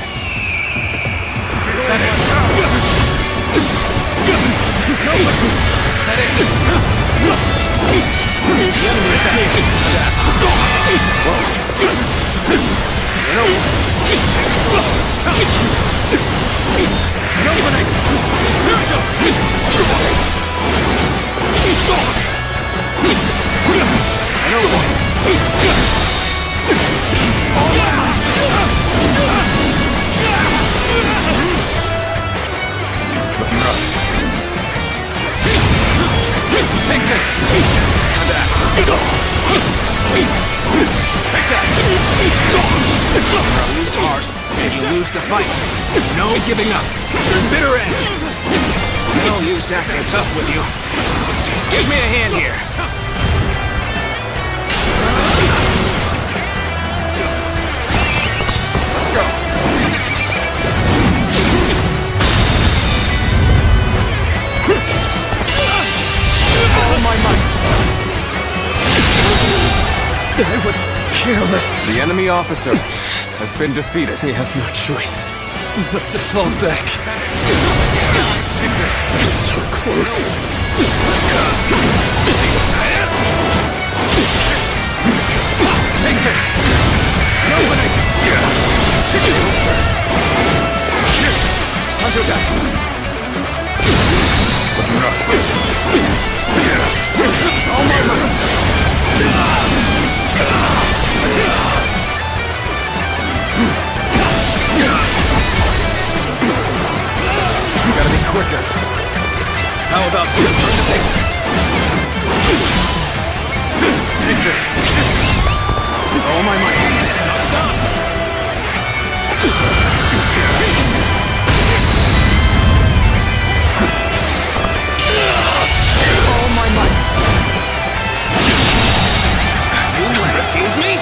[SPEAKER 18] Take this! And that! Take that! Lose heart, and you lose the fight. No giving up. It's your bitter end. No use acting tough with you. Give me a hand here. Let's go.
[SPEAKER 5] All my might. I was careless.
[SPEAKER 2] The enemy officer has been defeated.
[SPEAKER 5] We have no choice but to fall back. So close.
[SPEAKER 18] Take this! Nobody! Hunter attack!
[SPEAKER 20] Looking rough.
[SPEAKER 18] All my might!
[SPEAKER 2] Gotta be quicker.
[SPEAKER 18] How about this? Take this! All my might! Now stop!
[SPEAKER 5] All my might.
[SPEAKER 18] You refuse me?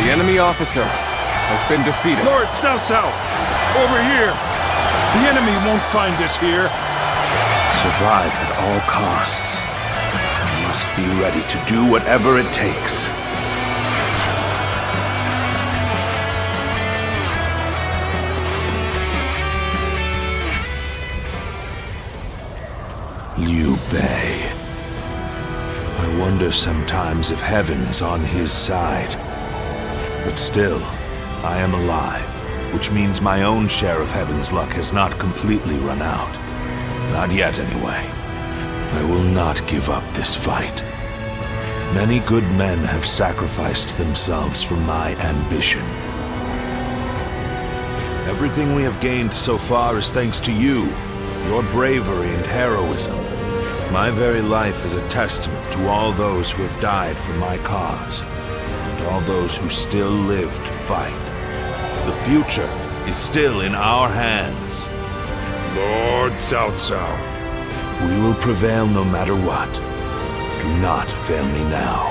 [SPEAKER 2] The enemy officer has been defeated.
[SPEAKER 20] Lord Cao Cao, over here. The enemy won't find us here.
[SPEAKER 10] Survive at all costs. You must be ready to do whatever it takes. Liu Bei. I wonder sometimes if heaven is on his side. But still, I am alive, which means my own share of heaven's luck has not completely run out. Not yet, anyway. I will not give up this fight. Many good men have sacrificed themselves for my ambition. Everything we have gained so far is thanks to you, your bravery and heroism. My very life is a testament to all those who have died for my cause, and all those who still live to fight. The future is still in our hands.
[SPEAKER 9] Lord Cao Cao.
[SPEAKER 10] We will prevail no matter what. Do not fail me now.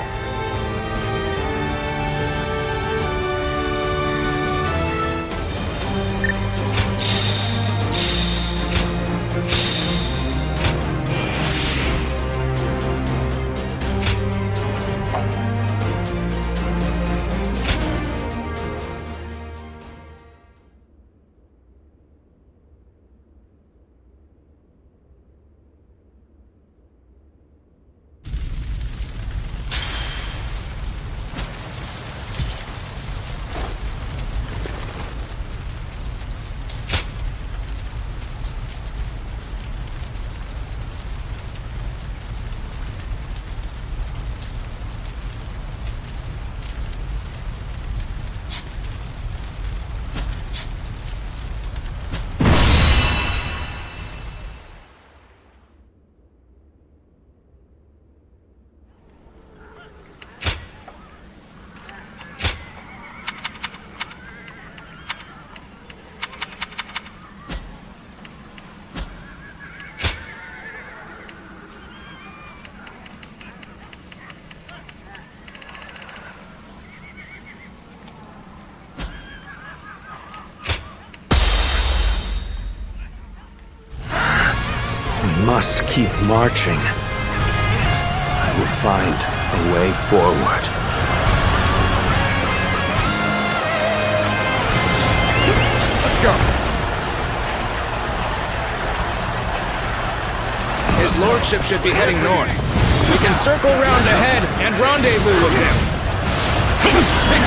[SPEAKER 10] Must keep marching. I will find a way forward.
[SPEAKER 18] Let's go. His lordship should be heading north. We can circle round ahead and rendezvous with him. Take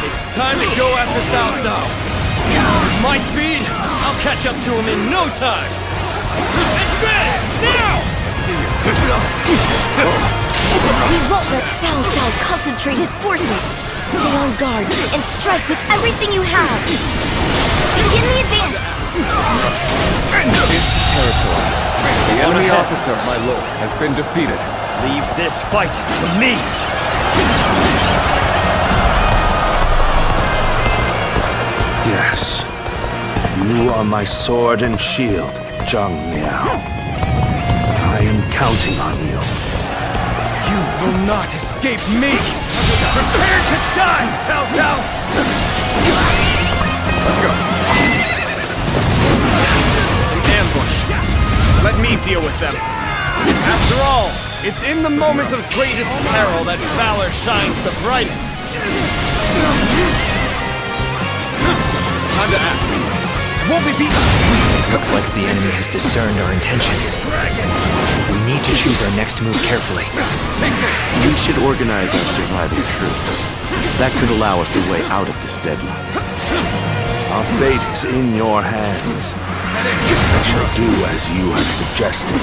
[SPEAKER 2] It's time to go after Cao Cao. With my speed, I'll catch up to him in no time. Advance now! I see you.
[SPEAKER 15] We won't let Cao Cao concentrate his forces. Stay on guard and strike with everything you have. Begin the advance.
[SPEAKER 17] This territory. The enemy officer, my lord, has been defeated.
[SPEAKER 2] Leave this fight to me.
[SPEAKER 10] Yes. You are my sword and shield, Zhang Liao. I am counting on you.
[SPEAKER 2] You will not escape me! Prepare to die, Cao Cao!
[SPEAKER 18] Let's go. Ambush. Let me deal with them.
[SPEAKER 2] After all, it's in the moments of greatest peril that valor shines the brightest.
[SPEAKER 18] Time to act. Won't we beat?
[SPEAKER 4] Looks like the enemy has discerned our intentions. We need to choose our next move carefully.
[SPEAKER 3] We should organize our surviving troops. That could allow us a way out of this deadlock.
[SPEAKER 10] Our fate is in your hands. I shall do as you have suggested.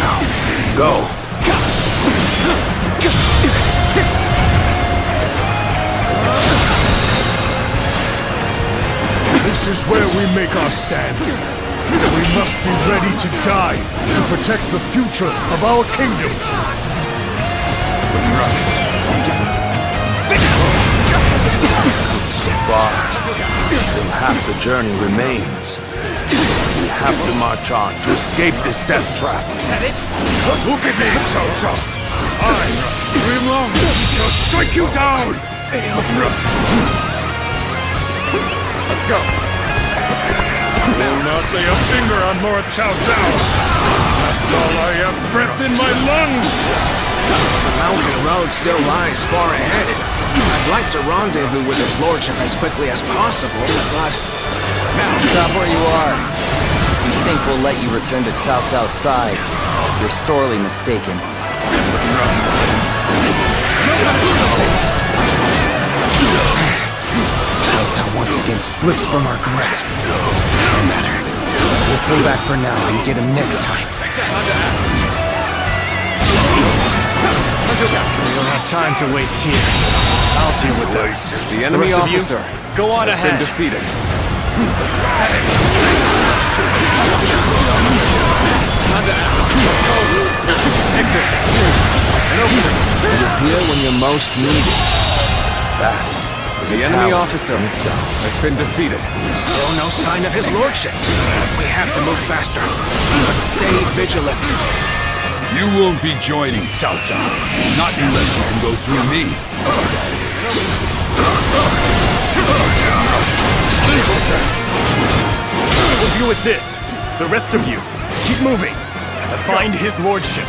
[SPEAKER 10] Now, go!
[SPEAKER 9] This is where we make our stand. We must be ready to die to protect the future of our kingdom.
[SPEAKER 10] So far, still half the journey remains. We have to march on to escape this death trap.
[SPEAKER 9] Look at me, Cao Cao. I, Rimong, shall strike you down.
[SPEAKER 18] Let's go.
[SPEAKER 9] Will not lay a finger on more Cao Cao. After all, I have breath in my lungs.
[SPEAKER 5] The mountain road still lies far ahead. I'd like to rendezvous with his lordship as quickly as possible, but...
[SPEAKER 13] Now, stop where you are. If you think we'll let you return to Cao Cao's side, you're sorely mistaken. Cao Cao once again slips from our grasp. No matter. We'll pull back for now and get him next time.
[SPEAKER 5] We don't have time to waste here. I'll deal with them.
[SPEAKER 3] The enemy officer
[SPEAKER 5] go on
[SPEAKER 3] has
[SPEAKER 5] ahead.
[SPEAKER 3] been defeated.
[SPEAKER 5] Take this.
[SPEAKER 3] You're here when you're most needed. That is the enemy officer has been defeated.
[SPEAKER 18] Still no sign of his lordship. We have to move faster. But stay vigilant.
[SPEAKER 20] You won't be joining Cao Cao. Not unless you can go through me.
[SPEAKER 5] We'll deal with this. The rest of you, keep moving. Let's find his lordship.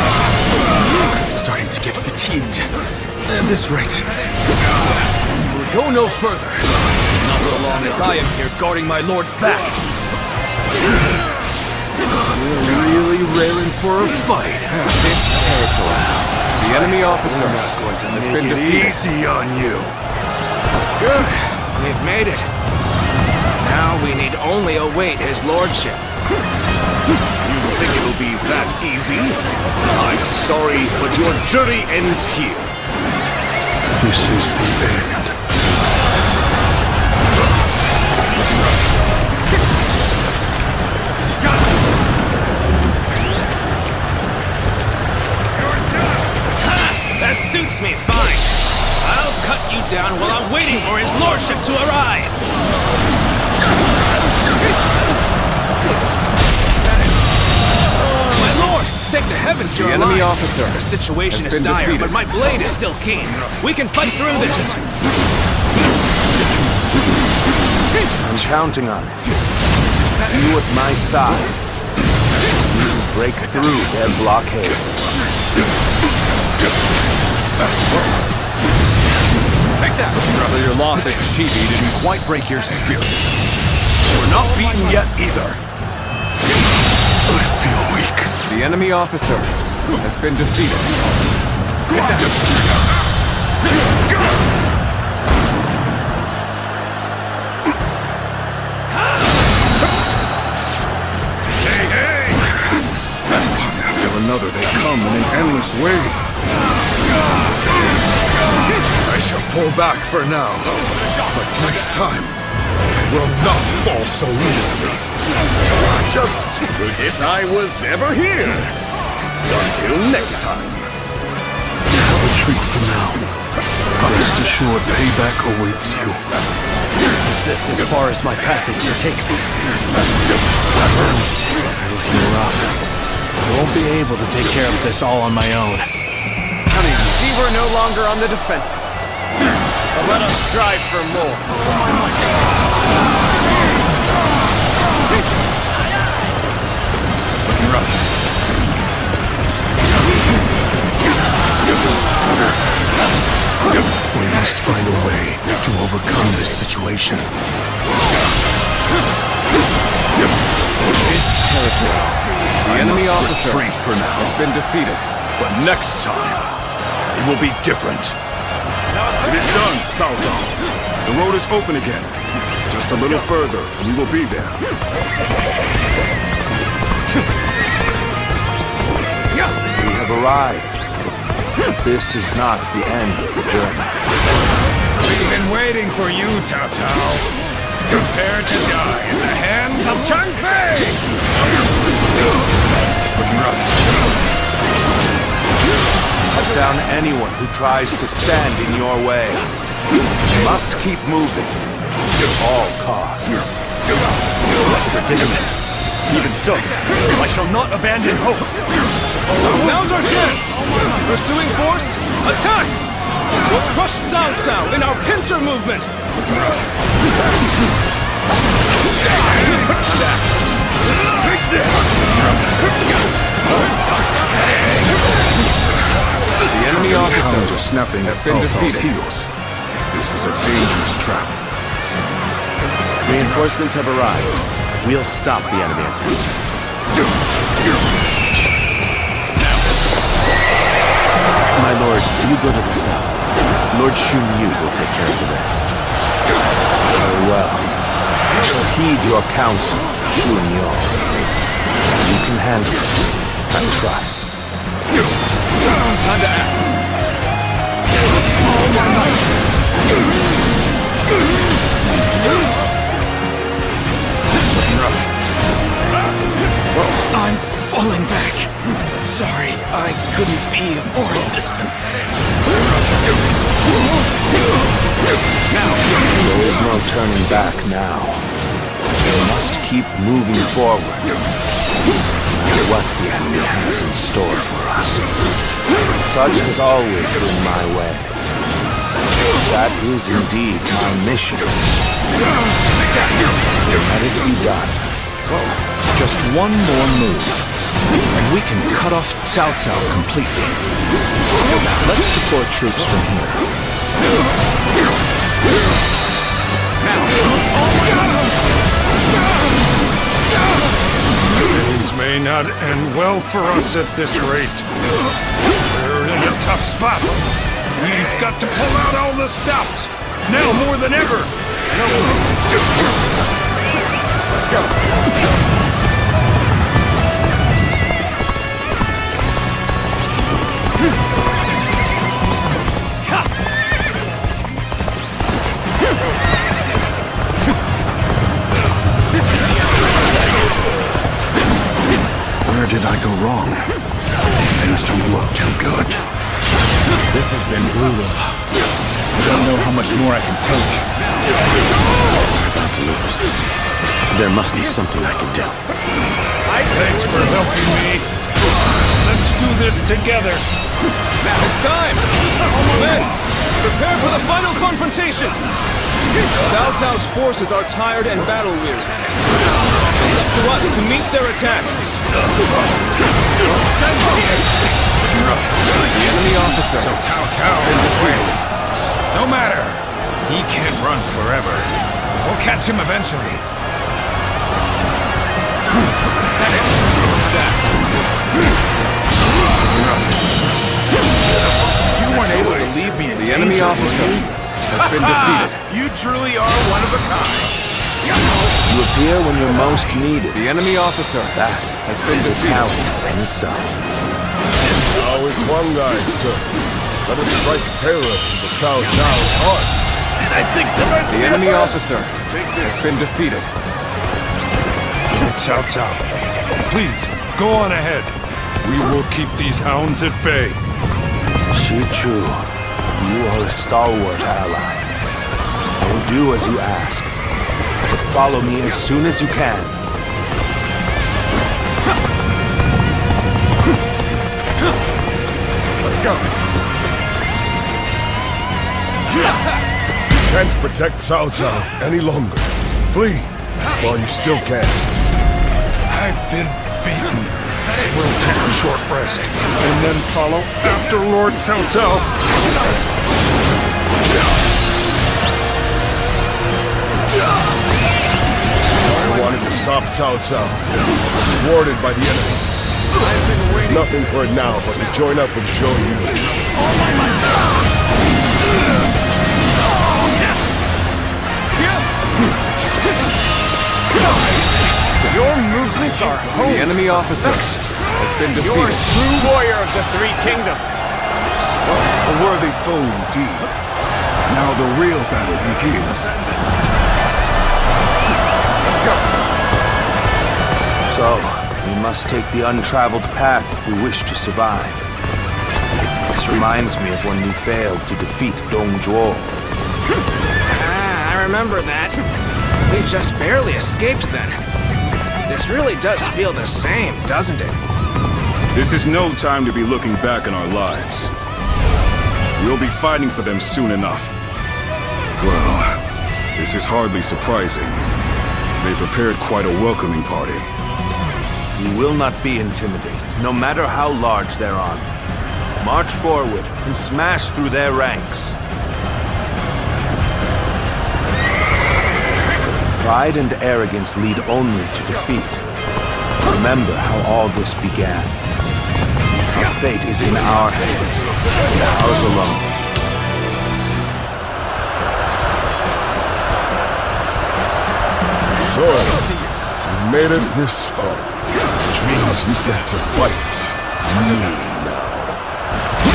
[SPEAKER 5] I'm starting to get fatigued. At this rate, we'll go no further. Not so long as I am here guarding my lord's back.
[SPEAKER 3] We're really railing for a fight. This territory. The enemy officer has been defeated.
[SPEAKER 20] Easy on you.
[SPEAKER 18] Good. We've made it. Now we need only await his lordship.
[SPEAKER 20] You think it'll be that easy? I'm sorry, but your journey ends here.
[SPEAKER 7] This is the end.
[SPEAKER 18] That suits me fine. I'll cut you down while I'm waiting for his lordship to arrive. My lord, thank the heavens you're alive.
[SPEAKER 3] The enemy officer
[SPEAKER 18] The situation
[SPEAKER 3] has
[SPEAKER 18] is
[SPEAKER 3] been
[SPEAKER 18] dire,
[SPEAKER 3] defeated.
[SPEAKER 18] but my blade is still keen. We can fight through this.
[SPEAKER 3] I'm counting on it. You at my side. You can break through their blockade.
[SPEAKER 20] Take that. So your loss at Chibi didn't quite break your spirit. We're not beaten yet either.
[SPEAKER 7] I feel weak.
[SPEAKER 3] The enemy officer has been defeated.
[SPEAKER 20] Take that.
[SPEAKER 7] After another, they come in an endless wave. I shall pull back for now, but next time will not fall so easily.
[SPEAKER 20] Just forget I was ever here. Until next time.
[SPEAKER 7] Retreat for now. Rest assured, payback awaits you.
[SPEAKER 5] Is this as far as my path is to take me?
[SPEAKER 21] It'll feel rough. I won't be able to take care of this all on my own.
[SPEAKER 5] See, we're no longer on the defensive. But let us strive for more.
[SPEAKER 20] Looking rough.
[SPEAKER 7] We must find a way to overcome this situation.
[SPEAKER 3] This territory. The enemy officer
[SPEAKER 20] Retreat for now.
[SPEAKER 3] has been defeated.
[SPEAKER 20] But next time, it will be different. It is done, Cao Cao.
[SPEAKER 8] The road is open again. Just a little further, and we will be there.
[SPEAKER 3] We have arrived. This is not the end of the journey.
[SPEAKER 18] We've been waiting for you, Cao Cao. Prepare to die in the hands of Chang Fei!
[SPEAKER 20] Looking rough.
[SPEAKER 3] Cut down anyone who tries to stand in your way. You must keep moving at all costs.
[SPEAKER 5] That's predicament. Even so, I shall not abandon hope.
[SPEAKER 18] Now's our chance! Pursuing force, attack! We'll crush Cao Cao in our pincer movement!
[SPEAKER 20] Take this!
[SPEAKER 3] The enemy officer
[SPEAKER 7] Hounds are snapping at
[SPEAKER 3] has been
[SPEAKER 7] Cao Cao's
[SPEAKER 3] defeated.
[SPEAKER 7] heels. This is a dangerous trap.
[SPEAKER 3] Reinforcements have arrived. We'll stop the enemy attack.
[SPEAKER 21] My
[SPEAKER 3] My lord, you go to the south. Lord Shun Yu will take care of the rest. Very well. I shall heed your counsel, Shun Yu. You can handle it. I trust.
[SPEAKER 18] Time to act. All my might. Rough. I'm falling back. Sorry, I couldn't be of more assistance.
[SPEAKER 10] There is no turning back now. We must keep moving forward. No matter what the enemy has in store for us. Such has always been my way. That is indeed my mission. Let it be done.
[SPEAKER 12] Just one more move, and we can cut off Cao Cao completely. Let's deploy troops from here.
[SPEAKER 19] Things may not end well for us at this rate. We're in a tough spot. We've got to pull out all the stops, now more than ever. Let's go.
[SPEAKER 7] Where did I go wrong? Things don't look too good.
[SPEAKER 6] This has been brutal. I don't know how much more I can take.
[SPEAKER 3] About to lose. There must be something I can do.
[SPEAKER 19] Thanks for helping me. Let's do this together.
[SPEAKER 18] It's time! Men, prepare for the final confrontation! Cao Cao's forces are tired and battle-weary. It's up to us to meet their attack.
[SPEAKER 6] The enemy officer, Cao Cao, has been defeated.
[SPEAKER 19] No matter. He can't run forever. We'll catch him eventually.
[SPEAKER 6] You weren't able to leave me in
[SPEAKER 3] The enemy officer has been defeated.
[SPEAKER 6] You truly are one of a kind.
[SPEAKER 3] You appear when you're most needed. The enemy officer that has been defeated in itself.
[SPEAKER 9] Now it's one guy's turn. Let us strike terror to Cao Cao's heart.
[SPEAKER 6] And I think this is
[SPEAKER 3] The enemy officer has been defeated.
[SPEAKER 19] Cao Cao, please, go on ahead. We will keep these hounds at bay.
[SPEAKER 10] Shi-Chu, you are a stalwart ally. I will do as you ask. But follow me as soon as you can.
[SPEAKER 9] Let's go. Can't protect Cao Cao any longer. Flee while you still can.
[SPEAKER 19] I've been beaten. We'll take a short rest, and then follow after Lord Cao Cao.
[SPEAKER 9] I wanted to stop Cao Cao. Thwarted by the enemy. There's nothing for it now but to join up with Zhou Yu.
[SPEAKER 5] Your movements are honed.
[SPEAKER 3] The enemy officer has been defeated.
[SPEAKER 5] You're a true warrior of the Three Kingdoms.
[SPEAKER 7] A worthy foe indeed. Now the real battle begins.
[SPEAKER 5] Let's go.
[SPEAKER 10] So, we must take the untraveled path if we wish to survive. This reminds me of when we failed to defeat Dong Zhuo.
[SPEAKER 13] I remember that. We just barely escaped then. This really does feel the same, doesn't it?
[SPEAKER 8] This is no time to be looking back on our lives. We'll be fighting for them soon enough. Well, this is hardly surprising. They prepared quite a welcoming party.
[SPEAKER 10] We will not be intimidated, no matter how large their army. March forward and smash through their ranks. Pride and arrogance lead only to defeat. Remember how all this began. fate is in our hands, and ours alone.
[SPEAKER 9] So, you've made it this far, which means you've got to fight me now.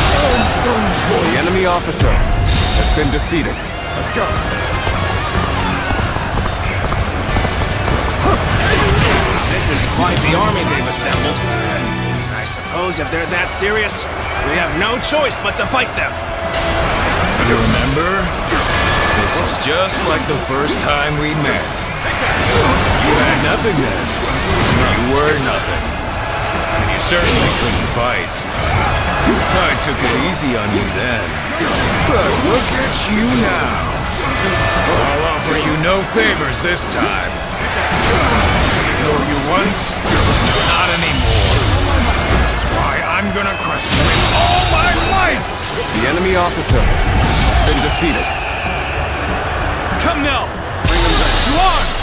[SPEAKER 5] The enemy officer has been defeated. Let's go.
[SPEAKER 18] This is quite the army they've assembled. I suppose if they're that serious, we have no choice but to fight them.
[SPEAKER 2] You remember? This is just like the first time we met. You had nothing then. You were nothing. And you certainly couldn't fight. I took it easy on you then. But look at you now. I'll offer you no favors this time. Ignored you once, not anymore. Which is why I'm gonna crush you with all my might!
[SPEAKER 5] The enemy officer has been defeated.
[SPEAKER 11] Come now! Bring them back to arms!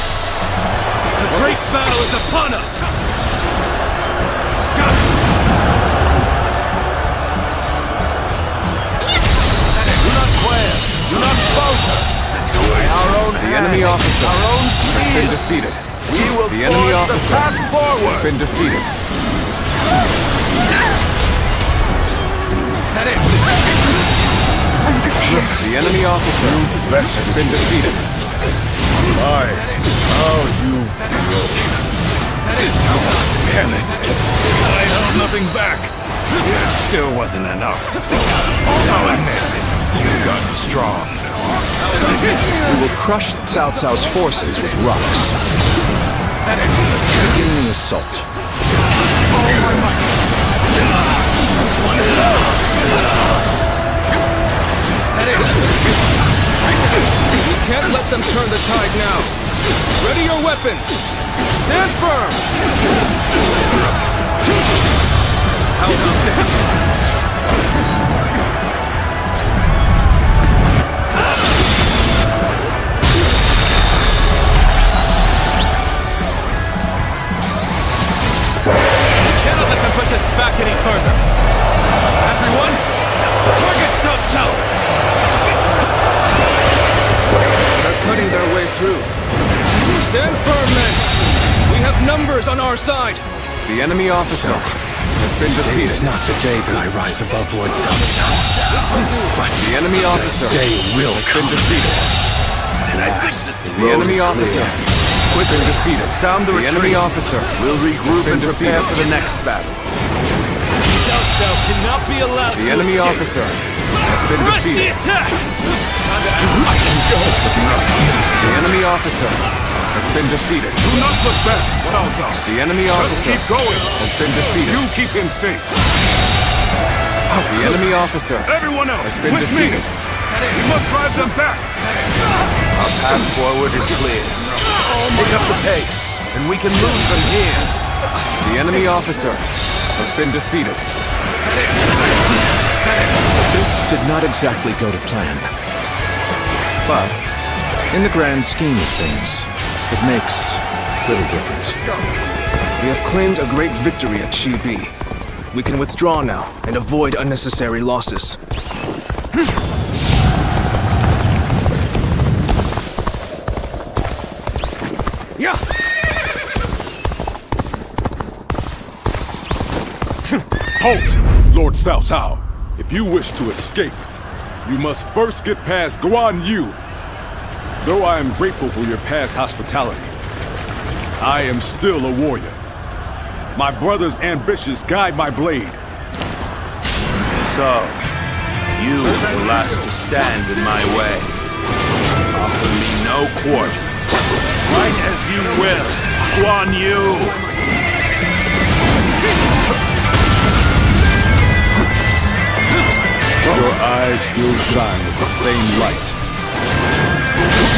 [SPEAKER 11] The great battle is upon us! Gotcha!
[SPEAKER 20] Do not quail! Do not falter! By our own
[SPEAKER 5] The enemy officer
[SPEAKER 20] our own
[SPEAKER 5] has been
[SPEAKER 20] speed!
[SPEAKER 5] defeated.
[SPEAKER 20] We will
[SPEAKER 5] The enemy
[SPEAKER 20] forge
[SPEAKER 5] officer
[SPEAKER 20] the path forward!
[SPEAKER 5] has been defeated. The enemy officer has been defeated.
[SPEAKER 9] My, how you've grown.
[SPEAKER 2] Damn it! I held nothing back. It still wasn't enough. I'll admit, you've gotten strong.
[SPEAKER 12] We will crush Cao Cao's forces with rocks. Begin the assault.
[SPEAKER 18] We can't let them turn the tide now. Ready your weapons. Stand firm. How about that?
[SPEAKER 11] Cannot let them push us back any further. Everyone, target Cao Cao!
[SPEAKER 18] They're cutting their way through. Stand firm, men. We have numbers on our side.
[SPEAKER 5] The enemy officer has been defeated.
[SPEAKER 12] It's not the day that I rise above Lord Cao Cao.
[SPEAKER 5] But the enemy officer
[SPEAKER 12] Day will
[SPEAKER 5] has
[SPEAKER 12] come.
[SPEAKER 5] been defeated.
[SPEAKER 12] And I think
[SPEAKER 5] The enemy officer has been defeated.
[SPEAKER 20] Sound the
[SPEAKER 5] enemy
[SPEAKER 20] retreat.
[SPEAKER 5] officer
[SPEAKER 20] We'll regroup
[SPEAKER 5] has been
[SPEAKER 20] and prepare
[SPEAKER 5] defeated.
[SPEAKER 20] for the next battle.
[SPEAKER 11] Cao Cao cannot be allowed
[SPEAKER 5] The
[SPEAKER 11] to
[SPEAKER 5] enemy
[SPEAKER 11] escape.
[SPEAKER 5] officer has been
[SPEAKER 11] Press the
[SPEAKER 5] defeated.
[SPEAKER 11] attack!
[SPEAKER 5] The enemy officer has been defeated.
[SPEAKER 8] Do not look back, Cao Cao.
[SPEAKER 5] The enemy
[SPEAKER 8] Just
[SPEAKER 5] officer
[SPEAKER 8] keep going.
[SPEAKER 5] has been defeated.
[SPEAKER 8] You keep him safe.
[SPEAKER 5] The enemy officer
[SPEAKER 8] Everyone else,
[SPEAKER 5] has been
[SPEAKER 8] with
[SPEAKER 5] defeated.
[SPEAKER 8] me. We must drive them back.
[SPEAKER 20] Our path forward is clear. Pick up the pace, and we can lose them here.
[SPEAKER 5] The enemy officer has been defeated.
[SPEAKER 12] This did not exactly go to plan. But, in the grand scheme of things, it makes little difference.
[SPEAKER 18] We have claimed a great victory at Chibi. We can withdraw now and avoid unnecessary losses.
[SPEAKER 8] Halt! Lord Cao Cao. If you wish to escape, you must first get past Guan Yu. Though I am grateful for your past hospitality, I am still a warrior. My brother's ambitions guide my blade.
[SPEAKER 20] So, you are the last to stand in my way. Offer me no quarter. Fight as you will, Guan Yu!
[SPEAKER 8] Your eyes still shine with the same light.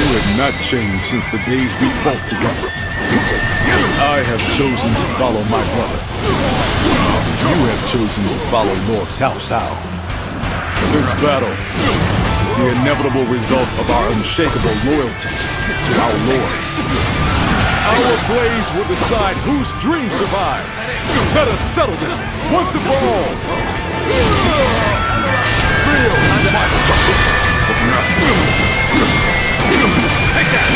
[SPEAKER 8] You have not changed since the days we fought together. I have chosen to follow my brother. You have chosen to follow Lord Cao Cao. This battle is the inevitable result of our unshakable loyalty to our lords. Our blades will decide whose dreams survive. Let us settle this once and for all. Feel my struggle. Take that!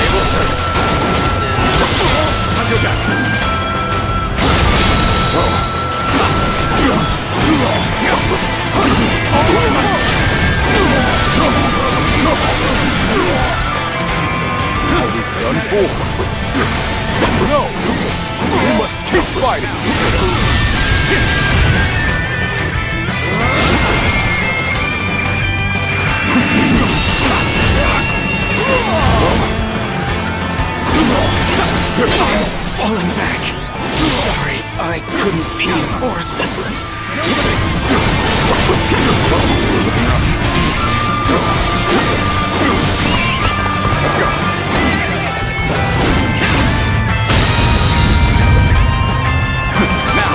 [SPEAKER 8] Tables turn. Hunter Jack. Are we done for? No! We must keep fighting!
[SPEAKER 13] Falling back. Sorry, I couldn't be of more assistance.
[SPEAKER 8] Let's go. Now,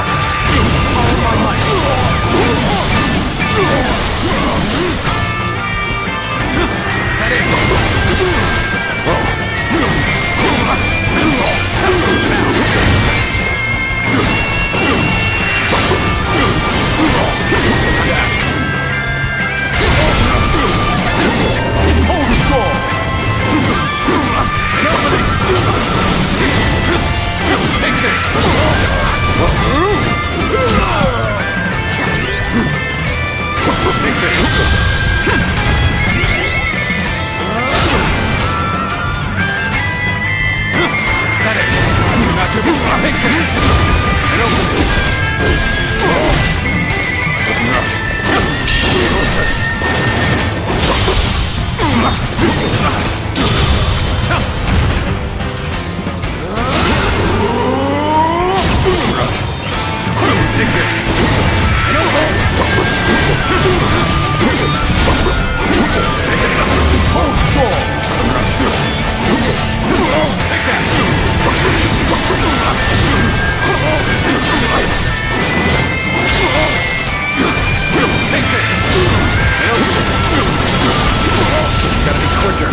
[SPEAKER 8] all my might. That is. Hold strong. Take this. Take this. That is. Not good. Take this. And open it. Enough. Take this. And open. Take it. Hold strong. Take that. Take this. Gotta be quicker.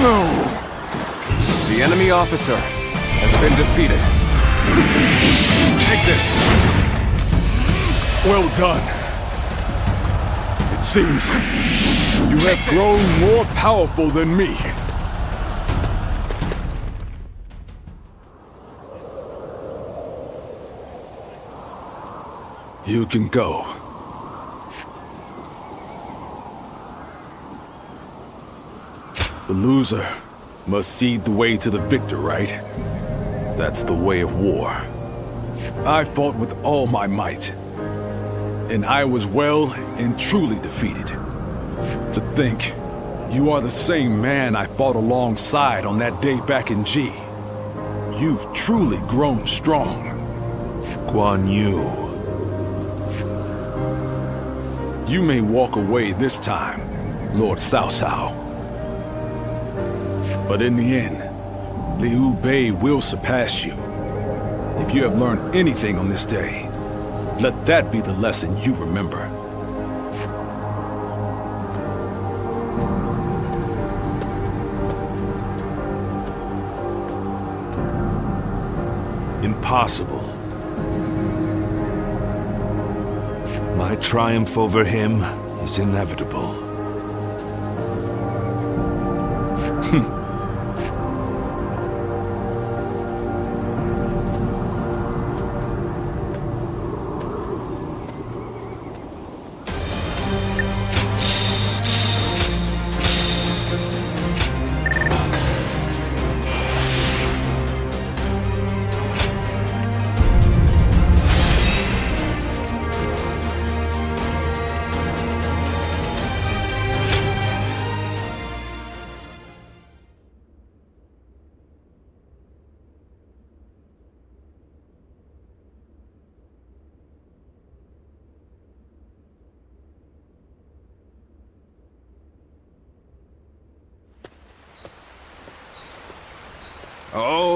[SPEAKER 17] No. The enemy officer has been defeated.
[SPEAKER 8] Take this. Well done. It seems you have grown more powerful than me. You can go. The loser must cede the way to the victor, right? That's the way of war. I fought with all my might, and I was well and truly defeated. To think, you are the same man I fought alongside on that day back in G. You've truly grown strong.
[SPEAKER 10] Guan Yu.
[SPEAKER 8] You may walk away this time, Lord Cao Cao. But in the end, Liu Bei will surpass you. If you have learned anything on this day, let that be the lesson you remember.
[SPEAKER 10] Impossible. My triumph over him is inevitable.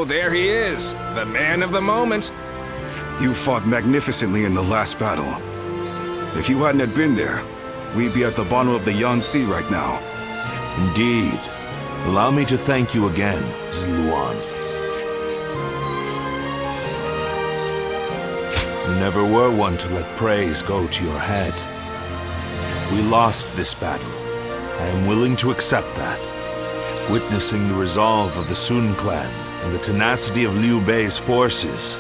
[SPEAKER 18] So there he is, the man of the moment.
[SPEAKER 8] You fought magnificently in the last battle. If you hadn't have been there, we'd be at the bottom of the Yangtze right now.
[SPEAKER 10] Indeed. Allow me to thank you again, Zluan. You never were one to let praise go to your head. We lost this battle. I am willing to accept that. Witnessing the resolve of the Sun clan and the tenacity of Liu Bei's forces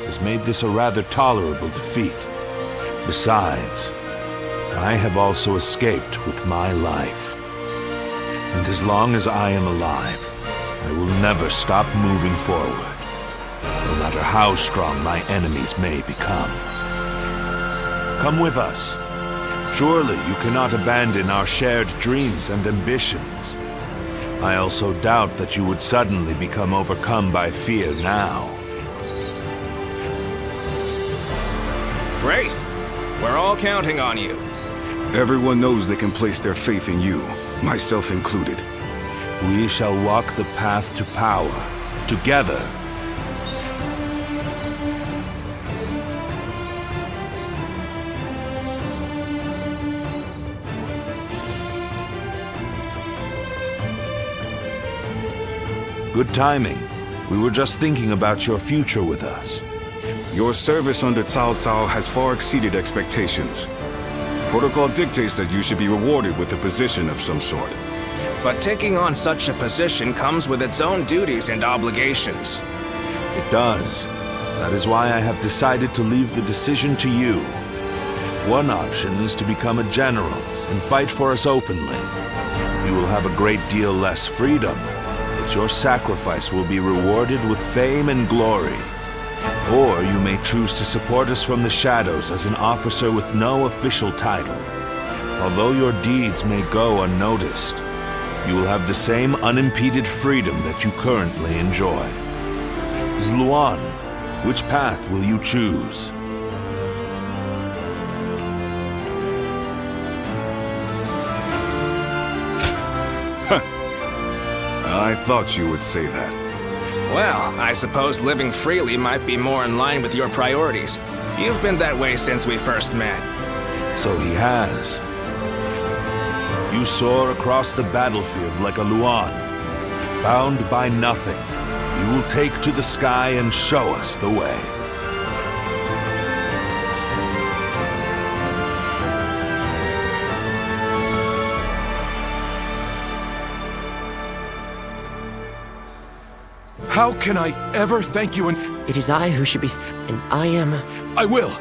[SPEAKER 10] has made this a rather tolerable defeat. Besides, I have also escaped with my life. And as long as I am alive, I will never stop moving forward, no matter how strong my enemies may become. Come with us. Surely you cannot abandon our shared dreams and ambitions. I also doubt that you would suddenly become overcome by fear now.
[SPEAKER 18] Great. We're all counting on you.
[SPEAKER 8] Everyone knows they can place their faith in you, myself included.
[SPEAKER 10] We shall walk the path to power, together. Good timing. We were just thinking about your future with us.
[SPEAKER 8] Your service under Cao Cao has far exceeded expectations. Protocol dictates that you should be rewarded with a position of some sort.
[SPEAKER 18] But taking on such a position comes with its own duties and obligations.
[SPEAKER 10] It does. That is why I have decided to leave the decision to you. One option is to become a general and fight for us openly. You will have a great deal less freedom, but your sacrifice will be rewarded with fame and glory. Or you may choose to support us from the shadows as an officer with no official title. Although your deeds may go unnoticed, you will have the same unimpeded freedom that you currently enjoy. Zluan, which path will you choose?
[SPEAKER 8] I thought you would say that.
[SPEAKER 18] Well, I suppose living freely might be more in line with your priorities. You've been that way since we first met.
[SPEAKER 10] So he has. You soar across the battlefield like a Luan. Bound by nothing, you will take to the sky and show us the way.
[SPEAKER 20] How can I ever thank you and...
[SPEAKER 14] It is I who should be... and I am...
[SPEAKER 20] I will.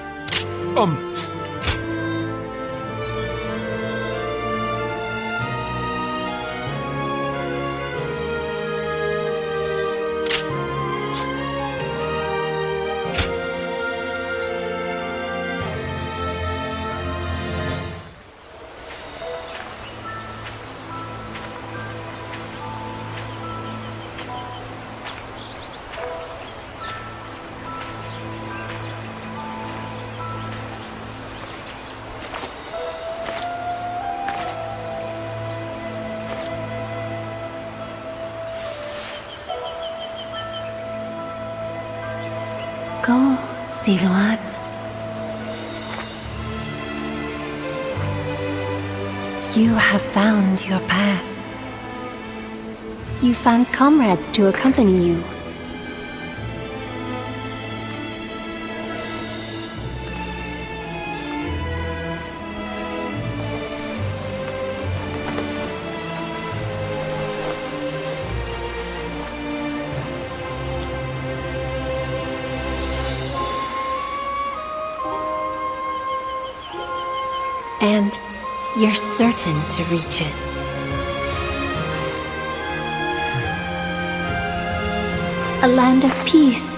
[SPEAKER 22] Go, Zluan. You have found your path. You found comrades to accompany you. And you're certain to reach it. A land of peace,